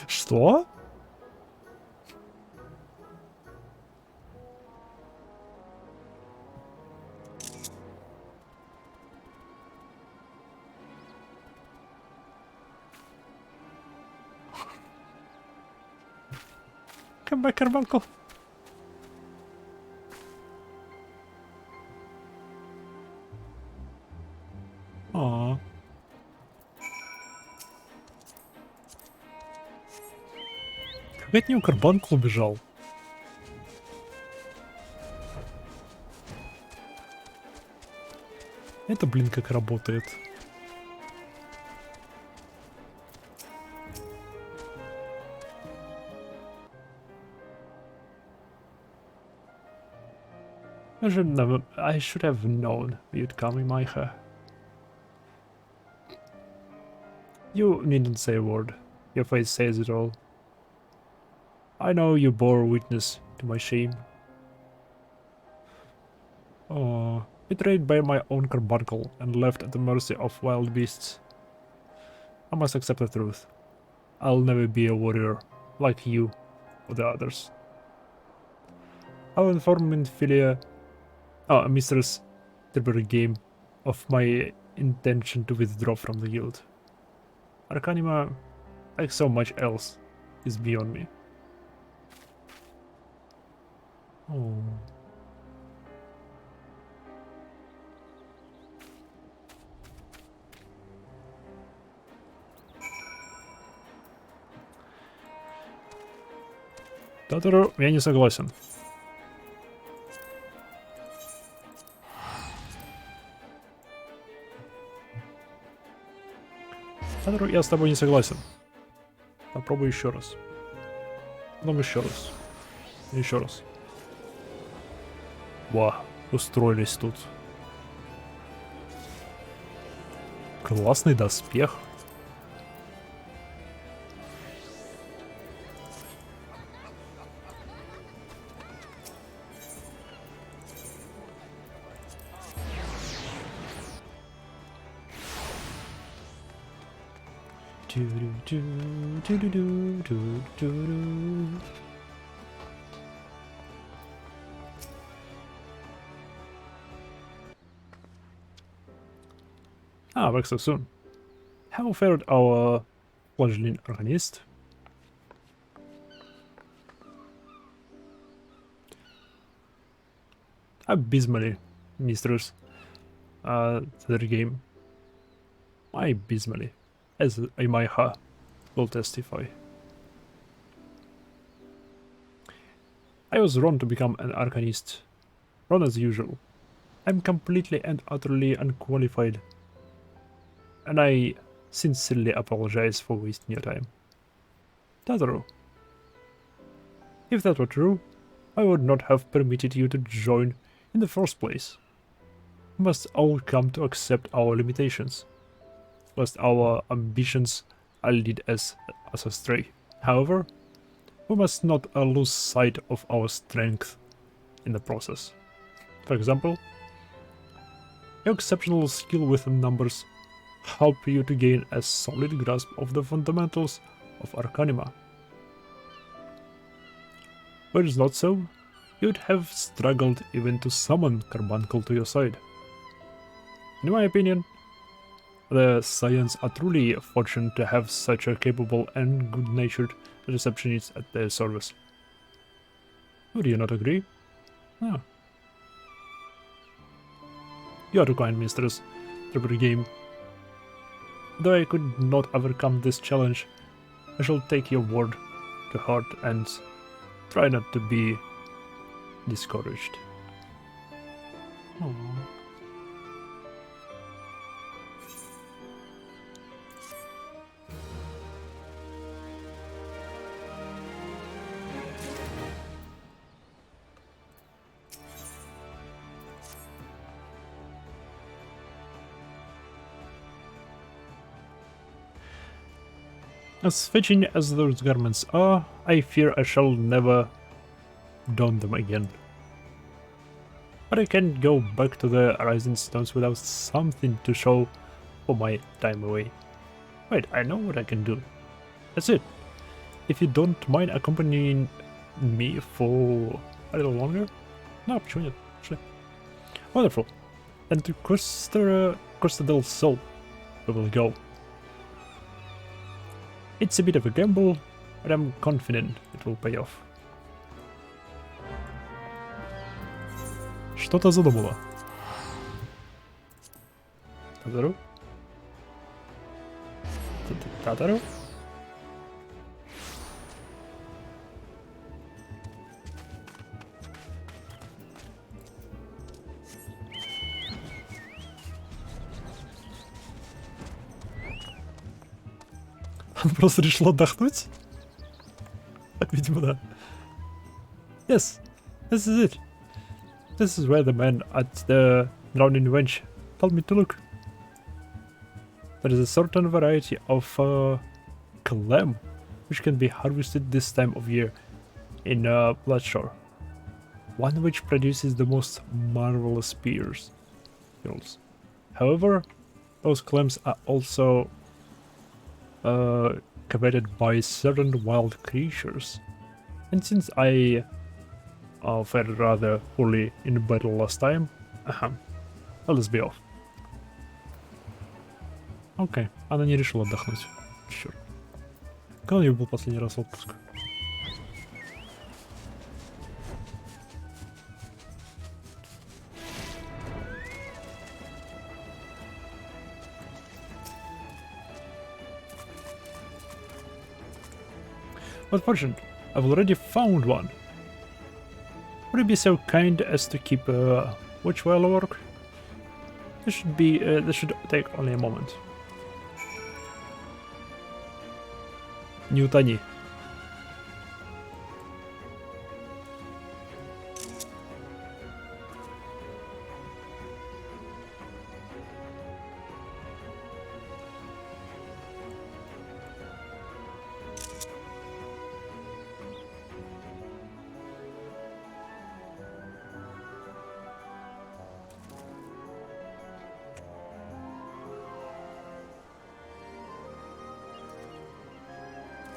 A: Что? Come back, Carbuncle. Aww. Как от него Carbuncle убежал? Это, блин, как работает. I should have known you'd come, Maicha. You needn't say a word. Your face says it all. I know you bore witness to my shame. Oh, betrayed by my own carbuncle and left at the mercy of wild beasts. I must accept the truth. I'll never be a warrior like you or the others. I'll inform Mistress Tilbury Game of my intention to withdraw from the guild. Arcanima, like so much else, is beyond me. Oh. Татору, я не согласен. Татору, я с тобой не согласен. Попробуй еще раз. Потом еще раз. Еще раз. Ва, устроились тут. Классный доспех. Back so soon. How fared our fledgling organist? Abysmally, mistress. Their game. Abysmally, as Imaiha will testify. I was wrong to become an arcanist. Wrong as usual. I'm completely and utterly unqualified. And I sincerely apologize for wasting your time. Tataru. If that were true, I would not have permitted you to join in the first place. We must all come to accept our limitations, lest our ambitions lead us astray. However, we must not lose sight of our strength in the process. For example, your exceptional skill with numbers help you to gain a solid grasp of the fundamentals of Arcanima. Were it not so, you'd have struggled even to summon Carbuncle to your side. In my opinion, the Scions are truly fortunate to have such a capable and good-natured receptionist at their service. Would you not agree? No. You are too kind, mistress. Tribute game. Though I could not overcome this challenge, I shall take your word to heart and try not to be discouraged. Aww. As fetching as those garments are, I fear I shall never don them again. But I can't go back to the Rising Stones without something to show for my time away. Wait, I know what I can do. That's it. If you don't mind accompanying me for a little longer? No, почему нет? Actually. Wonderful. And to Costa del Sol we will go. It's a bit of a gamble, but I'm confident it will pay off. Что-то задумала. Татару? Татару? Он просто решил отдохнуть? Видимо, да. Yes, this is it. This is where the man at the drowning wench told me to look. There is a certain variety of clam which can be harvested this time of year in Bloodshore. One which produces the most marvelous spears. However, those clams are also coveted by certain wild creatures. And since I fared rather poorly in battle last time, I'll just be off. Окей, она не решила отдохнуть. Черт. Когда у нее был последний раз отпуск? But fortunate, I've already found one. Would you be so kind as to keep watch while I work? This should take only a moment. Не утони.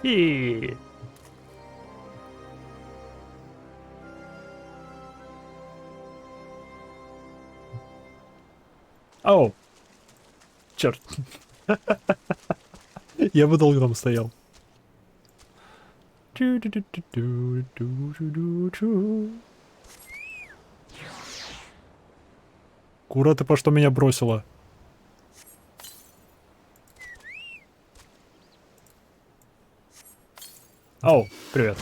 A: Yeah. О! Черт. Я бы долго там стоял. Кура, ты по что меня бросила? О, привет.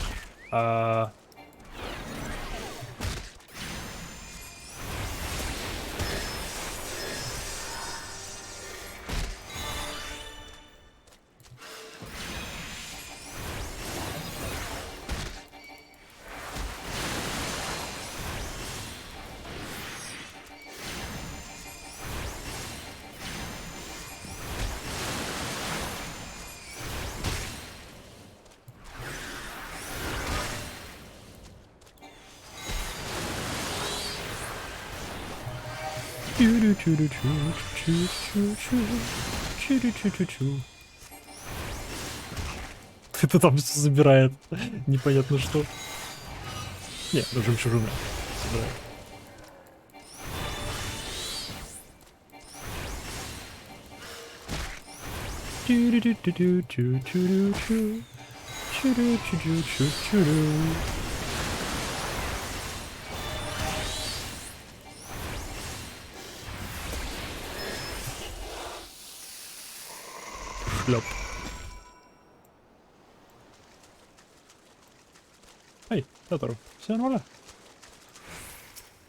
A: Это там все забирает. Непонятно что. Не, ну жемчужина собирает. Шлеп. Эй, Татору, все нормально?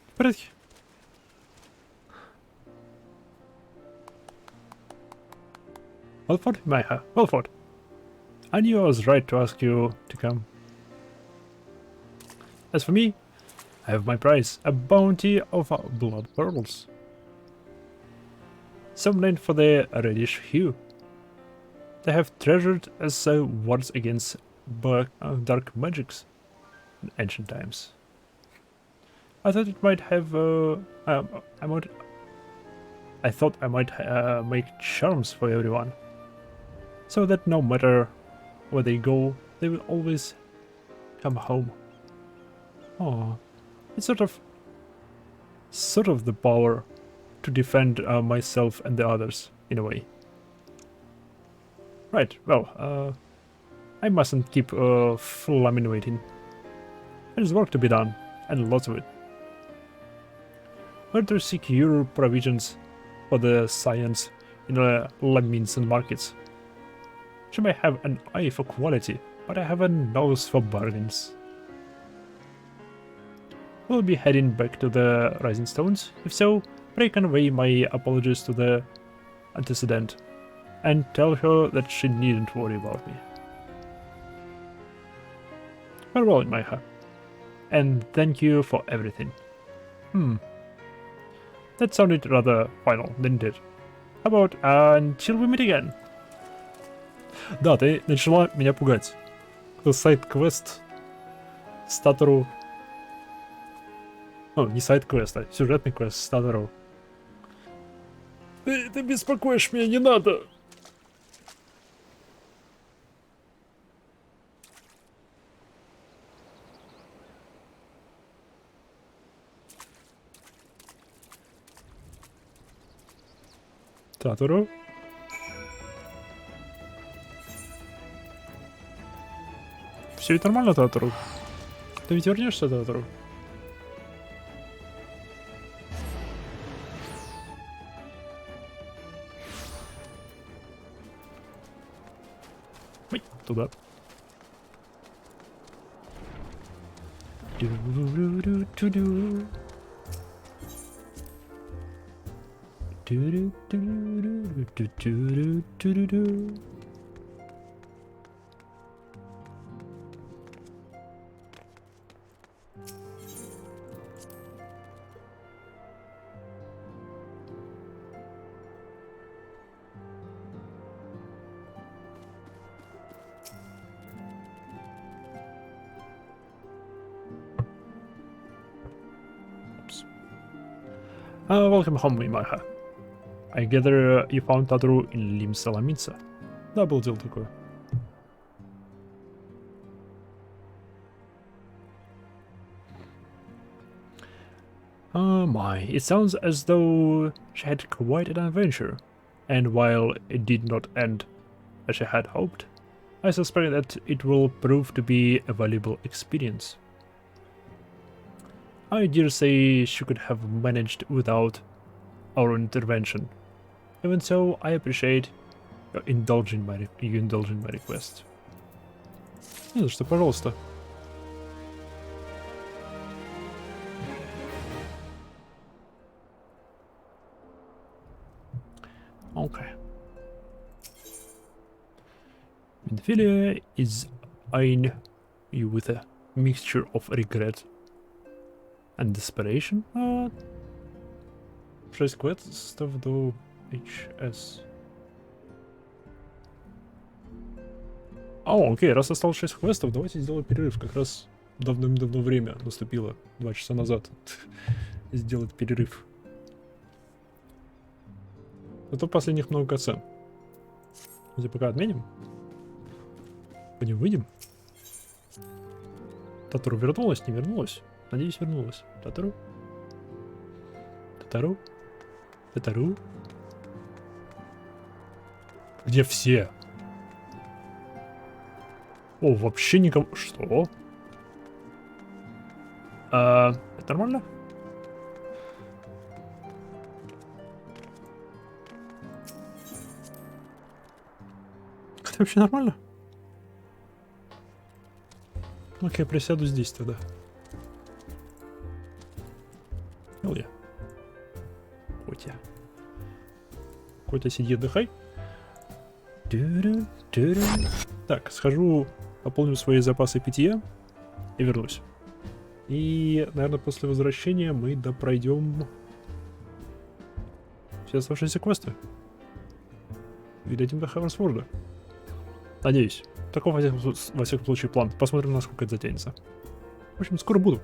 A: В порядке? Wilford, Maiha, Wilford. I knew I was right to ask you to come. As for me, I have my prize, a bounty of blood pearls. Some named for their reddish hue. They have treasured as wards against dark magics in ancient times. I thought it might have. I thought I might make charms for everyone, so that no matter where they go, they will always come home. Oh, it's sort of the power to defend myself and the others in a way. Right. Well, I mustn't keep flamminating. There's work to be done, and lots of it. Where to secure provisions for the science in lemons and markets. She may have an eye for quality, but I have a nose for bargains. We'll be heading back to the Rising Stones. If so, pray convey my apologies to the antecedent, and tell her that she needn't worry about me. Farewell, Maiha, and thank you for everything. That sounded rather final, didn't it? How about until we meet again? Да, ты начала меня пугать. Сайд-квест с Татору. Ну, не сайд-квест, а сюжетный квест с Татору. Ты беспокоишь меня, не надо! Татору? Все ведь нормально, Татору? Ты ведь вернешься, Татору? Ой, туда. Welcome home, Maiha. I gather you found Tatorу in Limsa. Да, был дело такое. Oh my, it sounds as though she had quite an adventure, and while it did not end as she had hoped, I suspect that it will prove to be a valuable experience. I dare say she could have managed without our intervention. Even so, I appreciate you indulging my request. Не за что, пожалуйста. Okay. Minfilia is eyeing you with a mixture of regret and desperation. 6 квестов до HS. Окей, раз осталось 6 квестов, давайте сделаем перерыв. Как раз давным-давно время наступило, 2 часа назад. Сделать перерыв. Зато последних много КЦ. Давайте пока отменим. Пойдем выйдем. Татору вернулась, не вернулась? Надеюсь, вернулась. Татору? Татору? Татору? Где все? О, вообще никого... Что? Это нормально? Это вообще нормально? Ну-ка, я присяду здесь тогда. Ой. Котя. Котя, сиди, отдыхай. Так, схожу, пополню свои запасы питья и вернусь. И, наверное, после возвращения мы допройдем все оставшиеся квесты. И дойдем до Хеверсворда. Надеюсь. Таков, во всяком случае, план. Посмотрим, насколько это затянется. В общем, скоро буду.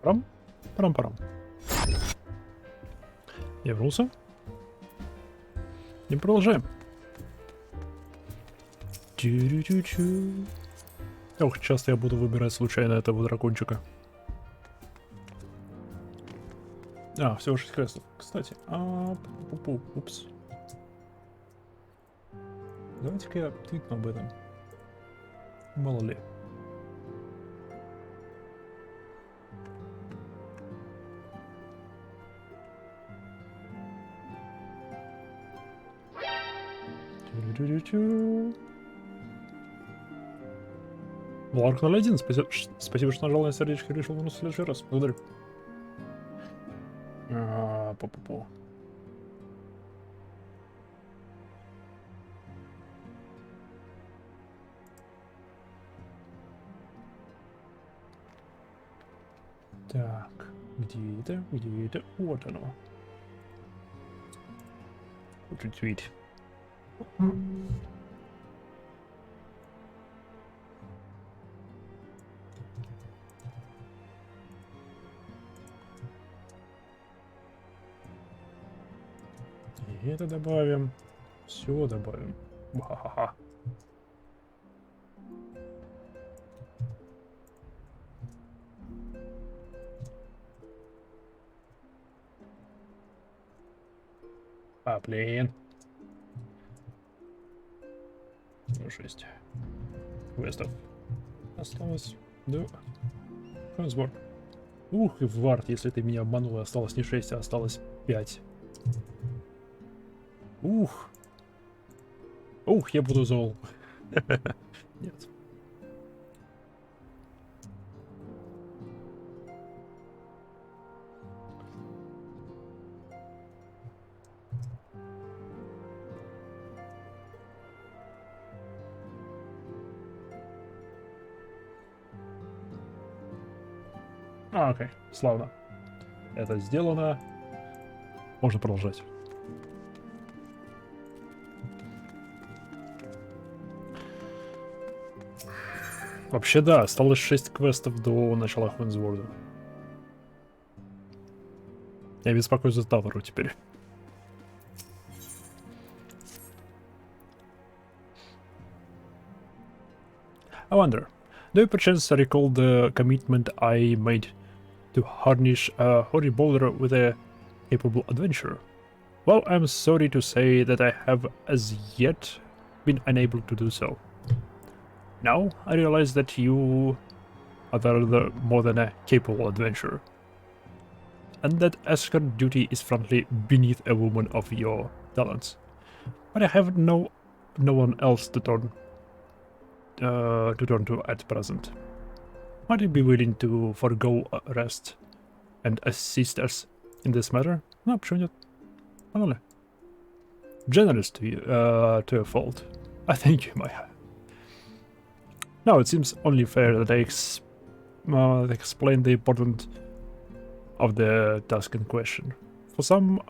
A: Парам? Парам-парам. Я вернулся. И продолжаем. Чу-чу-чу. Ох, часто я буду выбирать случайно этого дракончика. А, всего 6 квестов. Кстати, упс. Давайте-ка я твитну об этом. Мало ли. Вларк 01, спасибо, что нажал на сердечко и решил вернуться в следующий раз. Благодарю. Пу-пу-пу. Так, где это? Где это? Вот оно. Retweet. И это добавим. Все добавим. Ха-ха-ха. Блин. Ну, 6 квестов осталось. Да. Трансборд. Ух, и вард, если ты меня обманул, осталось не 6, а осталось 5. Ух. Ух, я буду зол. Нет. Окей, славно. Это сделано. Можно продолжать. Вообще да, осталось 6 квестов до начала Хвенсворда. Я беспокоюсь за Тавру теперь. I wonder, do you perchance recall the commitment I made to harness a hoary boulder with a capable adventurer? Well, I'm sorry to say that I have as yet been unable to do so. Now, I realize that you are more than a capable adventurer, and that escort duty is frankly beneath a woman of your talents. But I have no one else to turn to at present. Might you be willing to forego rest and assist us in this matter? No, почему нет? Мало ли. Generous to you, to your fault. I thank you, my. Now it seems only fair that I explain the importance of the task in question. For some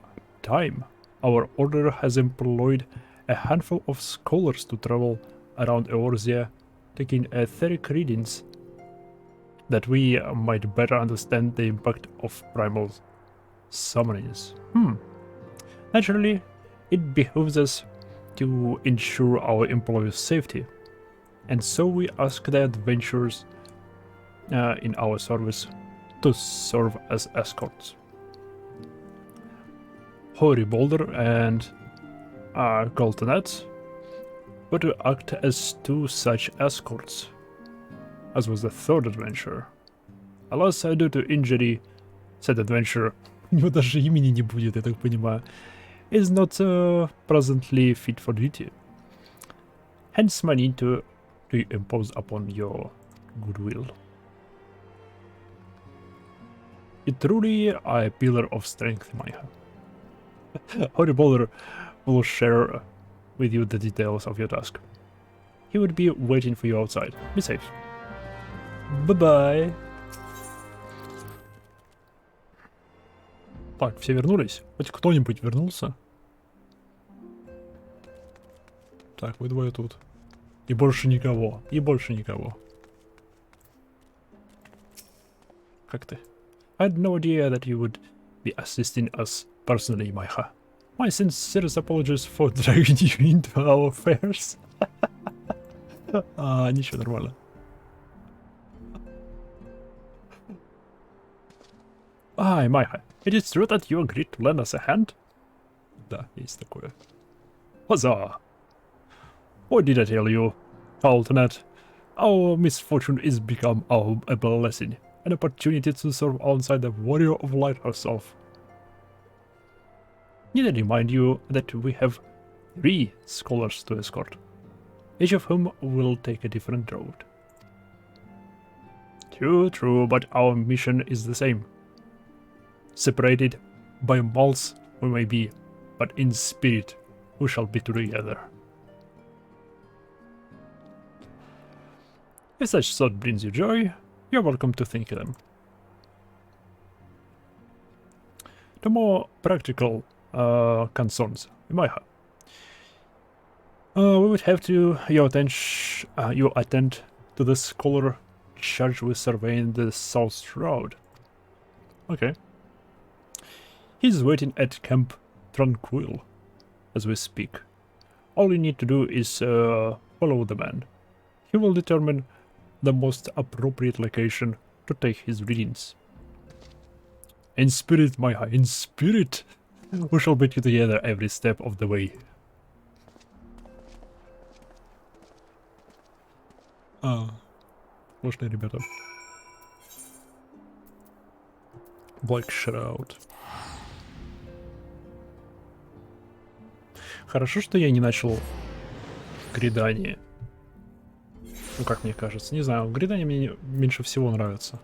A: time, our order has employed a handful of scholars to travel around Eorzea, taking etheric readings that we might better understand the impact of primal summonings. Naturally, it behooves us to ensure our employees' safety, and so we ask the adventurers in our service to serve as escorts. Hoary Boulder and Goldenet were to act as two such escorts, as was the third adventurer. Alas, due to injury, said adventurer, у него даже имени не будет, я так понимаю, is not presently fit for duty. Hence my need to impose upon your goodwill. It truly a pillar of strength, Maya. Hoary Boulder will share with you the details of your task. He would be waiting for you outside. Be safe. Bye-bye. Так, все вернулись? Хоть кто-нибудь вернулся? Так, вы двое тут. И больше никого. И больше никого. Как ты? I had no idea that you would be assisting us personally, Maiha. My sincerest apologies for dragging you into our affairs. Ничего, нормально. Maiha, it is true that you agreed to lend us a hand? Да, есть такое. Huzzah! What did I tell you, Alternate? Our misfortune is become a blessing, an opportunity to serve alongside the warrior of light herself. Need I remind you that we have 3 scholars to escort, each of whom will take a different road. True, but our mission is the same. Separated by miles we may be, but in spirit we shall be together. If such thought brings you joy, you're welcome to think them. The more practical concerns you might have. We would have to you attend to the scholar charged with surveying the South Road. Okay. He's waiting at Camp Tranquil as we speak. All you need to do is follow the man. He will determine the most appropriate location to take his readings. In spirit, Maiha, in spirit! We shall meet you together every step of the way. Можно, ребята. Black Shroud. Хорошо, что я не начал гридание. Ну, как мне кажется. Не знаю, гридание мне меньше всего нравится.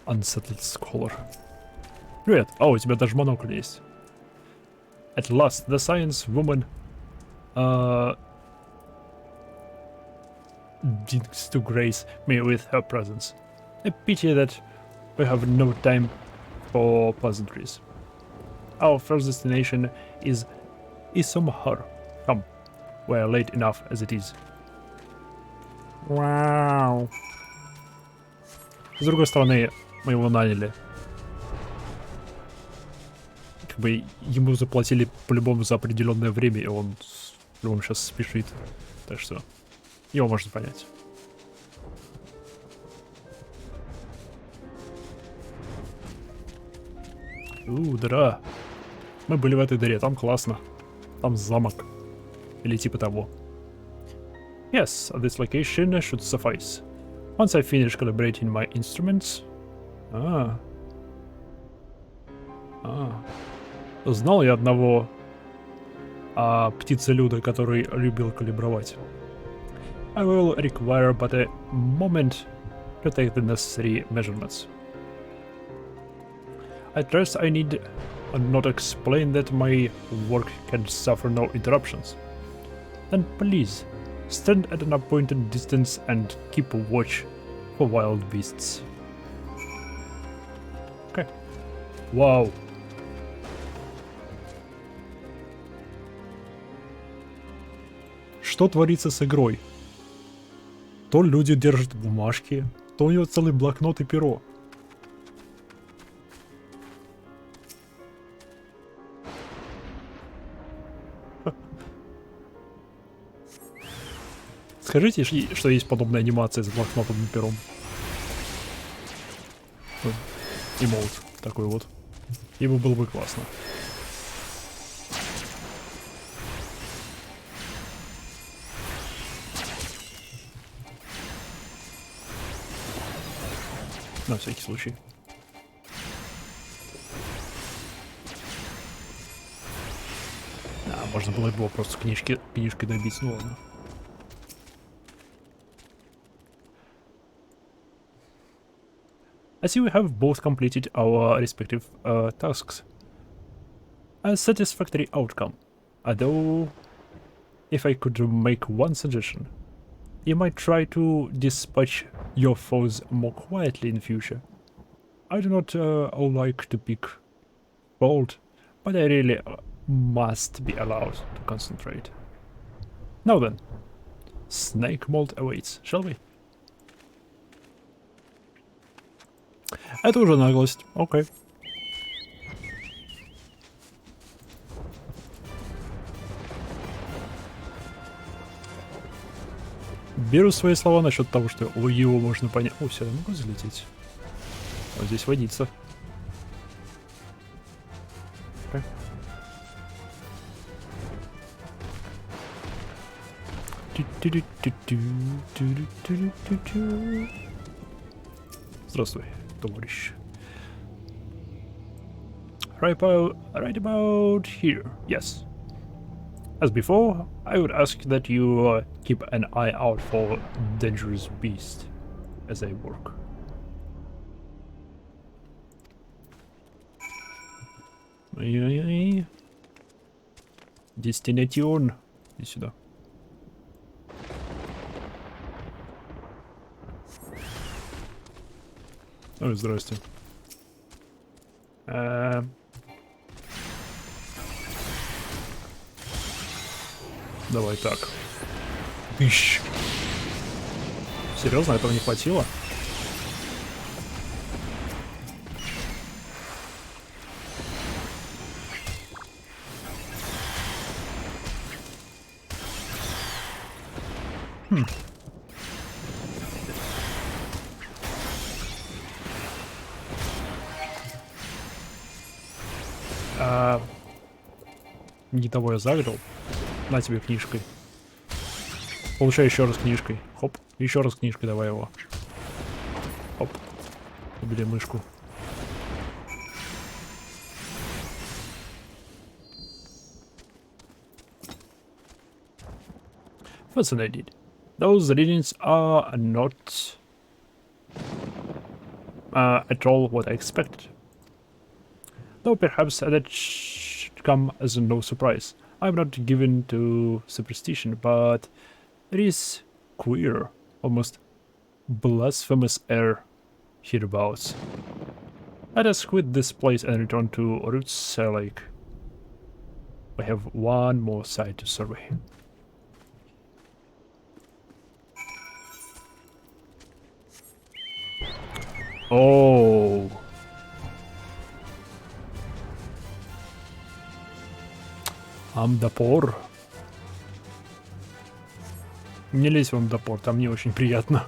A: Unsettled Scholar. Привет. У тебя даже монокль есть. At last, the science woman deigns to grace me with her presence. A pity that we have no time for pleasantries. Our first destination is Isomhar. Come, we're late enough as it is. Вау. С другой стороны, мы его наняли. Как бы ему заплатили по-любому за определенное время, и он сейчас спешит. Так что его можно понять. Дыра. Мы были в этой дыре, там классно. Там замок. Или типа того. Yes, this location should suffice. Once I finish calibrating my instruments... Знал я одного птицелюда, который любил калибровать. I will require but a moment to take the necessary measurements. I trust I need not explain that my work can suffer no interruptions. Then please, stand at an appointed distance and keep a watch for wild beasts. Okay. Wow. Что творится с игрой? То люди держат бумажки, то у него целый блокнот и перо. Скажите, что есть подобная анимация с блокнотом и пером. Эмоут такой вот. Ему было бы классно. На всякий случай. Можно было его просто книжкой добить, ну ладно. I see we have both completed our respective tasks. A satisfactory outcome. Although, if I could make one suggestion, you might try to dispatch your foes more quietly in future. I do not like to pick fault, but I really must be allowed to concentrate. Now then, snake mold awaits, shall we? Это уже наглость, окей. Беру свои слова насчет того, что его можно понять. О, все, я могу залететь. Вот здесь водится. Okay. Здравствуй, товарищ. Right about here, yes. As before, I would ask that you keep an eye out for dangerous beasts as I work. Ай-яй-яй. Destination. Иди сюда. Ой, здрасте. Давай так. Тыщ. Серьезно, этого не хватило? Не того я загрел. На тебе книжкой. Получай еще раз книжкой. Хоп. Еще раз книжкой, давай его. Хоп. Убери мышку. Fascinated. Those readings are not at all what I expected. Though perhaps that should come as no surprise. I'm not given to superstition, but it is queer, almost blasphemous air hereabouts. Let us quit this place and return to Roots Lake. We have one more side to survey. Oh. Амдапор. Не лезь в амдапор, там не очень приятно.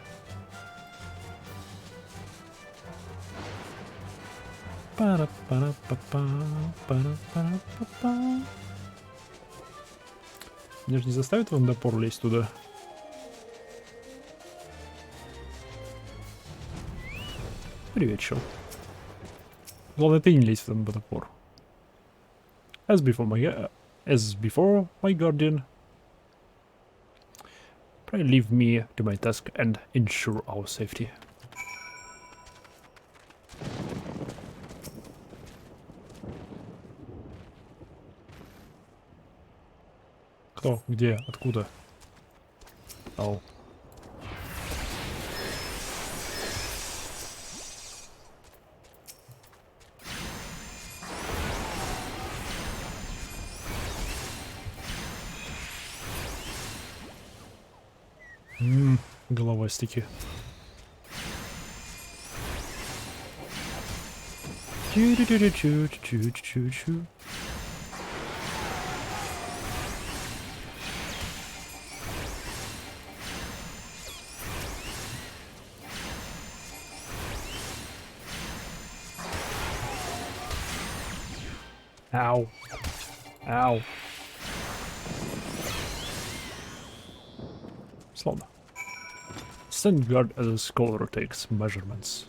A: Меня же не заставит в амдапор лезть туда. Привет, чел. Главное, ты не лезь в амдапор. As before, my guardian, pray leave me to my task and ensure our safety. Кто? Где? Откуда? Ау. Головастики. Чу-чу-чу-чу-чу-чу-чу. Ow. Ow. Slowly. Stand guard as a scholar takes measurements.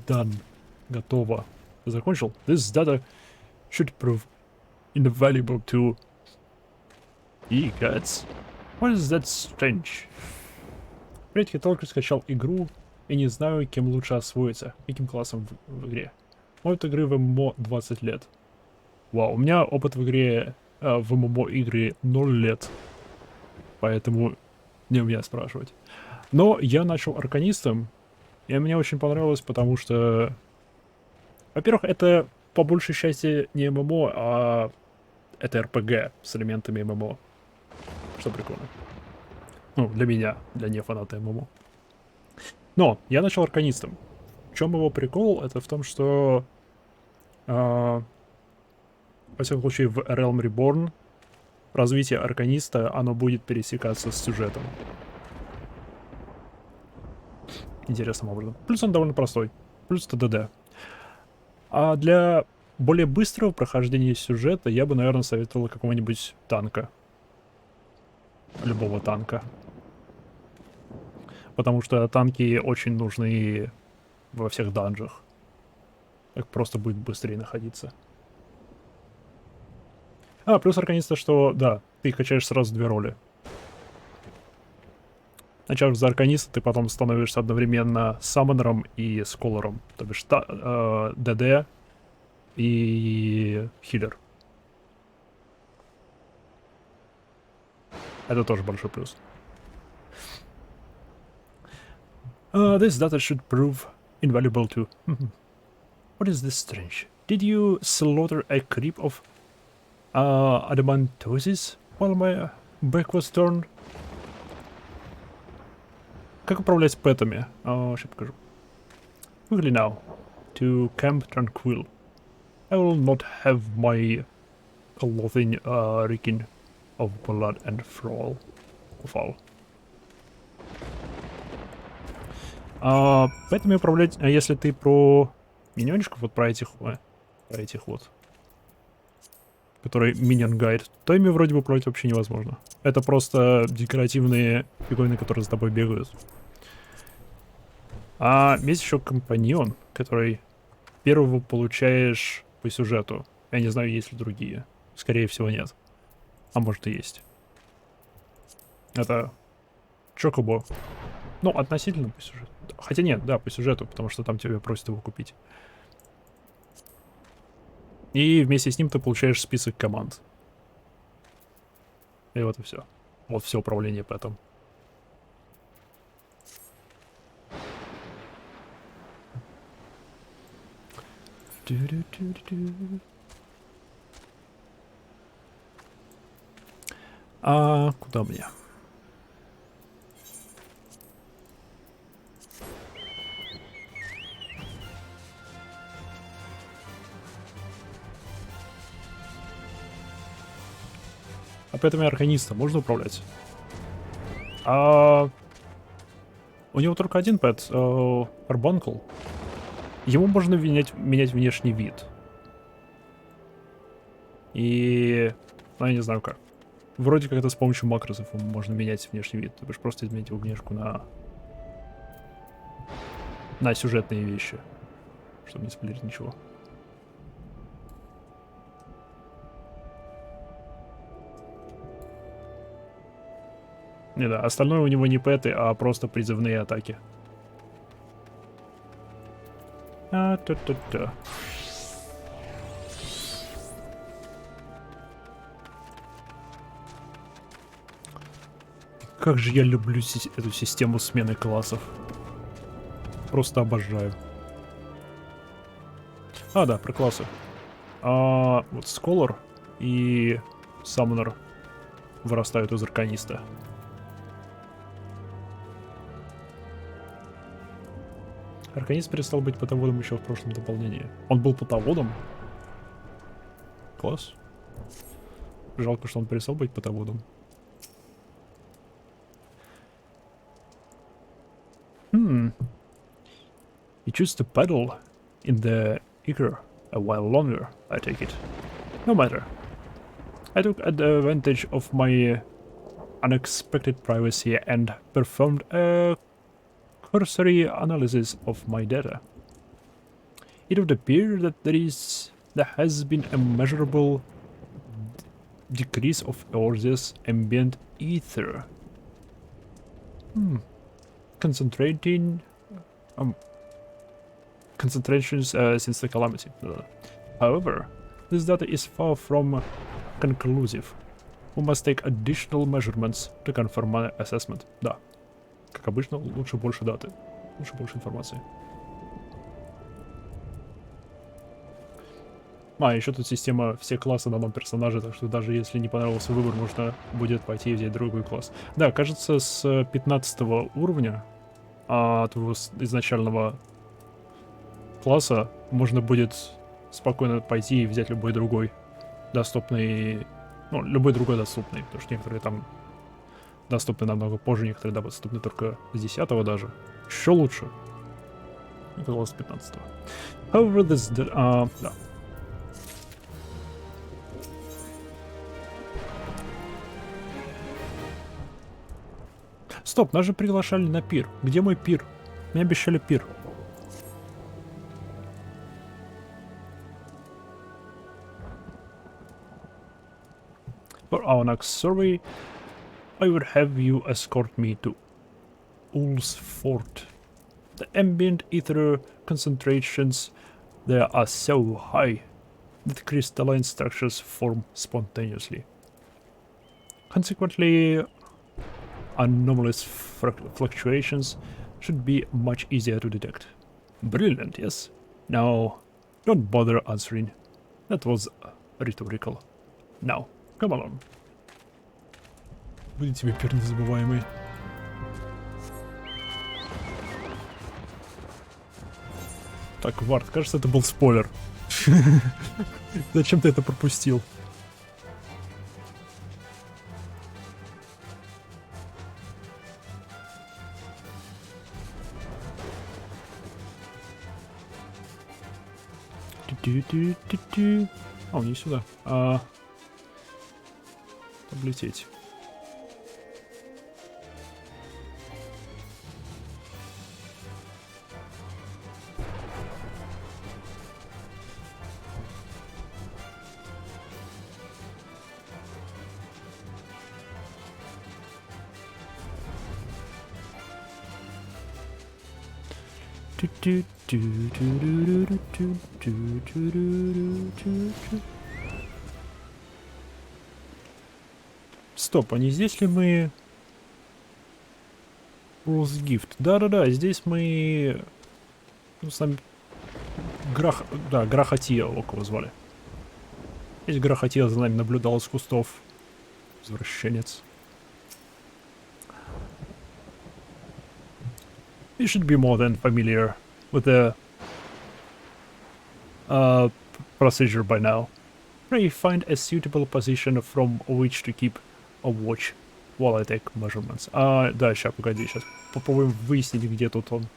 A: Done. Готово. Закончил. This data should prove invaluable to e-cats. What is that strange? Привет, я только скачал игру и не знаю, кем лучше освоиться, каким классом в игре. Опыт игры в ММО 20 лет. Вау, у меня опыт в игре, в ММО игры 0 лет. Поэтому не у меня спрашивать. Но я начал арканистом, и мне очень понравилось, потому что... Во-первых, это по большей части не ММО, а это РПГ с элементами ММО. Что прикольно. Ну, для меня, для не фаната ММО. Но я начал арканистом. В чем его прикол? Это в том, что во всяком случае в Realm Reborn развитие арканиста, оно будет пересекаться с сюжетом. Интересным образом. Плюс он довольно простой. Плюс ТДД. А для более быстрого прохождения сюжета я бы, наверное, советовал какого-нибудь танка. Любого танка. Потому что танки очень нужны во всех данжах. Так просто будет быстрее находиться. А, плюс арканиста, что, да, ты качаешь сразу две роли. Начав за арканиста, ты потом становишься одновременно саммонером и сколором. То бишь ДД и хиллер. Это тоже большой плюс. This data should prove invaluable too. What is this strange? Did you slaughter a creep of adamantosis while my back was turned? Как управлять пэтами? Сейчас покажу. Quickly now. To Camp Tranquil. I will not have my clothing reeking of blood and foul. Пэтами управлять, если ты про миньончиков, вот про этих вот, которые миньон гайд, то ими вроде бы управлять вообще невозможно. Это просто декоративные фигурины, которые за тобой бегают. А есть еще компаньон, который первого получаешь по сюжету. Я не знаю, есть ли другие. Скорее всего, нет. А может и есть. Это Чокобо. Ну, относительно по сюжету. Хотя нет, да, по сюжету, потому что там тебя просят его купить. И вместе с ним ты получаешь список команд. И вот и все. Вот все управление пэтом. А куда мне? А пэтами арканиста можно управлять? У него только один пэт, Арбанкл. Ему можно менять внешний вид. И... Ну, я не знаю как. Вроде как это с помощью макросов можно менять внешний вид. То бишь просто изменить его внешку на сюжетные вещи. Чтобы не спойлерить ничего. Не, да, остальное у него не пэты, а просто призывные атаки. Та-та-та. Как же я люблю эту систему смены классов. Просто обожаю. А, да, про классы. Вот Scholar и Summoner вырастают из арканиста. Арканист перестал быть потоводом еще в прошлом дополнении. Он был потоводом? Класс. Жалко, что он перестал быть потоводом. You choose to paddle in the Icar a while longer, I take it. No matter. I took advantage of my unexpected privacy and performed a cursory analysis of my data. It would appear that there has been a measurable decrease of Earth's ambient ether. Concentrations since the calamity. However, this data is far from conclusive. We must take additional measurements to confirm my assessment. Да. Как обычно, лучше больше даты. Лучше больше информации. А, еще тут система все классы на одном персонаже, так что даже если не понравился выбор, можно будет пойти и взять другой класс. Да, кажется, с 15 уровня от твоего изначального класса можно будет спокойно пойти и взять любой другой доступный, ну, любой другой доступный, потому что некоторые там доступны намного позже, некоторые доступны только с 10 даже. Еще лучше. Это было с 15. However, this... да. Стоп, нас же приглашали на пир. Где мой пир? Мне обещали пир. For our next survey, I would have you escort me to Ul's Fort. The ambient ether concentrations there are so high that crystalline structures form spontaneously. Consequently, anomalous fluctuations should be much easier to detect. Brilliant, yes? Now, don't bother answering. That was rhetorical. Now, come along. Будет тебе пир незабываемый. Так, Вард, кажется, это был спойлер. Зачем ты это пропустил? А, не сюда. Облететь. Стоп, а не здесь ли мы... Rules Gift? Да-да-да, здесь мы... Ну, сами... Да, Грахотия, о кого звали. Здесь Грахотия за нами наблюдал из кустов. Извращенец. You should be more than familiar with the procedure by now. Pray find a suitable position from which to keep a watch while I take measurements. Да, сейчас, погоди, сейчас попробуем выяснить, где тут он.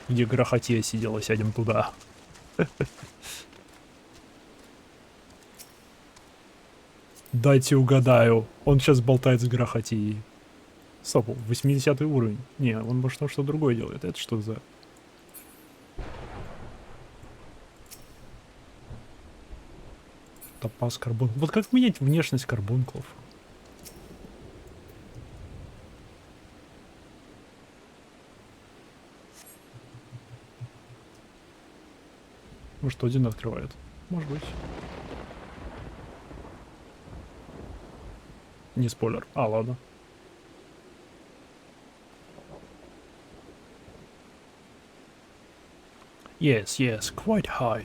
A: Где Грохотия сидела, сядем туда. Дайте угадаю, он сейчас болтает с Грохотией. Стоп, 80 уровень. Не, он может там что-то другое делает. Это что за... Топаз карбон. Вот как менять внешность карбунклов? Может, один открывает? Может быть. Не спойлер. А, ладно. Yes, yes, quite high.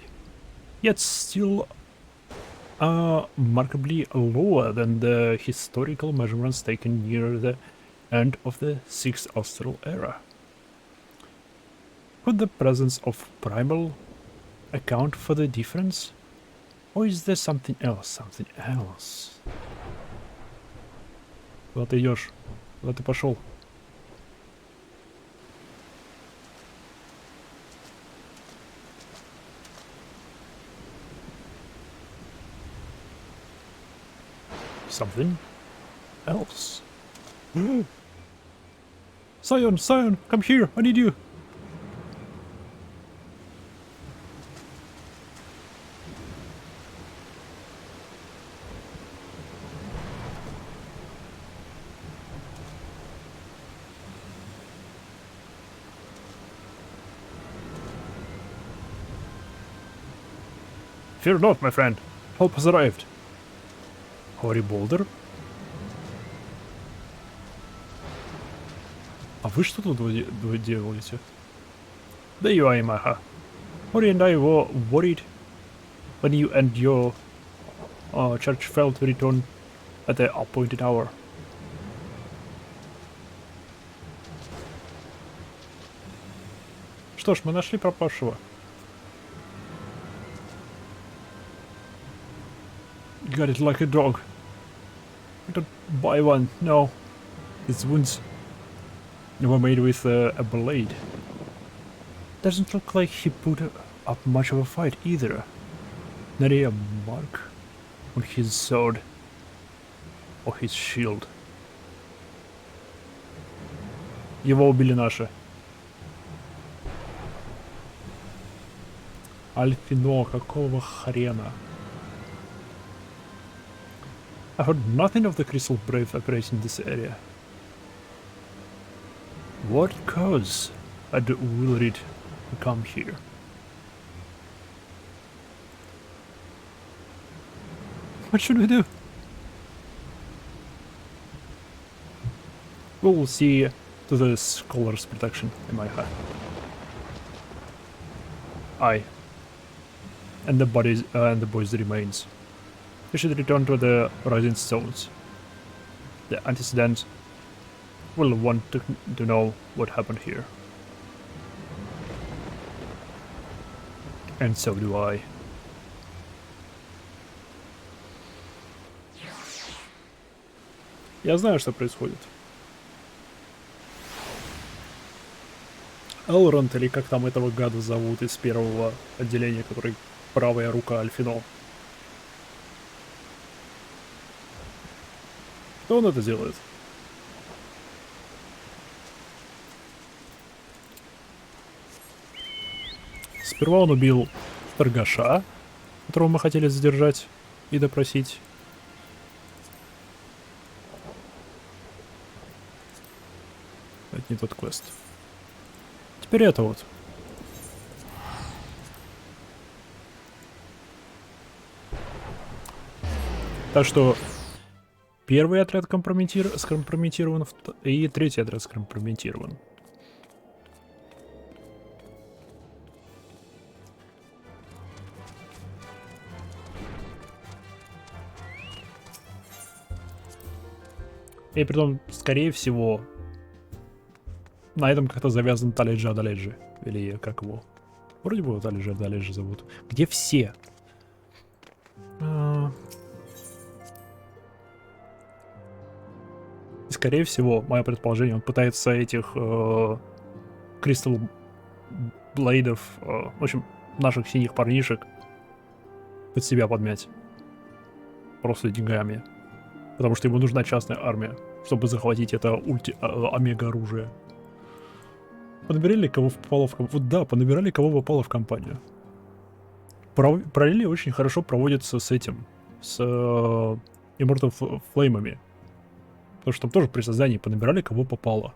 A: Yet still markedly lower than the historical measurements taken near the end of the 6th Austral era. Could the presence of primal account for the difference? Or is there something else? Something else? Куда ты идешь? Куда ты пошел? Something else. Scion, Scion, come here, I need you. Fear not, my friend. Help has arrived. Хори Болдер. А вы что тут делаете? Да you are, Maha. Ori and I were worried when you and your church failed to return at the appointed hour. Что ж, мы нашли пропавшего. Got it like a dog. Don't buy one, no. Its wounds were made with a blade. Doesn't look like he put up much of a fight either. Not a mark on his sword or his shield. Его убили наши. Альфино, какого хрена? I heard nothing of the Crystal Brave operating in this area. What cause had Willred to come here? What should we do? We'll see to the scholar's protection in my heart. Aye. And the bodies and the boys' remains. We should return to the Rising Stones. The antecedents will want to know what happened here. And so do I. Я знаю, что происходит. Элронд, или как там этого гада зовут из первого отделения, который правая рука Альфино. Что он это делает? Сперва он убил торгаша, которого мы хотели задержать и допросить. Это не тот квест. Теперь это вот. Так что первый отряд скомпрометирован, и третий отряд скомпрометирован. И притом, скорее всего, на этом как-то завязан Таледжи Адаледжи. Или как его? Вроде бы его Таледжи Адаледжи зовут. Где все? И, скорее всего, мое предположение, он пытается этих Кристалл Блейдов, в общем, наших синих парнишек под себя подмять. Просто деньгами. Потому что ему нужна частная армия, чтобы захватить это омега-оружие. Понабирали, кого попало в компанию. Вот да, понабирали, кого попало в компанию. Параллели очень хорошо проводятся с этим. С Immortal Flame'ами. Потому что там тоже при создании понабирали, кого попало.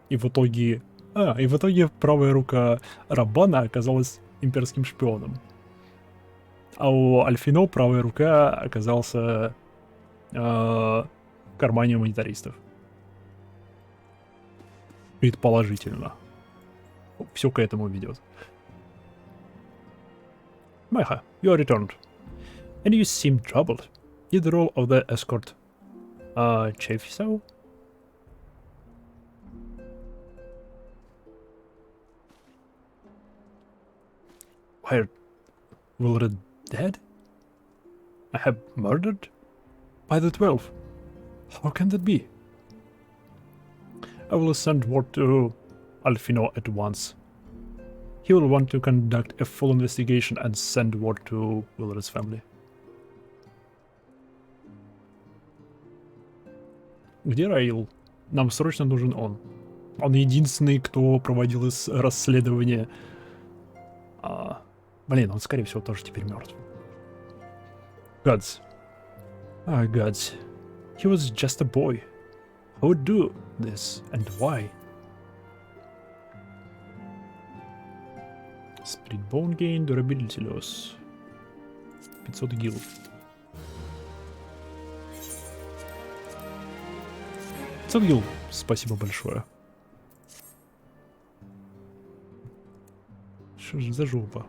A: И в итоге... и в итоге правая рука Раббана оказалась имперским шпионом. А у Альфино правая рука оказался... в кармане монетаристов. Предположительно. Все к этому ведет. Майха, you are returned. And you seem troubled. Did the role of the escort chafe so? Why, Willred dead? I have murdered? By the 12. How can that be? I will send word to Alfino at once. He will want to conduct a full investigation and send word to Willred's family. Где Раил? Нам срочно нужен он. Он единственный, кто проводил расследование. Блин, он скорее всего тоже теперь мертв. Gods. Gods. He was just a boy. Who would do this and why? Spirit Bone Gain, Durability Loss. 500 гил. Гил, спасибо большое. Что же за жопа?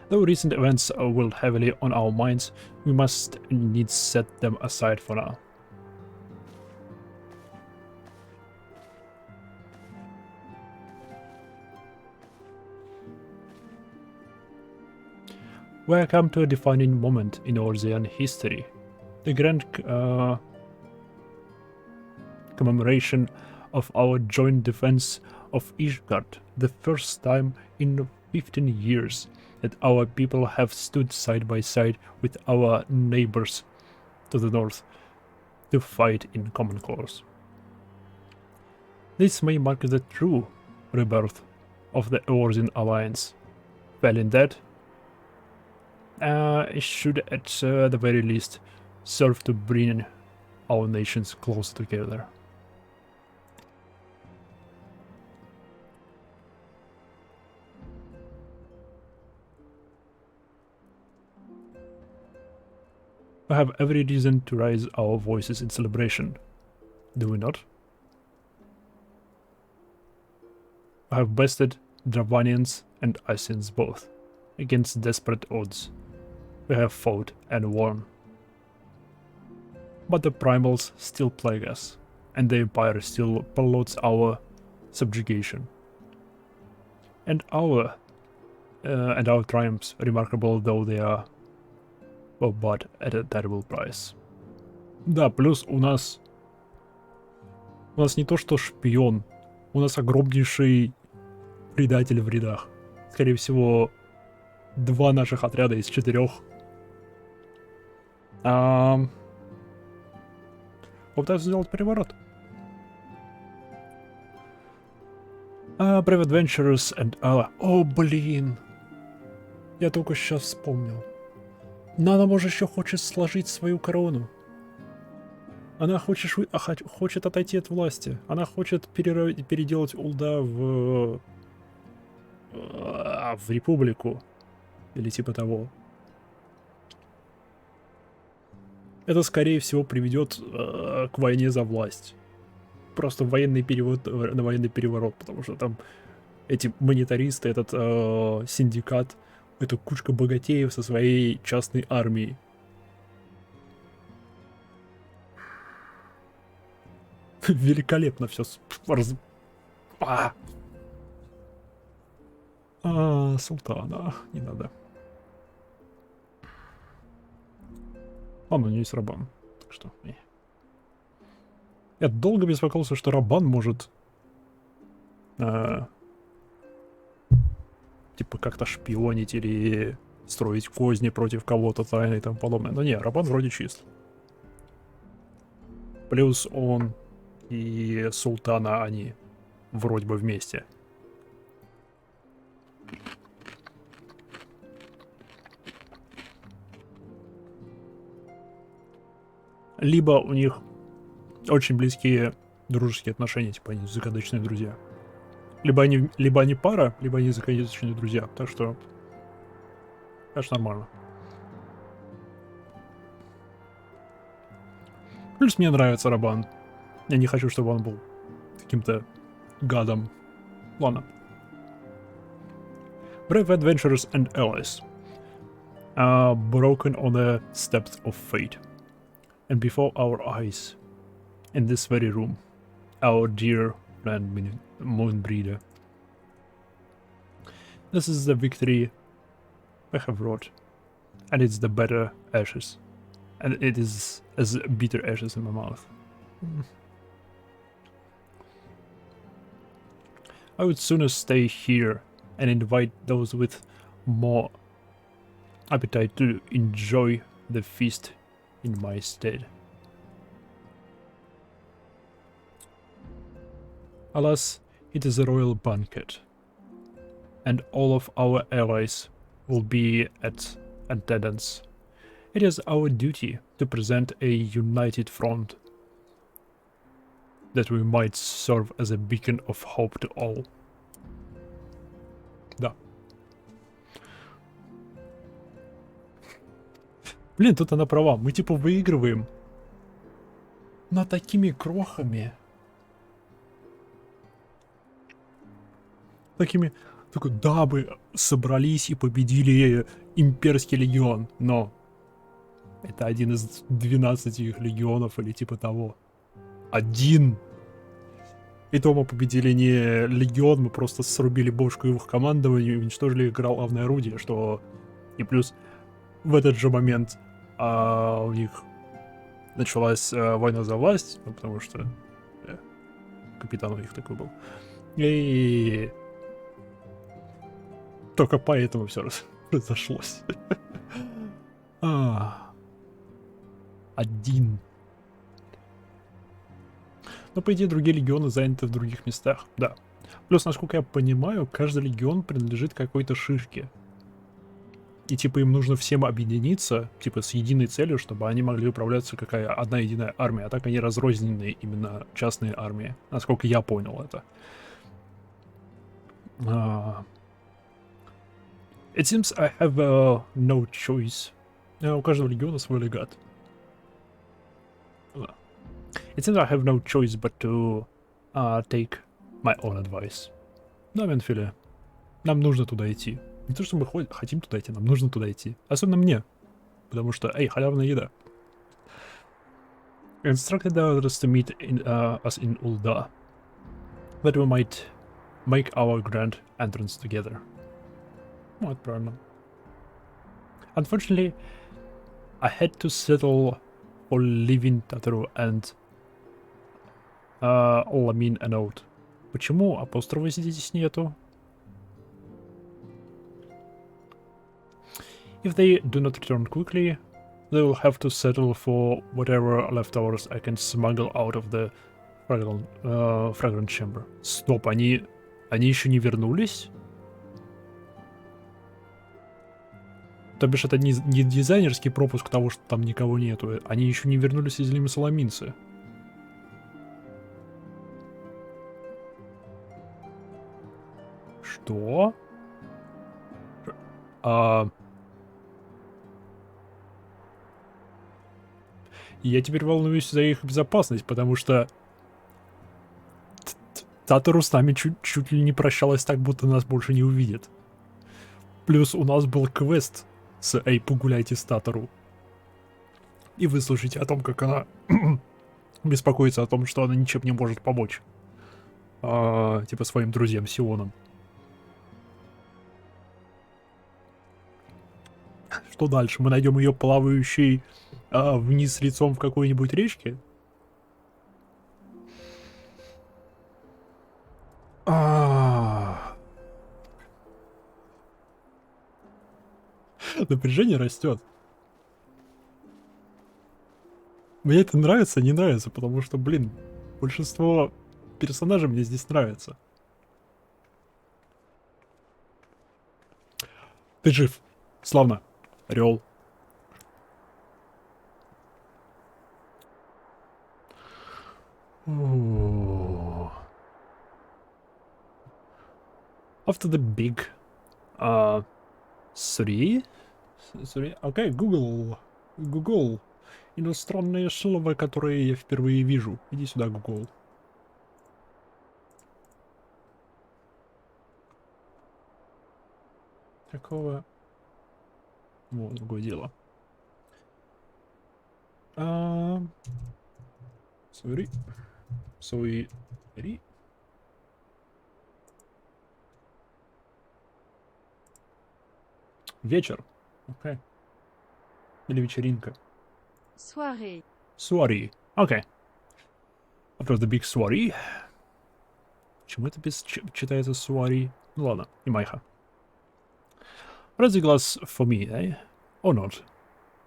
A: Though recent events will heavily on our minds, we must needs set them aside for now. We have come to a defining moment in Orzean history. The grand commemoration of our joint defense of Ishgard, the first time in 15 years that our people have stood side by side with our neighbors to the north to fight in common cause. This may mark the true rebirth of the Orzean alliance. Failing that, it should at the very least serve to bring our nations closer together. We have every reason to raise our voices in celebration, do we not? We have bested Dravanians and Asians both, against desperate odds. We have fought and won. But the primals still plague us, and the Empire still promotes our subjugation. And our triumphs, remarkable though they are, were bought at a terrible price. Да, плюс у нас не то что шпион, у нас огромнейший предатель в рядах. Скорее всего, 2 наших отряда из 4. Попытаюсь сделать переворот. Brave Adventurers and Ally. О, блин! Я только сейчас вспомнил. Но она, может, еще хочет сложить свою корону. Она хочет отойти от власти. Она хочет переделать Улда в республику. Или типа того. Это, скорее всего, приведет к войне за власть. Просто военный переворот, потому что там эти монетаристы, этот синдикат, это кучка богатеев со своей частной армией. Великолепно все. Султана, не надо. У него есть Рабан, так что... Я долго беспокоился, что Рабан может... типа как-то шпионить или строить козни против кого-то тайно и тому подобное. Но не, Рабан вроде чист. Плюс он и Султана, они вроде бы вместе. Либо у них очень близкие дружеские отношения, типа они закадычные друзья. Либо они пара, либо они закадычные друзья. Так что, конечно, нормально. Плюс мне нравится Рабан. Я не хочу, чтобы он был каким-то гадом. Ладно. Brave adventurers and allies are broken on the steps of fate. And before our eyes, in this very room, our dear friend Moonbreeder. This is the victory I have wrought, and it's the better ashes, and it is as bitter ashes in my mouth. I would sooner stay here and invite those with more appetite to enjoy the feast in my stead. Alas, it is a royal banquet, and all of our allies will be at attendance. It is our duty to present a united front that we might serve as a beacon of hope to all. Да. Блин, тут она права. Мы типа выигрываем. Но такими крохами. Такими... Такой, да, мы собрались и победили имперский легион, но это один из 12 их легионов или типа того. Один. И то мы победили не легион, мы просто срубили бошку его командованию и уничтожили их главное орудие, что... И плюс в этот же момент у них началась война за власть, ну, потому что капитан у них такой был. И только поэтому все разошлось. Один. Но, по идее, другие легионы заняты в других местах, да. Плюс, насколько я понимаю, каждый легион принадлежит какой-то шишке. И, типа, им нужно всем объединиться, типа, с единой целью, чтобы они могли управляться какая одна единая армия. А так они разрозненные именно частные армии. Насколько я понял это. It seems I have no choice. У каждого легиона свой легат. It seems I have no choice but to take my own advice. Да, Менфиле, нам нужно туда идти. Не то, что мы хотим туда идти, нам нужно туда идти. Особенно мне. Потому что, эй, халявная еда. Instructed others to meet us in Ulda. That we might make our grand entrance together. Ну, это правильно. Unfortunately, I had to settle for leaving Tataru and Ламин a note. Почему апострофа здесь нету? If they do not return quickly, they will have to settle for whatever leftovers I can smuggle out of the fragrant chamber. Стоп, они еще не вернулись? То бишь это не дизайнерский пропуск того, что там никого нету. Они еще не вернулись из Лимы-Соломинцы. Что? Я теперь волнуюсь за их безопасность, потому что Татару с нами чуть ли не прощалась так, будто нас больше не увидит. Плюс у нас был квест с «Эй, погуляйте с Татару». И вы слушаете о том, как она беспокоится о том, что она ничем не может помочь. Типа своим друзьям Сионам. Что дальше? Мы найдем ее плавающей вниз лицом в какой-нибудь речке? Напряжение растет. Мне это нравится, не нравится, потому что, блин, большинство персонажей мне здесь нравится. Ты жив. Славно. Орел. After the big Sorry? Окей, Google. Иностранное слово, которое я впервые вижу. Иди сюда, Google. Какого? Вот, другое дело. Sorry. Вечер. Окей. Или вечеринка.
O: Soirée.
A: Soirée. Окей. After the big soirée. Почему это читается soirée? Ну ладно, не майха. Raise a glass for me, eh? Or not?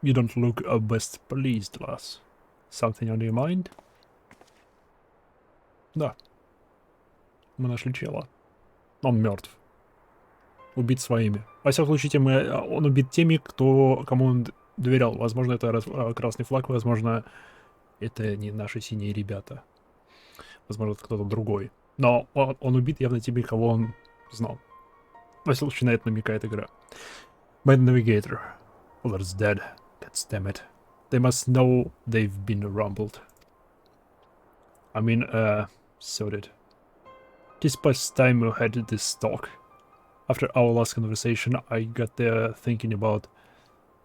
A: You don't look best pleased, lass. Something on your mind? Да. Мы нашли чела. Он мертв. Убит своими. Во всяком случае, он убит теми, кому он доверял. Возможно, это красный флаг, возможно, это не наши синие ребята. Возможно, это кто-то другой. Но он убит явно теми, кого он знал. Во всяком случае, на это намекает игра. My navigator. Others dead. God damn it. They must know they've been rumbled. I mean, so did. This past time we had this talk. After our last conversation, I got there thinking about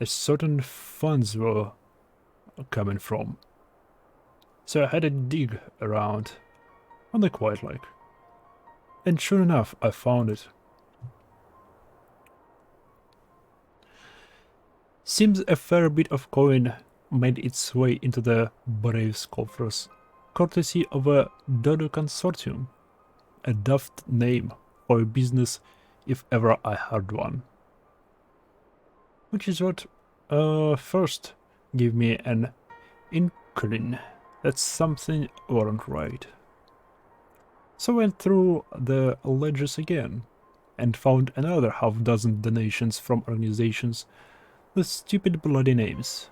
A: a certain funds were coming from. So I had a dig around on the quiet like. And sure enough, I found it. Seems a fair bit of coin made its way into the Brave's coffers, courtesy of a Dodo Consortium. A daft name for a business if ever I heard one. Which is what first gave me an inkling that something wasn't right. So I went through the ledgers again and found another half-dozen donations from organizations with stupid bloody names.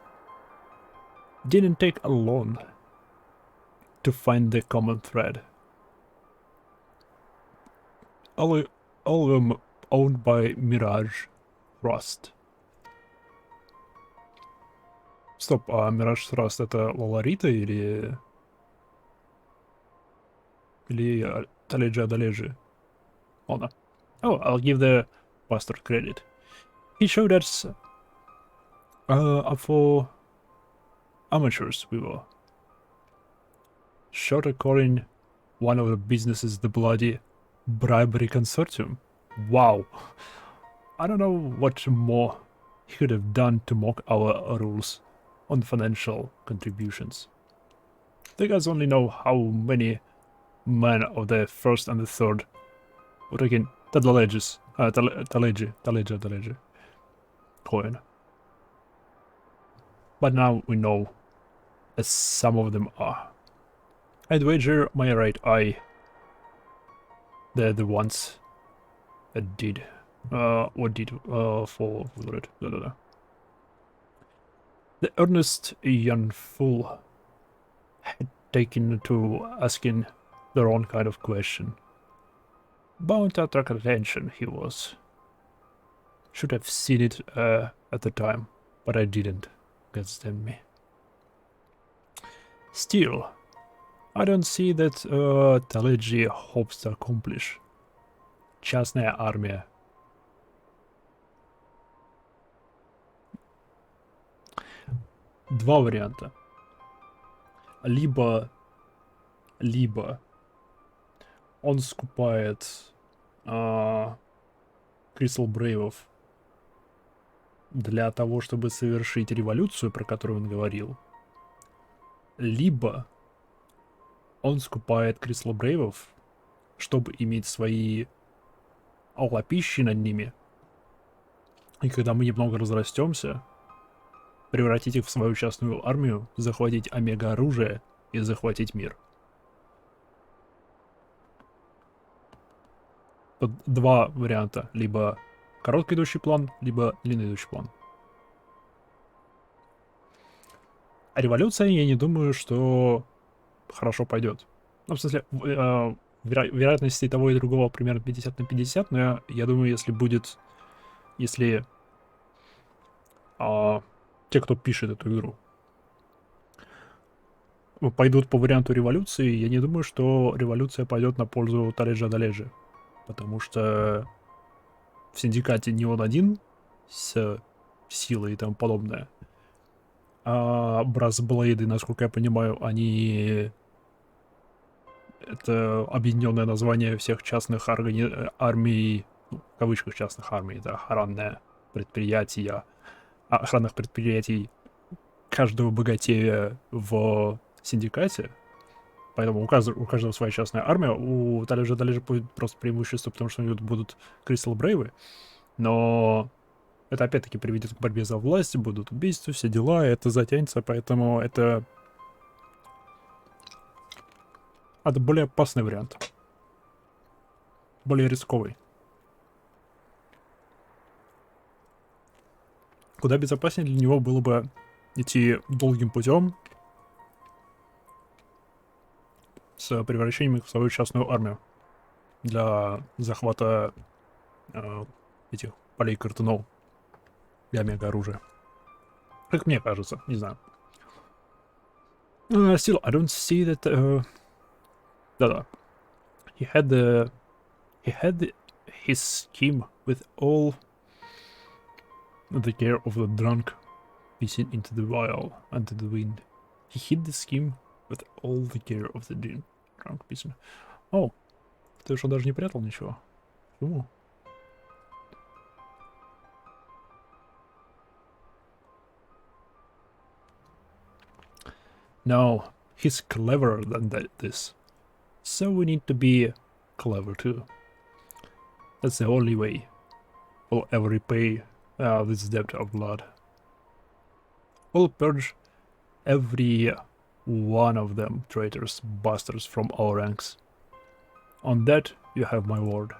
A: Didn't take long to find the common thread. All of them owned by Mirage Trust. Стоп, а Mirage Trust это Лоларита или Taleja Daleji? Oh no. Oh, I'll give the bastard credit. He showed us for amateurs we were. Short according one of the businesses the bloody bribery consortium. Wow. I don't know what more he could have done to mock our rules on financial contributions. The guys only know how many men of the first and the third. We're talking Taleji coin. But now we know, as some of them are. I'd wager my right eye they're the ones that did. What did for it? The earnest young fool had taken to asking the wrong kind of question. Bound to attract attention, he was. Should have seen it at the time, but I didn't. Goddamn me. Still, I don't see that Taleji hopes to accomplish. Частная армия. Два варианта. Либо он скупает Crystal Брэйвов для того, чтобы совершить революцию, про которую он говорил. Либо он скупает Crystal Брэйвов, чтобы иметь свои лапищи над ними. И когда мы немного разрастемся, превратить их в свою частную армию, захватить омега-оружие и захватить мир. Тут два варианта. Либо короткий идущий план, либо длинный идущий план. А революция, я не думаю, что хорошо пойдет. Ну, в смысле, вероятности того и другого примерно 50 на 50, но я думаю, если будет... Если те, кто пишет эту игру, пойдут по варианту революции, я не думаю, что революция пойдет на пользу Таледжа Даледжи. Потому что в синдикате не он один с силой и тому подобное. А Брасблейды, насколько я понимаю, они... Это объединенное название всех частных армий, ну, в кавычках частных армий, это охранное предприятие, охранных предприятий каждого богатея в синдикате. Поэтому у каждого своя частная армия. У Таледжа будет просто преимущество, потому что у него будут Crystal Брэйвы. Но это опять-таки приведет к борьбе за власть, будут убийства, все дела, это затянется, поэтому это более опасный вариант. Более рисковый. Куда безопаснее для него было бы идти долгим путем с превращением их в свою частную армию для захвата этих полей картунов для мега-оружия. Как мне кажется, не знаю. Still, I don't see that... Да-да. He his scheme with all the care of the drunk pissing into the vial under the wind. He hid the scheme with all the care of the drunk pissing. О, ты что, даже не прятал ничего? Почему? No, he's cleverer than this. So we need to be clever too. That's the only way we'll ever repay this debt of blood. We'll purge every one of them traitors, bastards from our ranks. On that, you have my word.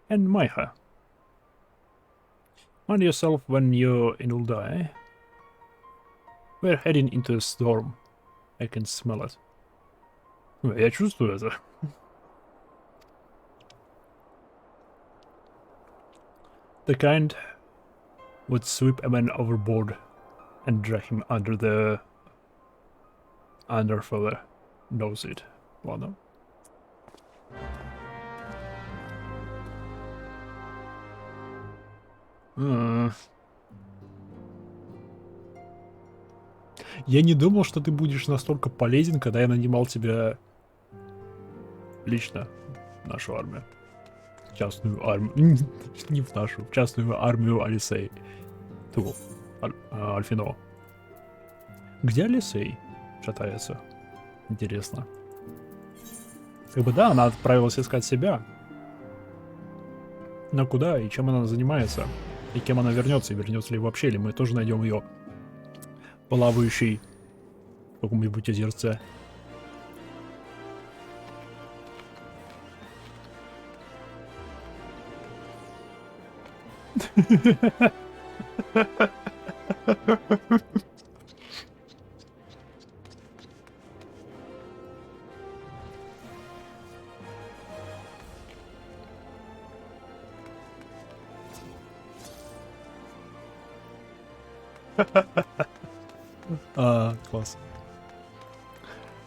A: And Maiha. Mind yourself when you're in Ul'dah, eh? We're heading into a storm. I can smell it. Я чувствую это. The kind would sweep a man overboard and drag him under the underfella knows it. Ладно. Я не думал, что ты будешь настолько полезен, когда я нанимал тебя лично в нашу армию. Частную армию. Не в нашу. Частную армию Алисей. Ту. Альфино. Где Алисей шатается? Интересно. Как бы да, она отправилась искать себя. Но куда и чем она занимается? И кем она вернется? И вернется ли вообще? Или мы тоже найдем ее плавающей в каком-нибудь озерце? Класс.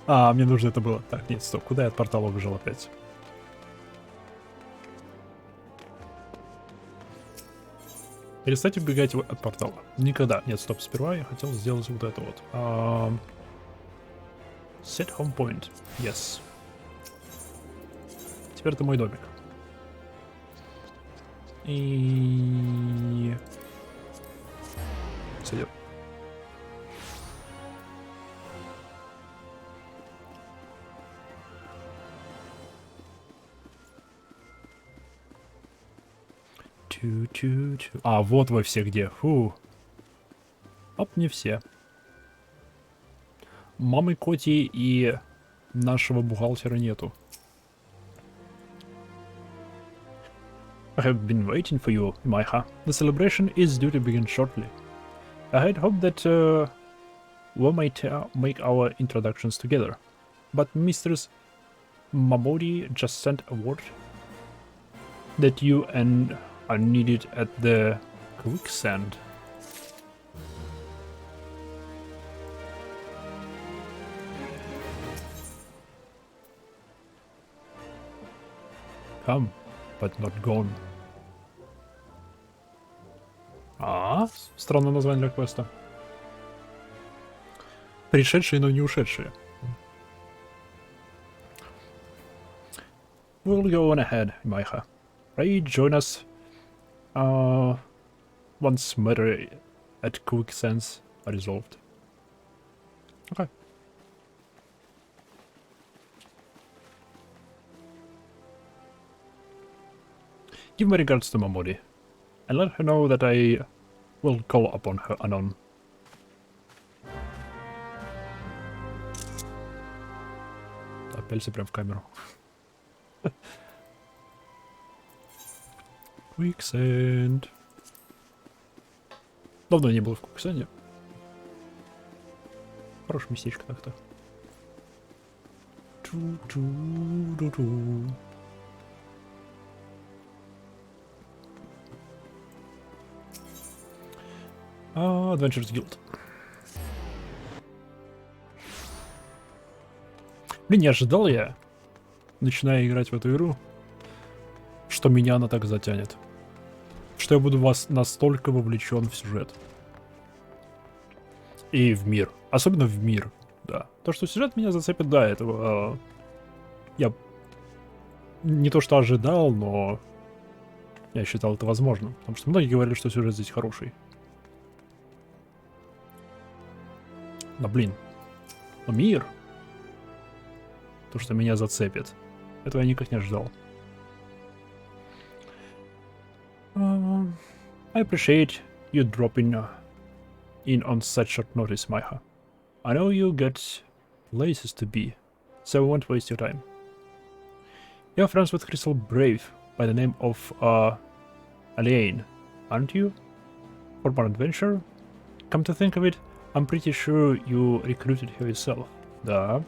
A: Мне нужно это было. Так, нет, стоп, куда я от портала убежал опять? Перестать убегать от портала. Никогда. Нет, стоп, сперва я хотел сделать вот это вот. Set home point. Yes. Теперь это мой домик. И... Сойдет. Вот вы все где. Фу. Оп, не все. Мамы Коти и нашего бухгалтера нету. I have been waiting for you, Maiha. The celebration is due to begin shortly. I had hoped that we might make our introductions together. But Mistress Mamodi just sent a word that you and are needed at the quicksand. Come, but not gone. Странное название для квеста. Пришедшие, но не ушедшие. We'll go on ahead, Maiha. Pray join us once murder at quicksands are resolved. Okay. Give my regards to Mamodi, and let her know that I will call upon her anon. Пялься прям в камеру. Quicksand. Давно не был в Quicksand'е. Хорошее местечко так-то. Adventures Guild. Блин, не ожидал я, начиная играть в эту игру, что меня она так затянет. Что я буду настолько вовлечен в сюжет. И в мир. Особенно в мир, да. То, что сюжет меня зацепит, да, этого я не то что ожидал, но я считал это возможным. Потому что многие говорили, что сюжет здесь хороший. Но блин, но мир, то, что меня зацепит, этого я никак не ожидал. I appreciate you dropping in on such short notice, Maiha. I know you got places to be, so I won't waste your time. You're friends with Crystal Brave by the name of Aliane, aren't you? For more adventure? Come to think of it, I'm pretty sure you recruited her yourself. Да.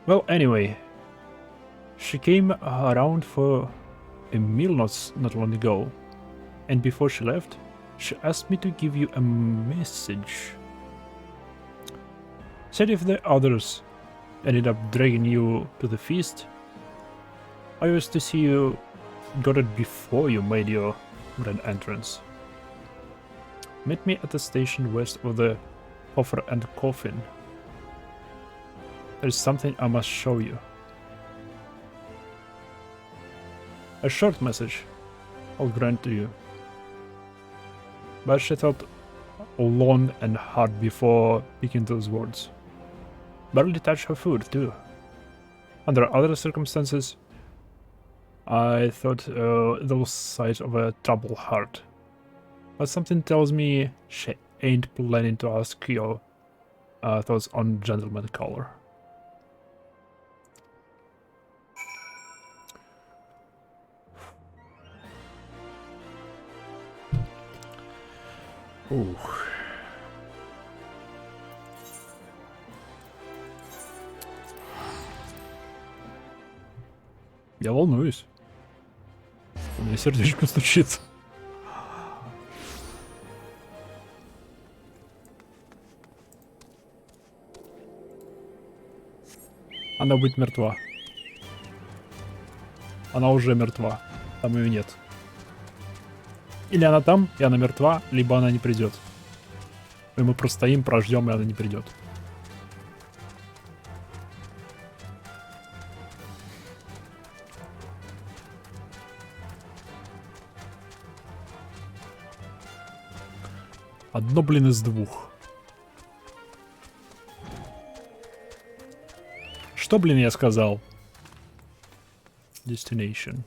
A: Well, anyway, she came around for a meal not long ago, and before she left, she asked me to give you a message. Said if the others ended up dragging you to the feast, I used to see you got it before you made your grand entrance. Meet me at the station west of the Coffer and Coffin. There is something I must show you. A short message, I'll grant to you. But she thought long and hard before picking those words. Barely touched her food, too. Under other circumstances, I thought those signs of a troubled heart. But something tells me she ain't planning to ask your thoughts on gentleman color. Ух. Я волнуюсь. У меня сердечко стучит. Она будет мертва. Она уже мертва. Там ее нет. Или она там, и она мертва, либо она не придет. И мы простоим, прождем, и она не придет. Одно, блин, из двух. Что, блин, я сказал? Destination.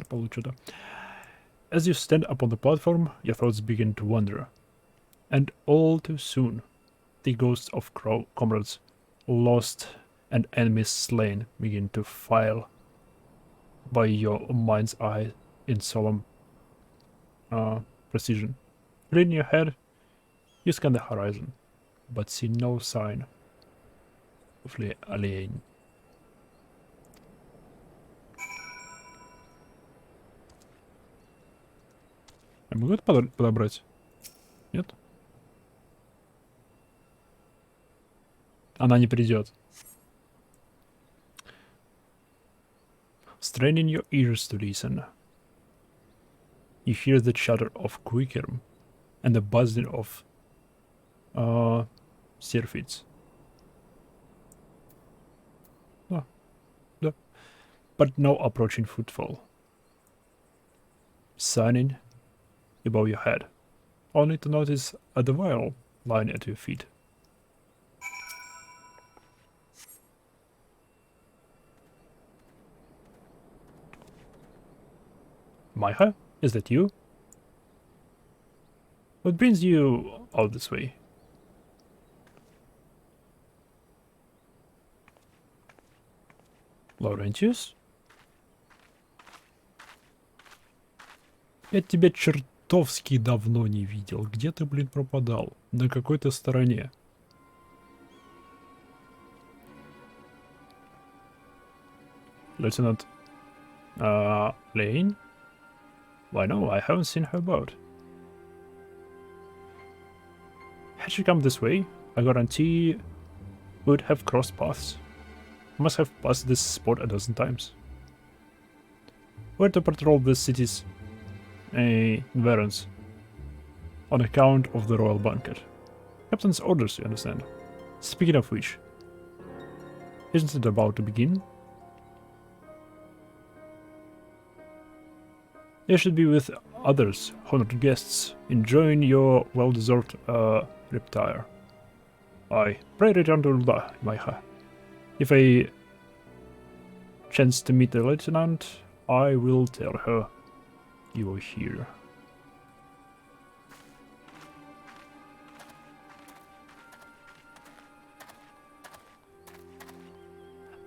A: Получу, да. As you stand upon the platform, your thoughts begin to wander. And all too soon, the ghosts of comrades lost and enemies slain begin to file by your mind's eye in solemn precision. In your head, you scan the horizon, but see no sign of Aliane. Я могу это подобрать? Нет? Она не придет. Straining your ears to listen. You hear the chatter of Quickirm and the buzzing of Syrphids. Oh, no. But no approaching footfall. Signing above your head, only to notice a vial lying at your feet. Maiha, is that you? What brings you all this way? Laurentius? Я тебя чертовски давно не видел. Где ты, блин, пропадал? На какой-то стороне. Лейтенант Lane? Why no, I haven't seen her about. Had she come this way, I guarantee we would have crossed paths. Must have passed this spot a dozen times. We're to patrol the city's environs on account of the royal banquet. Captain's orders, you understand. Speaking of which, isn't it about to begin? You should be with others, honored guests, enjoying your well-deserved retire. Aye, pray return to Ulda, Maiha. If I chance to meet the lieutenant, I will tell her you are here.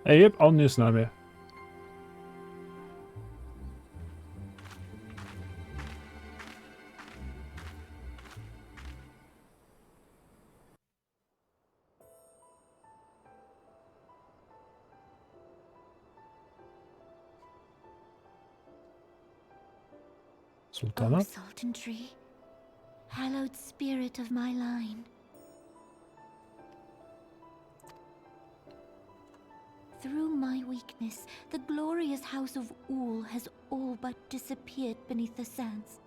A: Yep, он не с нами. Султана?
H: Oh, Sultan Tree, hallowed spirit of my line. Through my weakness, the glorious house of Ul has all but disappeared beneath the sands.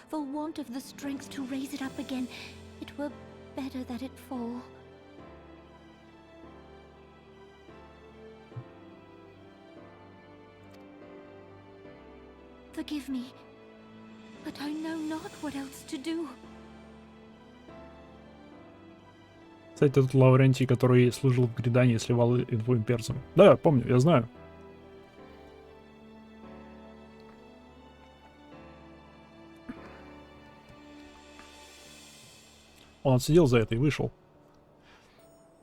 H: For want of the strength to raise it up again, it were better that it fall. Forgive me, but I know not what else to do.
A: Кстати, тот Лаврентий, который служил в Гридании, сливал инфу имперцам. Да, я помню, я знаю. Он отсидел за это и вышел.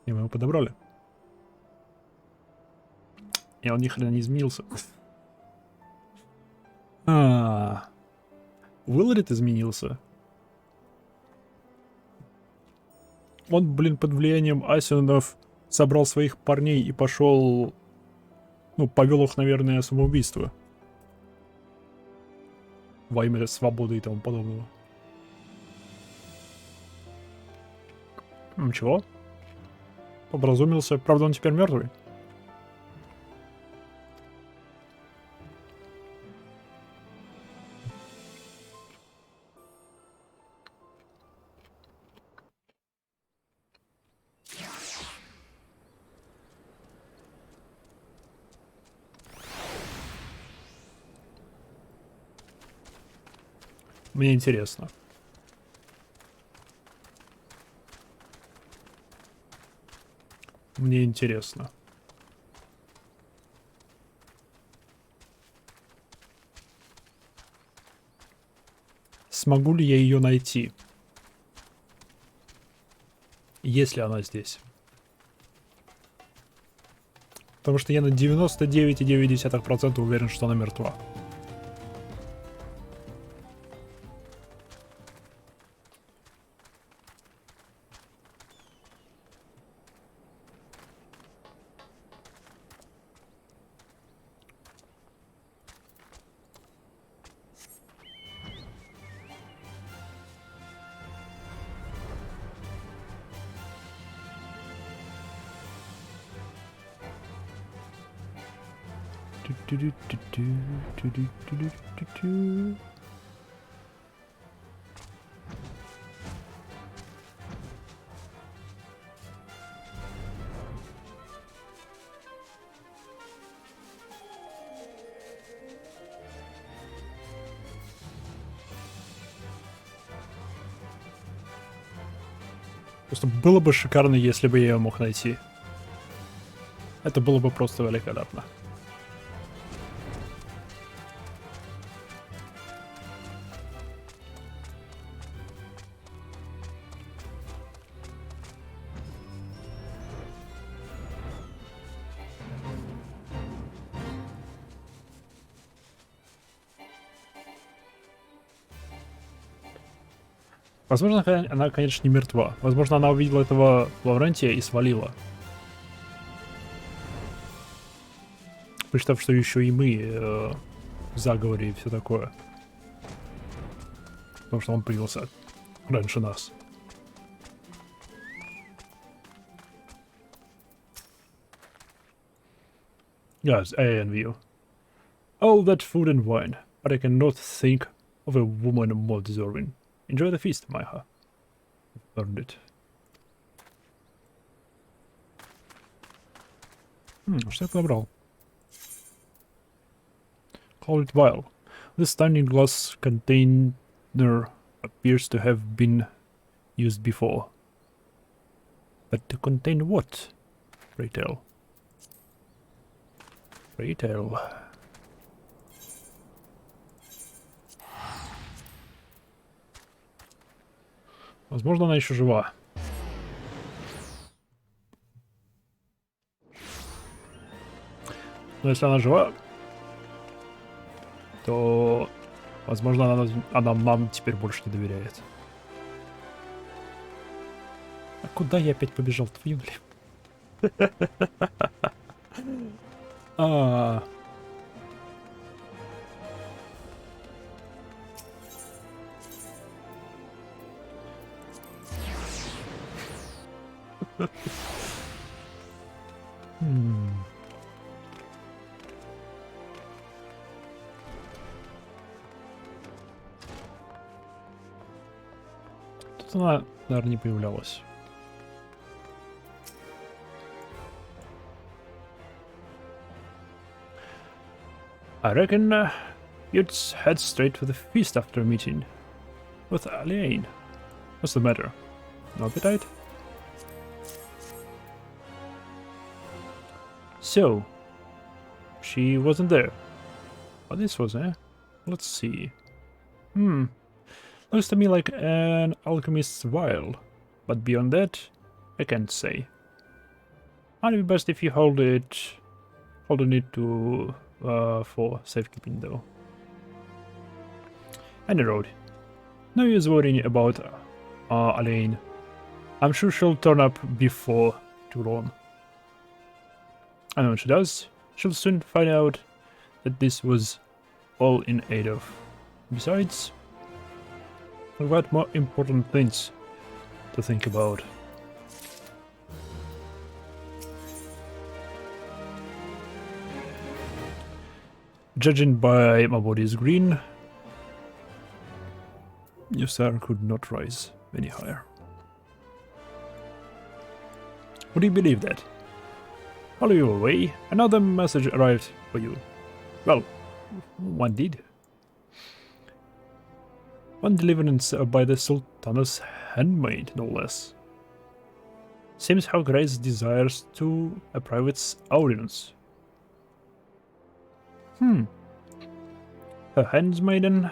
A: И мы его подобрали. И он ни хрена не изменился. Уиллард изменился. Он, блин, под влиянием Асенов собрал своих парней и пошел... Ну, повел их, наверное, на самоубийство. Во имя свободы и тому подобного. Чего? Образумился. Правда, он теперь мертвый? Мне интересно. Мне интересно. Смогу ли я ее найти? Если она здесь. Потому что я на 99,9% уверен, что она мертва. Просто было бы шикарно, если бы я ее мог найти. Это было бы просто великолепно. Возможно, она, конечно, не мертва. Возможно, она увидела этого Лаврентия и свалила. посчитав, что еще и мы в заговоре и все такое. Потому что он появился раньше нас. Yes, I envy you. All that food and wine, but I cannot think of a woman more deserving. Enjoy the feast, Maiha. Earned it. Что я подобрал? Call it vial. This tiny glass container appears to have been used before. But to contain what? Pray tell. Pray tell. Возможно, она еще жива. Но если она жива, то, возможно, она нам теперь больше не доверяет. А куда я опять побежал? Твою блин. Тут она, наверное, не появлялась. I reckon you'd head straight to the feast after a meeting with Alain. What's the matter? No appetite? So, she wasn't there. But this was, eh? Let's see. Looks to me like an alchemist's vial, but beyond that, I can't say. Might be best if you hold on it to for safekeeping, though. Any road. No use worrying about Alain. I'm sure she'll turn up before too long. And when she does, she'll soon find out that this was all in aid of. Besides, we've got more important things to think about. Judging by my body's green, your star could not rise any higher. Would you believe that? While you were away, another message arrived for you. Well, one did. One delivered by the Sultana's handmaid, no less. Seems how Grace desires to a private audience. Her handmaiden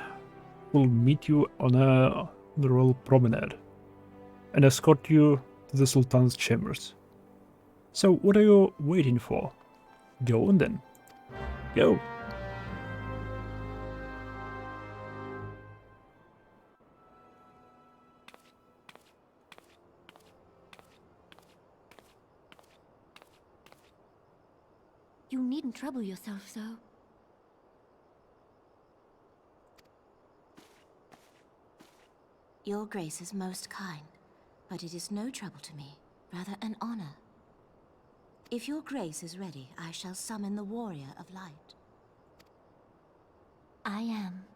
A: will meet you on the royal promenade and escort you to the Sultan's chambers. So what are you waiting for? Go on then. Go.
H: You needn't trouble yourself so. Your Grace is most kind, but it is no trouble to me, rather an honor. If your Grace is ready, I shall summon the Warrior of Light. I am.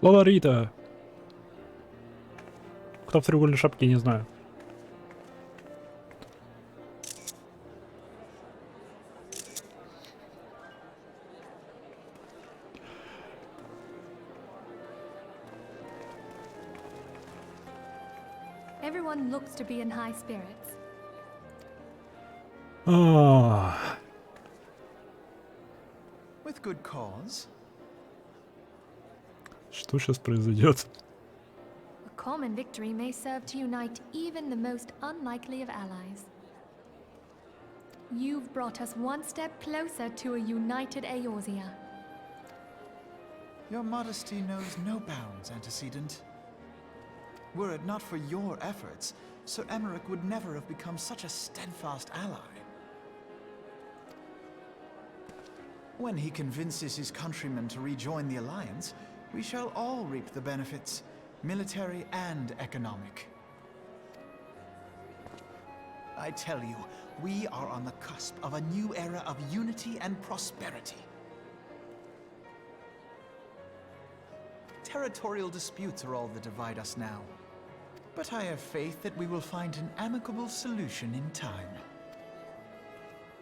A: Лоларита. Кто в треугольной шапке, не знаю.
B: Everyone looks to be in high spirits.
G: With good cause.
A: Что сейчас произойдет?
B: A common victory may serve to unite even the most unlikely of allies. You've brought us one step closer to a united Eorzea.
G: Your modesty knows no bounds, Antecedent. Were it not for your efforts, Sir Emmerich would never have become such a steadfast ally. When he convinces his countrymen to rejoin the Alliance, we shall all reap the benefits, military and economic. I tell you, we are on the cusp of a new era of unity and prosperity. Territorial disputes are all that divide us now. But I have faith that we will find an amicable solution in time.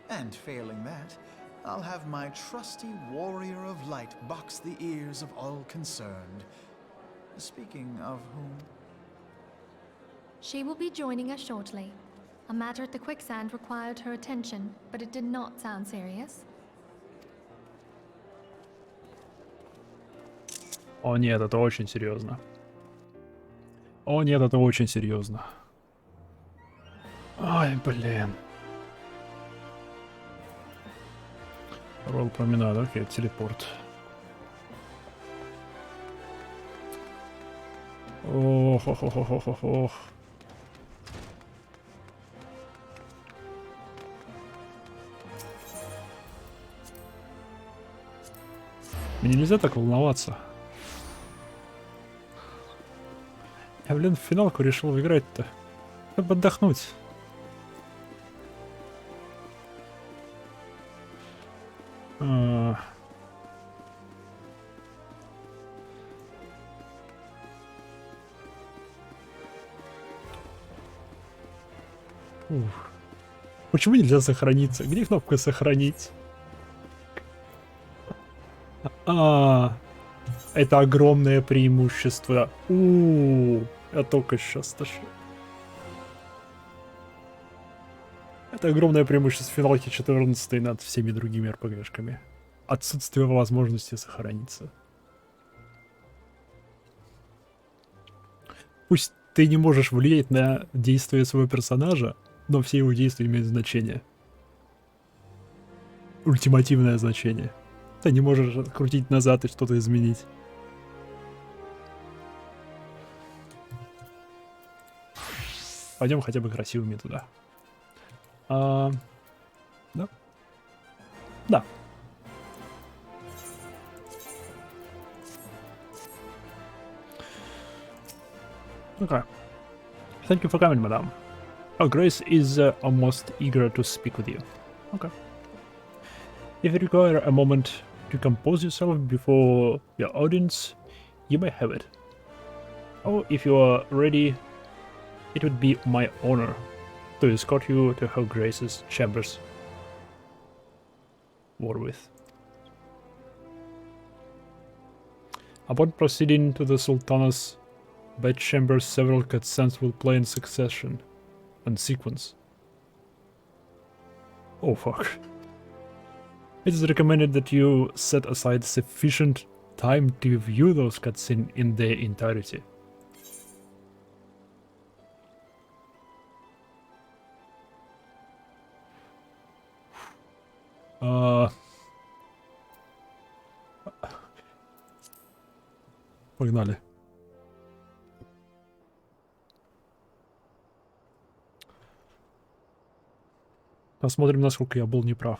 G: And failing that, I'll have my trusty warrior of light box the ears of all concerned. Speaking of whom...
B: She will be joining us shortly. A matter at the quicksand required her attention, but it did not sound serious.
A: О нет, это очень серьезно. О нет, это очень серьезно. Ай, блин. Ролл променад, окей, телепорт. Ох, ох, ох, ох, ох, ох. Мне нельзя так волноваться. Я, блин, в финалку решил играть-то. Чтобы отдохнуть. Почему нельзя сохраниться? Где кнопка сохранить? Это огромное преимущество. Я только сейчас дошел. Это огромное преимущество финалки 14 над всеми другими РПГшками. Отсутствие возможности сохраниться. Пусть ты не можешь влиять на действия своего персонажа, но все его действия имеют значение. Ультимативное значение. Ты не можешь открутить назад и что-то изменить. Пойдем хотя бы красивыми туда. Да? Да. Okay. Thank you for coming, madam. Her Grace is almost eager to speak with you. Okay. If you require a moment to compose yourself before your audience, you may have it. Or if you are ready, it would be my honor to escort you to Her Grace's chambers. Warwith. Upon proceeding to the Sultana's bedchamber, several cutscenes will play in succession and sequence. Oh fuck. It is recommended that you set aside sufficient time to view those cutscenes in their entirety. Погнали. Посмотрим, насколько я был неправ.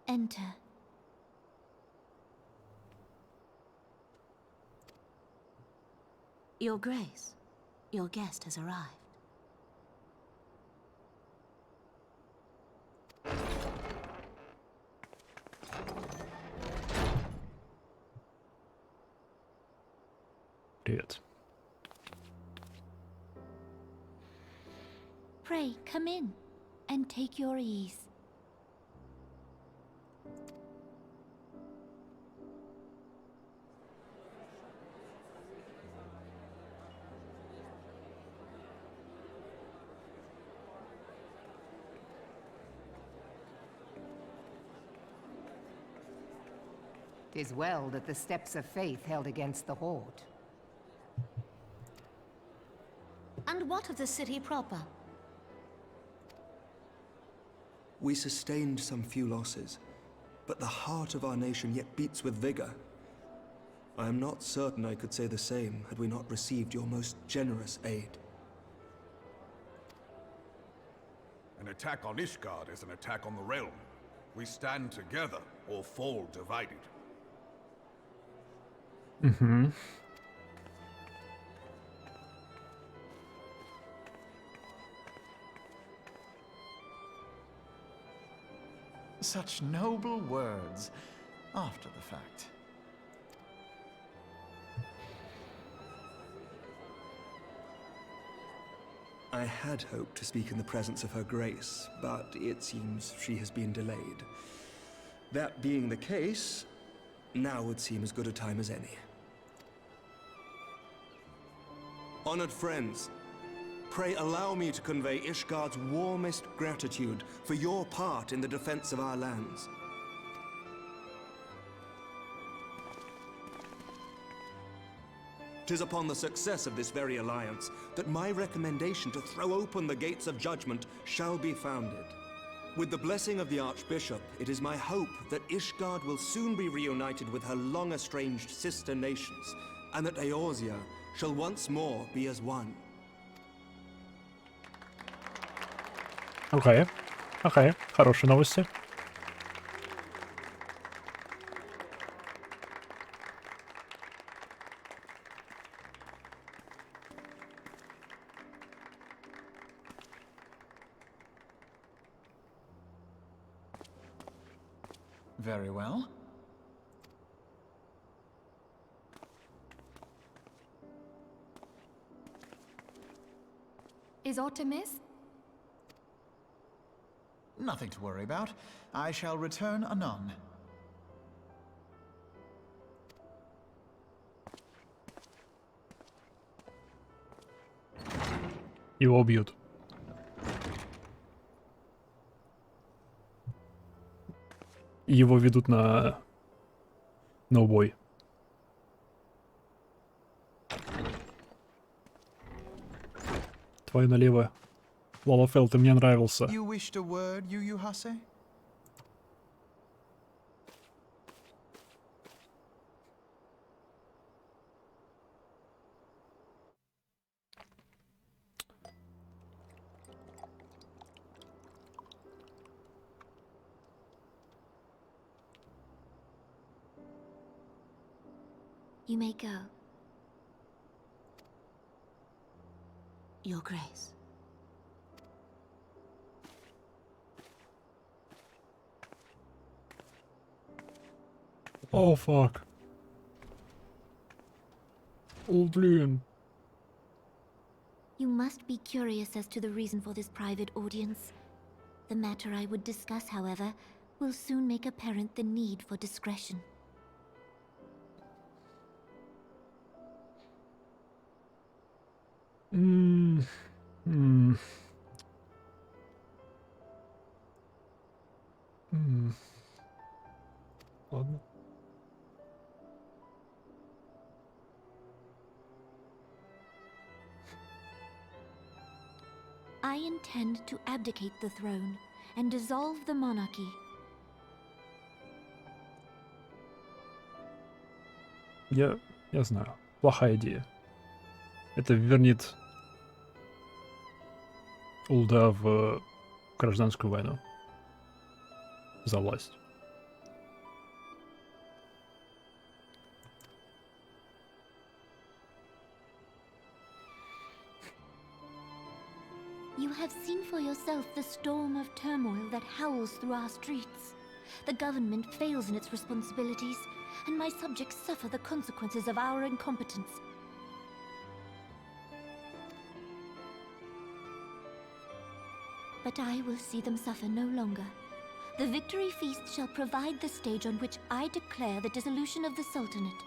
H: Enter. Your Grace, your guest has arrived.
A: Привет.
H: Pray, come in and take your ease.
N: 'Tis well that the steps of faith held against the Horde.
H: And what of the city proper?
P: We sustained some few losses, but the heart of our nation yet beats with vigor. I am not certain I could say the same had we not received your most generous aid.
F: An attack on Ishgard is an attack on the realm. We stand together or fall divided.
A: Mm-hmm.
G: Such noble words after the fact.
P: I had hoped to speak in the presence of Her Grace, but it seems she has been delayed. That being the case, now would seem as good a time as any. Honored friends, pray allow me to convey Ishgard's warmest gratitude for your part in the defense of our lands. Tis upon the success of this very alliance that my recommendation to throw open the gates of judgment shall be founded. With the blessing of the Archbishop, it is my hope that Ishgard will soon be reunited with her long-estranged sister nations, and that Eorzea shall once more be as one.
A: Окей. Окей. Хорошие новости.
G: Very well.
B: Is aught amiss?
G: Nothing to worry about. I shall return anon.
A: Его убьют. Его ведут на убой. Твой налево. Лолофел, ты мне нравился.
G: You wished a word, Yu Hase?
H: You may go. Your Grace.
A: Oh fuck. Oh блин.
H: You must be curious as to the reason for this private audience. The matter I would discuss, however, will soon make apparent the need for discretion.
A: Ладно.
H: I intend to abdicate the throne and dissolve the monarchy.
A: Я знаю. Плохая идея. Это вернет Улда в гражданскую войну. За власть.
H: You have seen for yourself the storm of turmoil that howls through our streets. The government fails in its responsibilities, and my subjects suffer the consequences of our incompetence. But I will see them suffer no longer. The victory feast shall provide the stage on which I declare the dissolution of the Sultanate.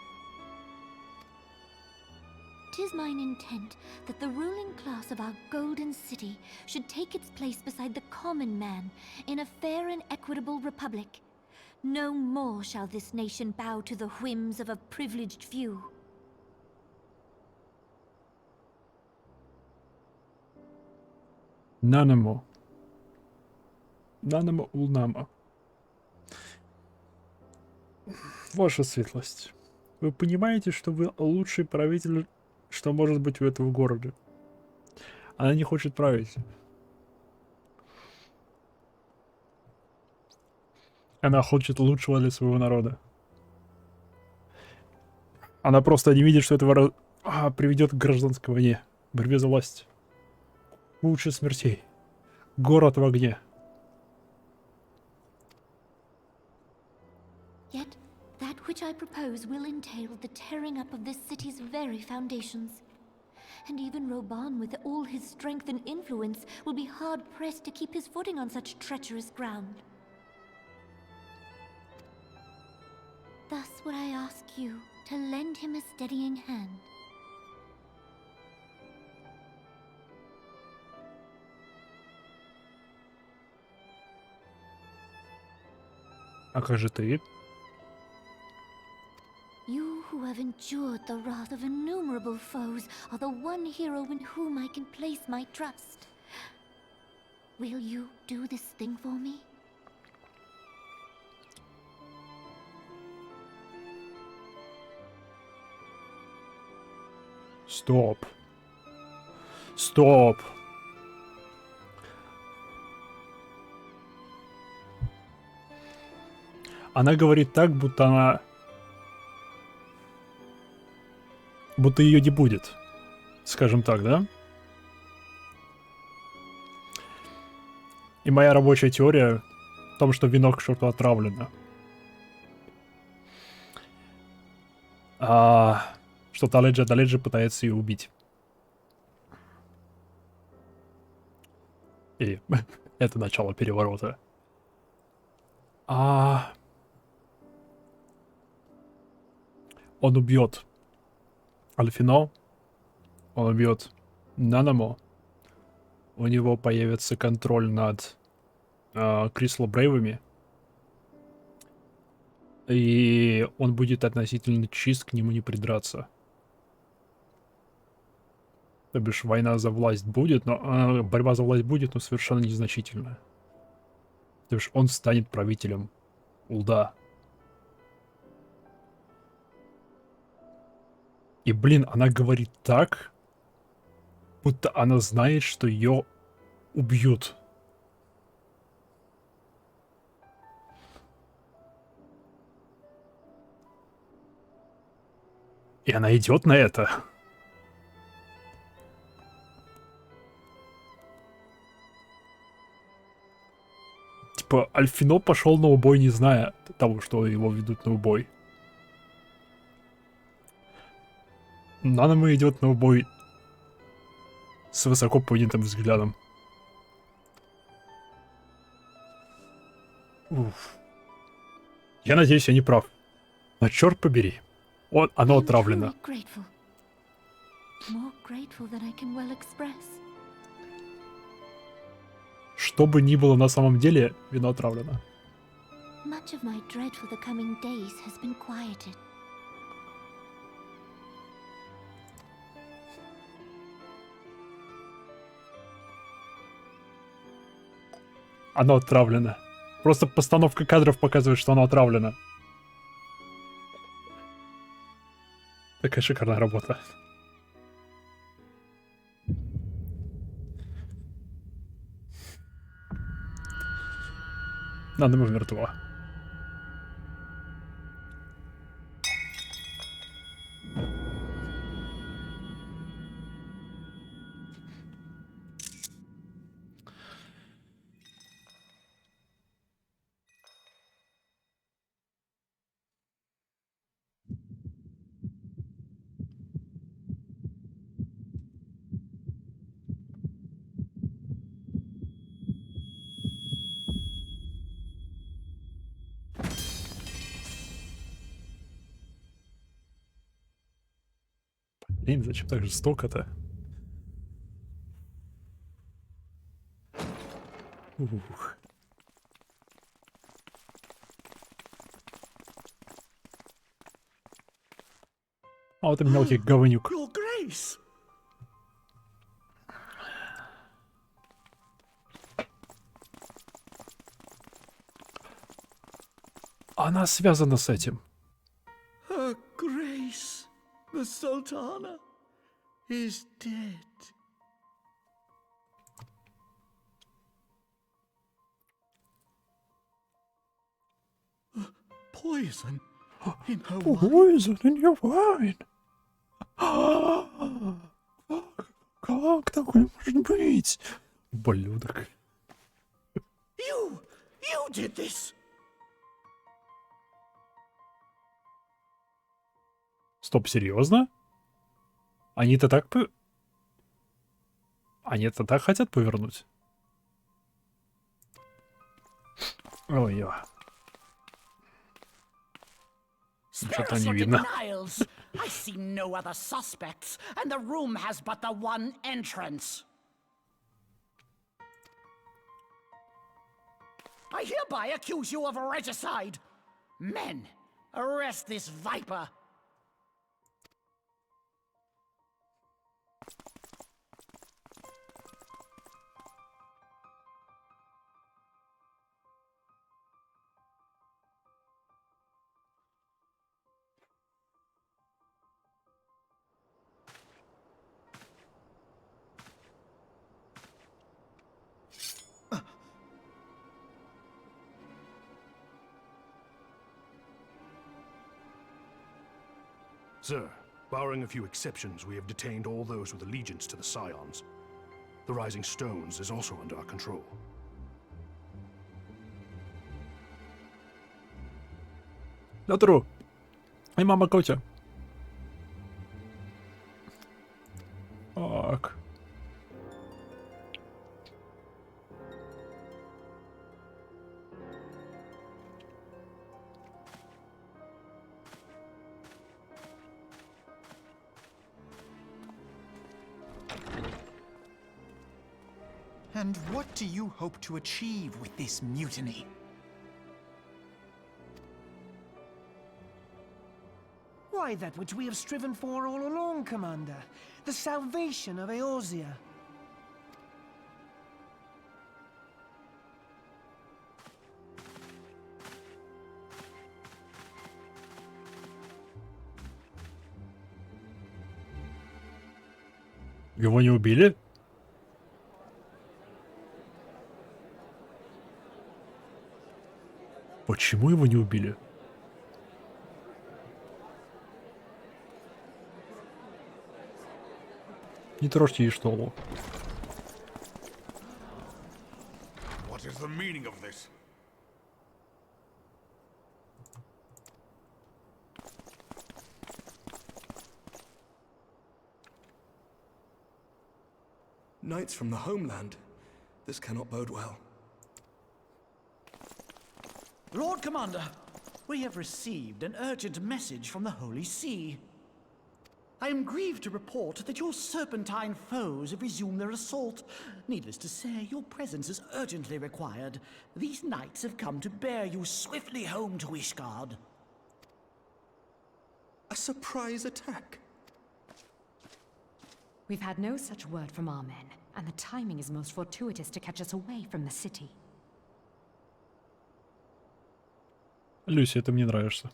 H: 'Tis mine intent that the ruling class of our golden city should take its place beside the common man in a fair and equitable republic. No more shall this nation bow to the whims of a privileged few.
A: Нанамо. Нанамо улнамо. Ваша светлость, вы понимаете, что вы лучший правитель, что может быть у этого города? Она не хочет править. Она хочет лучшего для своего народа. Она просто не видит, что это приведет к гражданской войне, борьбе за власть. Лучше смертей. Город в огне.
H: Yet, that which I propose will entail the tearing up of this city's very foundations. And even Roban, with all his strength and influence, will be hard-pressed to keep his footing on such treacherous ground. Thus would I ask you to lend him a steadying hand.
A: А как же ты?
H: You who have endured the wrath of innumerable foes are the one hero in whom I can place my trust. Will you do this thing for me?
A: Стоп. Стоп. Она говорит так, будто ее не будет. Скажем так, да? И моя рабочая теория в том, что вино к черту отравлено. Что Даледжи пытается ее убить. И это начало переворота. Он убьет Альфино, он убьет Нанамо, у него появится контроль над Крисло Брейвами, и он будет относительно чист, к нему не придраться. То бишь война за власть будет, но борьба за власть будет, но совершенно незначительная. То бишь он станет правителем Улда. И, блин, она говорит так, будто она знает, что ее убьют. И она идет на это. Типа, Альфино пошел на убой, не зная того, что его ведут на убой. Нанамо идет на убой с высоко поднятым взглядом. Уф. Я надеюсь, я не прав. Но черт побери, оно отравлено. Что бы ни было на самом деле, вино отравлено.
H: Much of my dread for the coming days has been quieted.
A: Оно отравлено. Просто постановка кадров показывает, что оно отравлено. Такая шикарная работа. Нанамо мертва. Блин, зачем так жестоко-то? Ух. О, ты мелкий говнюк.
I: Your Grace!
A: Она связана с этим.
I: Her Grace, the Sultana, is dead. Poison in her wine.
A: Poison in your wine. Как такое может быть? Ублюдок.
I: You did this.
A: Стоп, серьезно? Они-то так Они-то так хотят повернуть? Ой-ой. Что-то не видно.
I: Denials. I see no other suspects, and the room has but the one entrance. I hereby accuse you of regicide. Men, arrest this viper.
Q: Sir, barring a few exceptions, we have detained all those with allegiance to the Scions. The Rising Stones is also under our control.
A: Натру. И мама Котя. Так.
G: And what do you hope to achieve with this mutiny?
R: Why, that which we have striven for all along, Commander. The salvation of Eorzea.
A: Его не убили? Почему его не убили? Не трожьте Иштолу.
F: What is the meaning of this?
P: Knights from the homeland. This cannot bode well.
I: Lord Commander, we have received an urgent message from the Holy See. I am grieved to report that your serpentine foes have resumed their assault. Needless to say, your presence is urgently required. These knights have come to bear you swiftly home to Ishgard.
P: A surprise attack?
C: We've had no such word from our men, and the timing is most fortuitous to catch us away from the city.
A: Люси, ты мне нравишься.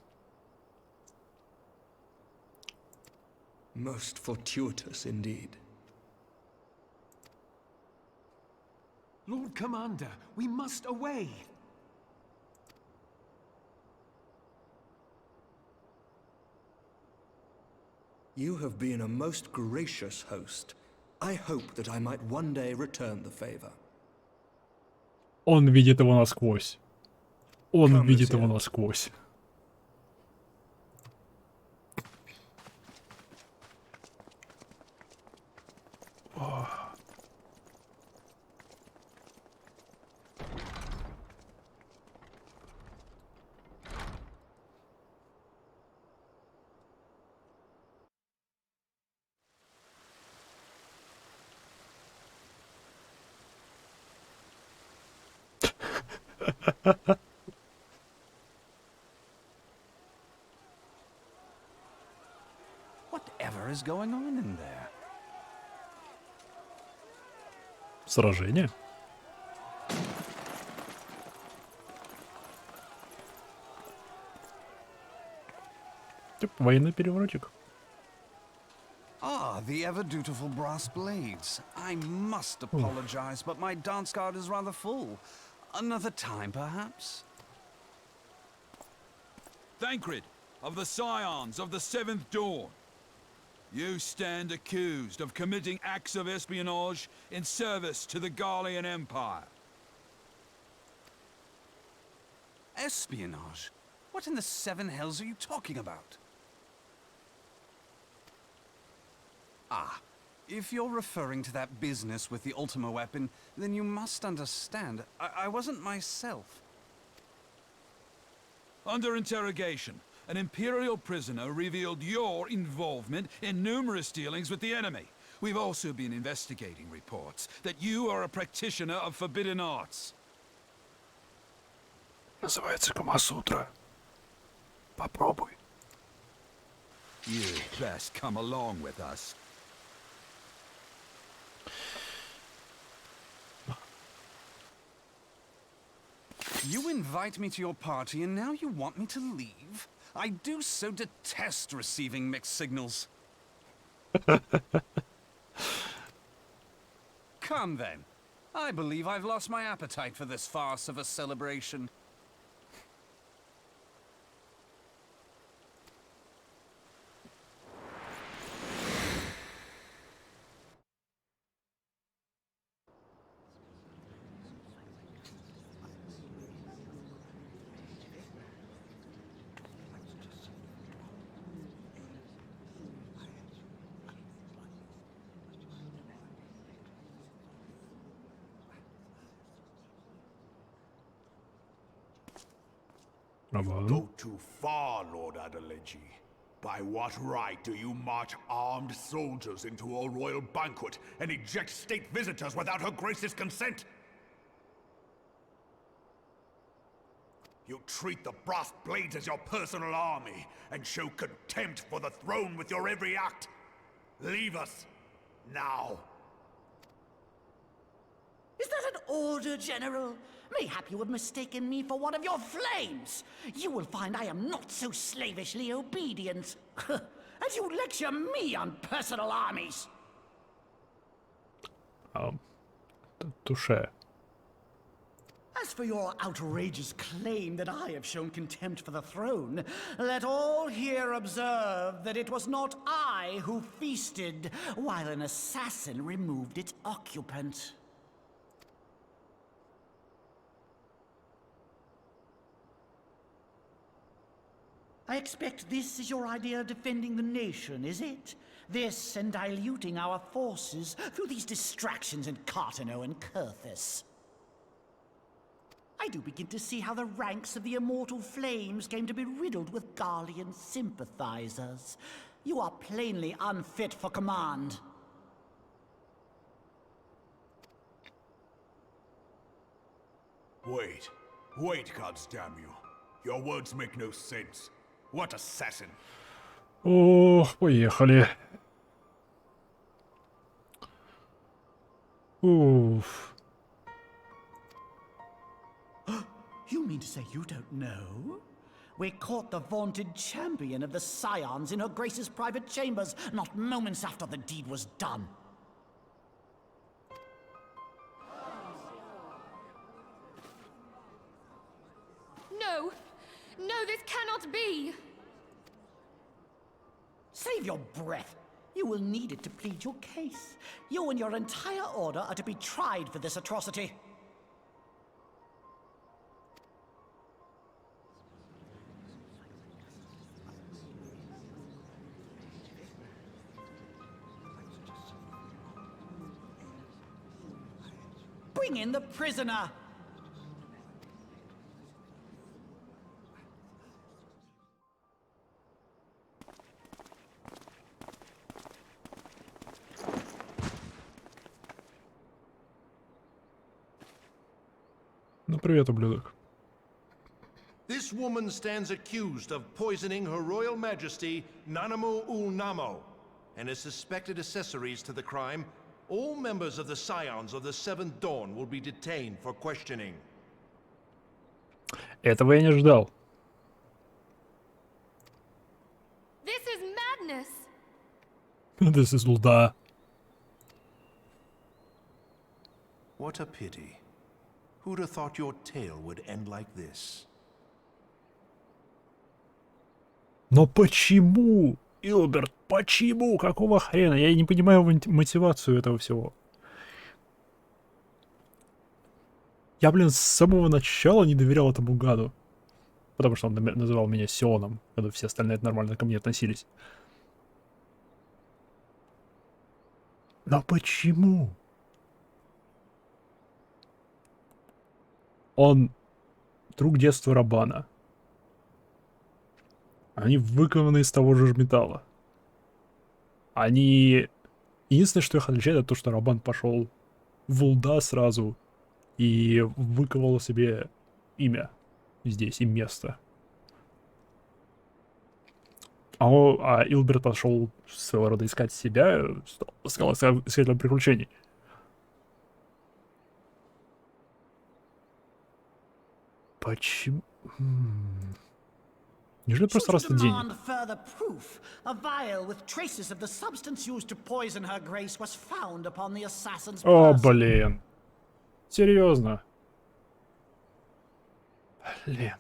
P: Most fortuitous indeed.
R: Lord Commander, we must away.
P: You have been a most gracious host. I hope that I might one day return the favor.
A: Он видит его насквозь. Он
P: Come,
A: видит
P: Lucia.
A: его насквозь.
J: is going on in there?
A: Сражение? Военный переворотик.
J: Ah, the ever-dutiful brass blades. I must apologize, but my dance card is rather full. Another time, perhaps?
S: Thancred, of the Scions of the Seventh Dawn. You stand accused of committing acts of espionage in service to the Garlean Empire.
J: Espionage? What in the seven hells are you talking about? Ah, if you're referring to that business with the Ultima weapon, then you must understand, I wasn't myself.
S: Under interrogation, an Imperial prisoner revealed your involvement in numerous dealings with the enemy. We've also been investigating reports that you are a practitioner of forbidden arts.
A: Называется Камасутра. Попробуй.
S: You best come along with us.
J: You invite me to your party and now you want me to leave? I do so detest receiving mixed signals. Come then. I believe I've lost my appetite for this farce of a celebration.
F: Go too far, Lord Adeleji. By what right do you march armed soldiers into a royal banquet and eject state visitors without her grace's consent? You treat the brass blades as your personal army and show contempt for the throne with your every act. Leave us now.
I: Is that an order, General? Mayhap you have mistaken me for one of your flames. You will find I am not so slavishly obedient. As you lecture me on personal armies.
A: Touché.
I: As for your outrageous claim that I have shown contempt for the throne, let all here observe that it was not I who feasted while an assassin removed its occupant. I expect this is your idea of defending the nation, is it? This and diluting our forces through these distractions in Cartano and Kurthis. I do begin to see how the ranks of the Immortal Flames came to be riddled with Garlean sympathizers. You are plainly unfit for command.
F: Wait, goddamn you. Your words make no sense. What assassin?
A: О, поехали. Уф.
I: You mean to say you don't know? We caught the vaunted champion of the Scions in her Grace's private chambers, not moments after the deed was done.
B: No! No, this cannot be!
I: Save your breath. You will need it to plead your case. You and your entire order are to be tried for this atrocity. Bring in the prisoner!
A: Ну, привет, ублюдок.
T: This woman stands accused of poisoning Her Royal Majesty Nanamu ul Namo.
U: and as suspected accessories to the crime, all members of the Scions of the Seventh Dawn will be detained for questioning.
A: Этого я не ждал.
B: This is madness.
A: This is луда.
U: What a pity. Who'd have thought your tale would end like this?
A: Но почему, Илберт, почему? Какого хрена? Я не понимаю мотивацию этого всего. Я, блин, с самого начала не доверял этому гаду. Потому что он называл меня Сионом, когда все остальные нормально ко мне относились. Но почему? Он друг детства Рабана. Они выкованы из того же металла. Они... Единственное, что их отличает, это то, что Рабан пошел в Улда сразу и выковал себе имя здесь и место. А Илберт пошел своего рода искать себя, стал искателем приключений. Почему? Неужели просто раста денег?
V: Further proof. A vial with traces of the substance used to poison her grace was found upon the assassin's
A: О,
V: person.
A: блин. Серьезно? Блин.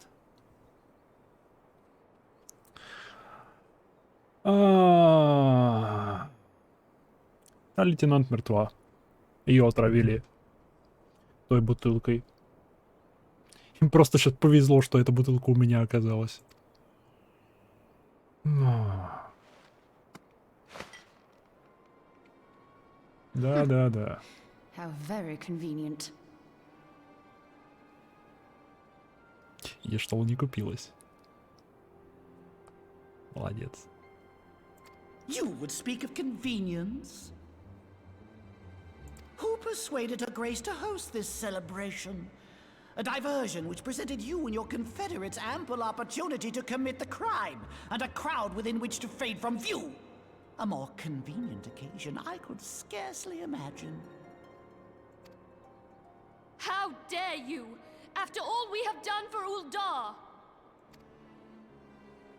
A: Лейтенант мертва. Ее отравили той бутылкой. Им просто сейчас повезло, что эта бутылка у меня оказалась. Да.
D: How very convenient.
A: И что не купилась. Молодец.
V: You would speak of convenience? Who persuaded her grace to host this celebration? A diversion which presented you and your confederates ample opportunity to commit the crime, and a crowd within which to fade from view. A more convenient occasion I could scarcely imagine.
B: How dare you! After all we have done for Uldar!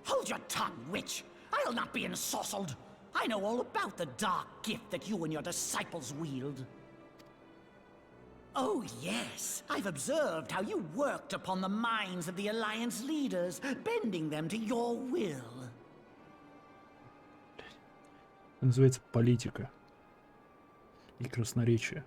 V: Hold your tongue, witch! I'll not be ensorcelled! I know all about the dark gift that you and your disciples wield. Oh yes, I've observed how you worked upon the minds of the Alliance leaders, bending them to your will.
A: Это называется политика и красноречие.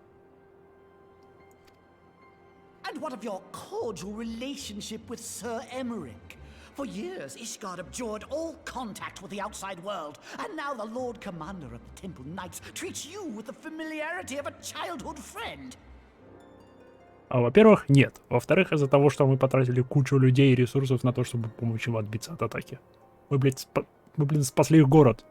V: And what of your cordial relationship with Sir Emmerich? For years, Ishgard abjured all contact with the outside world, and now the Lord Commander of the Temple Knights treats you with the familiarity of a childhood friend.
A: Во-первых, нет. Во-вторых, из-за того, что мы потратили кучу людей и ресурсов на то, чтобы помочь им отбиться от атаки. Мы, блин, спасли их город.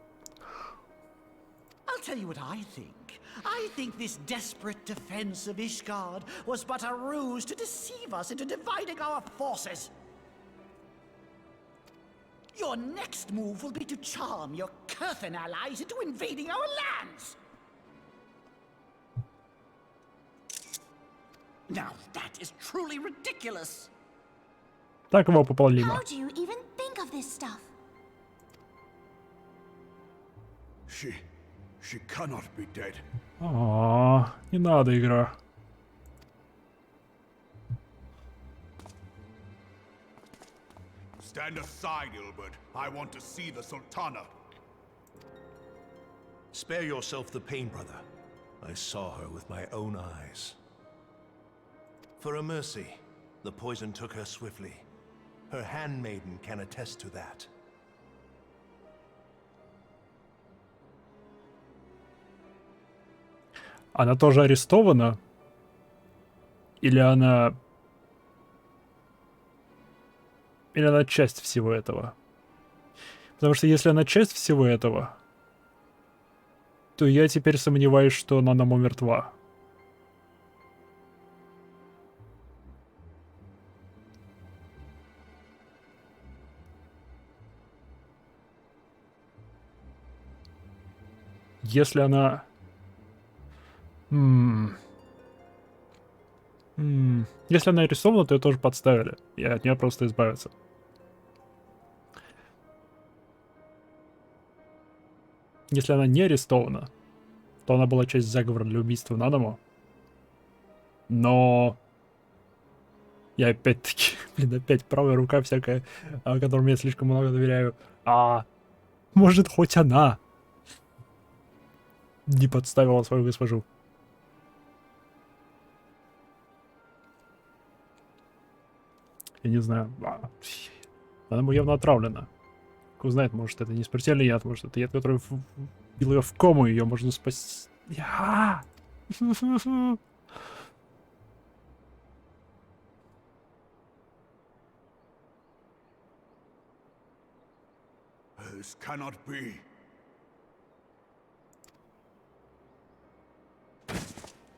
V: I'll tell you what I think. I think this desperate defense of Ishgard was but a ruse to deceive us into dividing our forces. Your next move will be to charm your Kurthan allies into invading our lands.
I: Now that is truly ridiculous.
A: Так его пополнимо.
H: How do you even think of this stuff?
F: She cannot be dead.
A: Не надо, игра.
F: Stand aside, Ilbert. I want to see the Sultana.
U: Spare yourself the pain, brother. I saw her with my own eyes. For a mercy, the poison took her swiftly. Her handmaiden can attest to that.
A: Она тоже арестована? Или она... Или она часть всего этого? Потому что если она часть всего этого, то я теперь сомневаюсь, что она нам мертва. Если она... Если она арестована, то ее тоже подставили. И от нее просто избавиться. Если она не арестована, то она была часть заговора для убийства Наному. Но... Я опять-таки, опять правая рука всякая, которому я слишком много доверяю. Может, хоть она не подставила свою госпожу. Я не знаю. Она ему явно отравлена. Кто знает, может, это не смертельный яд, может, это яд, который вбил ее в кому, ее можно спасти.
F: This cannot be.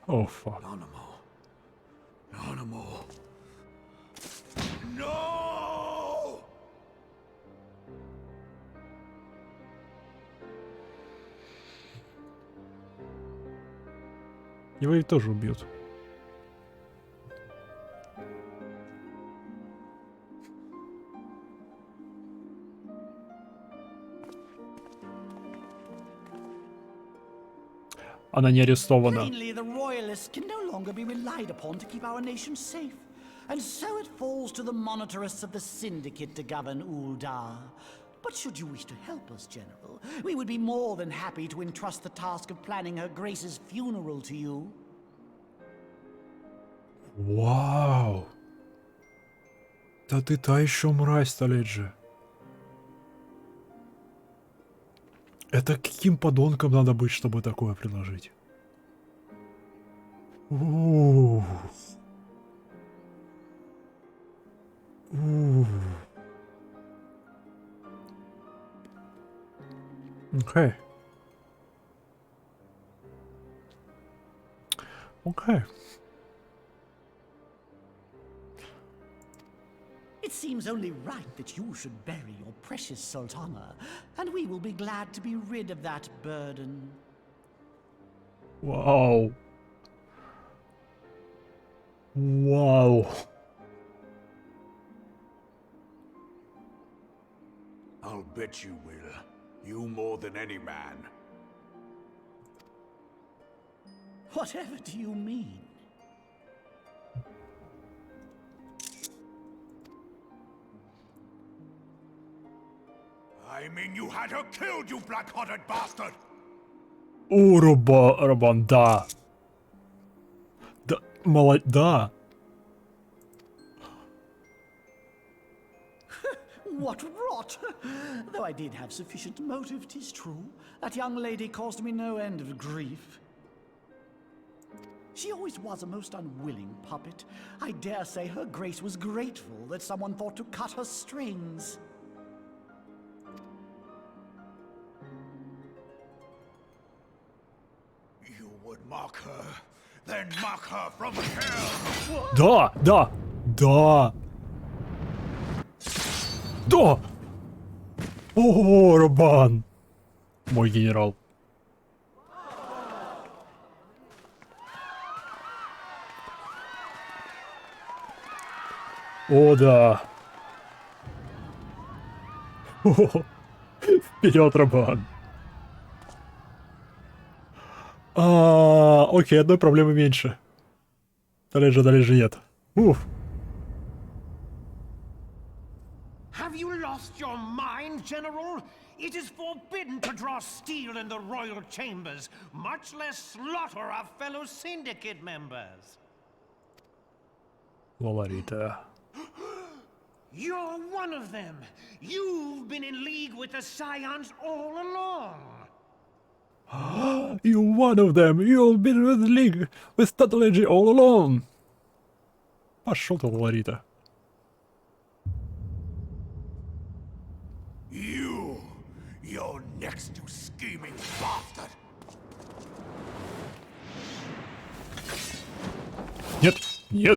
A: Oh, fuck.
F: Animal. No!
A: Его ведь тоже убьют. Она не арестована.
V: Plainly, the royalists can no longer be relied upon to keep our nation safe. And so it falls to the monitorists of the Syndicate to govern Uldar. But should you wish to help us, General, we would be more than happy to entrust the task of planning Her Grace's funeral to you.
A: Вау! Да ты та еще мразь, Таледжи. Это каким подонком надо быть, чтобы такое предложить? Окей. Окей.
V: It seems only right that you should bury your precious Sultana, and we will be glad to be rid of that burden.
A: Вау. Вау.
F: I'll bet you will. You more than any man.
V: Whatever do you mean?
F: I mean you had her killed, you black-hearted bastard!
A: О, Рабан, да. Да, да.
V: What rot! Though I did have sufficient motive, 'tis true. That young lady caused me no end of grief. She always was a most unwilling puppet. I dare say Her Grace was grateful that someone thought to cut her strings.
F: You would mock her, then mock her from hell!
A: Да, да, да. Да! О, Рабан! Мой генерал. О, да. Вперед, Рабан. Окей, одной проблемы меньше. Дальше нет. Уф.
R: Have you lost your mind, General? It is forbidden to draw steel in the royal chambers, much less slaughter our fellow syndicate members.
A: Лоларита.
R: You're one of them. You've been in league with the Scions all along.
A: You're one of them. You've been with the league with Tattlegy all along. Пошел ты, Лоларита.
F: You're next, you scheming bastard!
A: Нет, нет.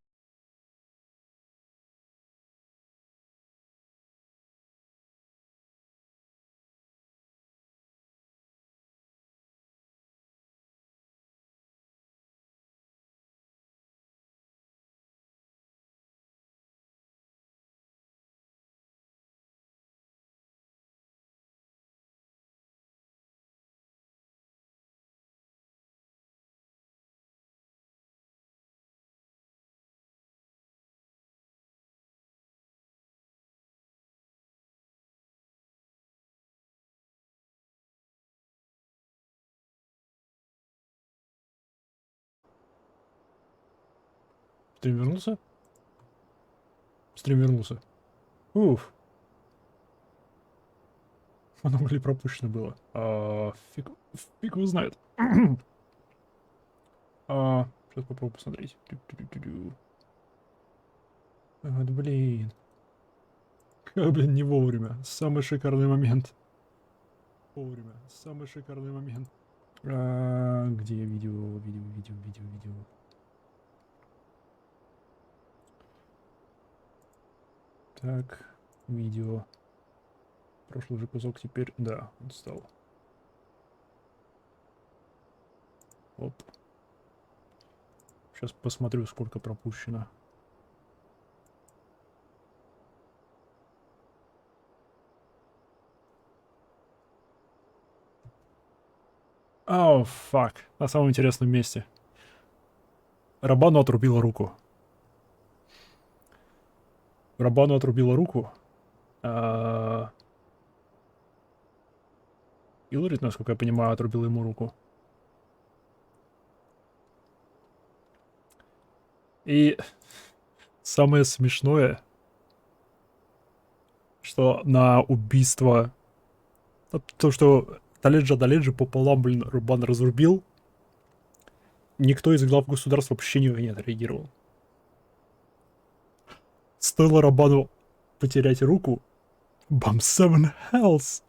A: Стрим вернулся? Стрим вернулся. Уф. Много ли пропущено было? Фиг его знает. Сейчас попробую посмотреть. Вот, блин. Блин, не вовремя. Самый шикарный момент. Вовремя. Самый шикарный момент. Где видео? Видео. Так, видео. Прошлый же кусок теперь... Да, он стал. Оп. Сейчас посмотрю, сколько пропущено. О, фак. На самом интересном месте. Рабану отрубила руку. Рабану отрубила руку. Илрит, насколько я понимаю, отрубила ему руку. И самое смешное, что на убийство... То, что Даледжа пополам, блин, Рубан разрубил, никто из глав государства вообще не отреагировал. Стоило Рабану потерять руку, бам, 7 health.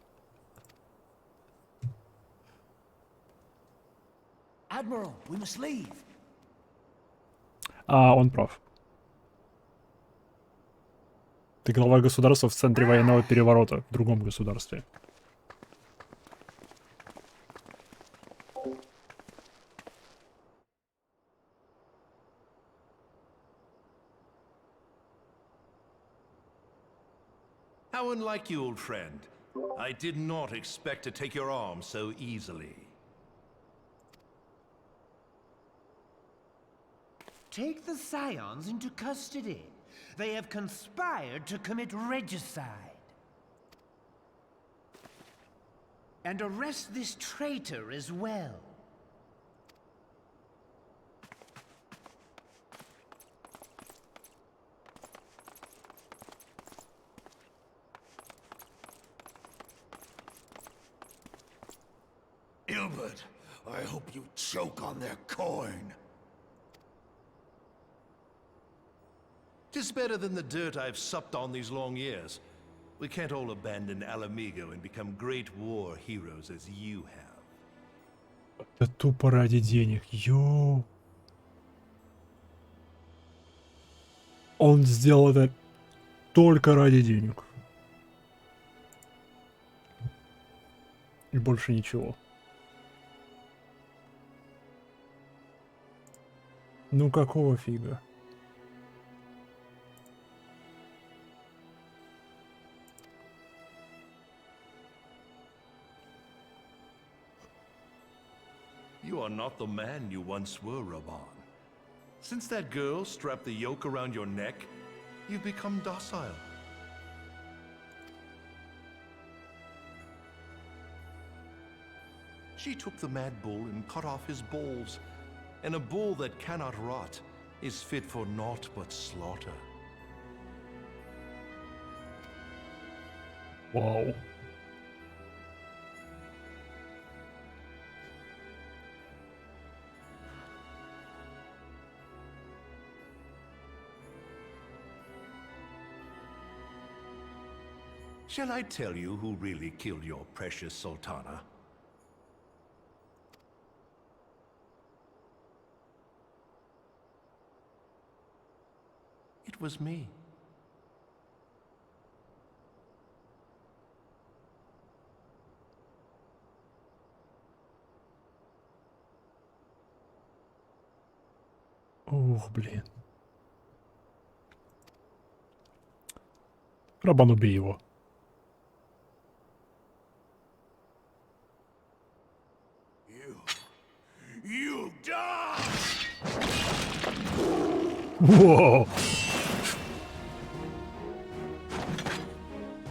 V: Admiral, we must leave.
A: Он прав. Ты глава государства в центре военного переворота в другом государстве.
U: How unlike you, old friend. I did not expect to take your arm so easily.
R: Take the Scions into custody. They have conspired to commit regicide. And arrest this traitor as well.
F: Ilbert, I hope you choke on their coin.
U: 'Tis better than the dirt I've supped on these long years. We can't all abandon Alamigo and become great war heroes as you have.
A: Это тупо ради денег. Йоу. Он сделал это только ради денег. И больше ничего. Ну какого фига?
U: You are not the man you once were, Raban. Since that girl strapped the yoke around your neck, you've become docile. She took the mad bull and cut off his balls, and a bull that cannot rot is fit for naught but slaughter.
A: Wow.
U: Shall I tell you who really killed your precious Sultana? It was me.
A: Ух, блин. Рабан, убей его.
F: You die!
A: Воу!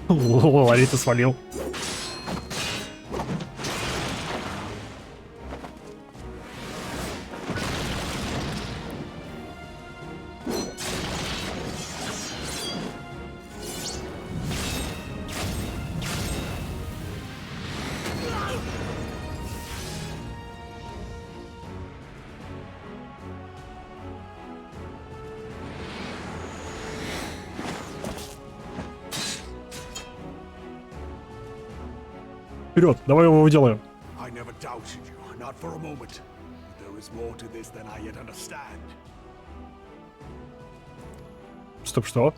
A: Ларита свалил. вперед, давай его выделаем.
F: I never doubted you, not for a moment. There is more to this than I yet understand.
A: Стоп, что?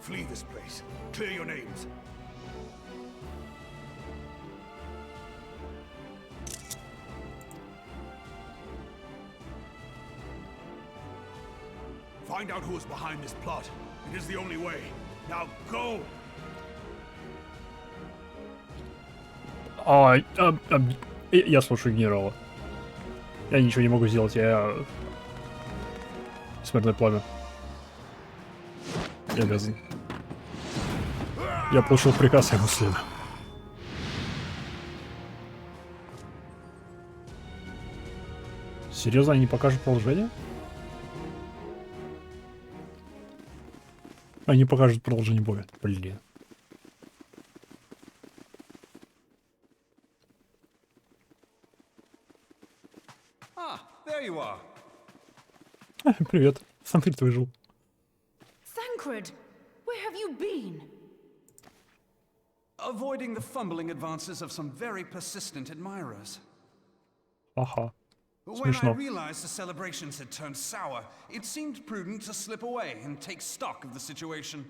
F: Flee this place. Clear your names. Find out who is behind this plot. It is the only way. Now go!
A: Я слушаю генерала. Я ничего не могу сделать, я... Смертное пламя. Я обязан. Я получил приказ, я ему следую. Серьезно, они не покажут продолжение? Они покажут продолжение боя. Блин.
J: There you are.
A: Привет. Смотри, ты выжил.
D: Thancred, where have you been?
J: Avoiding the fumbling advances of some very persistent admirers.
A: Ага.
J: But when I
A: Смешно.
J: realized the celebrations had turned sour, it seemed prudent to slip away and take stock of the situation.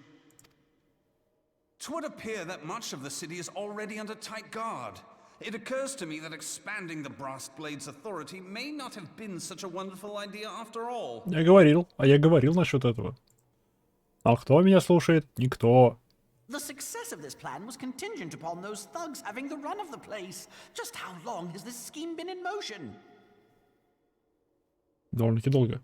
J: 'Twould appear that much of the city is already under tight guard. It occurs to me that expanding the Brass Blade's authority may not have been such a wonderful idea after all.
A: Я говорил насчет этого. А кто меня слушает? Никто.
V: The success of this plan was contingent upon those thugs having the run of the place. Just how long has this scheme been in motion?
A: Довольно-таки долго.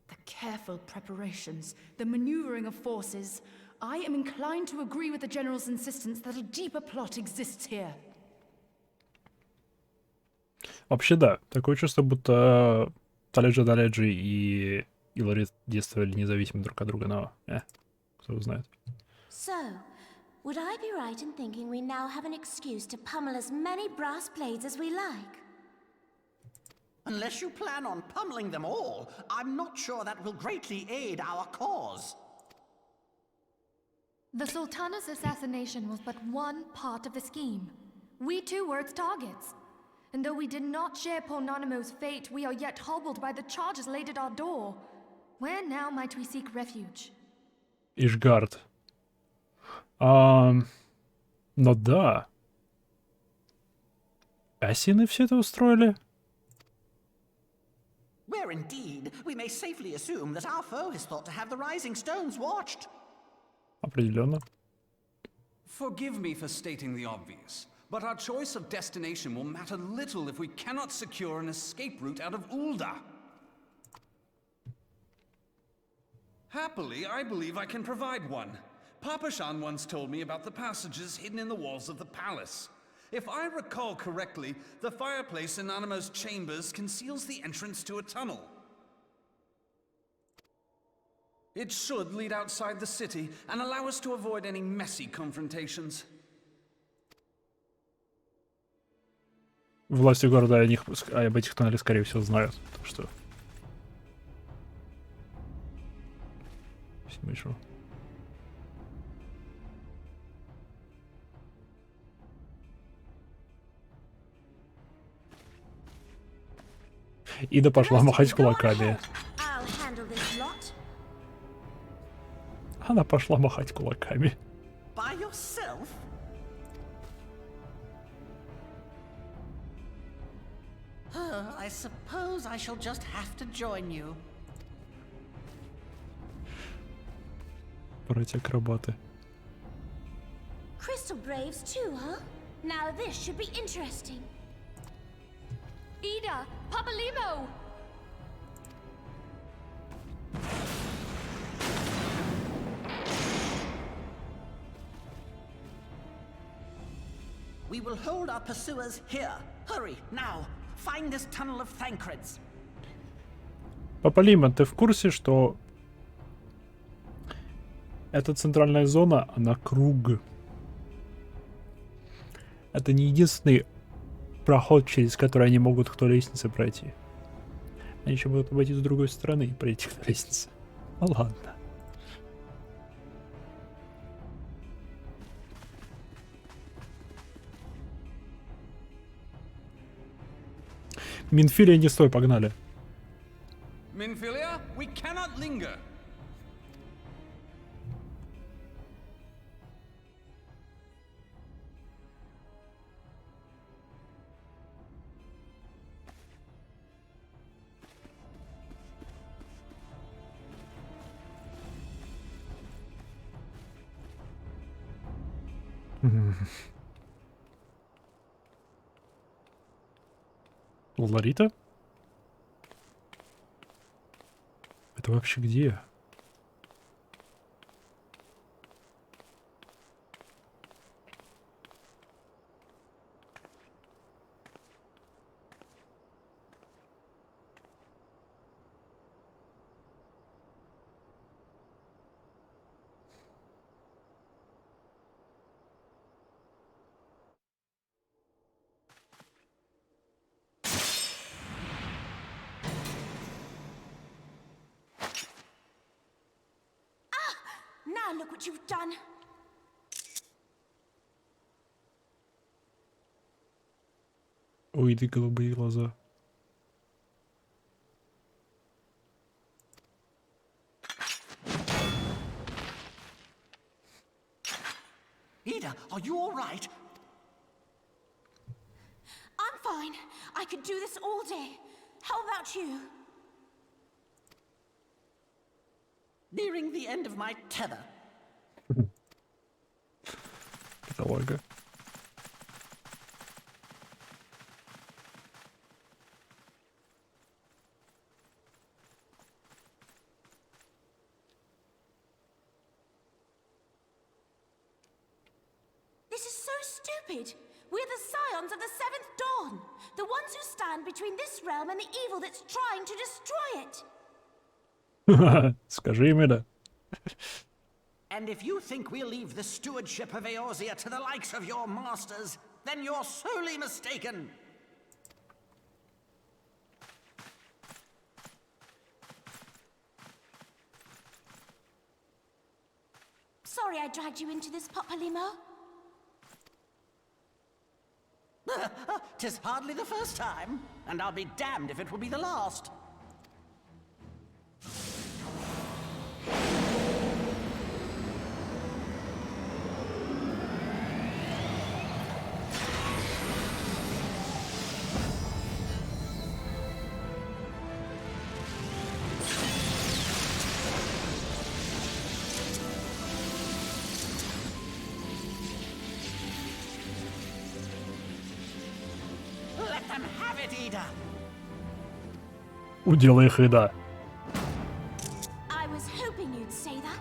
D: The careful preparations, the maneuvering of forces. I am inclined to agree with the General's insistence that a deeper plot exists here.
A: Вообще да. Такое чувство, будто Таледжи и Илари действовали независимо друг от друга, но... кто его знает.
H: So, would I be right in thinking we now have an excuse to pummel as many brass blades as we like?
V: Unless you plan on pummeling them all, I'm not sure that will greatly aid our cause.
B: The Sultana's assassination was but one part of the scheme. We too were its targets. And though we did not share Ponanimo's fate, we are yet hobbled by the charges laid at our door. Where now might we seek refuge?
A: Ишгард. Но да. Асины все это устроили?
V: Where indeed, we may safely assume that our foe has thought to have the Rising Stones watched.
A: Определенно.
J: Forgive me for stating the obvious, but our choice of destination will matter little if we cannot secure an escape route out of Ulda. Happily, I believe I can provide one. Papashan once told me about the passages hidden in the walls of the palace. If I recall correctly, the fireplace in Animo's chambers conceals the entrance to a tunnel. It should lead outside the city and allow us to avoid any messy confrontations.
A: Власти города об этих тоннелях, скорее всего, знают. Так что... Смешно. Ида пошла махать кулаками. Она пошла махать кулаками.
V: By yourself? I suppose I shall just have to join you.
A: Братья-акробаты.
H: Crystal Braves too, huh? Now this should be interesting.
B: Ida! Papalimo!
V: We will hold our pursuers here. Hurry, now. Find this tunnel of Thancreds.
A: Папалима, ты в курсе, что эта центральная зона, она круг. Это не единственный проход, через который они могут к той лестнице пройти. Они еще могут обойти с другой стороны и пройти к лестнице. Ну ладно. Минфилия, не стой, погнали.
J: Minfilia, we cannot linger.
A: Ларита? Это вообще где?
H: Now look what you've done.
A: Ой, ты голубые глаза.
I: Ida, are you all right?
H: I'm fine. I could do this all day. How about you?
I: Nearing the end of my tether.
A: Ольга.
H: This is so stupid. We're the scions of the Seventh Dawn. The ones who stand between this realm and the evil that's trying to destroy it.
A: Скажи им это.
I: And if you think we'll leave the stewardship of Eorzea to the likes of your masters, then you're sorely mistaken.
H: Sorry I dragged you into this, Papalymo.
I: 'Tis hardly the first time, and I'll be damned if it will be the last. Let them have it, Ida.
A: Удел их еда.
H: I was hoping you'd say that.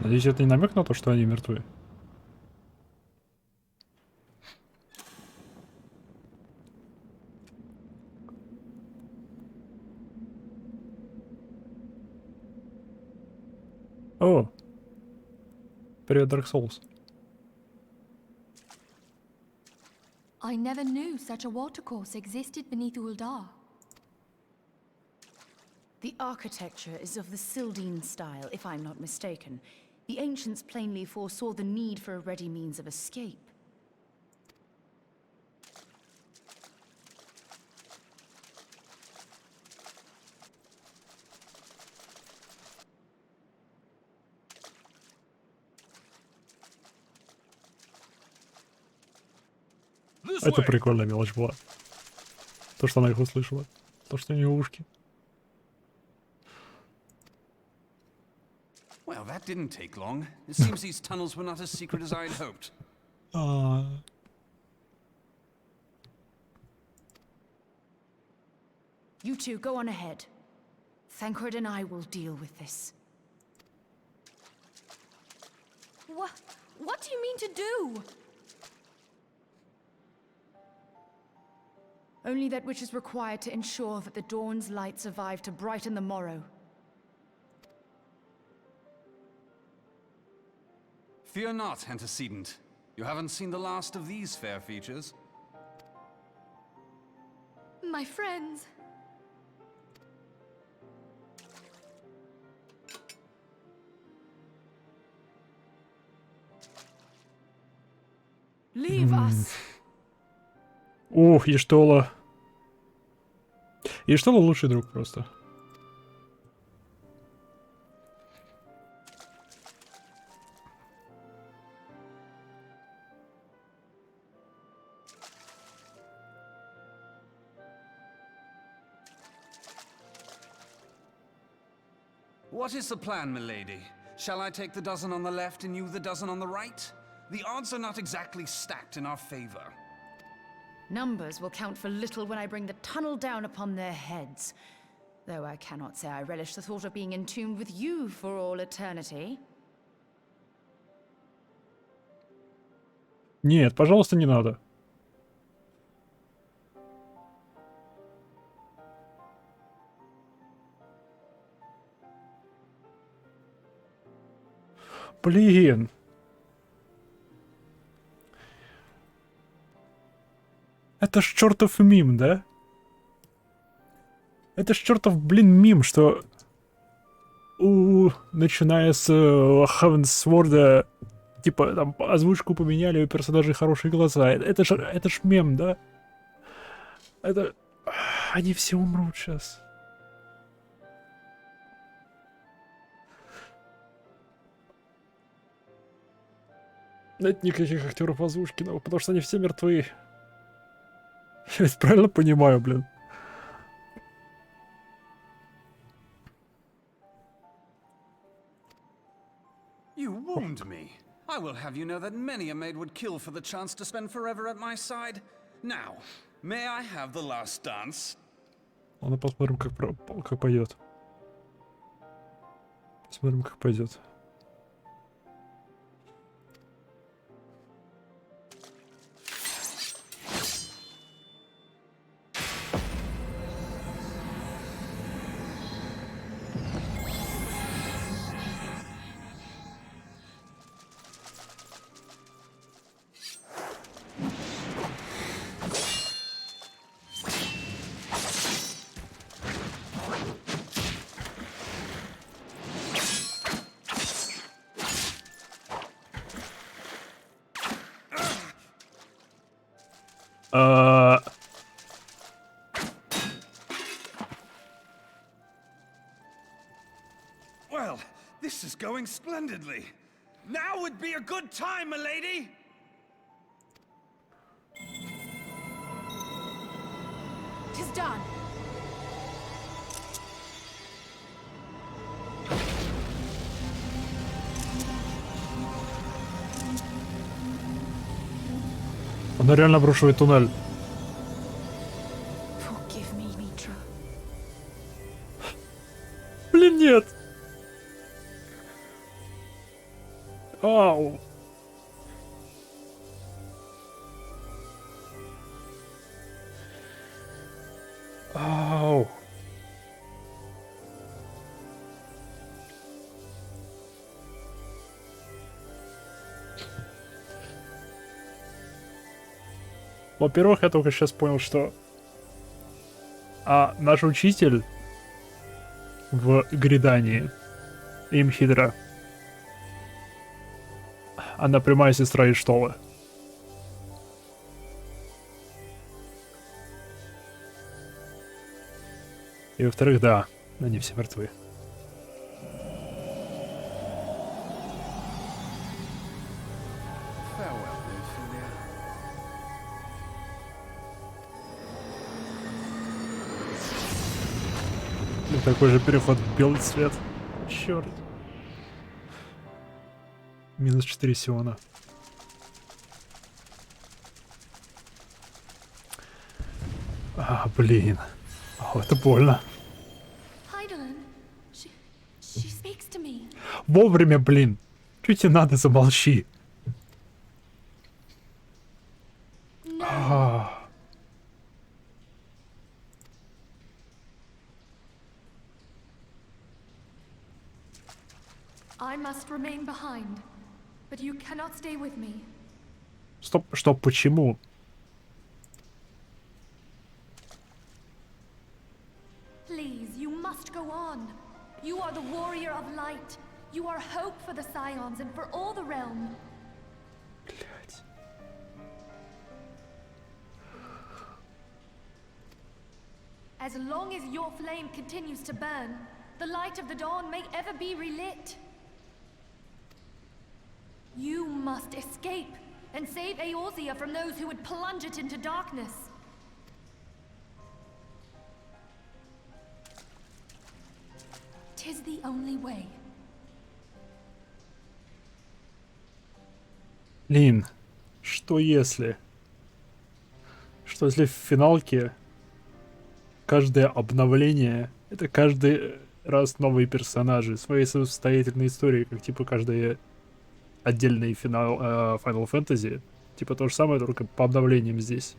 A: Надеюсь, это не намек на то, что они мертвы. О! Привет, Dark Souls.
B: I never knew such a watercourse existed beneath Uldar.
L: The architecture is of the Sildine style, if I'm not mistaken. The ancients plainly foresaw the need for a ready means of escape.
A: Это прикольная мелочь была. То, что она их услышала. То, что у нее ушки.
J: Well, that didn't take long. It seems these tunnels were not as secret as I had hoped.
L: You two, go on ahead. Thancred and I will deal with this.
B: What do you mean to do?
L: Only that which is required to ensure that the dawn's light survive to brighten the morrow.
J: Fear not, antecedent. You haven't seen the last of these fair features.
B: My friends.
D: Leave us.
A: Ух, Ештола. Ештола лучший друг просто.
J: What is the plan, milady? Shall I take the dozen on the left and you the dozen on the right? The odds are not exactly stacked in our favor.
L: Numbers will count for little when I bring the tunnel down upon their heads. Though I cannot say I relish the thought of being entombed with you for all eternity.
A: Нет, пожалуйста, не надо. Блин. Это ж чертов мим, да? Это ж чертов, блин, мим, что... начиная с Heavensward, типа, там, озвучку поменяли, у персонажей хорошие глаза. Это ж мем, да? Это... Они все умрут сейчас. Нет никаких актеров озвучки, ну, потому что они все мертвы. Я ведь правильно понимаю, блин.
J: You wound me. I will have you know that many a maid would kill for the chance to spend forever at my side. Now, may I have the last dance?
A: Ладно, посмотрим, как пойдет. Посмотрим, как пойдет.
J: Well, this is going splendidly. Now would be a good time, milady.
B: Tis done.
A: Она реально обрушивает туннель.
L: Forgive me, Mitra.
A: Блин, нет. Ау. Ау. Во-первых, я только сейчас понял, что наш учитель в Гридании, Имхидра, она прямая сестра Иштолы. И во-вторых, да, они все мертвы. И такой же переход в белый цвет. Черт. Минус 4 сиона. Блин. Это больно.
B: She speaks to me.
A: Вовремя, блин. Чуть тебе надо, замолчи.
B: I must remain behind. but you cannot stay with me.
A: Стоп, что, почему?
B: Please, you must go on. You are the warrior of light. You are hope for the Scions and for all the realm.
A: Блять.
B: As long as your flame continues to burn, the light of the dawn may ever be relit. You must escape and save Eorzea from those who would plunge it into darkness. Tis the only way.
A: Лин, что если? Что если в финалке каждое обновление — это каждый раз новые персонажи, своей самостоятельной истории, как типа каждый отдельный финал Final Fantasy. Типа то же самое, только по обновлениям здесь.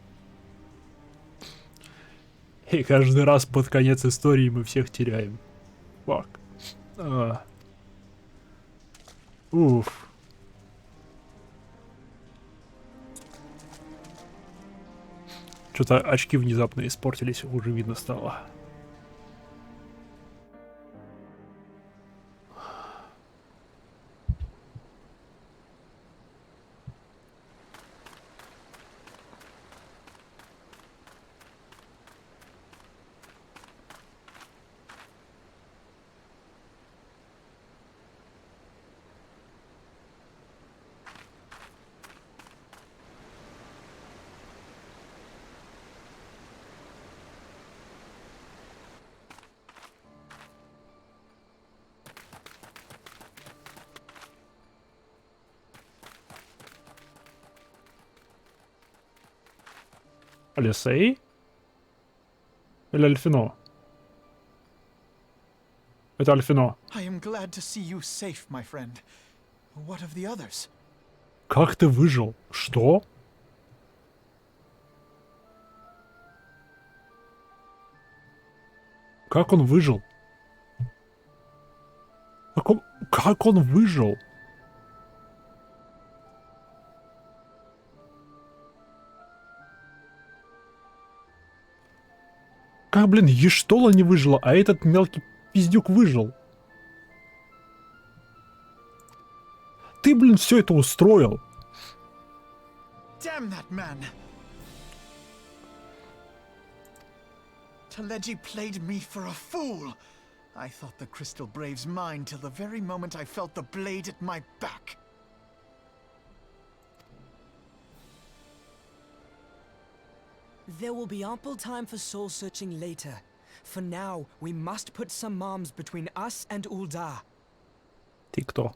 A: И каждый раз под конец истории мы всех теряем. Фак. Уф. Что-то очки внезапно испортились, уже видно стало. Алисей? Или Альфино? Это Альфино.
G: I am glad to see you safe, my friend. What of the others?
A: Как ты выжил? Что? Как он выжил? Как он выжил? Как, блин, Ештола не выжила, а этот мелкий пиздюк выжил? Ты, блин, все это устроил.
G: Damn that man! Teleji played me for a fool. I thought the Crystal Brave's mine till the very moment I felt the blade at my back.
E: There will be ample time for soul-searching later. For now, we must put some arms between us and Ul'dah.
A: Ты кто?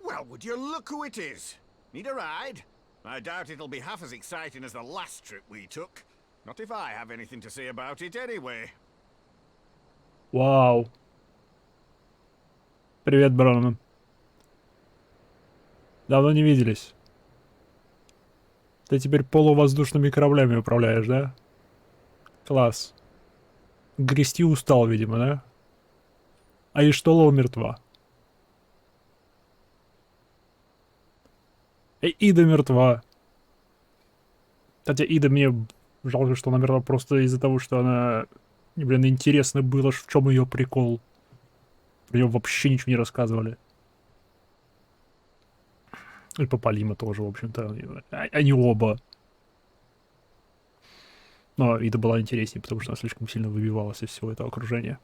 K: Well, would you look who it is? Need a ride? I doubt it'll be half as exciting as the last trip we took. Not if I have anything to say about it anyway.
A: Вау. Привет, Бронман. Давно не виделись. Ты теперь полувоздушными кораблями управляешь, да? Класс. Грести устал, видимо, да? А Ештола мертва. Ида мертва. Хотя Ида мне жалко, что она мертва просто из-за того, что она... Мне, блин, интересно было, в чем ее прикол. Про нее вообще ничего не рассказывали. И Папалима тоже, в общем-то. Они оба. Но Ида была интереснее, потому что она слишком сильно выбивалась из всего этого окружения.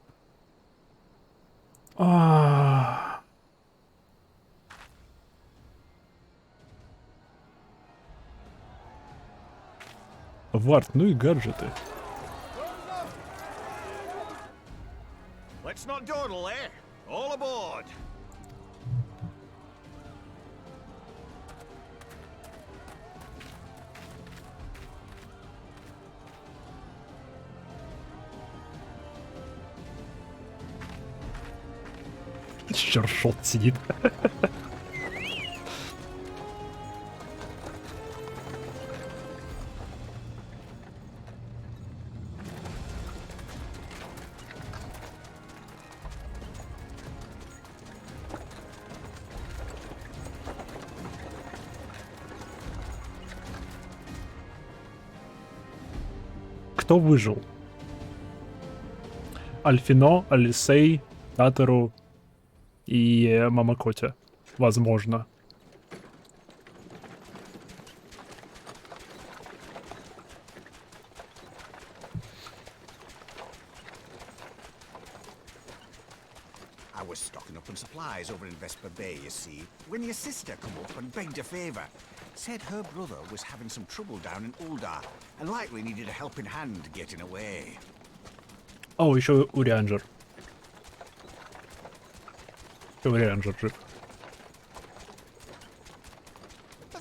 A: Вард, ну и гаджеты.
K: Let's not dawdle, eh? All aboard!
A: Чершот сидит. кто выжил? Альфино, Алисей, Татеру и Мама Котя. Возможно.
K: I was stocking up on supplies over in Vesper Bay, you see, when your sister come up and begged a favor. Said her brother was having some trouble down in Uldar, and likely needed a helping hand getting away.
A: О, еще Урианджер. Урианджер жив.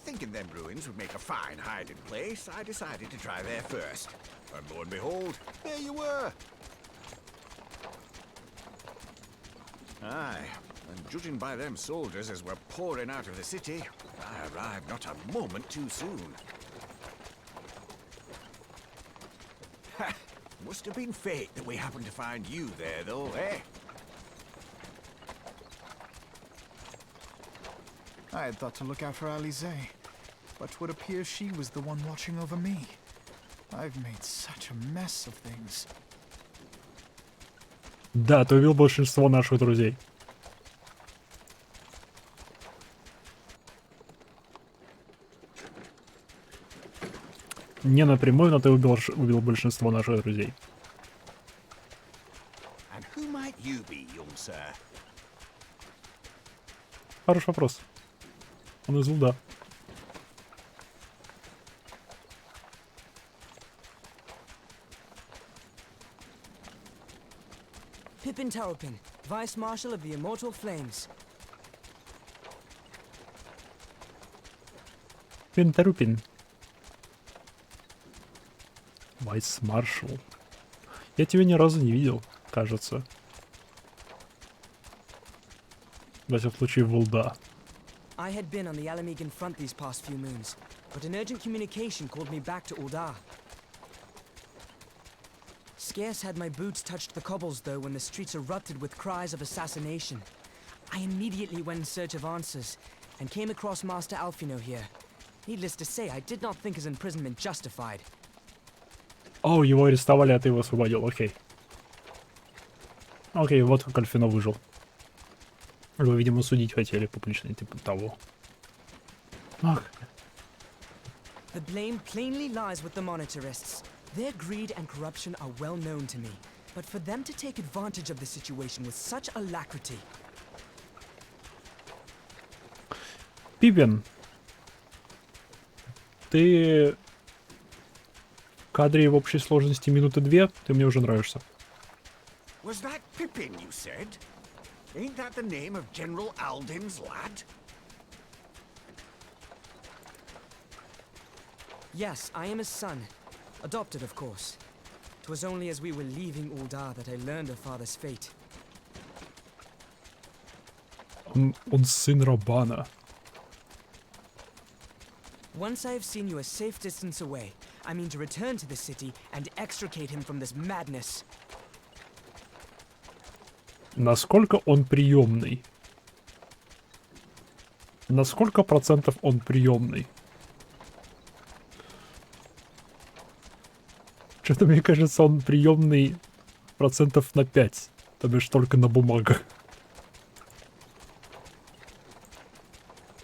K: Thinking them ruins would make a fine hiding place, I decided to try there first. And lo and behold, there you were. Aye, and judging by them soldiers as were pouring out of the city, I arrived not a moment too soon. Ha! Must have been fate that we happened to find you there, though, eh?
G: I had thought to look out for Alizé, but would appear she was the one watching over me. I've made such a mess of things.
A: Да, ты убил большинство наших друзей. Не напрямую, но ты убил большинство наших друзей.
K: And who might you be, young sir?
A: Хороший вопрос. Он из Улда.
M: Pippin Taropin, Vice Marshal of the Immortal Flames.
A: Пинтерупин. Вайс Маршал. Я тебя ни разу не видел, кажется. Во всяком случае, в Улда.
M: I had been on the Alamegan front these past few moons, but an urgent communication called me back to Uldar. Scarce had my boots touched the cobbles, though, when the streets erupted with cries of assassination. I immediately went in search of answers, and came across Master Alfino here. Needless to say, I did not think his imprisonment justified.
A: О, его арестовали, а ты его освободил, окей. Окей, вот как Альфино выжил. Его, видимо, судить хотели публично, типа того. Ах.
M: The blame plainly lies with the monetarists. Their greed and corruption are well known to me, but for them to take advantage of the situation with such alacrity.
A: Пипин, ты в кадре в общей сложности минуты 2, ты мне уже нравишься.
K: Was that Pippin, you said? Ain't that the name of General Alden's lad?
M: Yes, I am his son. Adopted, of course. 'Twas only as we were leaving Uldar that I learned of father's fate.
A: Он сын Рабана.
M: Once I have seen you a safe distance away, I mean to return to the city and extricate him from this madness.
A: Насколько он приемный? На сколько процентов он приемный? Что-то мне кажется, он приемный процентов на 5, то бишь только на бумагах.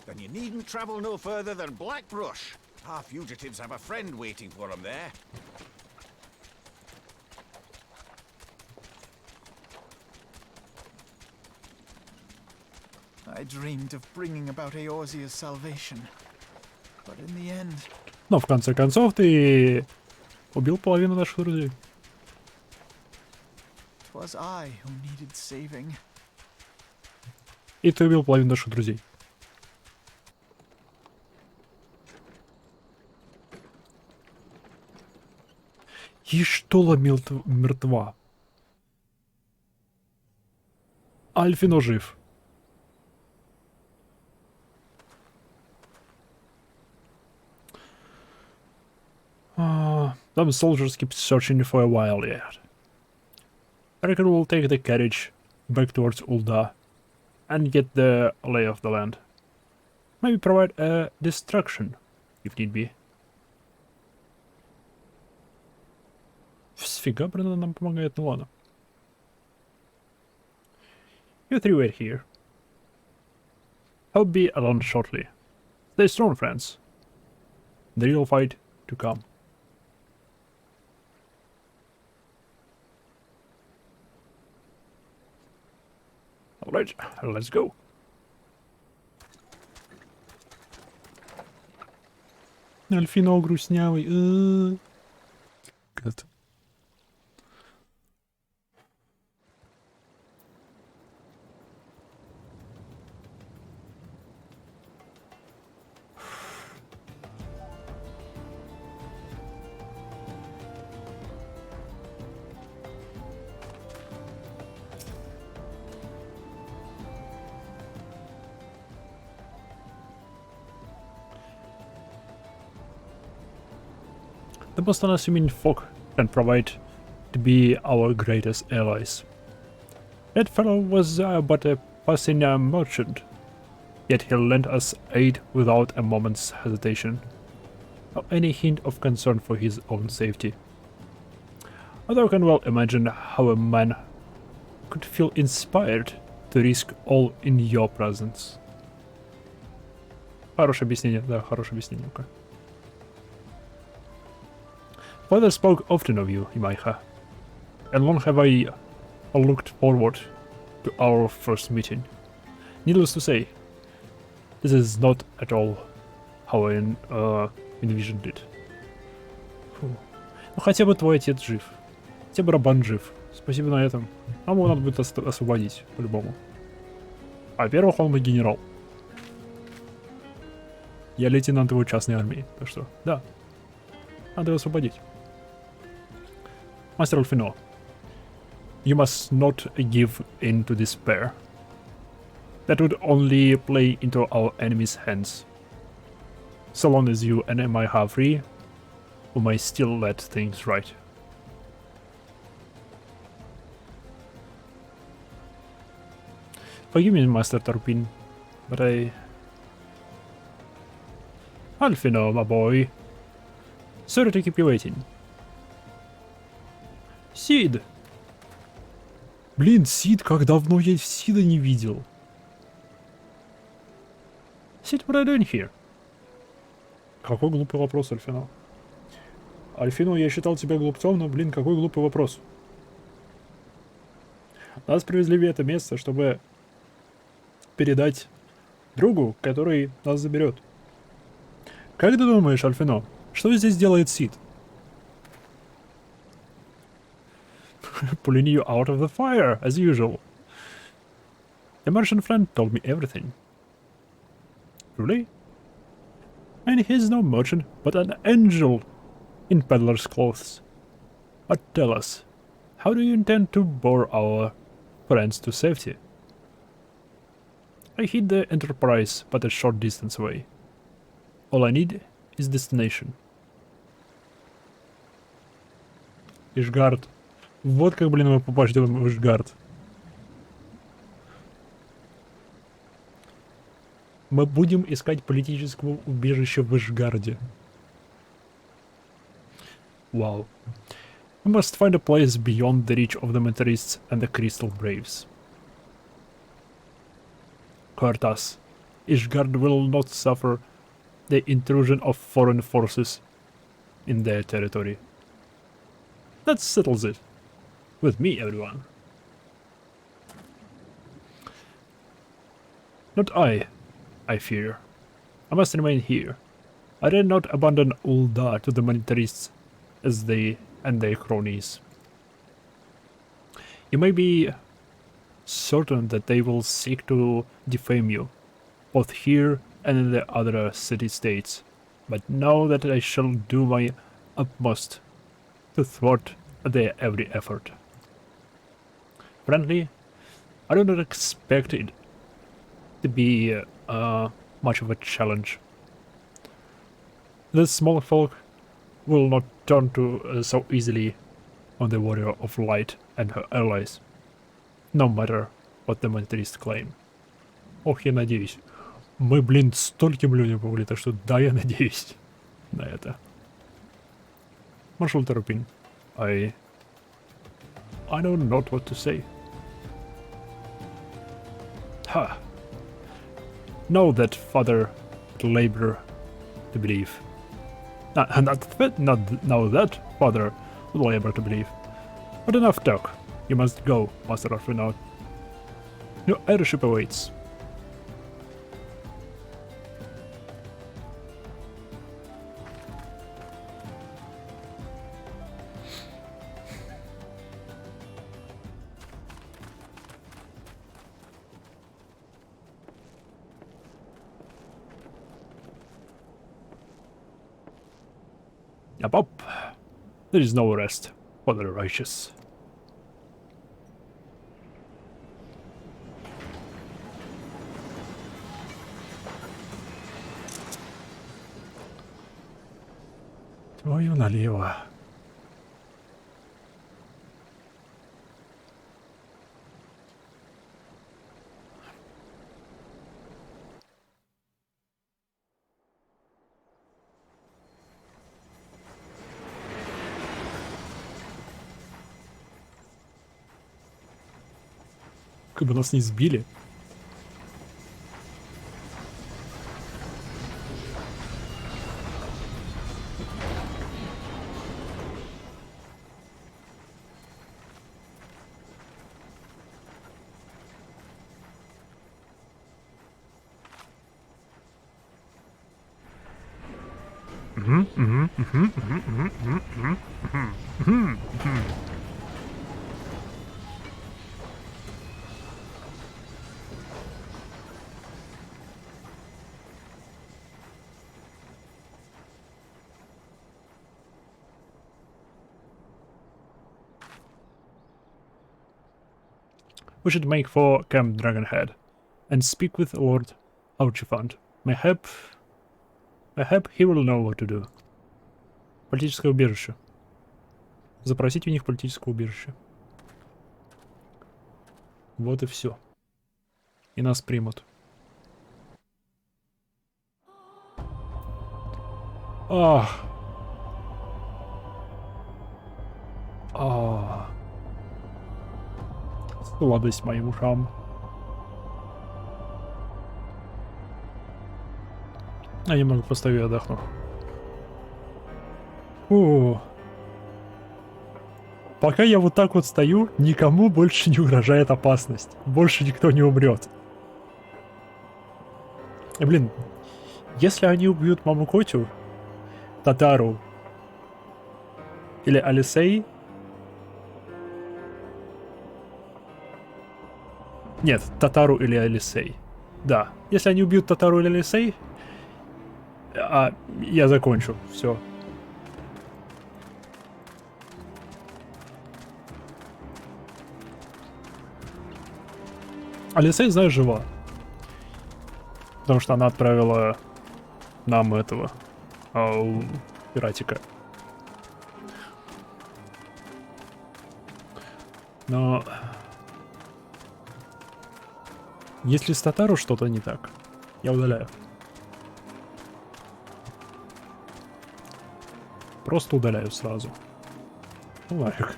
K: Then you needn't travel no further than Blackbrush. Our fugitives have a friend waiting for them there.
G: I dreamed of bringing about Eorzea's salvation, but in the end...
A: Но в конце концов ты убил половину наших друзей.
G: 'Twas I who needed saving.
A: И ты убил половину наших друзей. Иштола мертва. Альфино жив. Some soldiers keep searching for a while yet. I reckon we'll take the carriage back towards Ulda and get the lay of the land. Maybe provide a distraction, if need be. Сфига, блин, она нам помогает, ну ладно. You three wait here. I'll be along shortly. Stay strong, friends. The real fight to come. Alright, let's go. Альфино грустнявый. Гад. The most unassuming folk can provide to be our greatest allies. That fellow was but a passing merchant, yet he lent us aid without a moment's hesitation, or any hint of concern for his own safety. Although I can well imagine how a man could feel inspired to risk all in your presence. Хорошее объяснение, да, хорошее объяснение. Okay. Father spoke often of you, Imaiha, and long have I looked forward to our first meeting. Needless to say, this is not at all how I envisioned it. Фу. Ну хотя бы твой отец жив, хотя бы Рабан жив. Спасибо на этом. Нам его надо будет освободить, по-любому. Во-первых, он мой генерал. Я лейтенант его частной армии, так что, да, надо его освободить. Master Alfino, you must not give in to despair. That would only play into our enemy's hands. So long as you and I are free, we may still let things right. Forgive me, Master Tarpin, but Alfino, my boy. Sorry to keep you waiting. Сид! Блин, Сид, как давно я Сида не видел. Сид, what are you doing here? Какой глупый вопрос, Альфино. Альфино, я считал тебя глупцом, но, блин, какой глупый вопрос. Нас привезли в это место, чтобы передать другу, который нас заберет. Как ты думаешь, Альфино, что здесь делает Сид? Pulling you out of the fire, as usual. The merchant friend told me everything. Really? And he's no merchant, but an angel in peddler's clothes. But tell us, how do you intend to bore our friends to safety? I hid the Enterprise but a short distance away. All I need is destination. Ишгард. Вот как, блин, мы попадем в Ишгард. Мы будем искать политического убежища в Ишгарде. Wow. We must find a place beyond the reach of the Mentalists and the Crystal Braves. Hurt us. Ishgard will not suffer the intrusion of foreign forces in their territory. That settles it. With me, everyone. Not I fear. I must remain here. I dare not abandon Ul'dah to the militarists as they and their cronies. You may be certain that they will seek to defame you, both here and in the other city-states, but know that I shall do my utmost to thwart their every effort. Frankly, I do not expect it to be much of a challenge. The small folk will not turn to so easily on the Warrior of Light and her allies, no matter what the militarists claim. Ох, я надеюсь. Мы, блин, стольким людям помогли, так что да, я надеюсь на это. Маршал Тарупин, I I know not what to say. Ha! Know that, Father, labor to believe. Not know that, Father, labor to believe. But enough talk. You must go, Master Arfinaut. Your airship awaits. Up. There is no rest for the righteous. Твою налево. Как бы нас не сбили. We should make for Camp Dragonhead and speak with Lord Archifant. Mayhap he will know what to do. Политическое убежище. Запросить у них политическое убежище. Вот и все. И нас примут. Ах. Ах. Сладость моим ушам. Я немного постою и отдохну. Пока я вот так вот стою, никому больше не угрожает опасность. Больше никто не умрет. И, блин, если они убьют маму Котю, Татару или Алисей... Нет, Татару или Алисей. Да, если они убьют Татару или Алисей, я закончу, все. Алисей, знаю, жива. Потому что она отправила нам этого пиратика. Но если с Татару что-то не так, я удаляю. Просто удаляю сразу. Ну нафиг.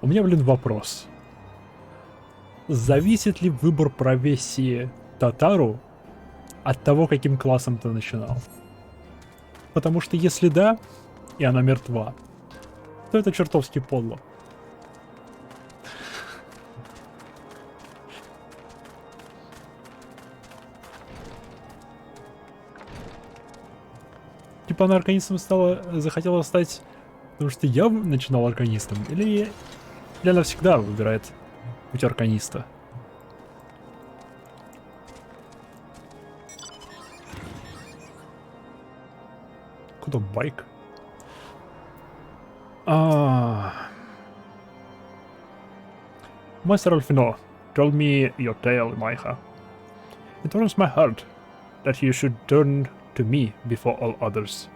A: У меня, блин, вопрос. Зависит ли выбор профессии Татару от того, каким классом ты начинал? Потому что если да, и она мертва, то это чертовски подло. Типа она арканистом захотела стать, потому что я начинал арканистом, или она всегда выбирает путь арканиста? Куда байк? Master Alfino, tell me your tale, Maiha. It warms my heart that you should turn to me before all others,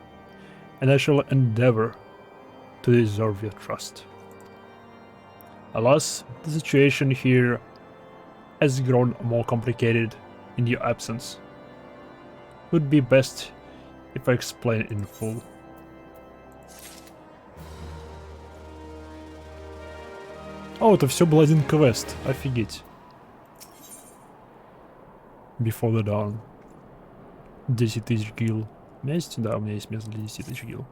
A: and I shall endeavor to deserve your trust. Alas, the situation here has grown more complicated in your absence. Would be best if I explain in full. О, это все был один квест. Офигеть. Before the dawn. 10 тысяч гил. У меня есть? Да, у меня есть место для 10 тысяч гил.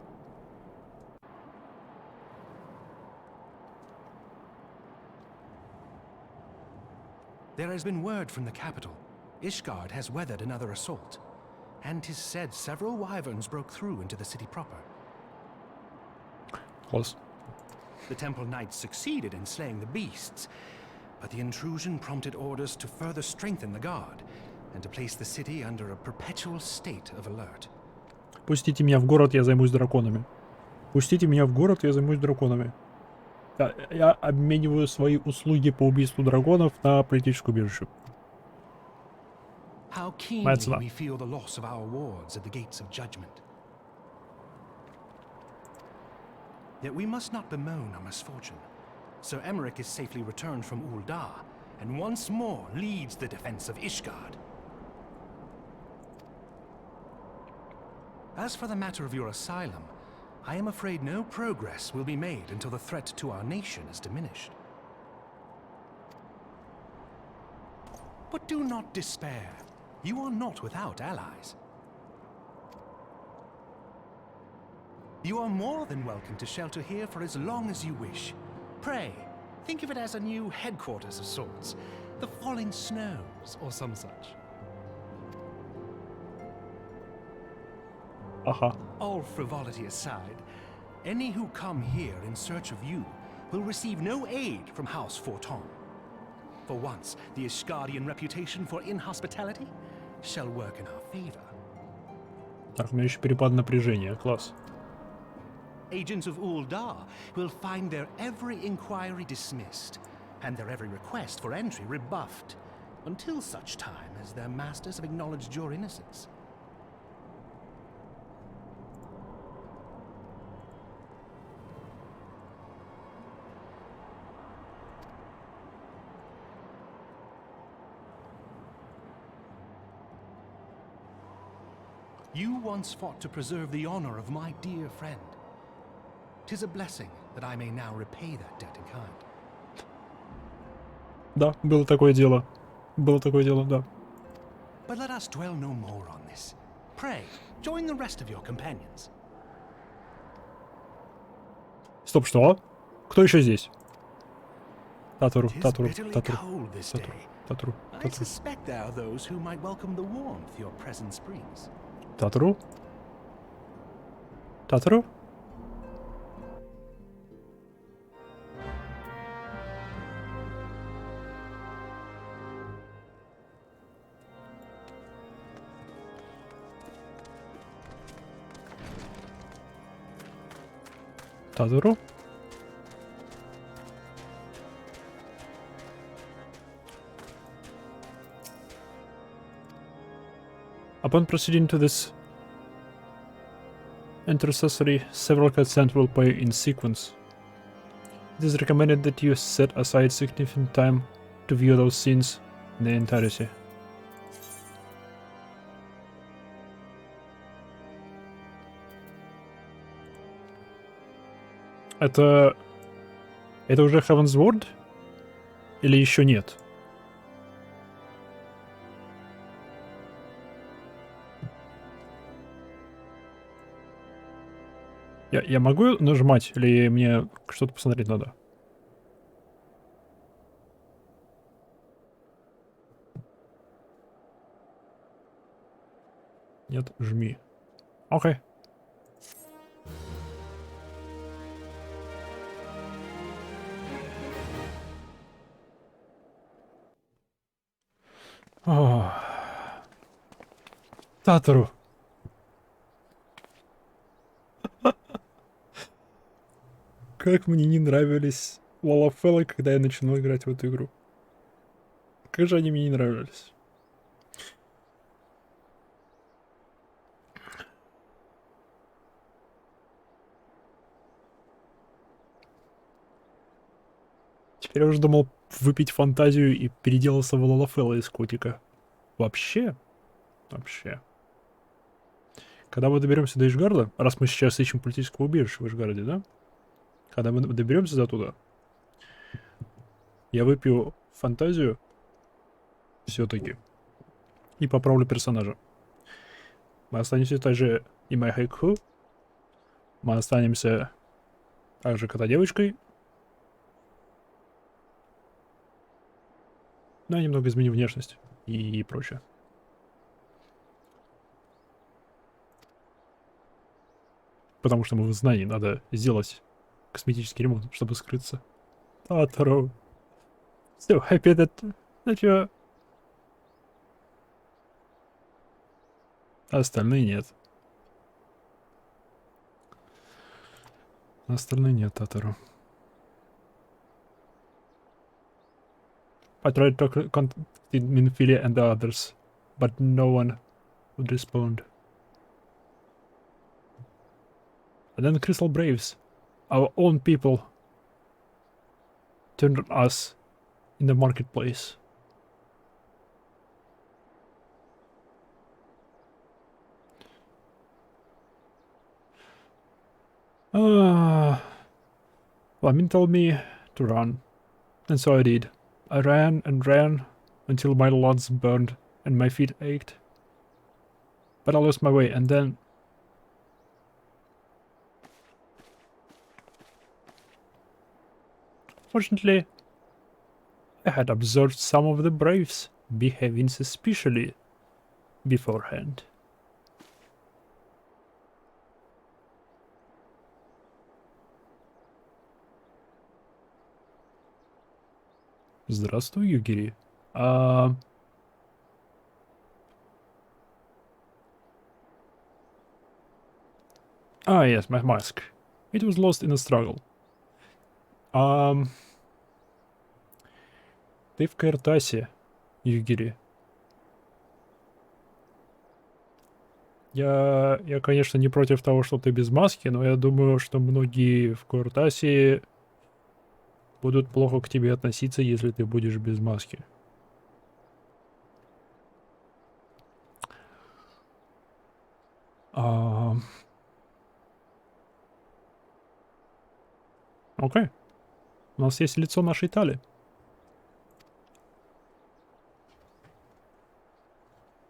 N: There has been word from the capital. Ishgard has weathered another assault. And 'tis said several wyverns broke through into the city proper.
A: Close.
N: The Temple Knights succeeded in slaying the beasts, but the intrusion prompted orders to further strengthen the guard and to place the city under a perpetual state of alert.
A: Пустите меня в город, я займусь драконами. Пустите меня в город, я займусь драконами. Я обмениваю свои услуги по убийству драконов на политическую убежище.
N: How keenly we feel the loss of our wards at the gates of judgment. Yet we must not bemoan our misfortune. Sir Emmerich is safely returned from Ul'dah, and once more leads the defense of Ishgard. As for the matter of your asylum, I am afraid no progress will be made until the threat to our nation is diminished. But do not despair. You are not without allies. You are more than welcome to shelter here for as long as you wish. Pray, think of it as a new headquarters of sorts. The falling snows, or some such. All frivolity aside, any who come here in search of you will receive no aid from House Forton. For once, the Ishgardian reputation for inhospitality shall work in our favor.
A: Так, у меня еще перепад напряжения. Класс.
N: Agents of Ul'dah will find their every inquiry dismissed, and their every request for entry rebuffed, until such time as their masters have acknowledged your innocence. You once fought to preserve the honor of my dear friend. 'Tis a blessing that I may now repay that debt in kind.
A: Да, было такое дело. Было такое дело, да.
N: But let us dwell no more on this. Pray, join the rest of your companions.
A: Стоп, что? Кто еще здесь? Татуру, Татуру, Татуру, Татуру, Татуру,
N: I suspect there are those who might welcome the warmth your presence brings.
A: Татуру? Татуру? Татуру? Upon proceeding to this intercessory, several consent will pay in sequence. It is recommended that you set aside significant time to view those scenes in their entirety. Это уже Heavensward? Или еще нет? Я могу нажимать, или мне что-то посмотреть надо? Нет, жми. Окей. Татару. Как мне не нравились Лалафеллы, когда я начинал играть в эту игру. Как же они мне не нравились. Теперь я уже думал выпить фантазию и переделался в Лалафелла из котика. Вообще. Когда мы доберемся до Ишгарда, раз мы сейчас ищем политического убежища в Ишгарде, да? Когда мы доберемся до туда, я выпью фантазию все-таки и поправлю персонажа. Мы останемся также и моей хайку. Мы останемся также кота-девочкой. Ну, и немного изменим внешность и прочее. Потому что мы в знании надо сделать косметический ремонт, чтобы скрыться. Таторо. So happy that you... Остальные нет. Остальные нет, Таторо. I tried to contact Minfilia and the others, but no one would respond. And then Crystal Braves, our own people, turned on us in the marketplace. Lamin told me to run, and so I did. I ran and ran until my lungs burned and my feet ached. But I lost my way, and then... Fortunately, I had observed some of the braves behaving suspiciously beforehand. Здравствуй, Югири. Yes, my mask. It was lost in a struggle. Ты в Каиртасе, Югири. Я, конечно, не против того, что ты без маски, но я думаю, что многие в Каиртасе будут плохо к тебе относиться, если ты будешь без маски. Окей. У нас есть лицо нашей Тали.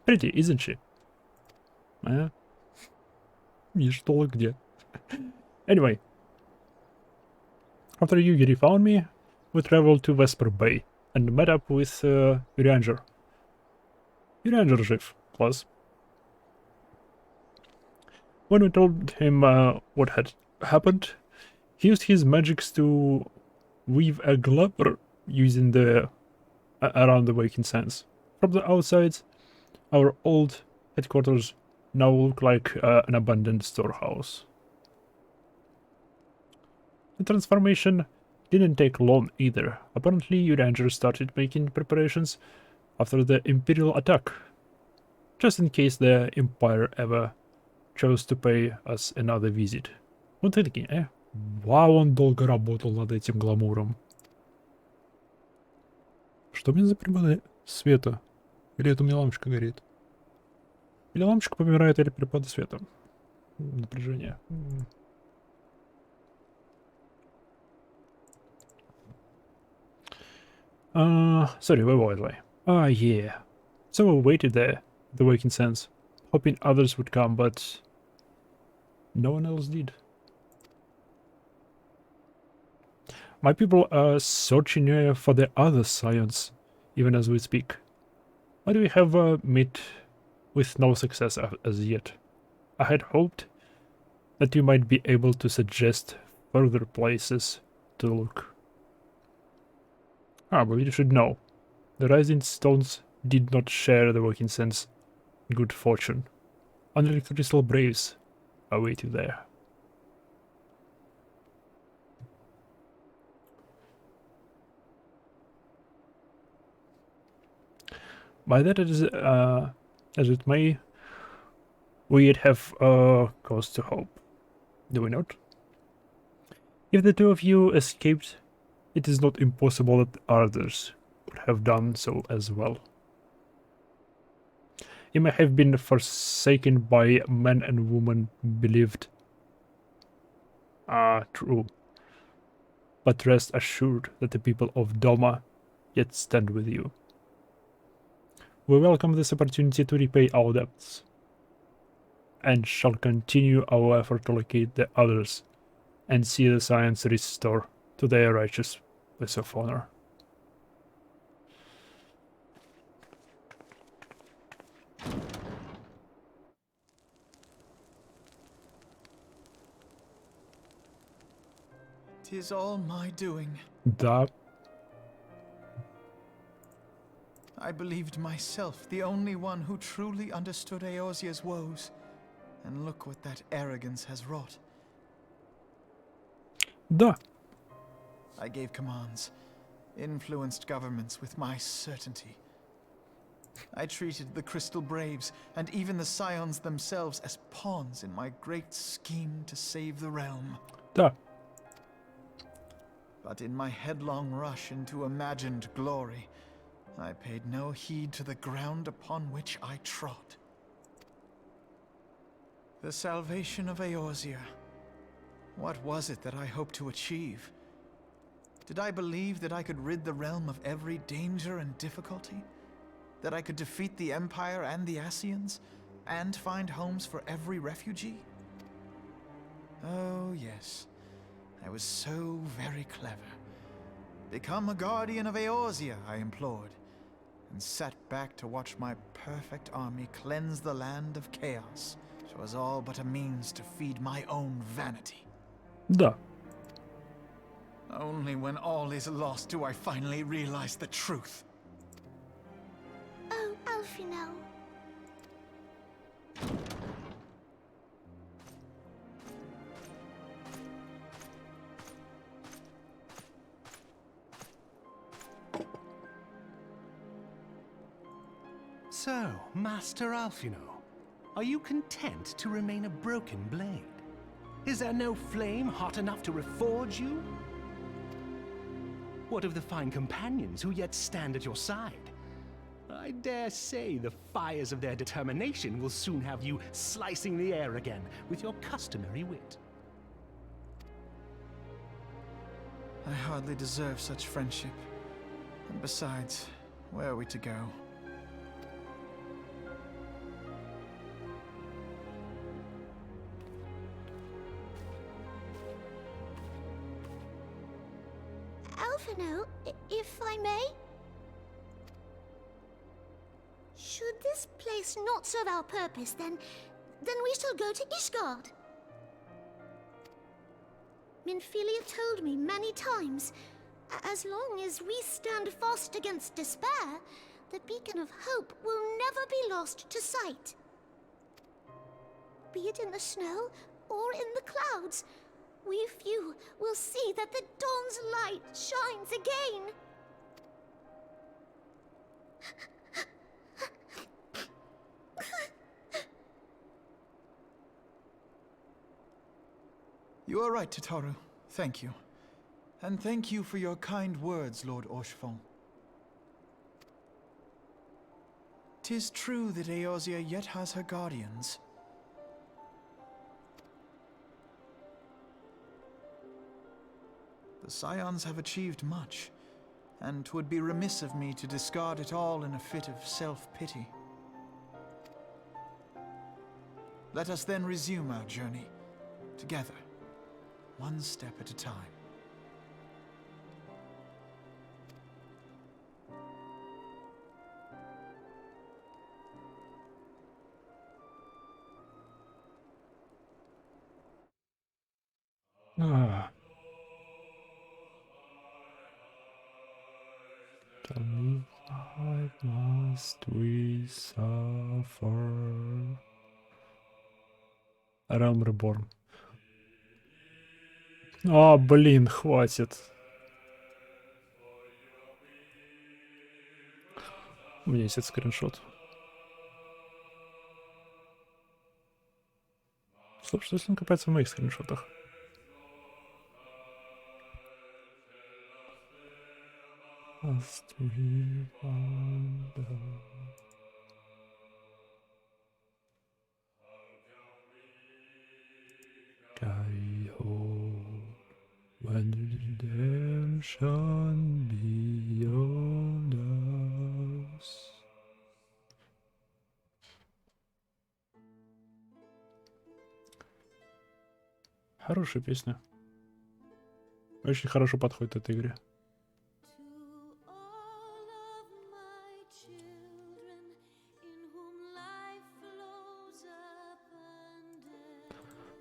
A: Pretty, isn't she? И что где? Anyway. After Yugiri found me, we traveled to Vesper Bay and met up with Urianger. Urianger жив, plus. When we told him what had happened, he used his magics to weave a glamour using the around the Waking Sands. From the outside, our old headquarters now look like an abandoned storehouse. The transformation didn't take long either. Apparently, Uranger started making preparations after the Imperial attack, just in case the Empire ever chose to pay us another visit. Вот и такие, Вау, он долго работал над этим гламуром. Что мне за перепады света? Или это у меня лампочка горит? Или лампочка помирает, или перепады света? Напряжение. Sorry, where was I? Yeah. So we waited there, the Waking Sands, hoping others would come, but no one else did. My people are searching for the other science, even as we speak. But we have met with no success as yet. I had hoped that you might be able to suggest further places to look. But you should know, the Rising Stones did not share the Waking Sands' good fortune. Only the Crystal Braves await you there. By that as it may, we'd have cause to hope, do we not? If the two of you escaped, it is not impossible that others would have done so as well. He may have been forsaken by men and women believed. True. But rest assured that the people of Doma yet stand with you. We welcome this opportunity to repay our debts, and shall continue our effort to locate the others and see the Scions restore to their righteous place of honor.
G: "'Tis all my doing."
A: Da.
G: I believed myself the only one who truly understood Eorzea's woes. And look what that arrogance has wrought.
A: Da.
G: I gave commands, influenced governments with my certainty. I treated the Crystal Braves and even the Scions themselves as pawns in my great scheme to save the realm.
A: Da.
G: But in my headlong rush into imagined glory, I paid no heed to the ground upon which I trod. The salvation of Eorzea. What was it that I hoped to achieve? Did I believe that I could rid the realm of every danger and difficulty? That I could defeat the Empire and the Ascians, and find homes for every refugee? Oh, yes. I was so very clever. Become a guardian of Eorzea, I implored, and sat back to watch my perfect army cleanse the land of chaos. 'Twas all but a means to feed my own vanity.
A: Da.
G: Only when all is lost do I finally realize the truth.
H: Oh, Alfino.
N: So, Master Alfino, are you content to remain a broken blade? Is there no flame hot enough to reforge you? What of the fine companions who yet stand at your side? I dare say the fires of their determination will soon have you slicing the air again with your customary wit.
G: I hardly deserve such friendship. And besides, where are we to go?
H: Alfino, if I may? Should this place not serve our purpose, then we shall go to Ishgard. Minfilia told me many times, as long as we stand fast against despair, the beacon of hope will never be lost to sight. Be it in the snow or in the clouds, we few will see that the dawn's light shines again.
G: You are right, Tataru. Thank you. And thank you for your kind words, Lord Orchefon. 'Tis true that Eorzea yet has her guardians. The Scions have achieved much, and 'twould be remiss of me to discard it all in a fit of self-pity. Let us then resume our journey, together, one step at a time.
A: Ah. Tell me, why must we suffer? Realm Reborn. А, блин, хватит. У меня есть этот скриншот. Стоп, что если он копается в моих скриншотах? Must we wonder? beyond us. Хорошая песня. Очень хорошо подходит этой игре.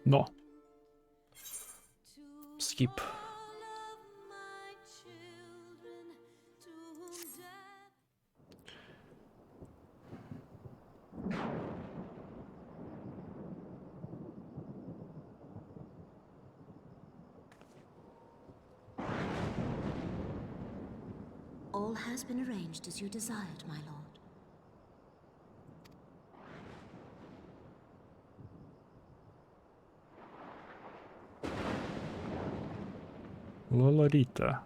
A: Но. Skip.
H: All has been arranged as you desired, my lord.
A: Лоларита.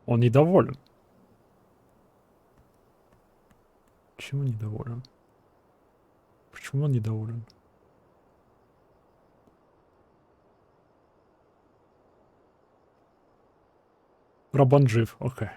A: Он недоволен. Почему недоволен? Почему он недоволен? Рабан жив, окей.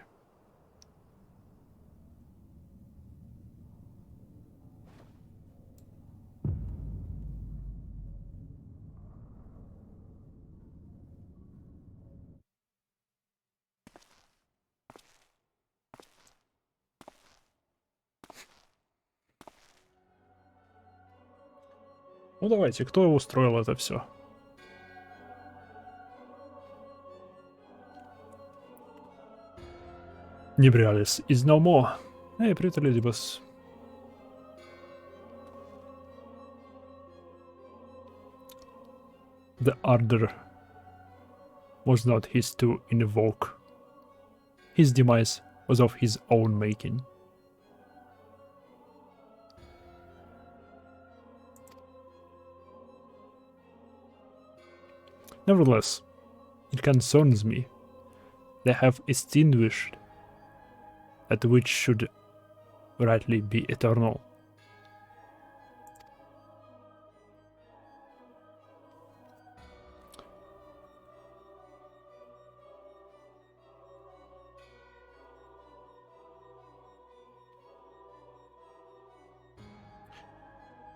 A: Ну давайте, кто устроил это все? Небриалис is no more. Эй, привет, леди босс. The order was not his to invoke. His demise was of his own making. Nevertheless, it concerns me. They have extinguished that which should rightly be eternal.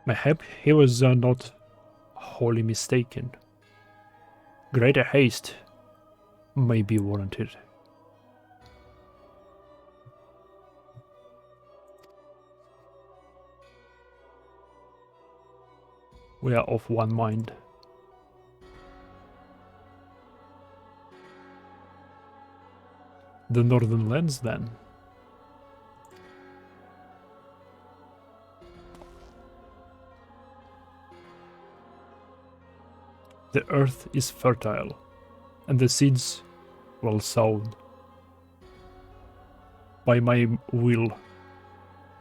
A: Mayhap he was not wholly mistaken. Greater haste may be warranted. We are of one mind. The northern lands, then. The earth is fertile, and the seeds well sown. By my will,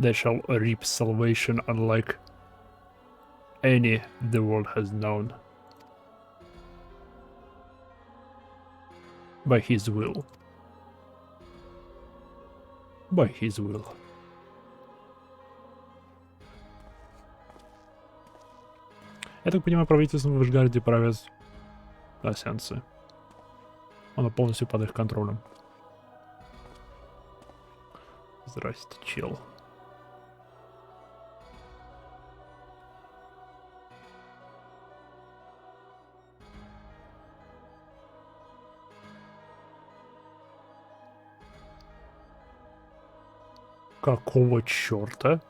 A: they shall reap salvation unlike any the world has known. By his will. By his will. Я так понимаю, правительством в Ишгарде правят асянцы. Оно полностью под их контролем. Здрасте, чел. Какого черта?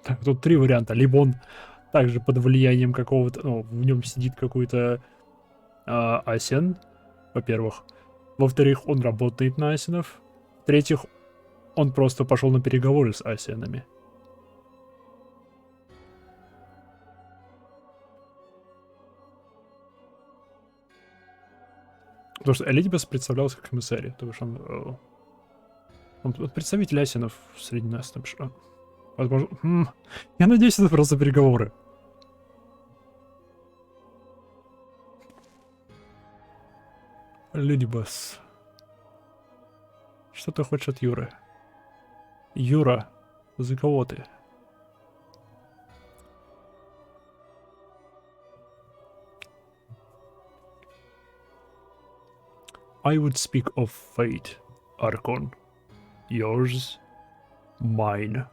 A: Так, тут три варианта. Либо он также под влиянием какого-то... Ну, в нем сидит какой-то асен, во-первых. Во-вторых, он работает на асенов. В-третьих, он просто пошел на переговоры с асенами. Потому что Элидибас представлялся как эмиссарий. То есть он представитель асенов среди нас. Там, возможно, я надеюсь, это просто переговоры. Людибас. Что ты хочешь от Юры? Юра, за кого ты? I would speak of fate, Archon. Yours, mine,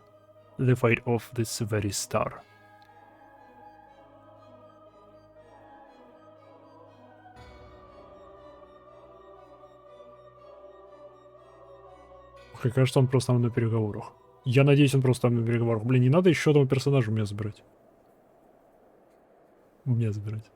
A: the fate of this very star. Мне кажется, он просто там на переговорах. Я надеюсь, он просто там на переговорах. Блин, не надо еще одного персонажа у меня забирать. У меня забирать.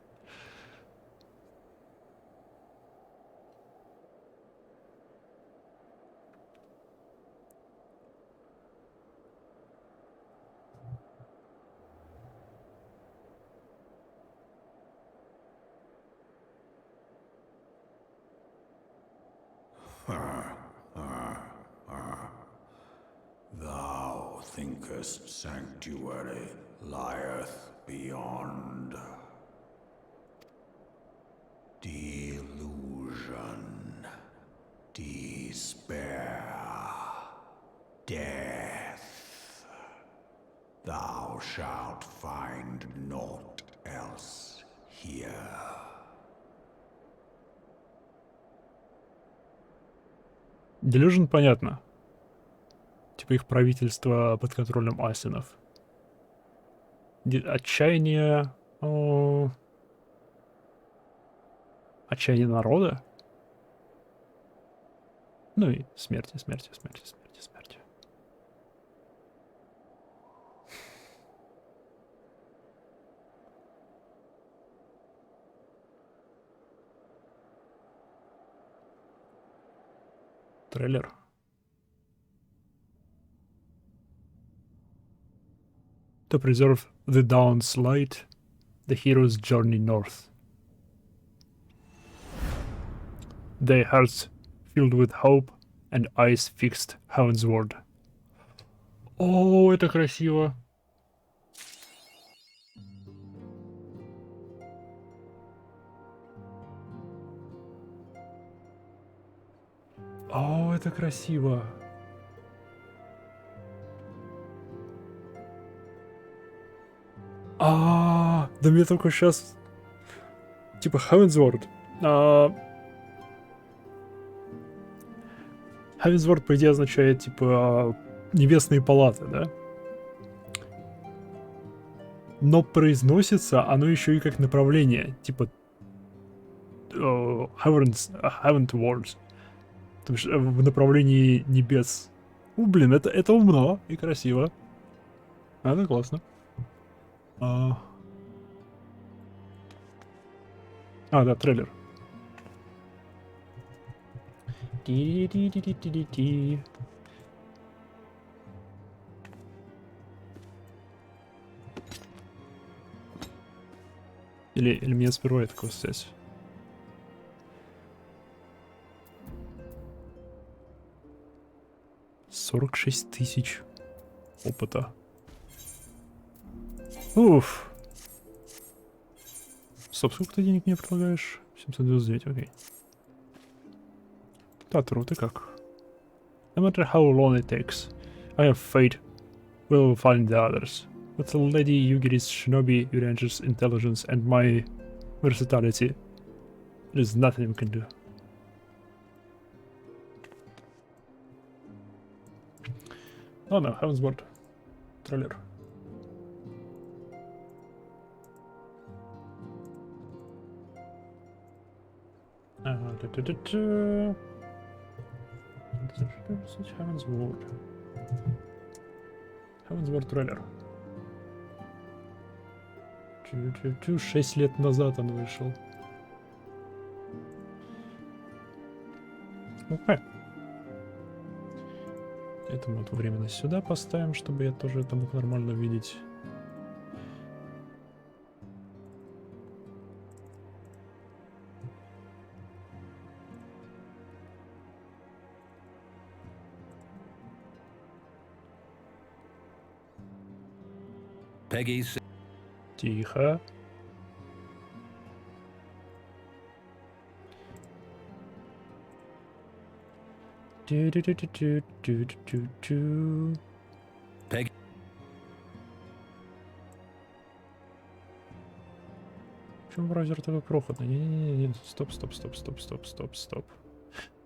F: Thou thinkest sanctuary lieth beyond. Delusion, despair, death. Thou shalt find naught else here.
A: Delusion понятно. Типа их правительство под контролем асинов. Отчаяние... Отчаяние народа? Ну и смерти. Трейлер. To preserve the dawn's light, the heroes journey north. Their hearts filled with hope and eyes fixed heavenward. О, это красиво. О, это красиво. Да мне только сейчас... Типа Heavensward. Heavensward, по идее, означает, типа, небесные палаты, да? Но произносится оно еще и как направление, типа Heavenwards. То есть в направлении небес. Блин, это умно и красиво. Это классно. Да, трейлер. Ти-ди-ди-ди-ди-ди-ди. Или мне сперва это такое сказать? $46 000 опыта. Уф. Стоп, сколько ты денег мне предлагаешь? 799, окей. Татру, ты как? No matter how long it takes, I have faith we'll find the others. With Lady Yugiri's shinobi, Uranger's intelligence, and my versatility, there's nothing we can do. Ладно, Heavensward. Трейлер. Heavensward. Heavensward трейлер. 6 лет назад он вышел. Окей. Это мы вот временно сюда поставим, чтобы я тоже это мог нормально видеть. Тихо.
J: Peg.
A: Почему браузер такой крохотный? Не-не-не, стоп.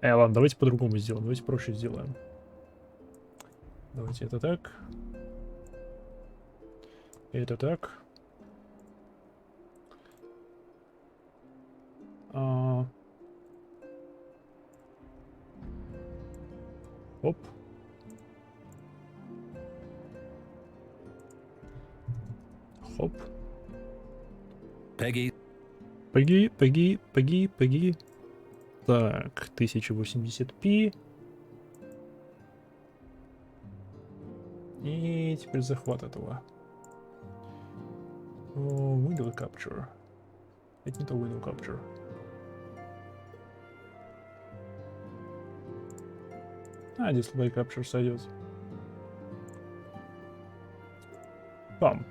A: Ладно, давайте по-другому сделаем, давайте проще сделаем. Давайте это так. Это так. Оп. Хоп.
J: Пегги.
A: Пеги. Так, 1080p. И теперь захват этого. Window Capture. Это не то Window Capture. Display Capture сойдет. Бам.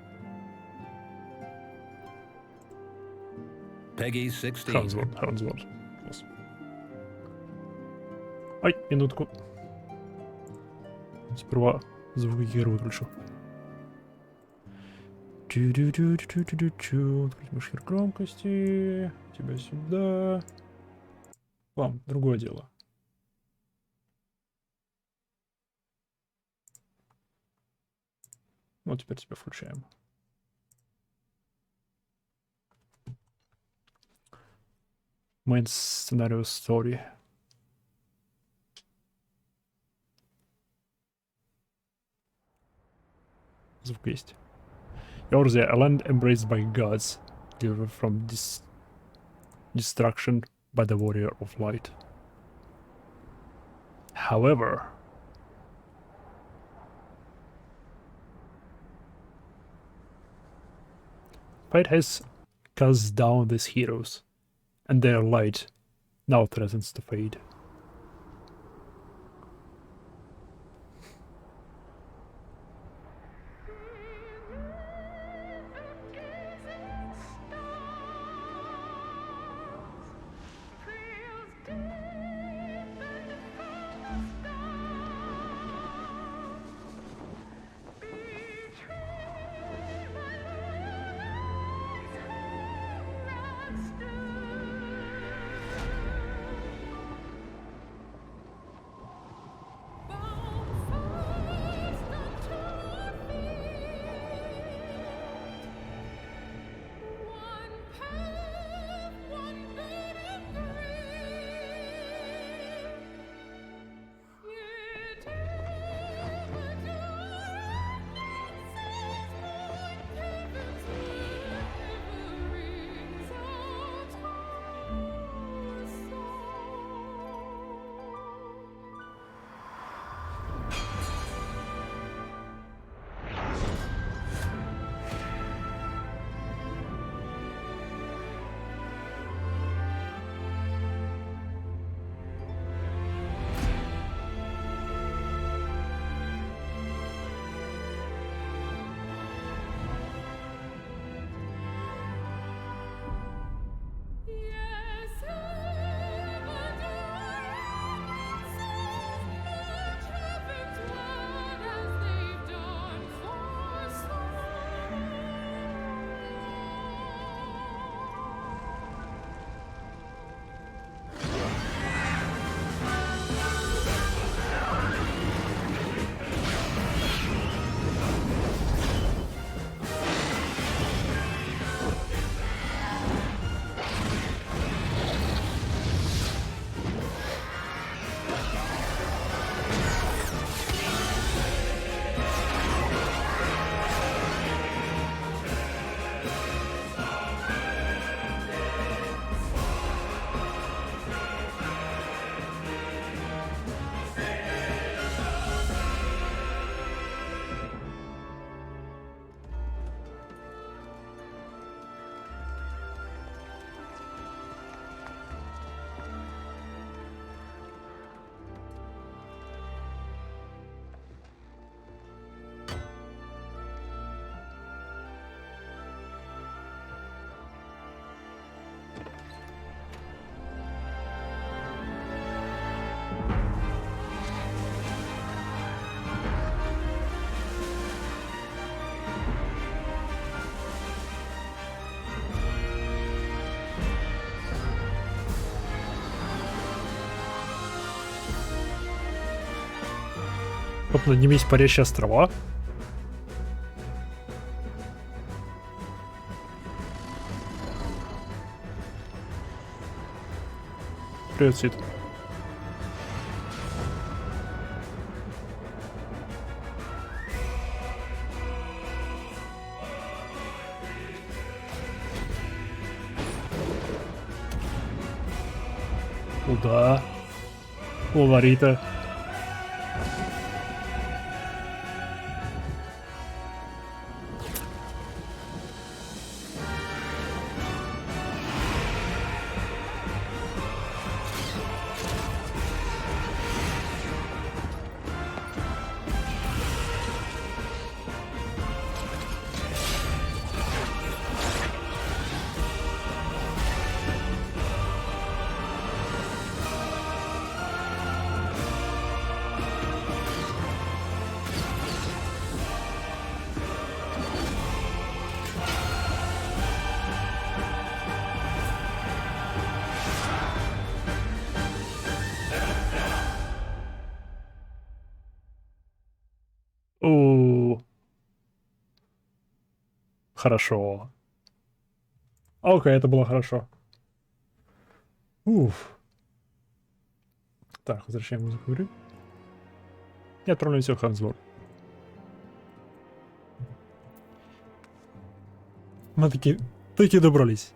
J: Peggy 16.
A: Хансворд. Класс. Ай, минутку. Сперва звуки выключу. Открыть мышкер громкости. Тебя сюда. Бам, другое дело. Вот теперь тебя включаем. Main scenario story. Звук есть. You're the land embraced by gods, delivered from destruction by the warrior of light. However, fate has cast down these heroes, and their light now threatens to fade. Вот над ними есть парящие острова. Привет, Сид. Куда? Ларита. Хорошо. Окей, это было хорошо. Уф. Так, возвращаем музыку игры. И отправляемся в Хансборг. Мы таки добрались.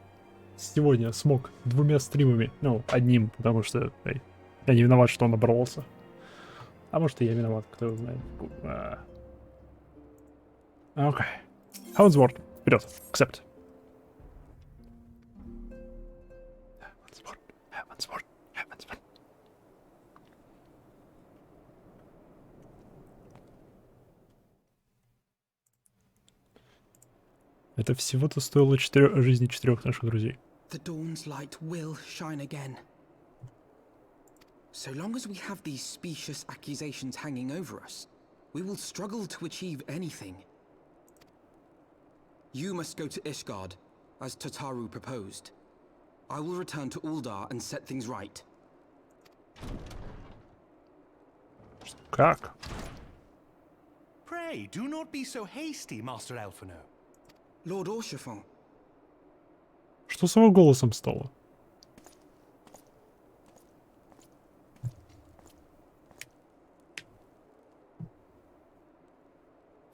A: Сегодня смог 2 стримами. Ну, одним, потому что я не виноват, что он оборвался. А может, и я виноват, кто его знает. Окей. Хансборг. Вперед. Accept. Хансборг. Это всего-то стоило жизни 4 наших друзей.
E: The dawn's light will shine again. So long as we have these specious accusations hanging over us, we will struggle to achieve anything. You must go to Ishgard, as Tataru proposed. I will return to Uldar and set things right.
A: Как?
N: Pray, do not be so hasty, Master Alphino.
E: Lord Orchefon.
A: Что с его голосом стало?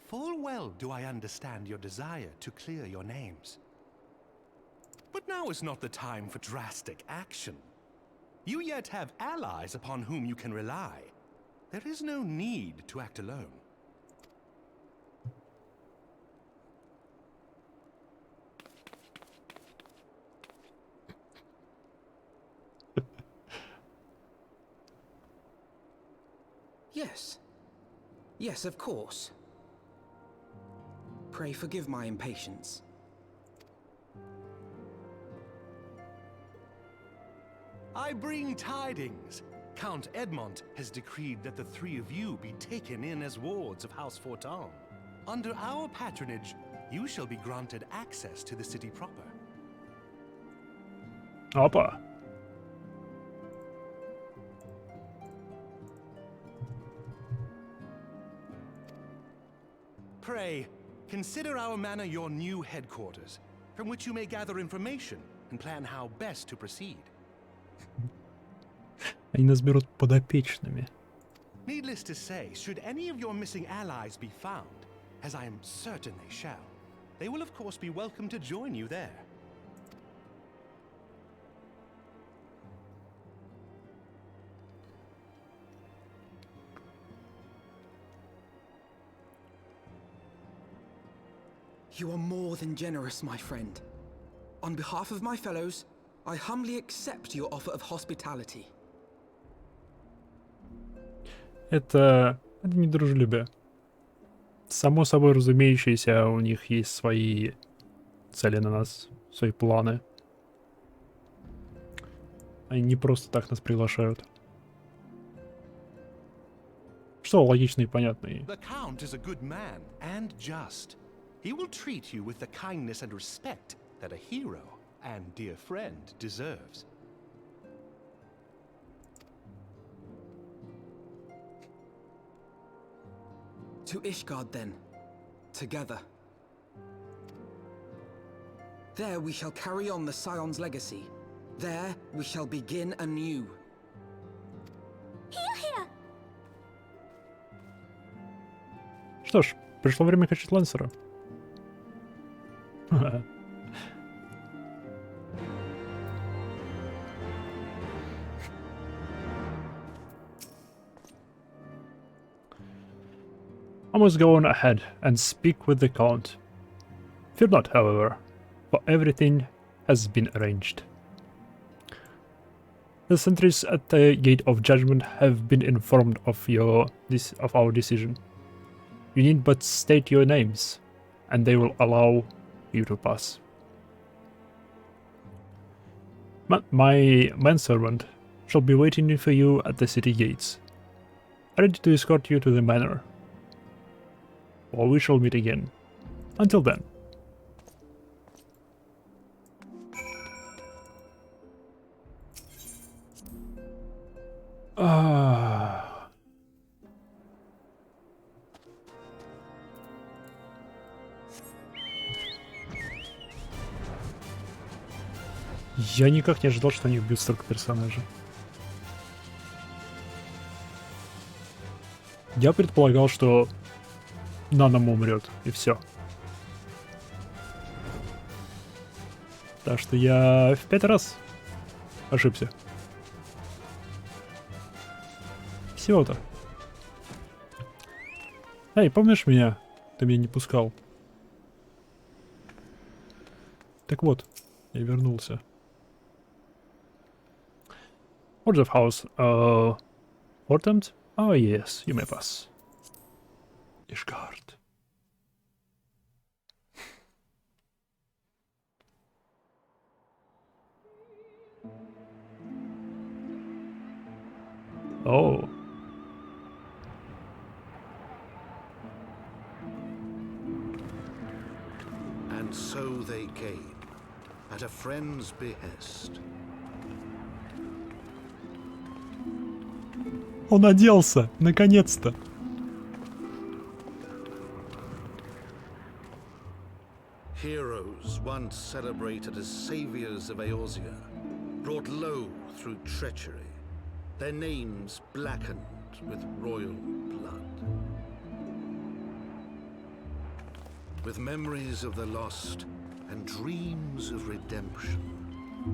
N: Full well do I understand your desire to clear your names. But now is not the time for drastic action. You yet have allies upon whom you can rely. There is no need to act alone.
E: Yes. Yes, of course. Pray forgive my impatience.
N: I bring tidings. Count Edmond has decreed that the 3 of you be taken in as wards of House Fortan. Under our patronage, you shall be granted access to the city proper.
A: Опа.
N: Pray, consider our manor your new headquarters, from which you may gather information and plan how best to proceed.
A: Они нас берут подопечными.
N: Needless to say, should any of your missing allies be found, as I am certain they shall, they will of course be welcome to join you there.
E: You are more than generous, my friend. On behalf of my fellows, I humbly accept your offer of hospitality.
A: Это не дружелюбие. Само собой разумеющееся, у них есть свои цели на нас, свои планы. Они не просто так нас приглашают. Что логично и понятно.
N: The Count is a good man and just. He will treat you with the kindness and respect that a hero and dear friend deserves.
E: To Ishgard, then. Together. There we shall carry on the Scion's legacy. There we shall begin anew.
A: Что ж, пришло время качать Лансера. I must go on ahead and speak with the Count. Fear not, however, for everything has been arranged. The sentries at the Gate of Judgment have been informed of our decision. You need but state your names, and they will allow you to pass. My manservant shall be waiting for you at the city gates, ready to escort you to the manor. Or we shall meet again. Until then. Я никак не ожидал, что они убьют столько персонажей. Я предполагал, что Наном умрет, и все. Так что я в 5 раз ошибся. Всего-то. Эй, помнишь меня? Ты меня не пускал. Так вот, я вернулся. Order of House, Portent? Oh yes, you may pass. Ishgard. Oh.
U: And so they came, at a friend's behest.
A: Он оделся, наконец-то.
U: Heroes once celebrated as saviors of Eorzea, brought low through treachery, their names blackened with royal blood. With memories of the lost and dreams of redemption,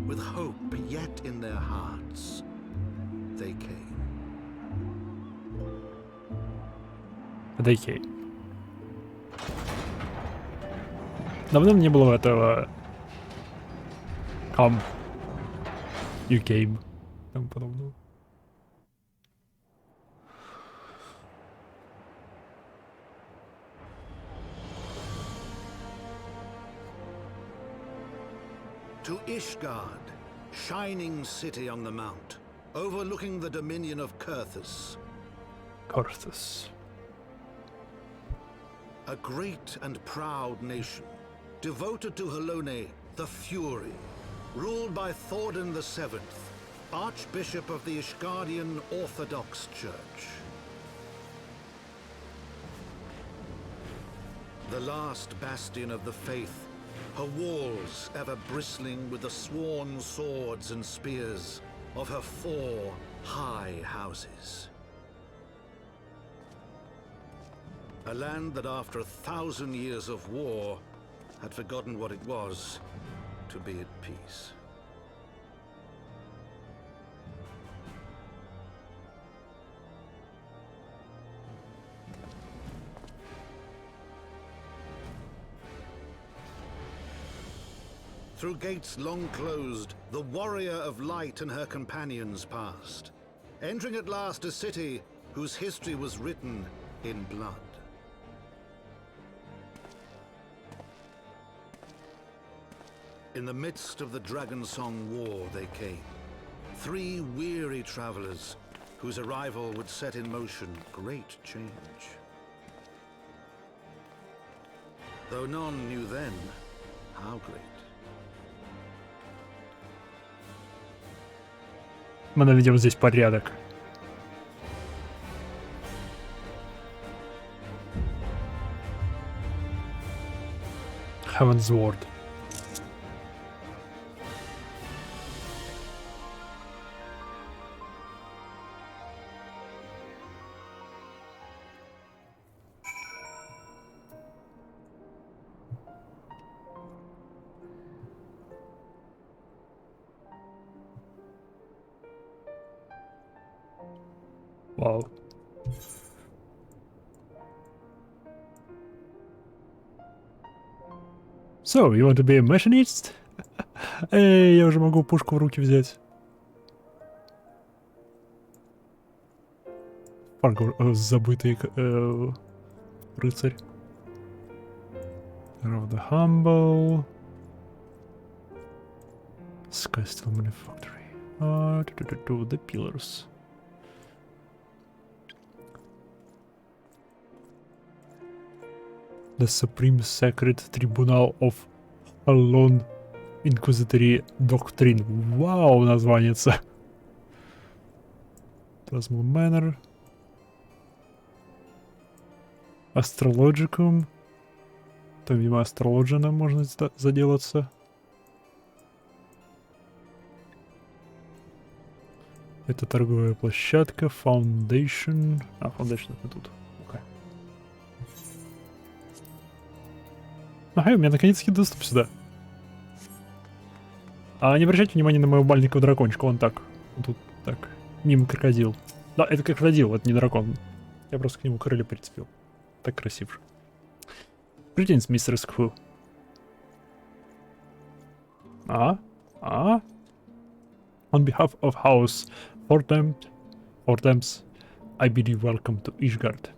U: with hope yet in their hearts, they came.
A: They came. Давно не было этого come, you came, тому подобного.
U: To Ishgard, shining city on the mount, overlooking the dominion of Kurthus.
A: Kurthus.
U: A great and proud nation, devoted to Halone, the Fury, ruled by Thordan VII, Archbishop of the Ishgardian Orthodox Church. The last bastion of the faith, her walls ever bristling with the sworn swords and spears of her 4 high houses. A land that after 1,000 years of war had forgotten what it was to be at peace. Through gates long closed, the warrior of light and her companions passed, entering at last a city whose history was written in blood. In the midst of the Dragonsong War they came, 3 weary travelers whose arrival would set in motion great change. Though none knew then how great.
A: Мы наведем здесь порядок. Heaven's Ward. Wow. So, you want to be a machinist? Эй, я уже могу пушку в руки взять. Фаргор, забытый рыцарь. Of the Humble. Sky Steel Manufactory. The Pillars. The Supreme Sacred Tribunal of Alone Inquisitory Doctrine. Вау, название-то. Plasmal Manor. Astrologicum. Там, видимо, Astrologian можно заделаться. Это торговая площадка. Foundation. А, Foundation это тут. Ага, у меня наконец-таки доступ сюда. А не обращайте внимания на моего маленького дракончика, он так. Он тут так. Мимо крокодил. Да, это крокодил, это не дракон. Я просто к нему крылья прицепил. Так красиво. Greetings, мистер Скву. On behalf of House Fortemps, I bid you welcome to Ishgard.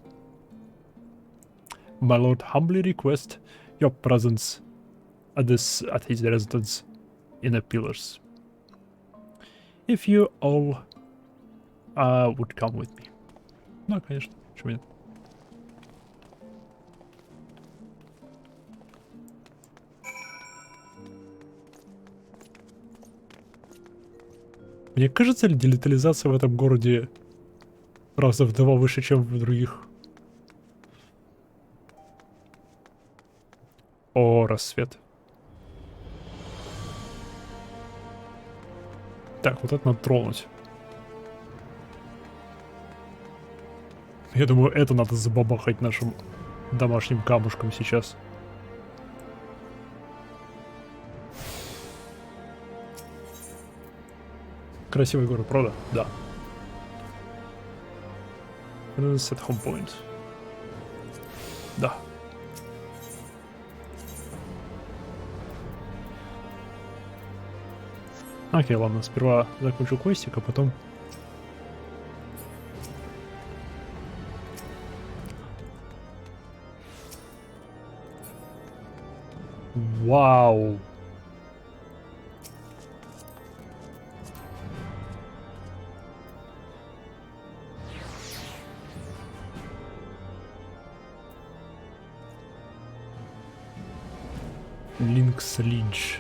A: My lord humbly request your presence at his residence in the Pillars. If you all would come with me. Ну, конечно, почему нет? Мне кажется ли делетализация в этом городе раза в 2 выше, чем в других? О, рассвет. Так, вот это надо тронуть. Я думаю, это надо забабахать нашим домашним камушком сейчас. Красивый город, правда? Да. Set home point. Да. Окей, ладно, сперва закончу квестик, а потом... Вау! Линкс Линч.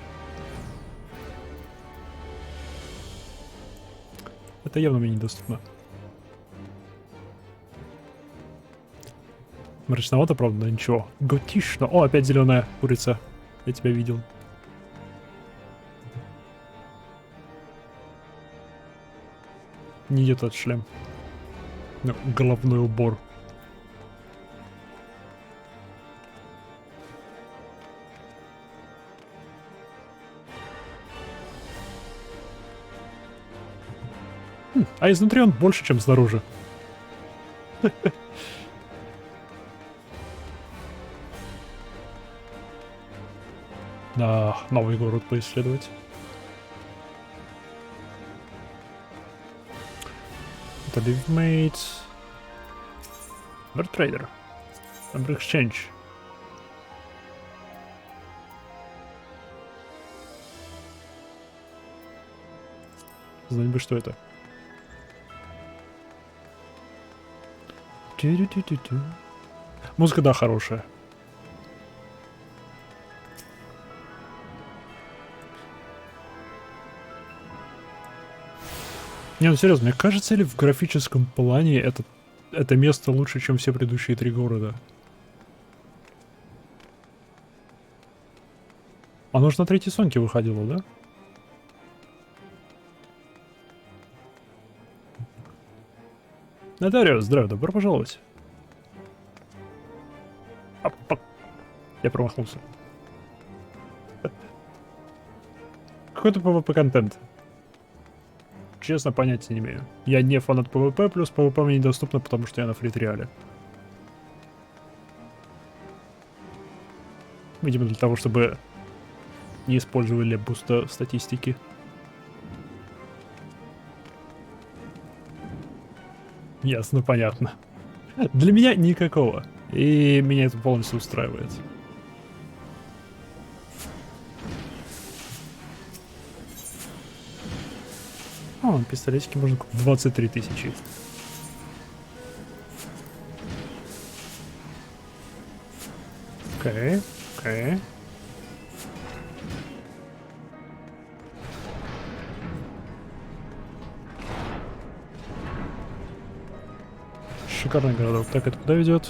A: Это явно мне недоступно. Мрачновато, правда, но ничего. Готично. О, опять зеленая курица. Я тебя видел. Не этот шлем. Но головной убор. А изнутри он больше, чем снаружи. Да, новый город поисследовать. Это Livemate. Bird Trader. Number Exchange. Знать бы, что это. Музыка, да, хорошая. Не, ну серьезно, мне кажется ли в графическом плане это место лучше, чем все предыдущие 3 города? Оно же на третьей сонке выходило, да? Нотариус, здравия, добро пожаловать. Я промахнулся. Какой-то PvP-контент. Честно, понятия не имею. Я не фанат PvP, плюс PvP мне недоступно, потому что я на фритриале. Видимо, для того, чтобы не использовали буста статистики. Ясно, понятно. Для меня никакого. И меня это полностью устраивает. О, пистолетики можно купить 23 тысячи. Окей, окей. Шикарный городок. Так, это куда ведет?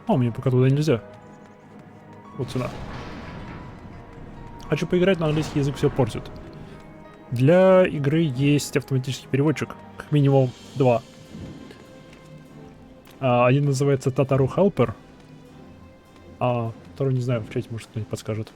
A: О, мне пока туда нельзя. Вот сюда. Хочу поиграть, но английский язык все портит. Для игры есть автоматический переводчик. Как минимум 2. Один называется Tataru Helper. А второй не знаю, в чате может кто-нибудь подскажет.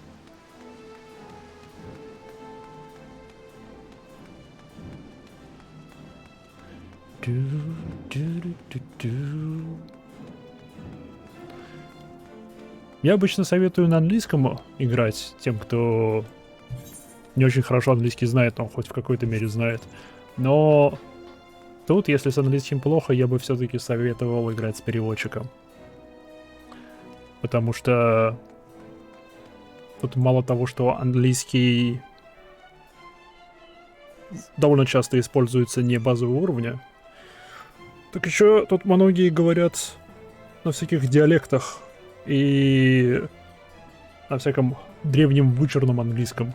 A: Я обычно советую на английском играть тем, кто не очень хорошо английский знает, но хоть в какой-то мере знает. Но тут, если с английским плохо, я бы все-таки советовал играть с переводчиком. Потому что тут мало того, что английский довольно часто используется не базового уровня, так еще тут многие говорят на всяких диалектах и на всяком древнем вычурном английском.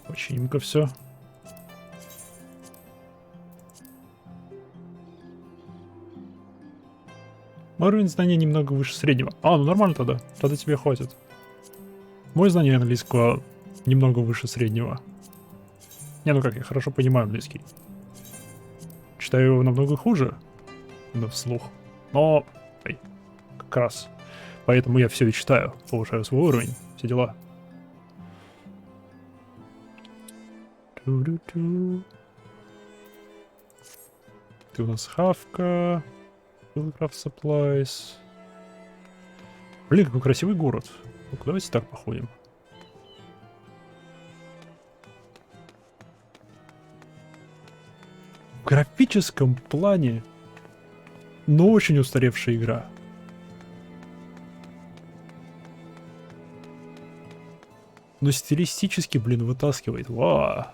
A: Починка все. Мой уровень знания немного выше среднего. А, ну нормально тогда. Тогда тебе хватит. Мой знание английского немного выше среднего. Не, ну как, я хорошо понимаю английский. Читаю его намного хуже. Но вслух. Но, как раз. Поэтому я все и читаю. Повышаю свой уровень. Все дела. Ты у нас хавка. Craft Supplies. Блин, какой красивый город. Ну-ка, давайте так походим. В графическом плане, но очень устаревшая игра. Но стилистически, блин, вытаскивает. Вау.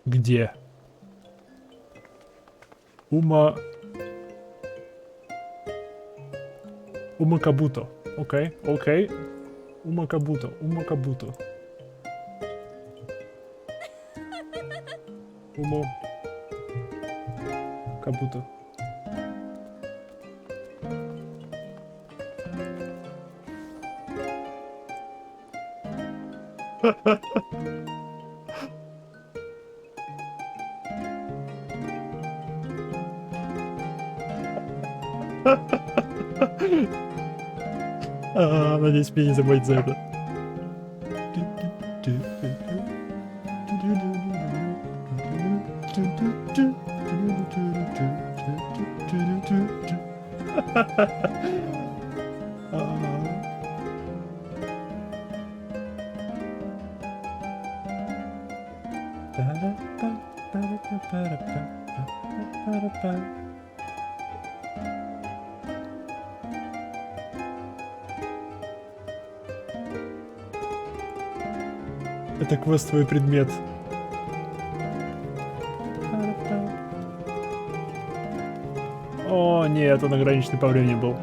A: Где? Умакабуто. Окей, окей. Умакабуто, Умакабуто. Умакабуто. Надеюсь, меня не забудет за это. Это квестовый предмет. О, нет, он ограниченный по времени был.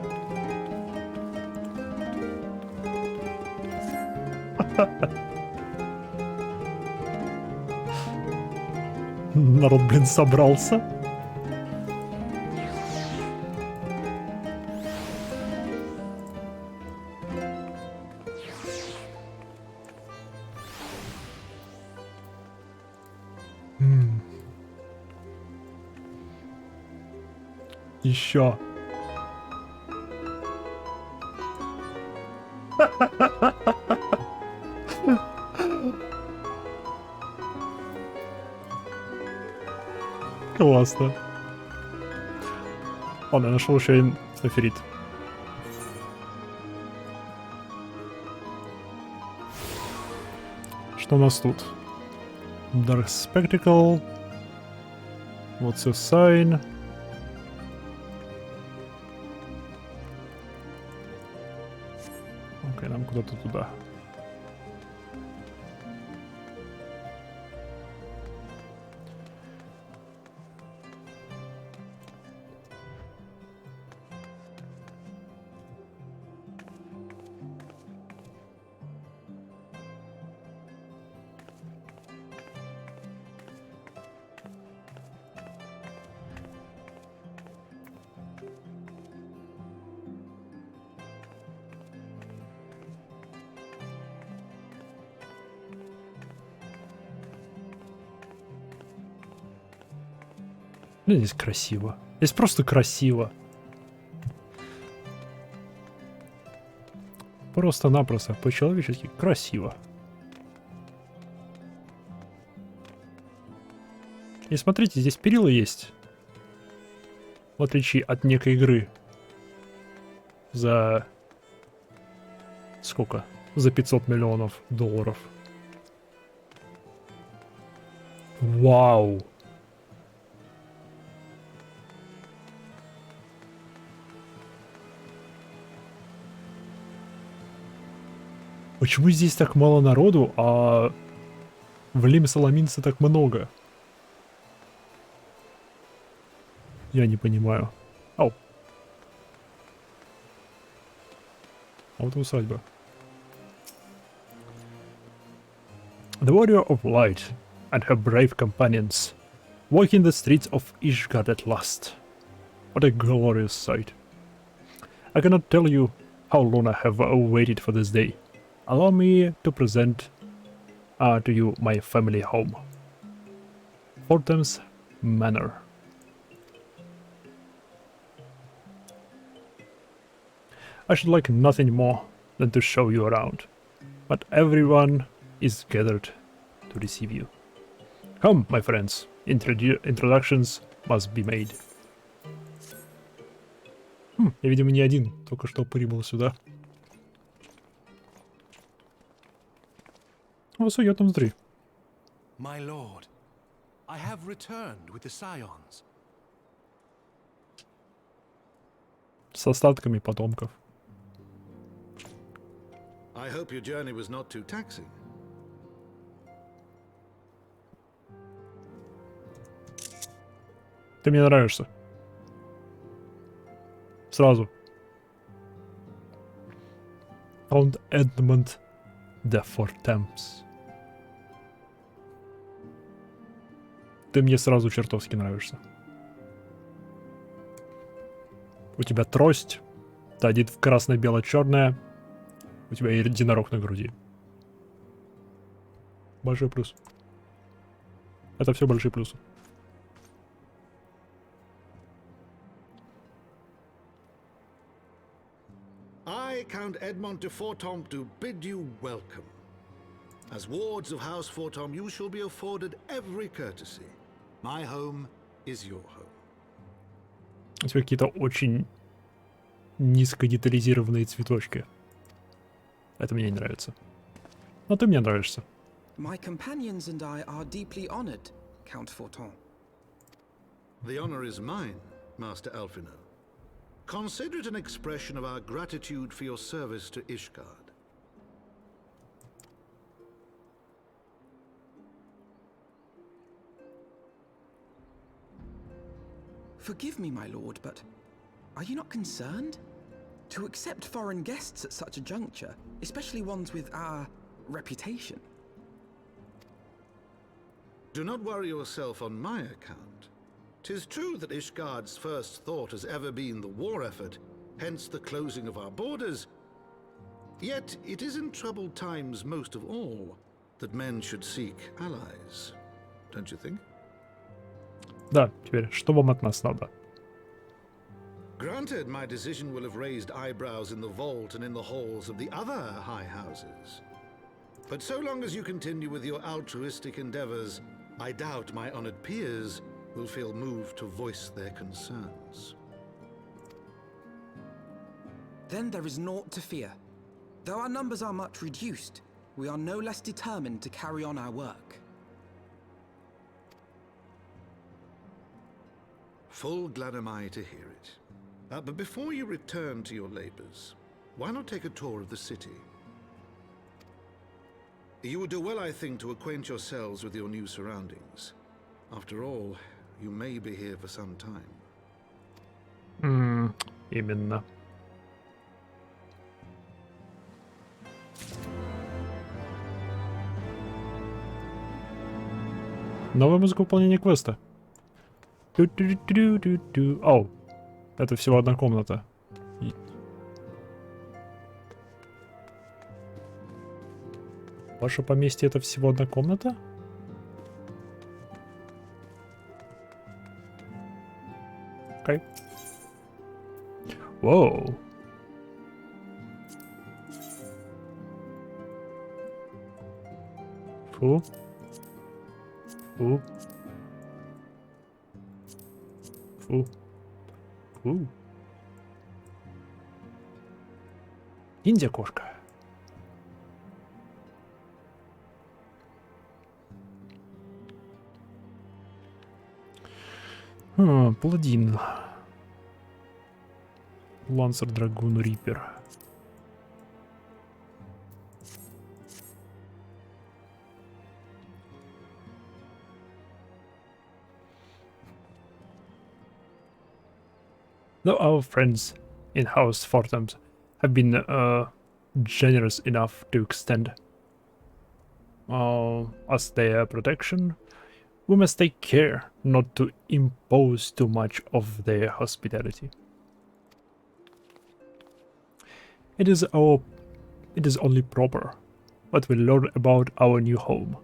A: Народ, блин, собрался. Еще. Классно. Ладно, я нашел еще один эфирит. Что у нас тут? Dark Spectacle. What's a sign? Окей, нам куда-то туда. Ну, здесь красиво. Здесь просто красиво. Просто-напросто, по-человечески красиво. И смотрите, здесь перила есть. В отличие от некой игры. За... Сколько? За 500 миллионов долларов. Вау! Почему здесь так мало народу, а в Лиме Соломинца так много? Я не понимаю. Ау. А вот и усадьба. The warrior of light and her brave companions walking the streets of Ishgard at last. What a glorious sight. I cannot tell you how long I have waited for this day. Allow me to present to you my family home. Fortem's Manor. I should like nothing more than to show you around, but everyone is gathered to receive you. Come, my friends, introductions must be made. Я, видимо, не один, только что прибыл сюда. Высокий там внутри.
U: My lord, I have returned with the scions.
A: С остатками потомков.
O: I hope your journey was not too taxing.
A: Ты мне нравишься. Сразу. Count Edmund de Fortemps. Ты мне сразу чертовски нравишься. У тебя трость. Ты одет в красно-бело-черное. У тебя единорог на груди. Большой плюс. Это все большие плюсы.
O: I, Count Edmond de Fortom, do bid you welcome. As wards of House Fortom, you shall be afforded every courtesy. My home is your home.
A: У тебя какие-то очень низко детализированные цветочки. Это мне не нравится. Но ты мне нравишься.
C: My companions and I are deeply honored, Count Fortin.
O: The honor is mine, Master Alfino. Consider it an expression of our gratitude for your service to Ishgard.
C: Forgive me, my lord, but are you not concerned? To accept foreign guests at such a juncture, especially ones with our reputation.
O: Do not worry yourself on my account. 'Tis true that Ishgard's first thought has ever been the war effort, hence the closing of our borders. Yet it is in troubled times most of all that men should seek allies. Don't you think?
A: Да, теперь, что вам от нас надо?
O: Granted, my decision will have raised eyebrows in the vault and in the halls of the other high houses. But so long as you continue with your altruistic endeavors, I doubt my honored peers will feel moved to voice their concerns.
C: Then there is naught to fear. Though our numbers are much reduced, we are no less determined to carry on our work.
O: Full glad am I to hear it. But before you return to your labors, why not take a tour of the city? You would do well, I think, to acquaint yourselves with your new surroundings. After all, you may be here for some time.
A: Именно. Новая музыка выполнения квеста. Оу, это всего одна комната. Ваше поместье — это всего одна комната? Окей. Воу. Фу. Фу. Фу. Фу. Индия-кошка. Паладин. Лансер, Драгун, Риппер. Though our friends in House Fortams have been generous enough to extend us their protection, we must take care not to impose too much of their hospitality. It is only proper that we learn about our new home,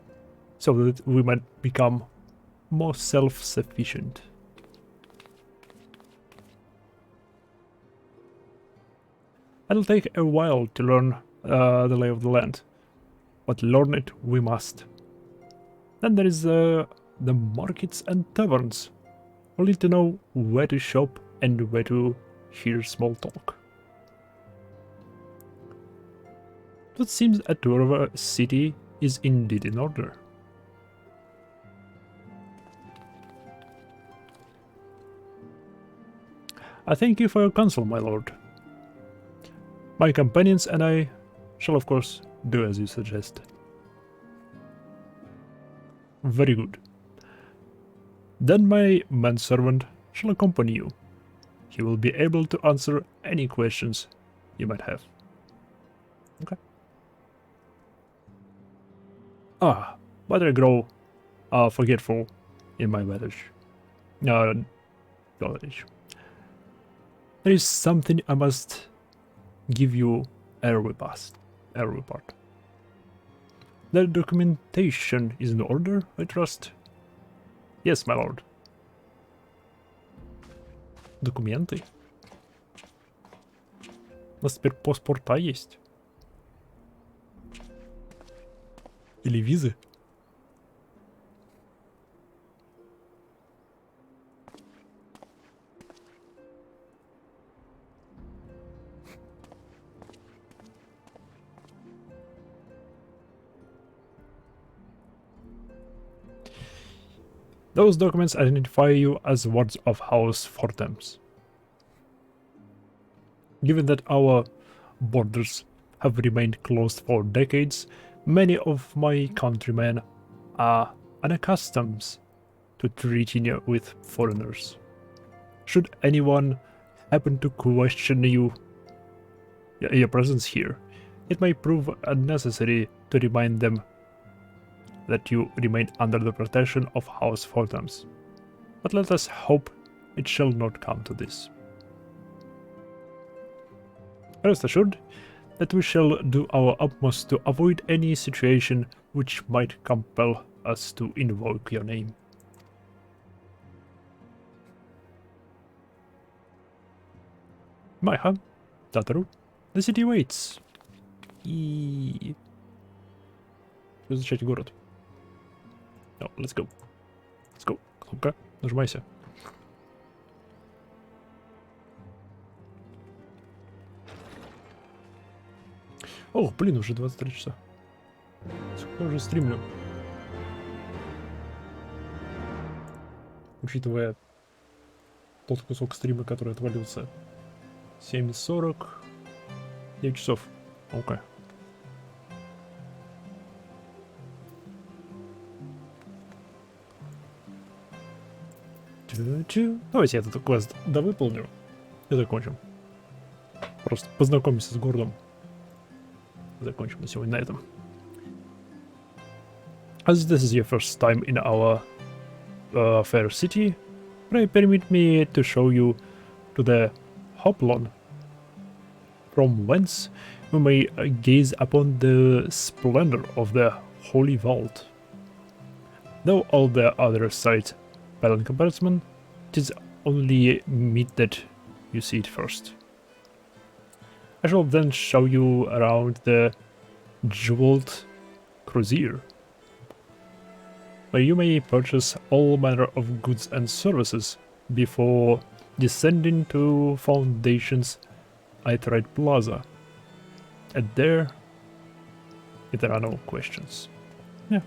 A: so that we might become more self-sufficient. It'll take a while to learn the lay of the land, but learn it we must. Then there is the markets and taverns. We'll need to know where to shop and where to hear small talk. It seems a tour of a city is indeed in order. I thank you for your counsel, my lord. My companions and I shall of course do as you suggest. Very good. Then my manservant shall accompany you. He will be able to answer any questions you might have. Okay. But I grow forgetful in my knowledge. There is something I must give you a report. The documentation is in order, I trust? Yes, my lord. Документы? У нас теперь паспорта есть. Или визы? Those documents identify you as wards of House Fortemps. Given that our borders have remained closed for decades, many of my countrymen are unaccustomed to treating with foreigners. Should anyone happen to question your presence here, it may prove unnecessary to remind them that you remain under the protection of House Fortemps. But let us hope it shall not come to this. Rest assured that we shall do our utmost to avoid any situation which might compel us to invoke your name. Майха, Татару, the city waits. И... Изучать город. No, let's go. Let's go. Кнопка, нажимайся. Ох, блин, уже 23 часа. Сколько уже стримлю? Учитывая тот кусок стрима, который отвалился. 7:40. 9 часов. Окей. Давайте я этот квест довыполню и закончим. Просто познакомимся с городом. Закончим на сегодня на этом. As this is your first time in our fair city, permit me to show you to the Hoplon, from whence we may gaze upon the splendor of the Holy Vault. Though all the other sites pale in comparison, it is only meet that you see it first. I shall then show you around the jeweled cruiser, where you may purchase all manner of goods and services before descending to Foundation's Outright Plaza. And there are no questions. Yeah.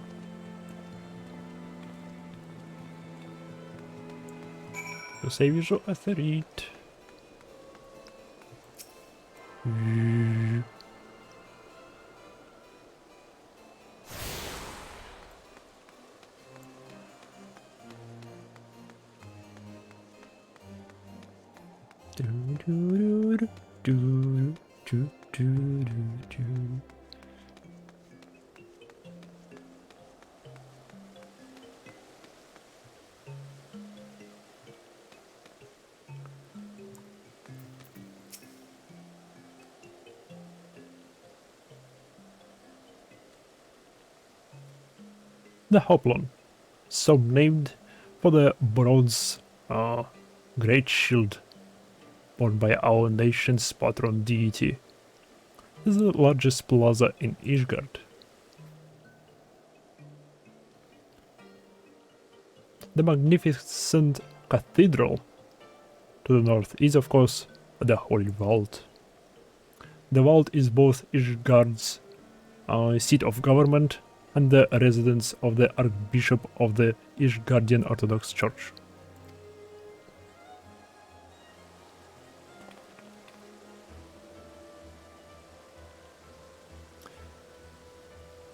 A: To save you a threat. The Hoplon, so named for the bronze great shield borne by our nation's patron deity, is the largest plaza in Ishgard. The magnificent cathedral to the north is, of course, the Holy Vault. The vault is both Ishgard's seat of government and the residence of the Archbishop of the Ishgardian Orthodox Church.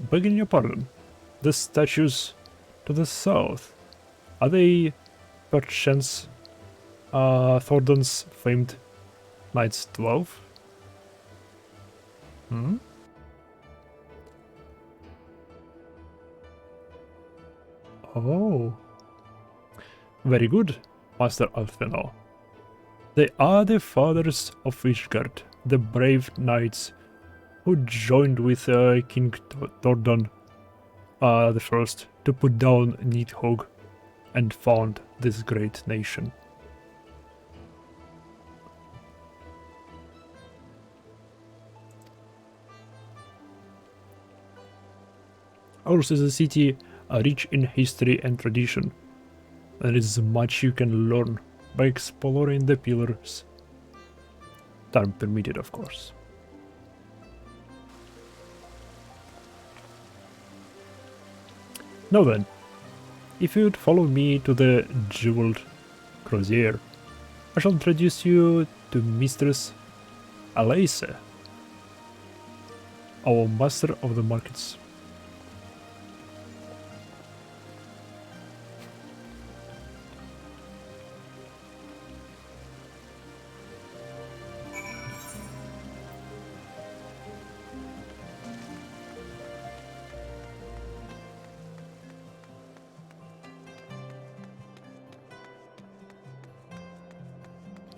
A: Begging your pardon, the statues to the south, are they perchance Thornton's famed Knights 12? Hmm? Oh. Very good, Master Alfeno. They are the fathers of Ishgard, the brave knights who joined with King Thornton the First to put down Nidhogg and found this great nation. Ours is a city rich in history and tradition. There is much you can learn by exploring the pillars. Time permitted, of course. Now then, if you'd follow me to the Jeweled Crozier, I shall introduce you to Mistress Alaise, our master of the markets.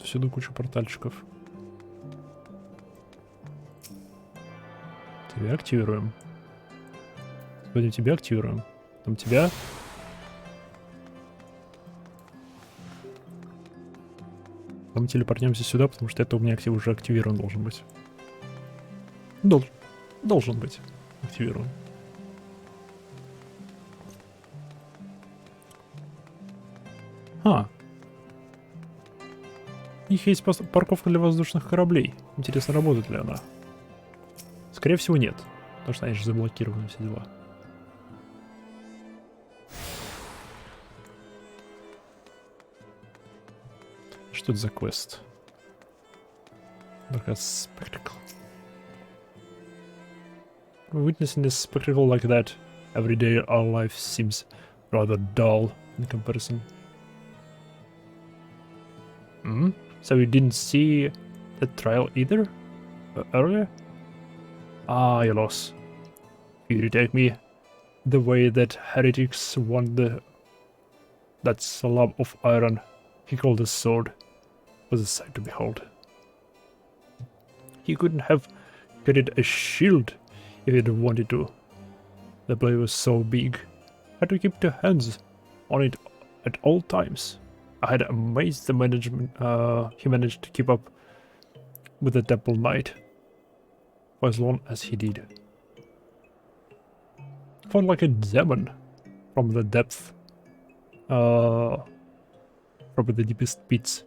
A: Всюду куча портальчиков. Тебя активируем. Сегодня тебя активируем. Там тебя. Мы телепортнемся сюда, потому что это у меня актив уже активирован должен быть. Должен быть активирован. У них есть парковка для воздушных кораблей. Интересно, работает ли она? Скорее всего, нет. Потому что они же заблокированы, все дела. Что это за квест? Like a spectacle. Witnessing a spectacle like that every day, our life seems rather dull in comparison. So you didn't see the trial either? Earlier? Ah, you lost. You retake me the way that heretics want that slab of iron he called a sword was a sight to behold. He couldn't have carried a shield if he'd wanted to. The blade was so big, I had to keep two hands on it at all times. I had amazed the management. He managed to keep up with the Temple Knight for as long as he did. Felt like a demon from the depth, from the deepest pits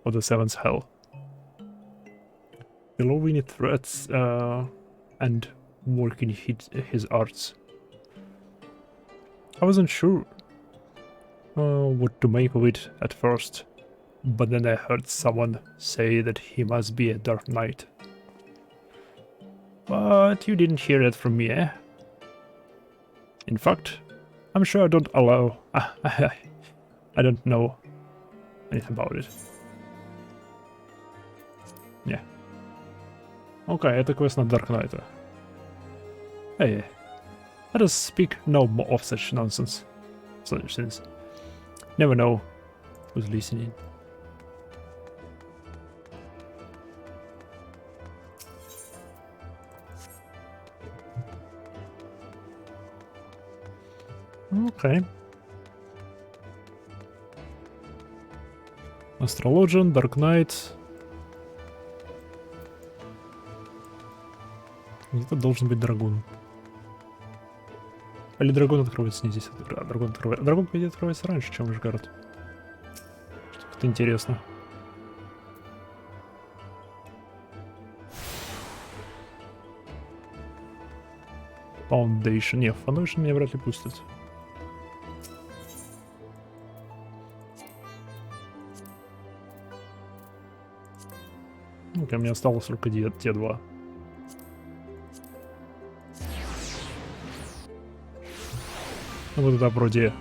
A: of the Seventh Hell. Below any threats and working his arts. I wasn't sure what to make of it at first, but then I heard someone say that he must be a Dark Knight. But you didn't hear that from me, eh? In fact, I'm sure I don't allow... I don't know anything about it. Yeah. Okay, это квест на Dark Knight. Hey, let us speak no more of such nonsense. Since never know who's listening. Okay. Astrologian, Dark Knight. Где-то должен быть драгун. Или драгун откроется не здесь. Драгун открывается. Драгун, по идее, открывается раньше, чем Вышгард. Что-то интересно. Foundation. Не, Foundation меня вряд ли пустят. Ну-ка, мне осталось только те два. Ну, вот это вроде...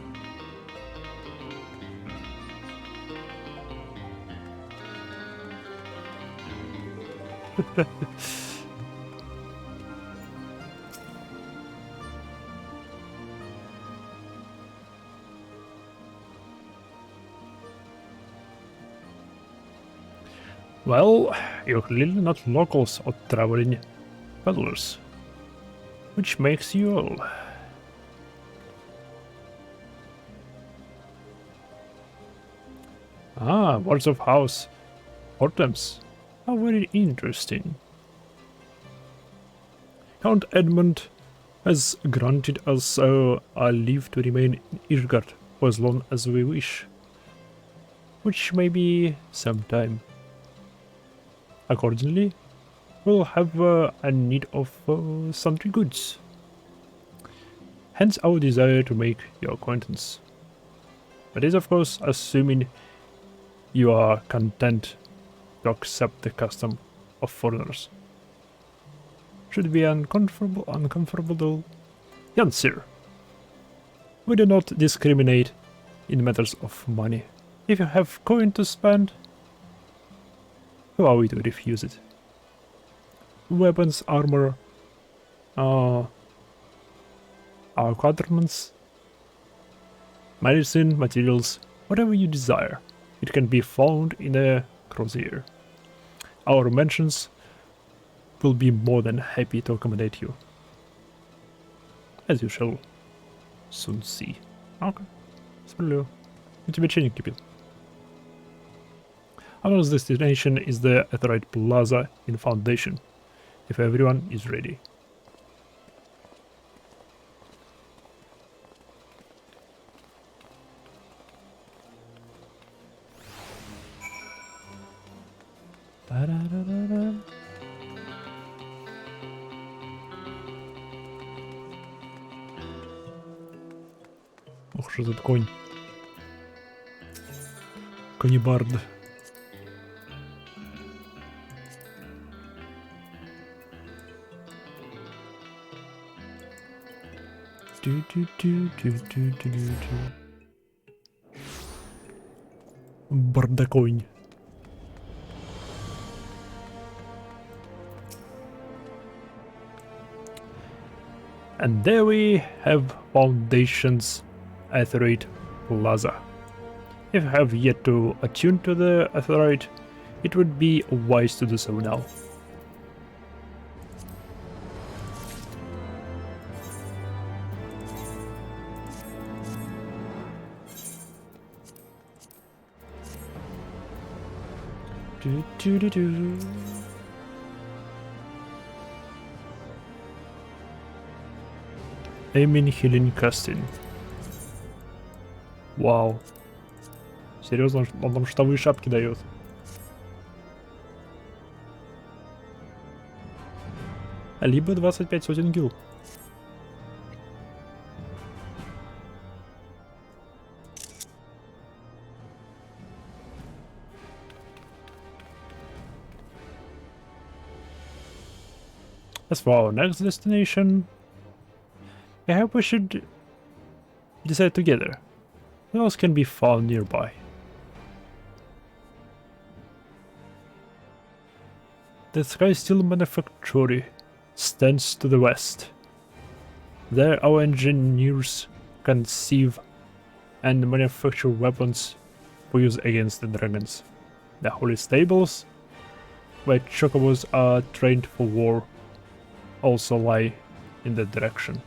A: Well, you're clearly not locals or traveling peddlers, which makes you all. Ah, words of house. Hortems. How very interesting. Count Edmund has granted us a leave to remain in Ishgard for as long as we wish. Which may be some time. Accordingly, we'll have a need of sundry goods. Hence our desire to make your acquaintance. But is of course assuming you are content to accept the custom of foreigners. Should be uncomfortable? Yes, sir. We do not discriminate in matters of money. If you have coin to spend, who are we to refuse it? Weapons, armor, our accoutrements, medicine, materials, whatever you desire. It can be found in a crozier. Our mentions will be more than happy to accommodate you. As you shall soon see. Okay. Справедливо. У тебя чайник кипит. Our destination is the Aetheryte Plaza in Foundation, if everyone is ready. Da-da-da-da-da. Ох, что тут конь. Конибард. Бардаконь. And there we have Foundation's Aetheryte Plaza. If you have yet to attune to the Aetheryte, it would be wise to do so now. Aiming, healing, casting. Вау. Серьезно, он нам штовые шапки дает. Либо 25 сотен гил. As for our next destination, I hope we should decide together. What else can be found nearby? The Sky Steel Manufactory stands to the west. There our engineers conceive and manufacture weapons for use against the dragons. The Holy Stables, where chocobos are trained for war, also lie in that direction.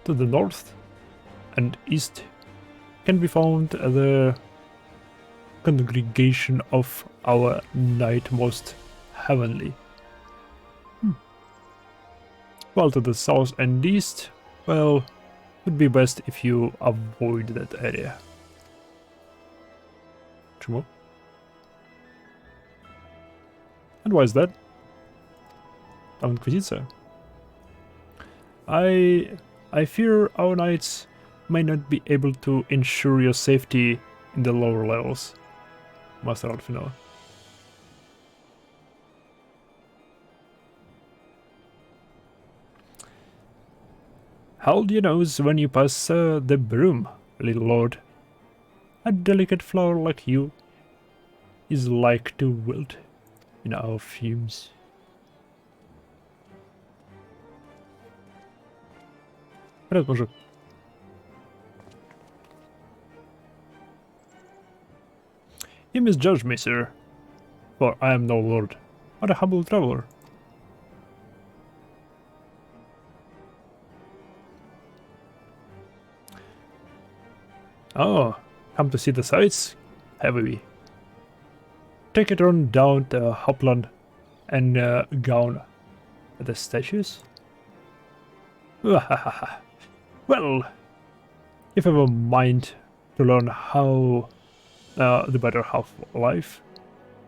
A: To the north and east can be found the congregation of our Knight Most Heavenly. While to the south and east, well, it would be best if you avoid that area. Чему? And why is that? Там Инквизиция? I fear our knights may not be able to ensure your safety in the lower levels, Master Alfino. Hold your nose when you pass the broom, little lord. A delicate flower like you is like to wilt in our fumes. Привет, мужик. You misjudge me, sir, for I am no lord, but a humble traveler. Oh, come to see the sights, have we? Take it on down to Hopland and gown at the statues? Well, if you have a mind to learn how the better half of life,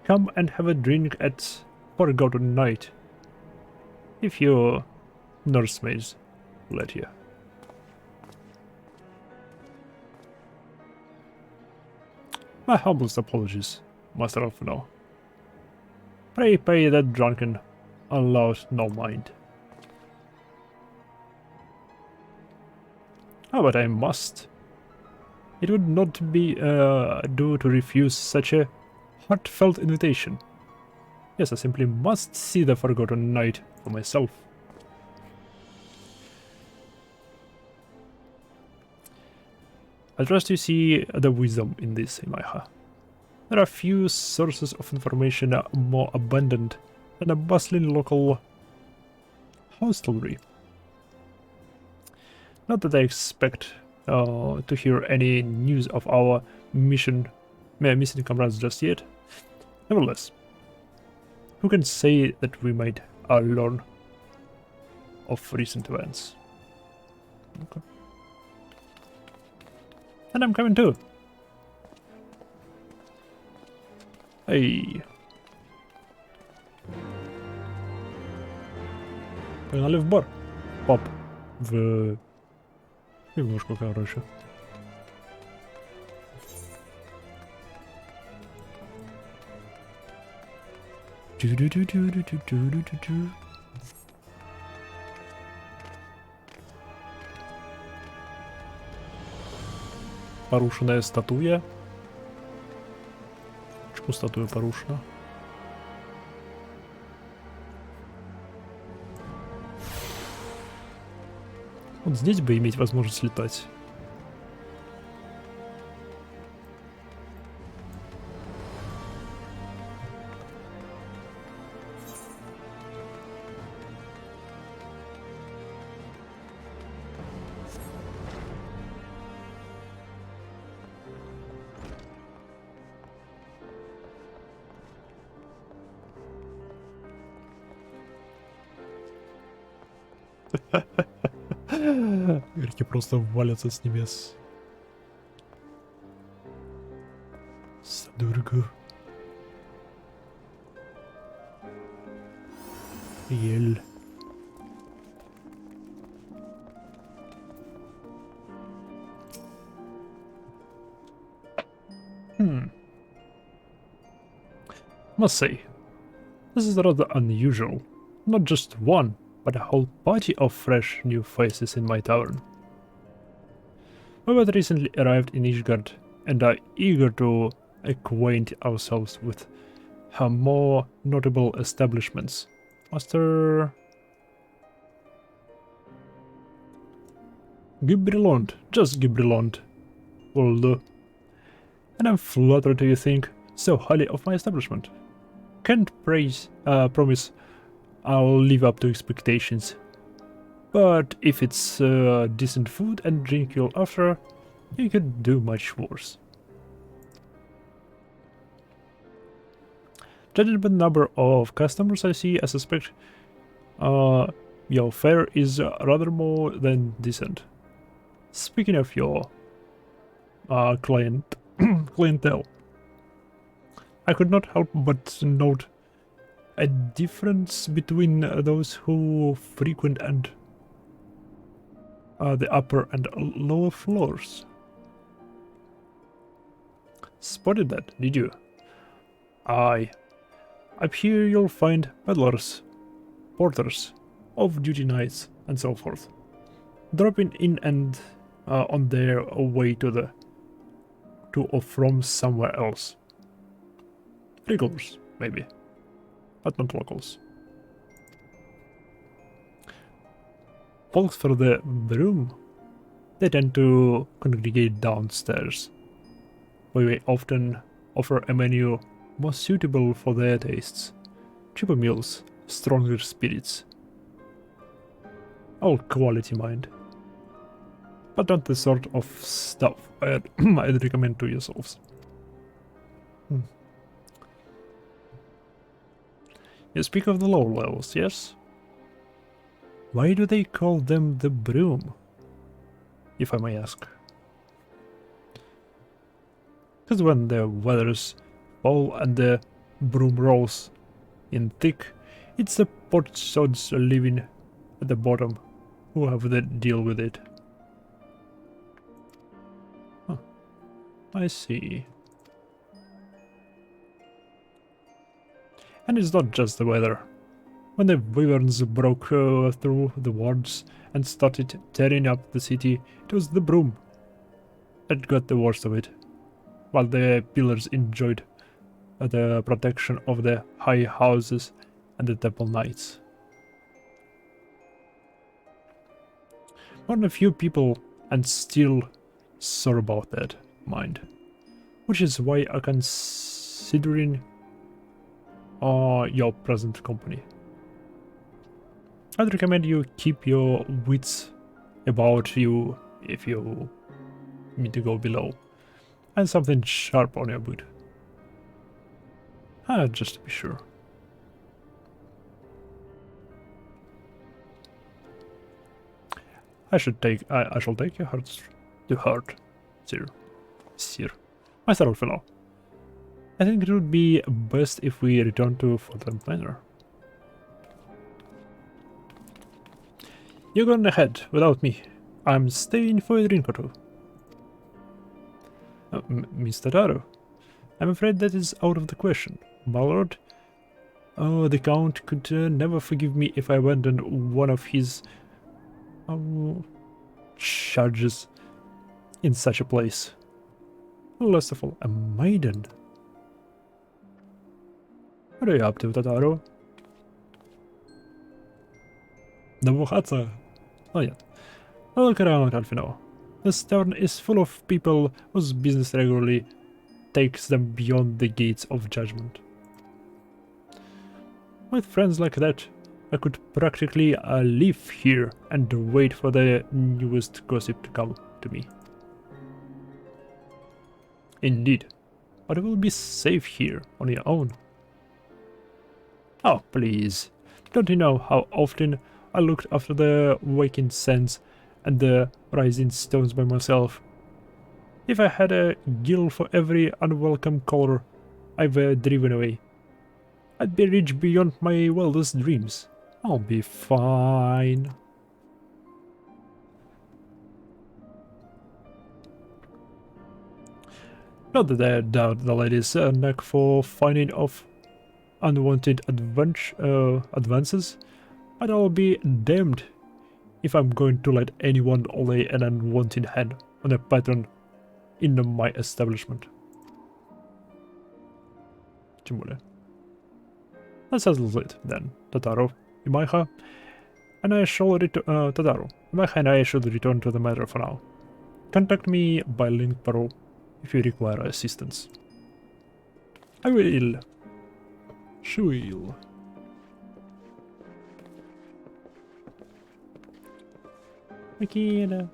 A: come and have a drink at Forgotten Night. If your nursemaids led here. My humblest apologies, Master Alphino. Pray pay that drunken allows no mind. Ah, but I must. It would not be do to refuse such a heartfelt invitation. Yes, I simply must see the Forgotten Knight for myself. I trust you see the wisdom in this, Imaiha. There are few sources of information more abundant than a bustling local hostelry. Not that I expect to hear any news of our missing comrades just yet. Nevertheless, who can say that we might learn of recent events? Okay. And I'm coming too. Эй. Погнали в бар. Пап. В пивнушку, короче. Порушенная статуя. Почему статуя порушена? Вот здесь бы иметь возможность летать. Игроки просто валятся с небес. Садургу. Ель. Must say, this is rather unusual. Not just one, but a whole party of fresh new faces in my tavern. We had recently arrived in Ishgard and are eager to acquaint ourselves with her more notable establishments. Master Gibrilond, just Gibrilond will do. And I'm flattered you think so highly of my establishment. Can't promise I'll live up to expectations. But if it's decent food and drink you'll offer, you could do much worse. Judging by the number of customers I see, I suspect your fare is rather more than decent. Speaking of your clientele, I could not help but note a difference between those who frequent and the upper and lower floors. Spotted that, did you? Aye. Up here you'll find peddlers, porters, off-duty knights, and so forth, dropping in and on their way to or from somewhere else. Regulars, maybe, but not locals. Folks for the broom, they tend to congregate downstairs, where we often offer a menu more suitable for their tastes. Cheaper meals, stronger spirits. All quality, mind. But not the sort of stuff I'd recommend to yourselves. You speak of the low levels, yes? Why do they call them the broom, if I may ask? Because when the weathers fall and the broom rolls in thick, it's the potsods living at the bottom who have to deal with it. Huh. I see. And it's not just the weather. When the wyverns broke through the wards and started tearing up the city, it was the broom that got the worst of it, while the pillars enjoyed the protection of the high houses and the temple knights. More than a few people, and still sore about that, mind. Which is why I'm considering your present company. I'd recommend you keep your wits about you if you need to go below, and something sharp on your boot. Just to be sure. I shall take your heart to heart, sir. My thorough fellow. I think it would be best if we return to Fortland Manor. You go on ahead without me. I'm staying for a drink or two. Mr. Taro, I'm afraid that is out of the question, my lord. Oh, the Count could never forgive me if I abandoned one of his charges in such a place. Last of all, a maiden. What are you up to, Totaro? Nabukatsa. Oh yeah. Look around, Alfino. This town is full of people whose business regularly takes them beyond the gates of judgment. With friends like that, I could practically live here and wait for the newest gossip to come to me. Indeed, but you will be safe here on your own. Oh, please. Don't you know how often I looked after the waking sands and the rising stones by myself? If I had a gill for every unwelcome caller I've driven away, I'd be rich beyond my wildest dreams. I'll be fine. Not that I doubt the lady's knack for finding off unwanted advances, but I'll be damned if I'm going to let anyone lay an unwanted hand on a patron in my establishment. Тем более. That settles it then, Totaro, Imaiha, and I shall Totaro, Imaiha and I should return to the matter for now. Contact me by link parole if you require assistance. I will. She will. Makina.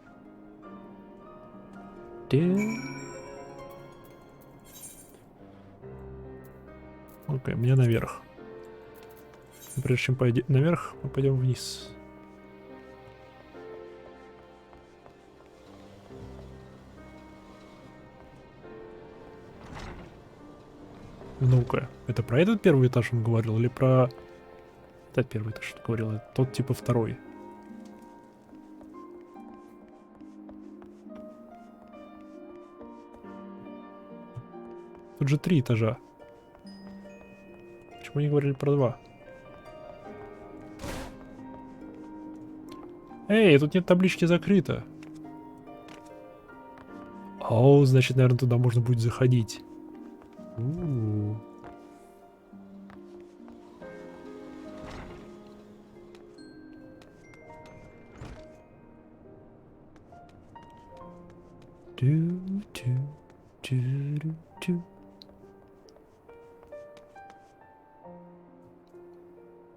A: Окей, мне наверх. Прежде чем пойдем наверх, мы пойдем вниз. Ну-ка, это про этот первый этаж он говорил или про... Это первый этаж он говорил, это тот типа второй. Тут же 3 этажа. Почему они говорили про 2? Эй, тут нет таблички «Закрыто». О, значит, наверное, туда можно будет заходить.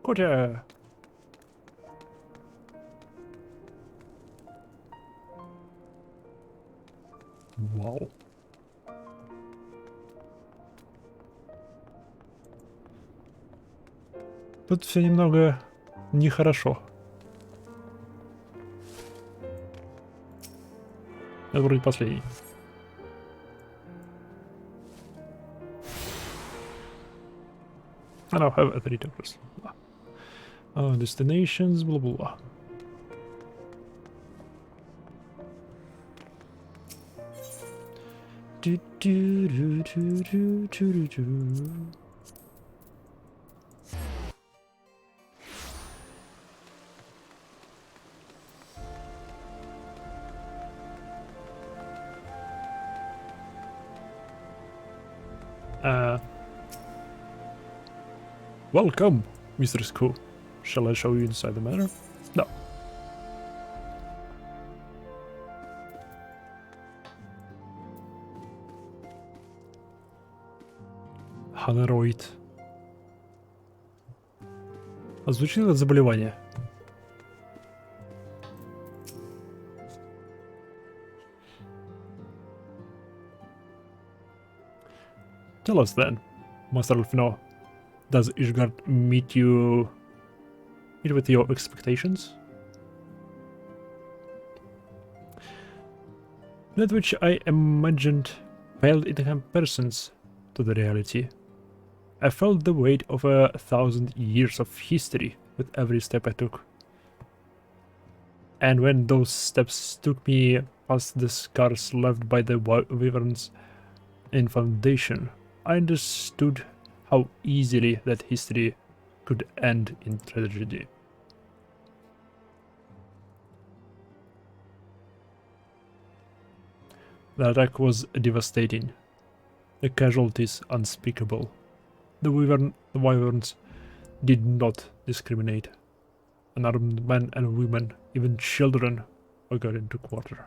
A: Котя! Вау. Тут все немного нехорошо. Это вроде последний. I now have a 3 tokens. Destinations, blah blah blah. Do, do, do, do, do, do, do. Welcome, Mr. Sku. Shall I show you inside the manor? No. Хонороид. Звучит как заболевание. Tell us then, Master Alfino, does Ishgard meet with your expectations? That which I imagined paled in comparisons to the reality. I felt the weight of 1,000 years of history with every step I took. And when those steps took me past the scars left by the wyverns in Foundation, I understood how easily that history could end in tragedy. The attack was devastating, the casualties unspeakable. The wyverns did not discriminate. Unarmed men and women, even children, were got into quarter.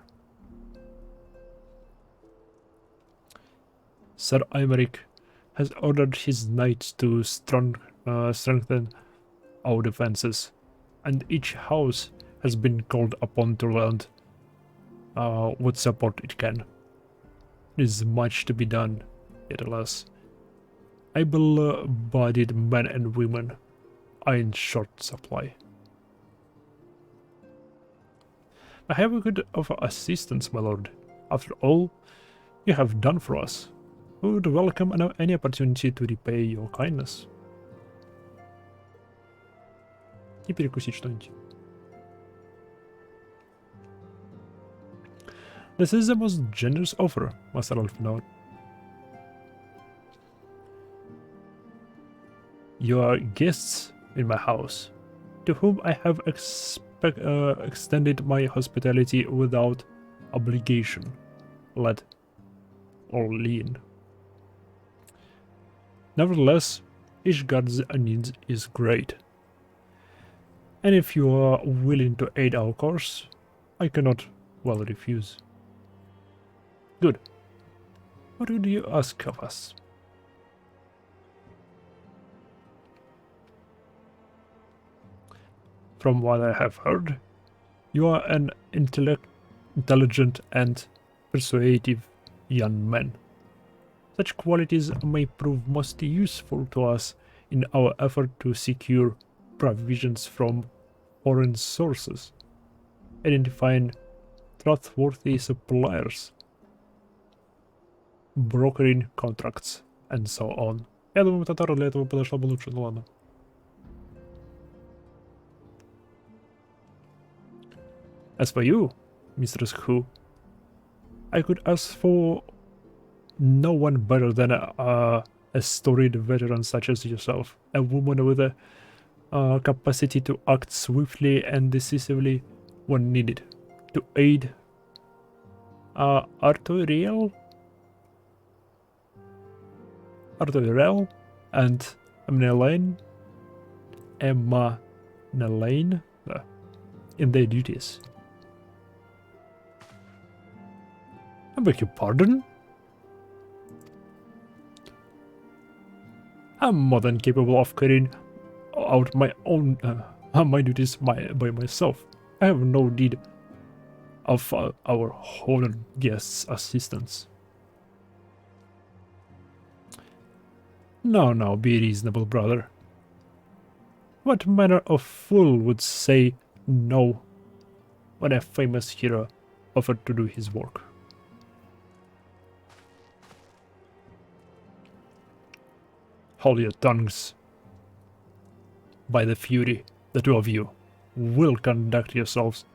A: Sir Aymeric has ordered his knights to strengthen our defenses, and each house has been called upon to lend what support it can. There is much to be done, yet alas, able-bodied men and women are in short supply. I have a good offer assistance, my lord. After all you have done for us, we would welcome any opportunity to repay your kindness. И перекусить что-нибудь. This is the most generous offer, Master Alfino. You are guests in my house, to whom I have extended my hospitality without obligation, let or lien. Nevertheless, Ishgard's needs is great, and if you are willing to aid our cause, I cannot well refuse. Good. What would you ask of us? From what I have heard, you are an intelligent and persuasive young man. Such qualities may prove most useful to us in our effort to secure provisions from foreign sources, identifying trustworthy suppliers, brokering contracts, and so on. Я думаю, Татара для этого подошла бы лучше, ну ладно. As for you, Mistress Hu, I could ask for no one better than a storied veteran such as yourself, a woman with a capacity to act swiftly and decisively when needed, to aid Arthuriel and Emma Nelaine in their duties. I beg your pardon? I'm more than capable of carrying out my own my duties by myself. I have no need of our honored guest's assistance. Now, be reasonable, brother. What manner of fool would say no when a famous hero offered to do his work? Hold your tongues. By the Fury, the two of you will conduct yourselves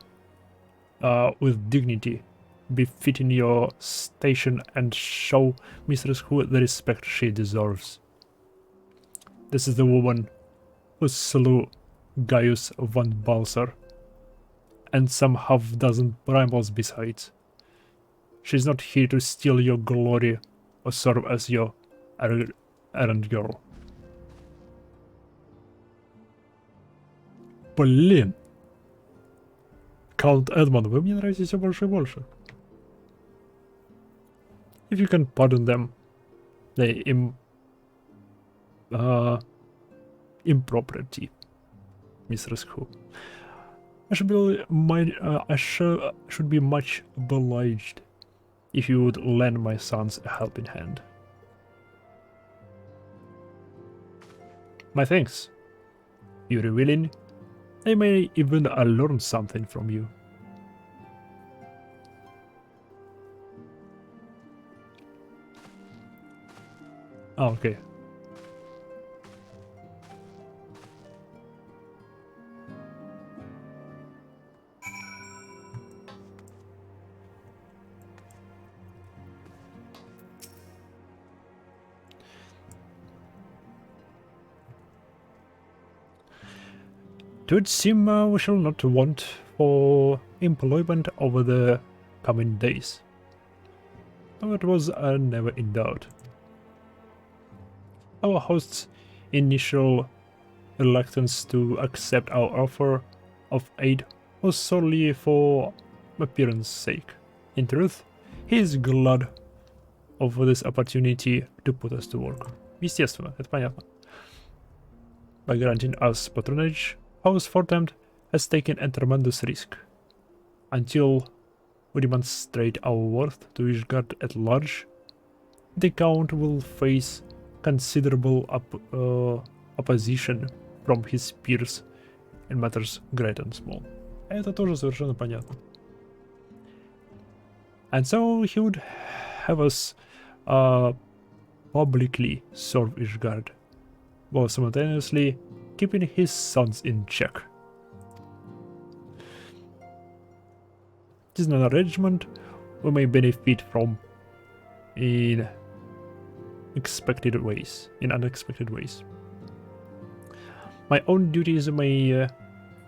A: with dignity befitting your station and show Mistress Who the respect she deserves. This is the woman who slew Gaius von Balser and some half-dozen primals besides. She's not here to steal your glory or serve as your errand girl. Блин! Count Edmund, вы мне нравитесь все больше и больше. If you can pardon them, the impropriety, Mistress Who. I should be much obliged if you would lend my sons a helping hand. My thanks. You're willing. I may even learn something from you. Oh, okay. It would seem we shall not want for employment over the coming days. Though it was never in doubt. Our host's initial reluctance to accept our offer of aid was solely for appearance's sake. In truth, he is glad of this opportunity to put us to work. Естественно, это понятно. By granting us patronage, House Fortempt has taken a tremendous risk. Until we demonstrate our worth to Ishgard at large, the Count will face considerable opposition from his peers in matters great and small. Это тоже совершенно понятно. And so he would have us publicly serve Ishgard, while simultaneously keeping his sons in check. This is an arrangement we may benefit from in unexpected ways. My own duties may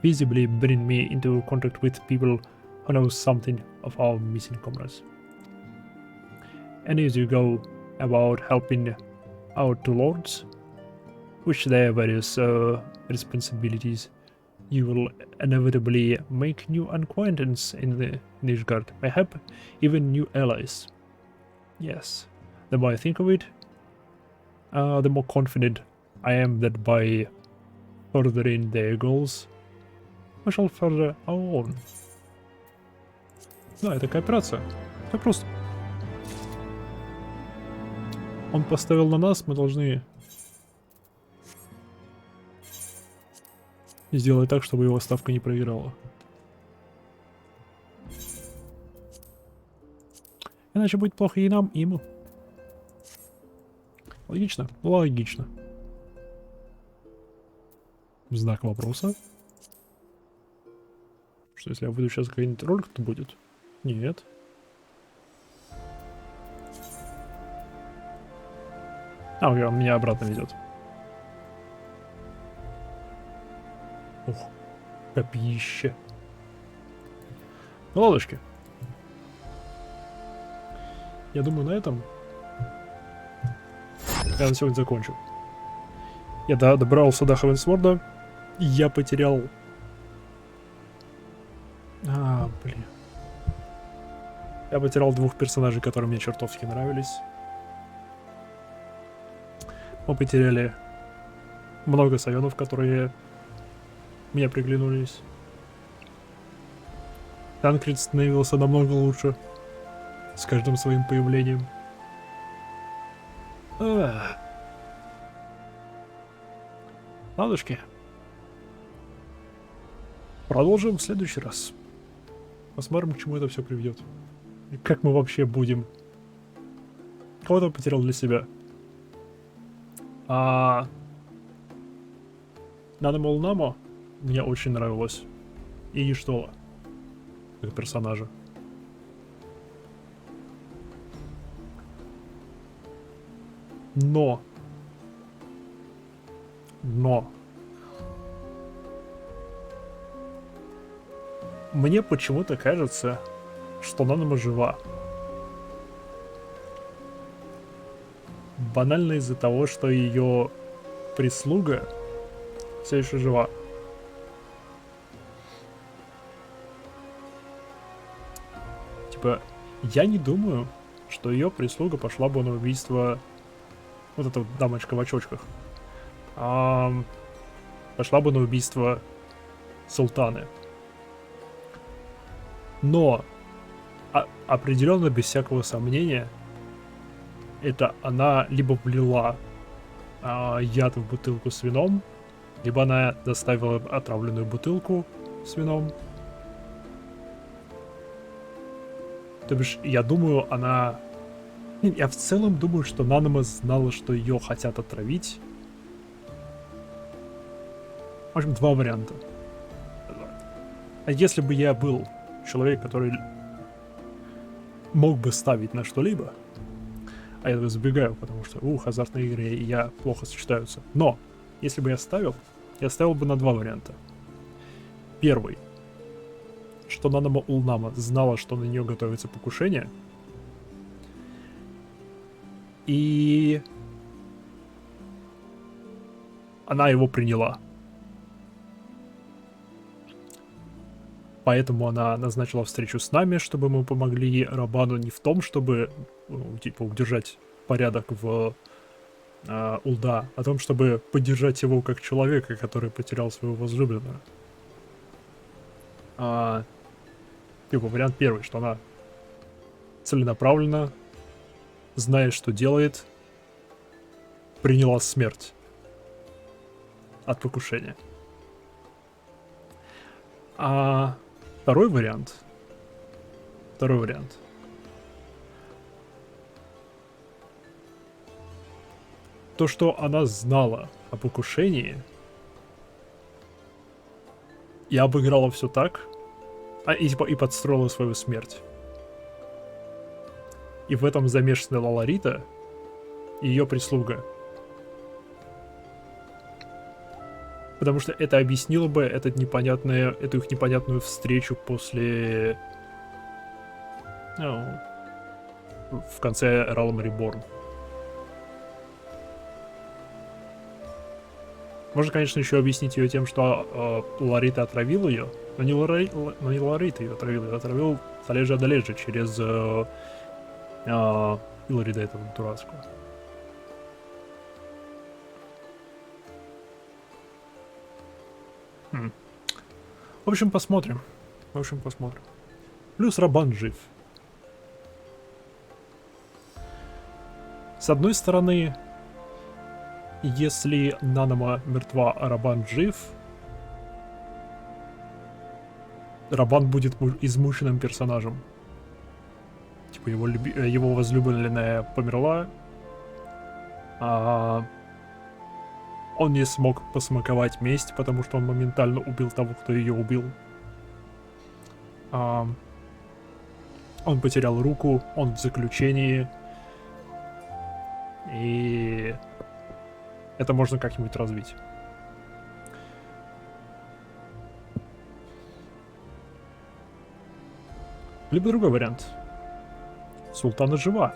A: visibly bring me into contact with people who know something of our missing comrades. And as you go about helping our two lords, which their various responsibilities, you will inevitably make new acquaintance in the Ishgard, mayhap even new allies. Yes, the more I think of it, the more confident I am that by furthering their goals, we shall further our own. Да, это кооперация. Все просто. Он поставил на нас, мы должны сделать так, чтобы его ставка не проиграла. Иначе будет плохо и нам, и ему. Логично? Логично. Знак вопроса. Что если я выйду сейчас, какой-нибудь ролик-то будет? Нет. А, он меня обратно ведет. Ух, копище. Ну, ладушки. Я думаю, на этом я на сегодня закончу. Я добрался до Хевенсворда. Я потерял... блин. Я потерял двух персонажей, которые мне чертовски нравились. Мы потеряли много сайонов, которые мне приглянулись. Танкрид становился намного лучше с каждым своим появлением. Ладушки. Продолжим в следующий раз. Посмотрим, к чему это все приведет. И как мы вообще будем. Кого-то потерял для себя. Наномол Намо мне очень нравилось. И Иштола как персонажа. Но. Мне почему-то кажется, что Нанома жива. Банально из-за того, что ее прислуга все еще жива. Типа, я не думаю, что ее прислуга пошла бы на убийство... Вот эта вот дамочка в очочках. Пошла бы на убийство султаны. Но определенно, без всякого сомнения, это она либо влила яд в бутылку с вином, либо она доставила отравленную бутылку с вином. То бишь, я думаю, она... Я в целом думаю, что Нанома знала, что ее хотят отравить. В общем, два варианта. А если бы я был человек, который мог бы ставить на что-либо, а я этого забегаю, потому что, азартные игры и я плохо сочетаются. Но, если бы я ставил бы на два варианта. Первый. Что Нанома Улнама знала, что на нее готовится покушение. И она его приняла. Поэтому она назначила встречу с нами, чтобы мы помогли Рабану не в том, чтобы удержать порядок в Улда, а в том, чтобы поддержать его как человека, который потерял своего возлюбленного. Вариант первый, что она целенаправленно, зная, что делает, приняла смерть от покушения. А второй вариант. То, что она знала о покушении и обыграла все так, и подстроила свою смерть. И в этом замешаны Лаларита и ее прислуга. Потому что это объяснило бы эту их непонятную встречу после... в конце Realm Reborn. Можно, конечно, еще объяснить ее тем, что Ларита отравил ее, но не Ларита ее отравил Салежа Адалежа через Иларида этого дурацкого. В общем, посмотрим. Плюс Рабан жив. С одной стороны, если Нанома мертва, а Рабан жив, Рабан будет измученным персонажем. Типа его возлюбленная померла, а он не смог посмаковать месть, потому что он моментально убил того, кто ее убил. Он потерял руку, он в заключении. И это можно как-нибудь развить. Либо другой вариант. Султана жива.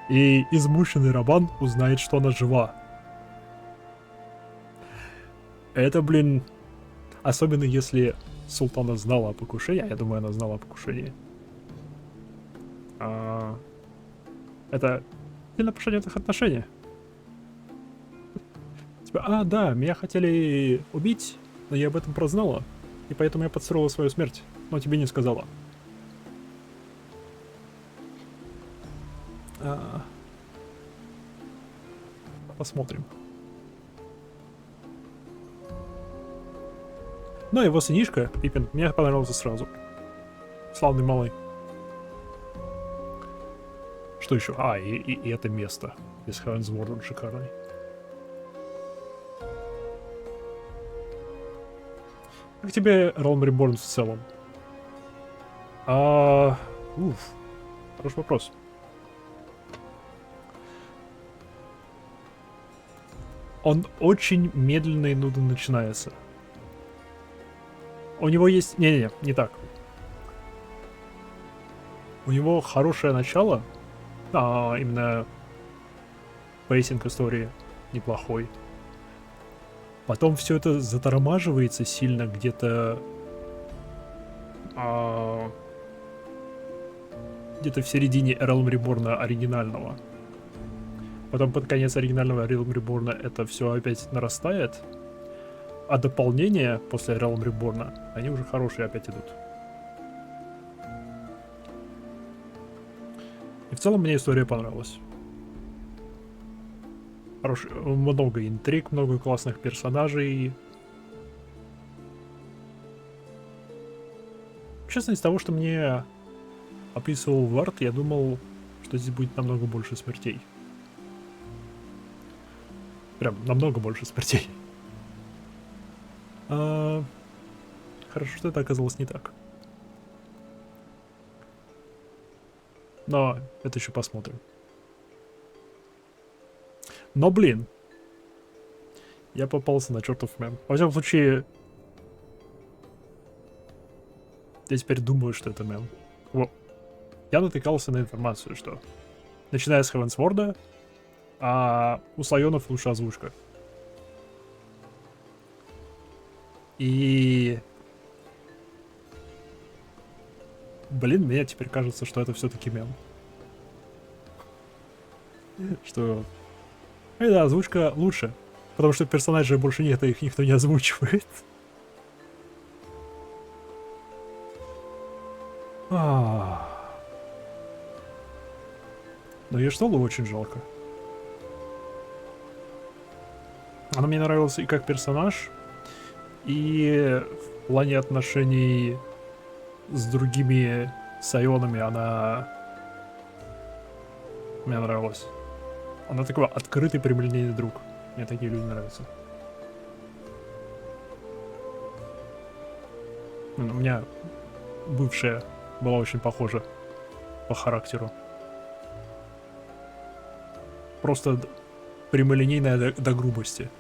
A: И измученный Рабан узнает, что она жива. Это, особенно если Султана знала о покушении, а я думаю, она знала о покушении. Это сильно пошатнет их отношения. Типа, да, меня хотели убить, но я об этом прознала, и поэтому я подстроила свою смерть, но тебе не сказала. Посмотрим. Но его сынишка, Пиппин, мне понравился сразу. Славный малый. Что еще? И это место. Из Хэнсворда шикарный. Как тебе Realm Reborn в целом? Хороший вопрос. Он очень медленно и нудно начинается. У него есть... Не-не-не, не так. У него хорошее начало, именно пейсинг истории неплохой. Потом все это затормаживается сильно где-то... где-то в середине Realm Reborn оригинального. Потом под конец оригинального Realm Reborn это все опять нарастает. А дополнения после Realm Reborn, они уже хорошие опять идут. И в целом мне история понравилась. Много интриг, много классных персонажей. Честно, из того, что мне описывал Вард, я думал, что здесь будет намного больше смертей. Прям намного больше смертей. Хорошо, что это оказалось не так. Но это еще посмотрим. Но, блин. Я попался на чертов мем. Во всяком случае, я теперь думаю, что это мем. Я натыкался на информацию, что начиная с Heavensward, у Сайонов лучше озвучка. И... Блин, мне теперь кажется, что это все-таки мем. Что... да, озвучка лучше. Потому что персонажей больше нет, и их никто не озвучивает. Но Ештолу очень жалко. Она мне нравилась и как персонаж, и в плане отношений с другими Сайонами она мне нравилась. Она такой открытый, прямолинейный друг. Мне такие люди нравятся. У меня бывшая была очень похожа по характеру. Просто прямолинейная до грубости.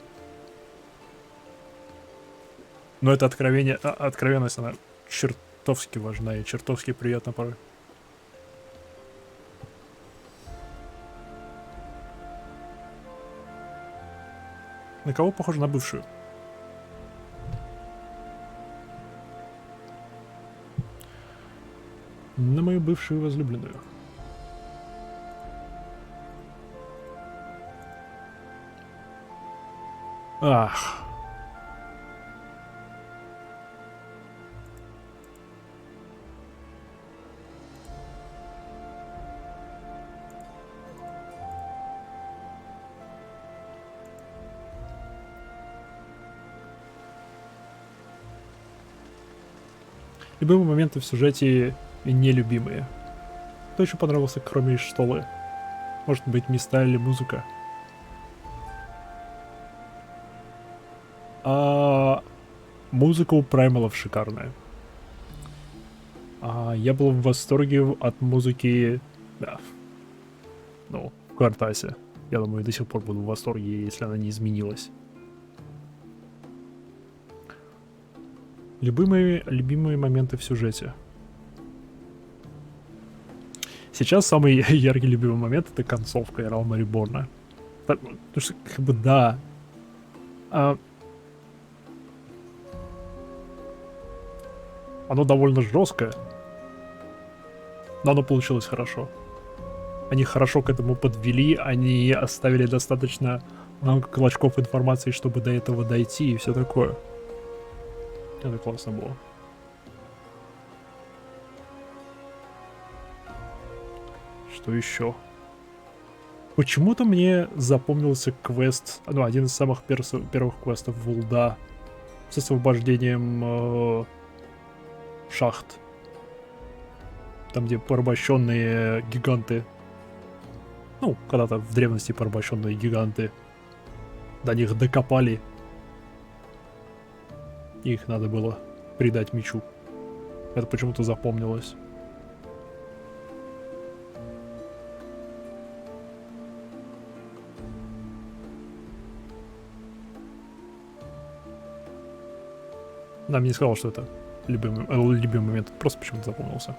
A: Но эта откровенность, она чертовски важна и чертовски приятна порой. На кого похоже на бывшую? На мою бывшую возлюбленную. Ах. Любимые моменты в сюжете и нелюбимые. Кто еще понравился, кроме Штолы? Может быть, места или музыка? Музыка у Праймалов шикарная. Я был в восторге от музыки... Да. Ну, в Квартасе. Я думаю, до сих пор буду в восторге, если она не изменилась. Любимые моменты в сюжете. Сейчас самый яркий любимый момент — это концовка Realm Reborn. Потому что, как бы, да. Оно довольно жесткое, но оно получилось хорошо. Они хорошо к этому подвели, они оставили достаточно много клочков информации, чтобы до этого дойти и все такое. Это классно было. Что еще? Почему-то мне запомнился квест, один из самых первых квестов Вулда с освобождением шахт. Там, где порабощенные гиганты. Ну, когда-то в древности порабощенные гиганты. До них докопали. И их надо было предать мечу. Это почему-то запомнилось. Нам не сказал, что это любимый момент, просто почему-то запомнился.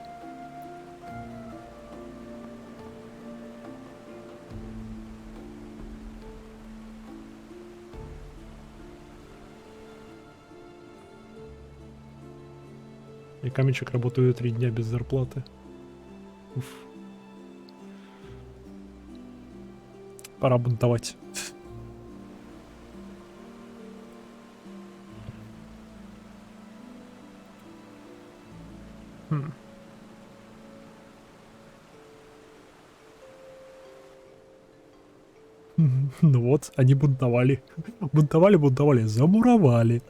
A: И каменщик работает 3 дня без зарплаты. Уф. Пора бунтовать. Ну вот, они бунтовали. Бунтовали, замуровали.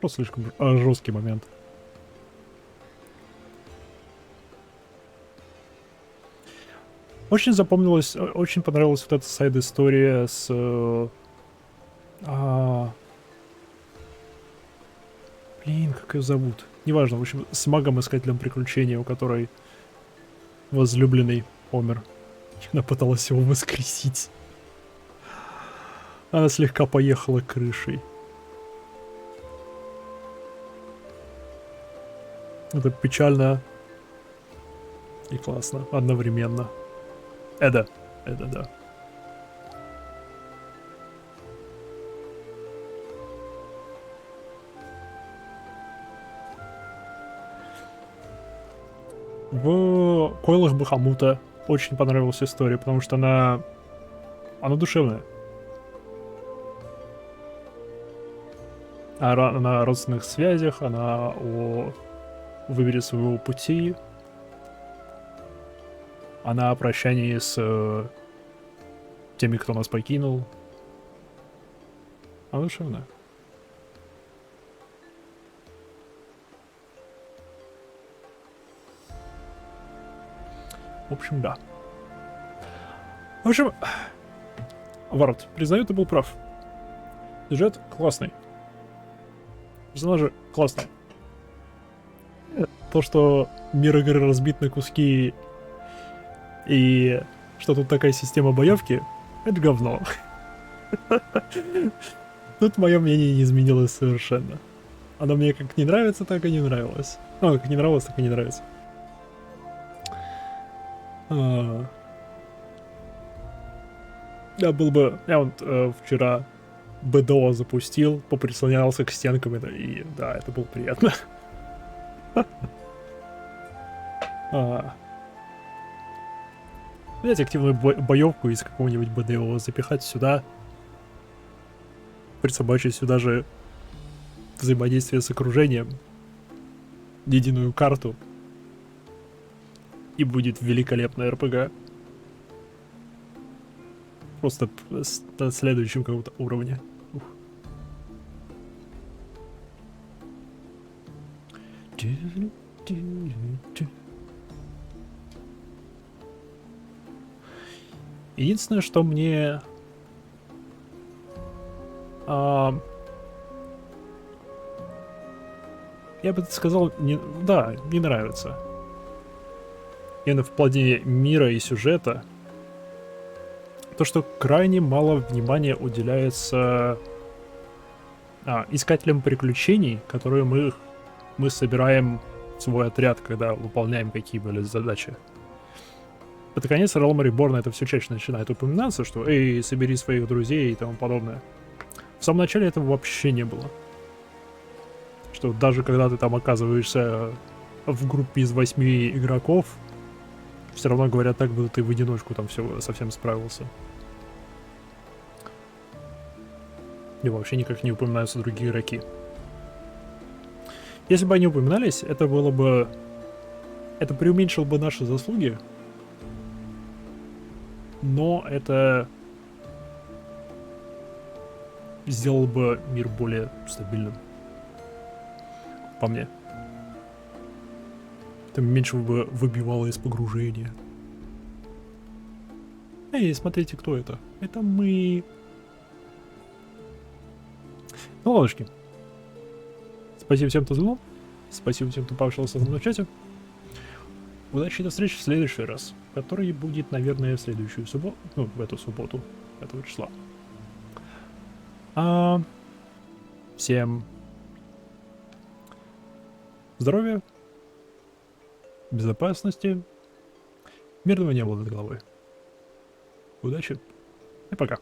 A: Просто слишком жесткий момент. Очень запомнилась, очень понравилась вот эта сайд-история с... Блин, как ее зовут? Неважно, в общем, с магом-искателем приключений, у которой возлюбленный умер. Она пыталась его воскресить. Она слегка поехала крышей. Это печально и классно одновременно. Это да. В Койлах Бахамута очень понравилась история, потому что она душевная. Она о родственных связях, она о выборе своего пути, она о прощании с теми, кто нас покинул. Она душевная. В общем, да. В общем, Вард, признаю, ты был прав. Сюжет классный. Персонажи классные. То, что мир игры разбит на куски и что тут такая система боевки, это говно. Тут мое мнение не изменилось совершенно. Оно мне как не нравится, так и не нравилось. Ну, как не нравилось, так и не нравится. Я вот вчера БДО запустил, поприслонялся к стенкам, и да, это было приятно. Взять активную боевку из какого-нибудь БДО, запихать сюда, присобачить сюда же взаимодействие с окружением, единую карту, и будет великолепная РПГ. Просто на следующем каком-то уровне. Ух. Единственное, что мне я бы сказал, не нравится. Именно в плане мира и сюжета. То, что крайне мало внимания уделяется искателям приключений, которые мы собираем в свой отряд, когда выполняем какие-либо задачи. Под конец Realm Reborn это все чаще начинает упоминаться, что «Эй, собери своих друзей» и тому подобное. В самом начале этого вообще не было. Что даже когда ты там оказываешься в группе из 8 игроков, все равно говорят так, будто ты в одиночку там все совсем справился. И вообще никак не упоминаются другие игроки. Если бы они упоминались, это было бы... Это преуменьшило бы наши заслуги. Но это... сделало бы мир более стабильным. По мне. Это меньше бы выбивало из погружения. Эй, смотрите, кто это? Это мы. Ну, ладушки. Спасибо всем, кто звонил. Спасибо всем, кто пообщался со мной в чате. Удачи и до встречи в следующий раз, который будет, наверное, в следующую субботу. Ну, в эту субботу, 5 числа. Всем здоровья, безопасности, мирного неба над головой. Удачи и пока.